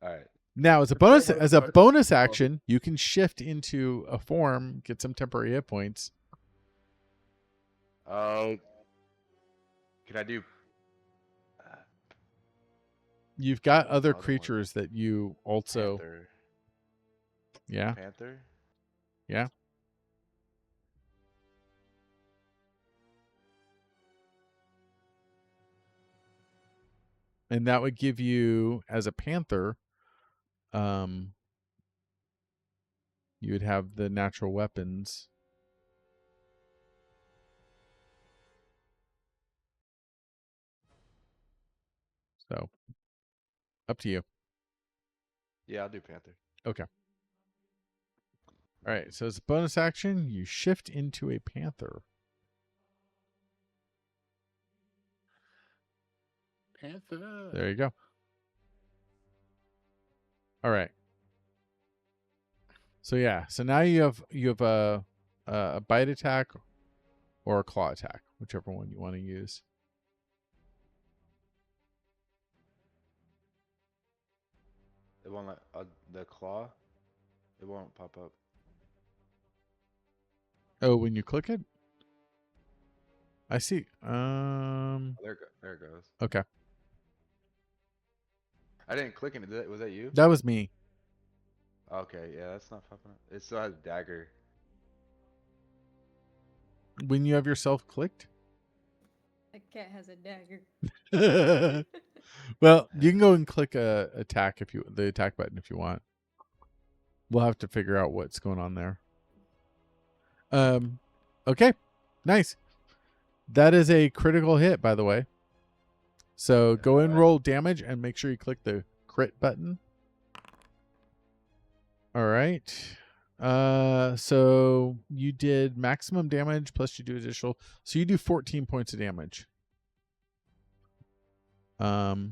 All right. Now, as a bonus action, you can shift into a form, get some temporary hit points. Can I do? You've got other Other one. creatures that you also. Panther. Yeah. Panther. Yeah. And that would give you, as a panther, you would have the natural weapons. So, up to you. Yeah, I'll do panther. Okay. All right. So as a bonus action, you shift into a panther. Panther. There you go. All right. So yeah. So now you have a bite attack or a claw attack, whichever one you want to use. It won't let the claw. It won't pop up. Oh, when you click it? I see. Oh, there it goes. Okay. I didn't click it. Was that you? That was me. Okay, yeah, that's not popping up. It still has dagger. When you have yourself clicked? That cat has a dagger. Well, you can go and click the attack button if you want. We'll have to figure out what's going on there. Okay. Nice. That is a critical hit, by the way. So go and roll damage and make sure you click the crit button. All right. So you did maximum damage plus you do additional. So you do 14 points of damage. Let's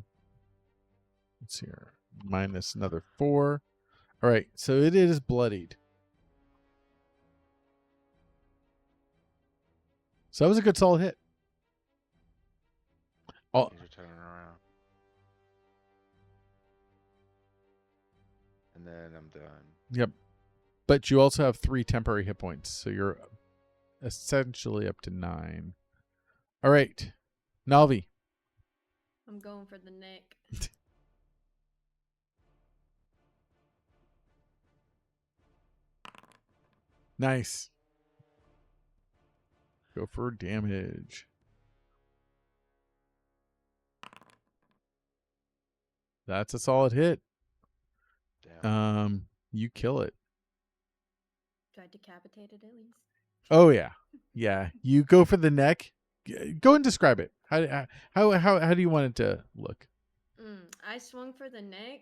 see here. Minus another 4. All right, so it is bloodied. So that was a good solid hit. Oh, Things are turning around. And then I'm done. yep. But you also have 3 temporary hit points, so you're essentially up to 9. All right, Nalvi. I'm going for the neck. Nice. Go for damage. That's a solid hit. Damn. You kill it. Do I decapitate it at least? Oh yeah, yeah. You go for the neck. Go and describe it. How do you want it to look? I swung for the neck,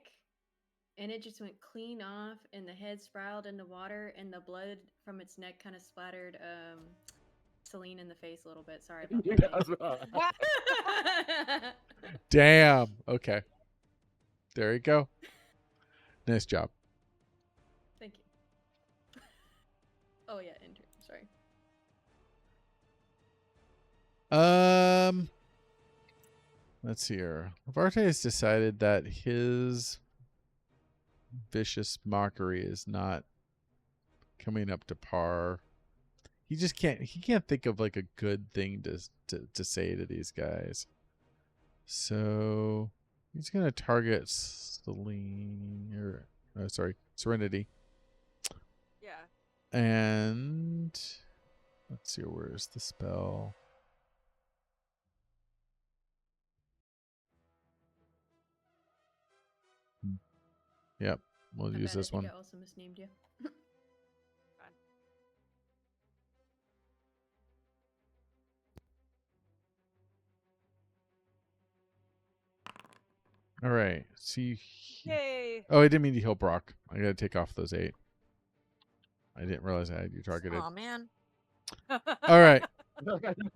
and it just went clean off, and the head spiraled into water, and the blood from its neck kind of splattered Celine in the face a little bit. Sorry about that. Damn. Okay. There you go. Nice job. Thank you. Oh yeah, intern. Sorry. Let's see here. Lavarte has decided that his vicious mockery is not coming up to par. He just can't. He can't think of like a good thing to say to these guys. So he's gonna target Celine or Serenity. Yeah. And let's see, where's the spell? Yep, we'll My use bad, this I think one. I also misnamed you. All right. See. Yay. Oh, I didn't mean to heal Brock. I gotta take off those 8. I didn't realize I had you targeted. Oh man. All right.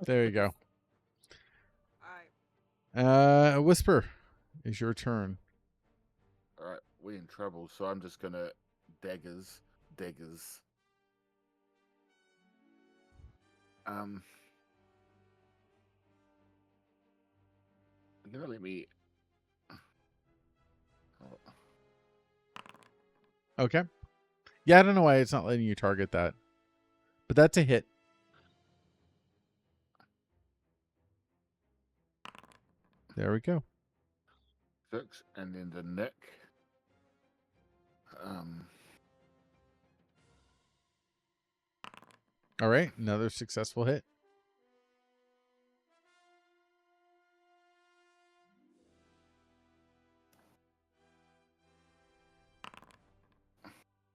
There you go. Alright. Whisper, is your turn. All right, we're in trouble, so I'm just gonna daggers. You're gonna let me. Oh, Okay. Yeah, I don't know why it's not letting you target that, but that's a hit. There we go. 6, and then the neck. All right, another successful hit.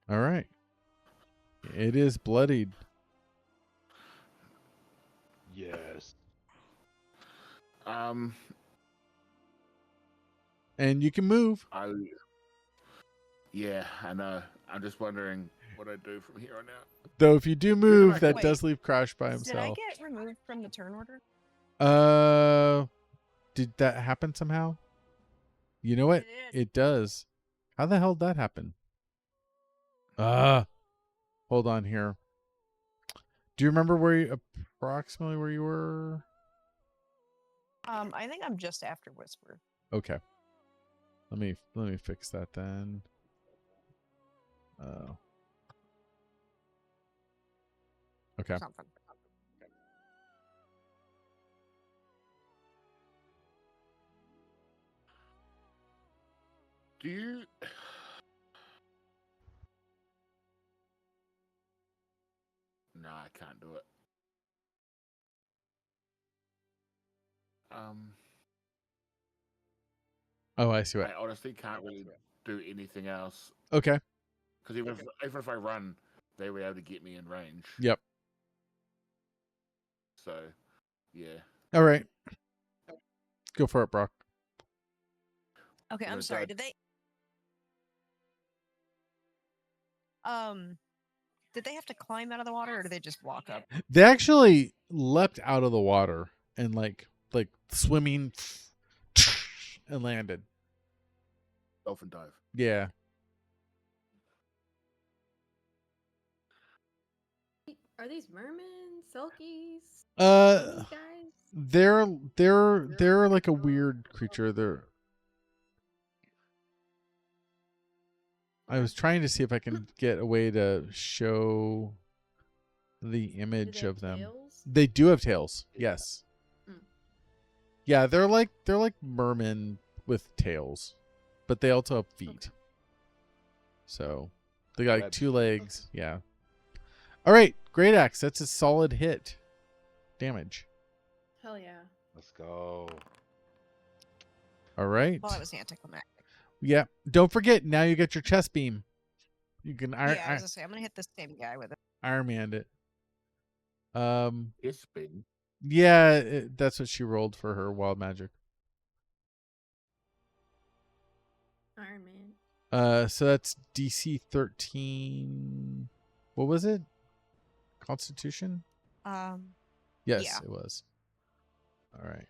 All right. It is bloodied. Yes. And you can move. Yeah, I know. I'm just wondering what I do from here on out. Though if you do move, that Wait. does leave Crash by Did I himself. get removed from the turn order? Did that happen somehow? You know what? It does. How the hell did that happen? Hold on here. Do you remember approximately where you were? I think I'm just after Whisper. Okay. Let me fix that then. Okay. Something. Do you? No, I can't do it. Oh, I see what. I honestly can't really do anything else Okay. because even if I run, they were able to get me in range. Yep. So, yeah. All right. Go for it, Brock. Okay, I'm I'm gonna sorry. die. Did they have to climb out of the water, or did they just walk up? They actually leapt out of the water and like swimming and landed. Dolphin dive. Yeah. Are these mermen, selkies, Uh, guys? they're like a weird creature. I was trying to see if I can get a way to show the Do image they have of them. tails? They do have tails. Yes. Mm. Yeah, they're like mermen with tails, but they also have feet. So they got like Webs. 2 legs. Yeah. All right, Great Axe. That's a solid hit. Damage. Hell yeah. Let's go. All right. Well, that was anticlimactic. Yeah. Don't forget. Now you get your chest beam. You can Yeah, I was gonna say I'm gonna hit the same guy with it. Iron Man it. It's been. Yeah, that's what she rolled for her wild magic. Iron Man. So that's DC 13. What was it? Constitution? Yes, Yeah. it was. All right.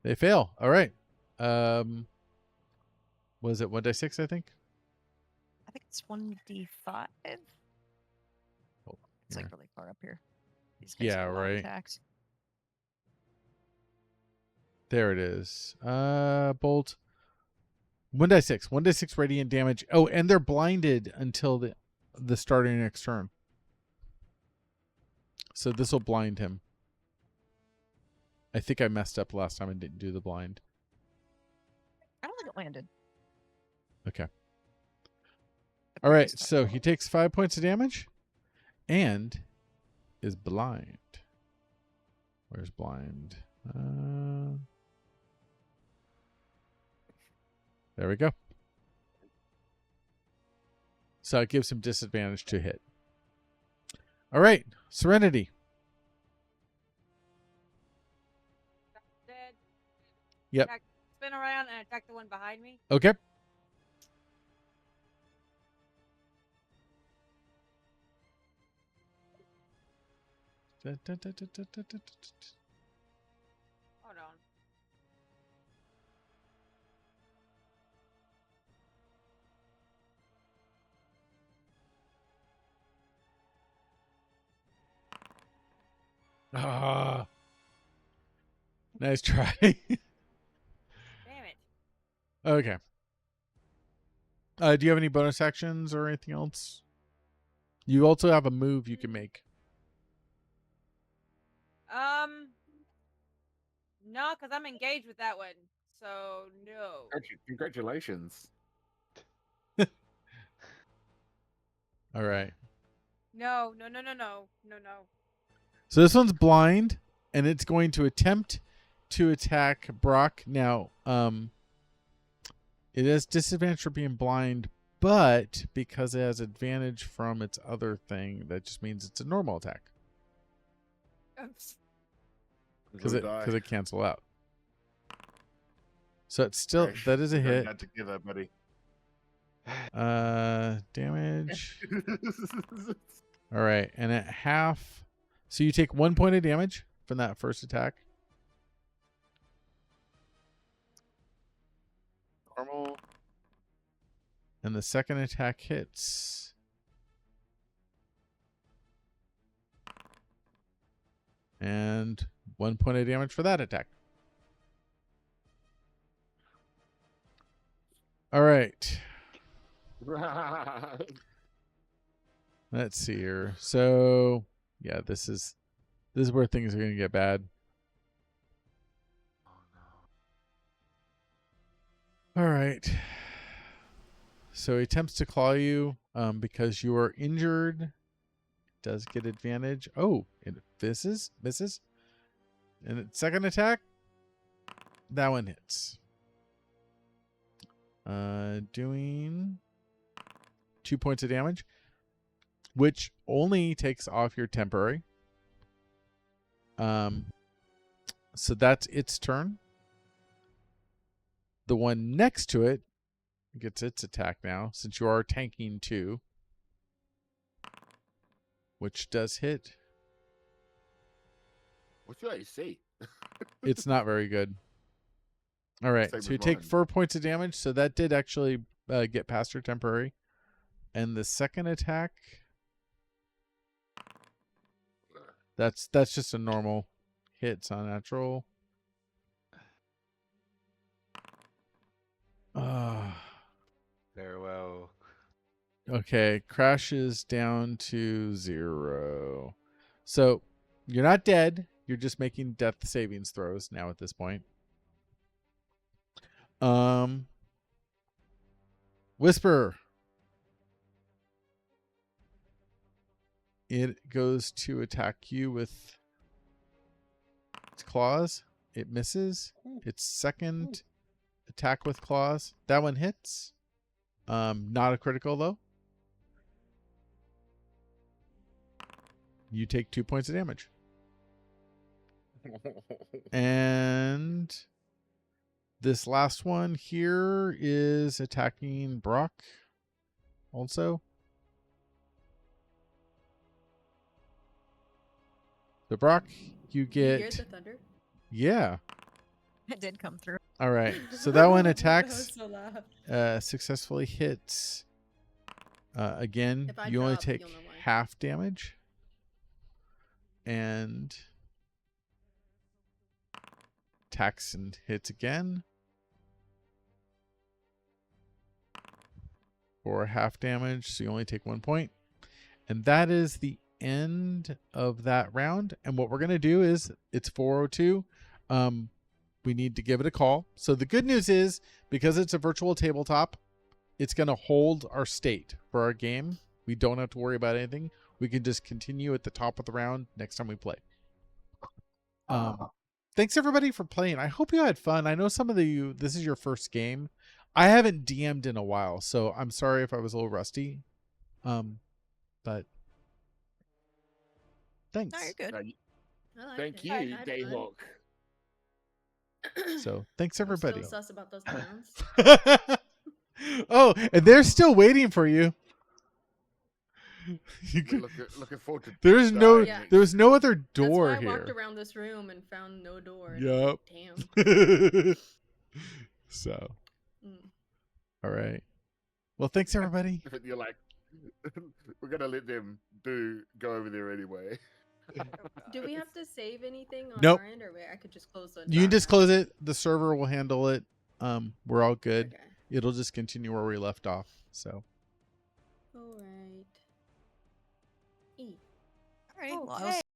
They fail. All right. Was it 1d6, I think? I think it's 1d5. Hold on It's here. like really far up here. These guys Yeah, have a lot of right. attacks. There it is. Bolt. 1d6. 1d6 radiant damage. Oh, and they're blinded until the start of your next turn. So this will blind him. I think I messed up last time and didn't do the blind. I don't think it landed. Okay. The All right. previous time. So he takes 5 points of damage and is blind. Where's blind? There we go. So it gives him disadvantage to hit. All right. Serenity. Dead. Yep. Spin around and attack the one behind me. Okay. Hold on. Ah. Nice try. Damn it. Okay. Do you have any bonus actions or anything else? You also have a move you can make. No, because I'm engaged with that one. So no. Congratulations. All right. No. So this one's blind, and it's going to attempt to attack Brock. Now, it has disadvantage for being blind, but because it has advantage from its other thing, that just means it's a normal attack because it cancel out. So it's still Crash, that is a we're doing hit. that together, buddy. Damage. All right, and at half, so you take 1 point of damage from that first attack. Normal. And the second attack hits. And 1 point of damage for that attack. All right. Let's see here. So, yeah, this is where things are going to get bad. All right. So he attempts to claw you because you are injured. Does get advantage. Oh, it misses. And its second attack, that one hits. Doing 2 points of damage, which only takes off your temporary. So that's its turn. The one next to it gets its attack now, since you are tanking 2, which does hit. What's your AC? It's not very good. All right, Same so you as take mine. 4 points of damage. So that did actually get past your temporary. And the second attack, that's just a normal hit. It's not natural. Farewell. Okay, crashes down to 0. So you're not dead. You're just making death savings throws now at this point. Whisper. It goes to attack you with its claws. It misses. Its second attack with claws. That one hits. Not a critical though. You take 2 points of damage. And this last one here is attacking Brock also. So Brock, you You hear get the thunder? yeah. It did come through. All right. So that one That attacks, was so loud. successfully hits. Again, If I you only drop, take you'll know why. half damage. And attacks and hits again. For half damage, so you only take 1 point. And that is the end of that round. And what we're going to do is, it's 4:02. We need to give it a call. So the good news is, because it's a virtual tabletop, it's going to hold our state for our game. We don't have to worry about anything. We can just continue at the top of the round next time we play. Thanks everybody for playing. I hope you had fun. I know some of you, this is your first game. I haven't DM'd in a while, so I'm sorry if I was a little rusty. But thanks. No, you're good. No, y- I liked Thank it. you, I had fun. Dayhawk. So thanks I'm still everybody. sus about those clowns. Oh, and they're still waiting for you. You We're can- looking forward to. there's no Yeah. there's no other That's door why I walked here. around this room and found no door. and I'm like, Yep. Damn. So, Mm. all right. Well, thanks everybody. You're like, we're gonna let them go over there anyway. Do we have to save anything on Nope. our end, or I could just close the? You can entire just close it. The server will handle it. We're all good. Okay. It'll just continue where we left off. So, All right. E. All right. Well, I Okay. will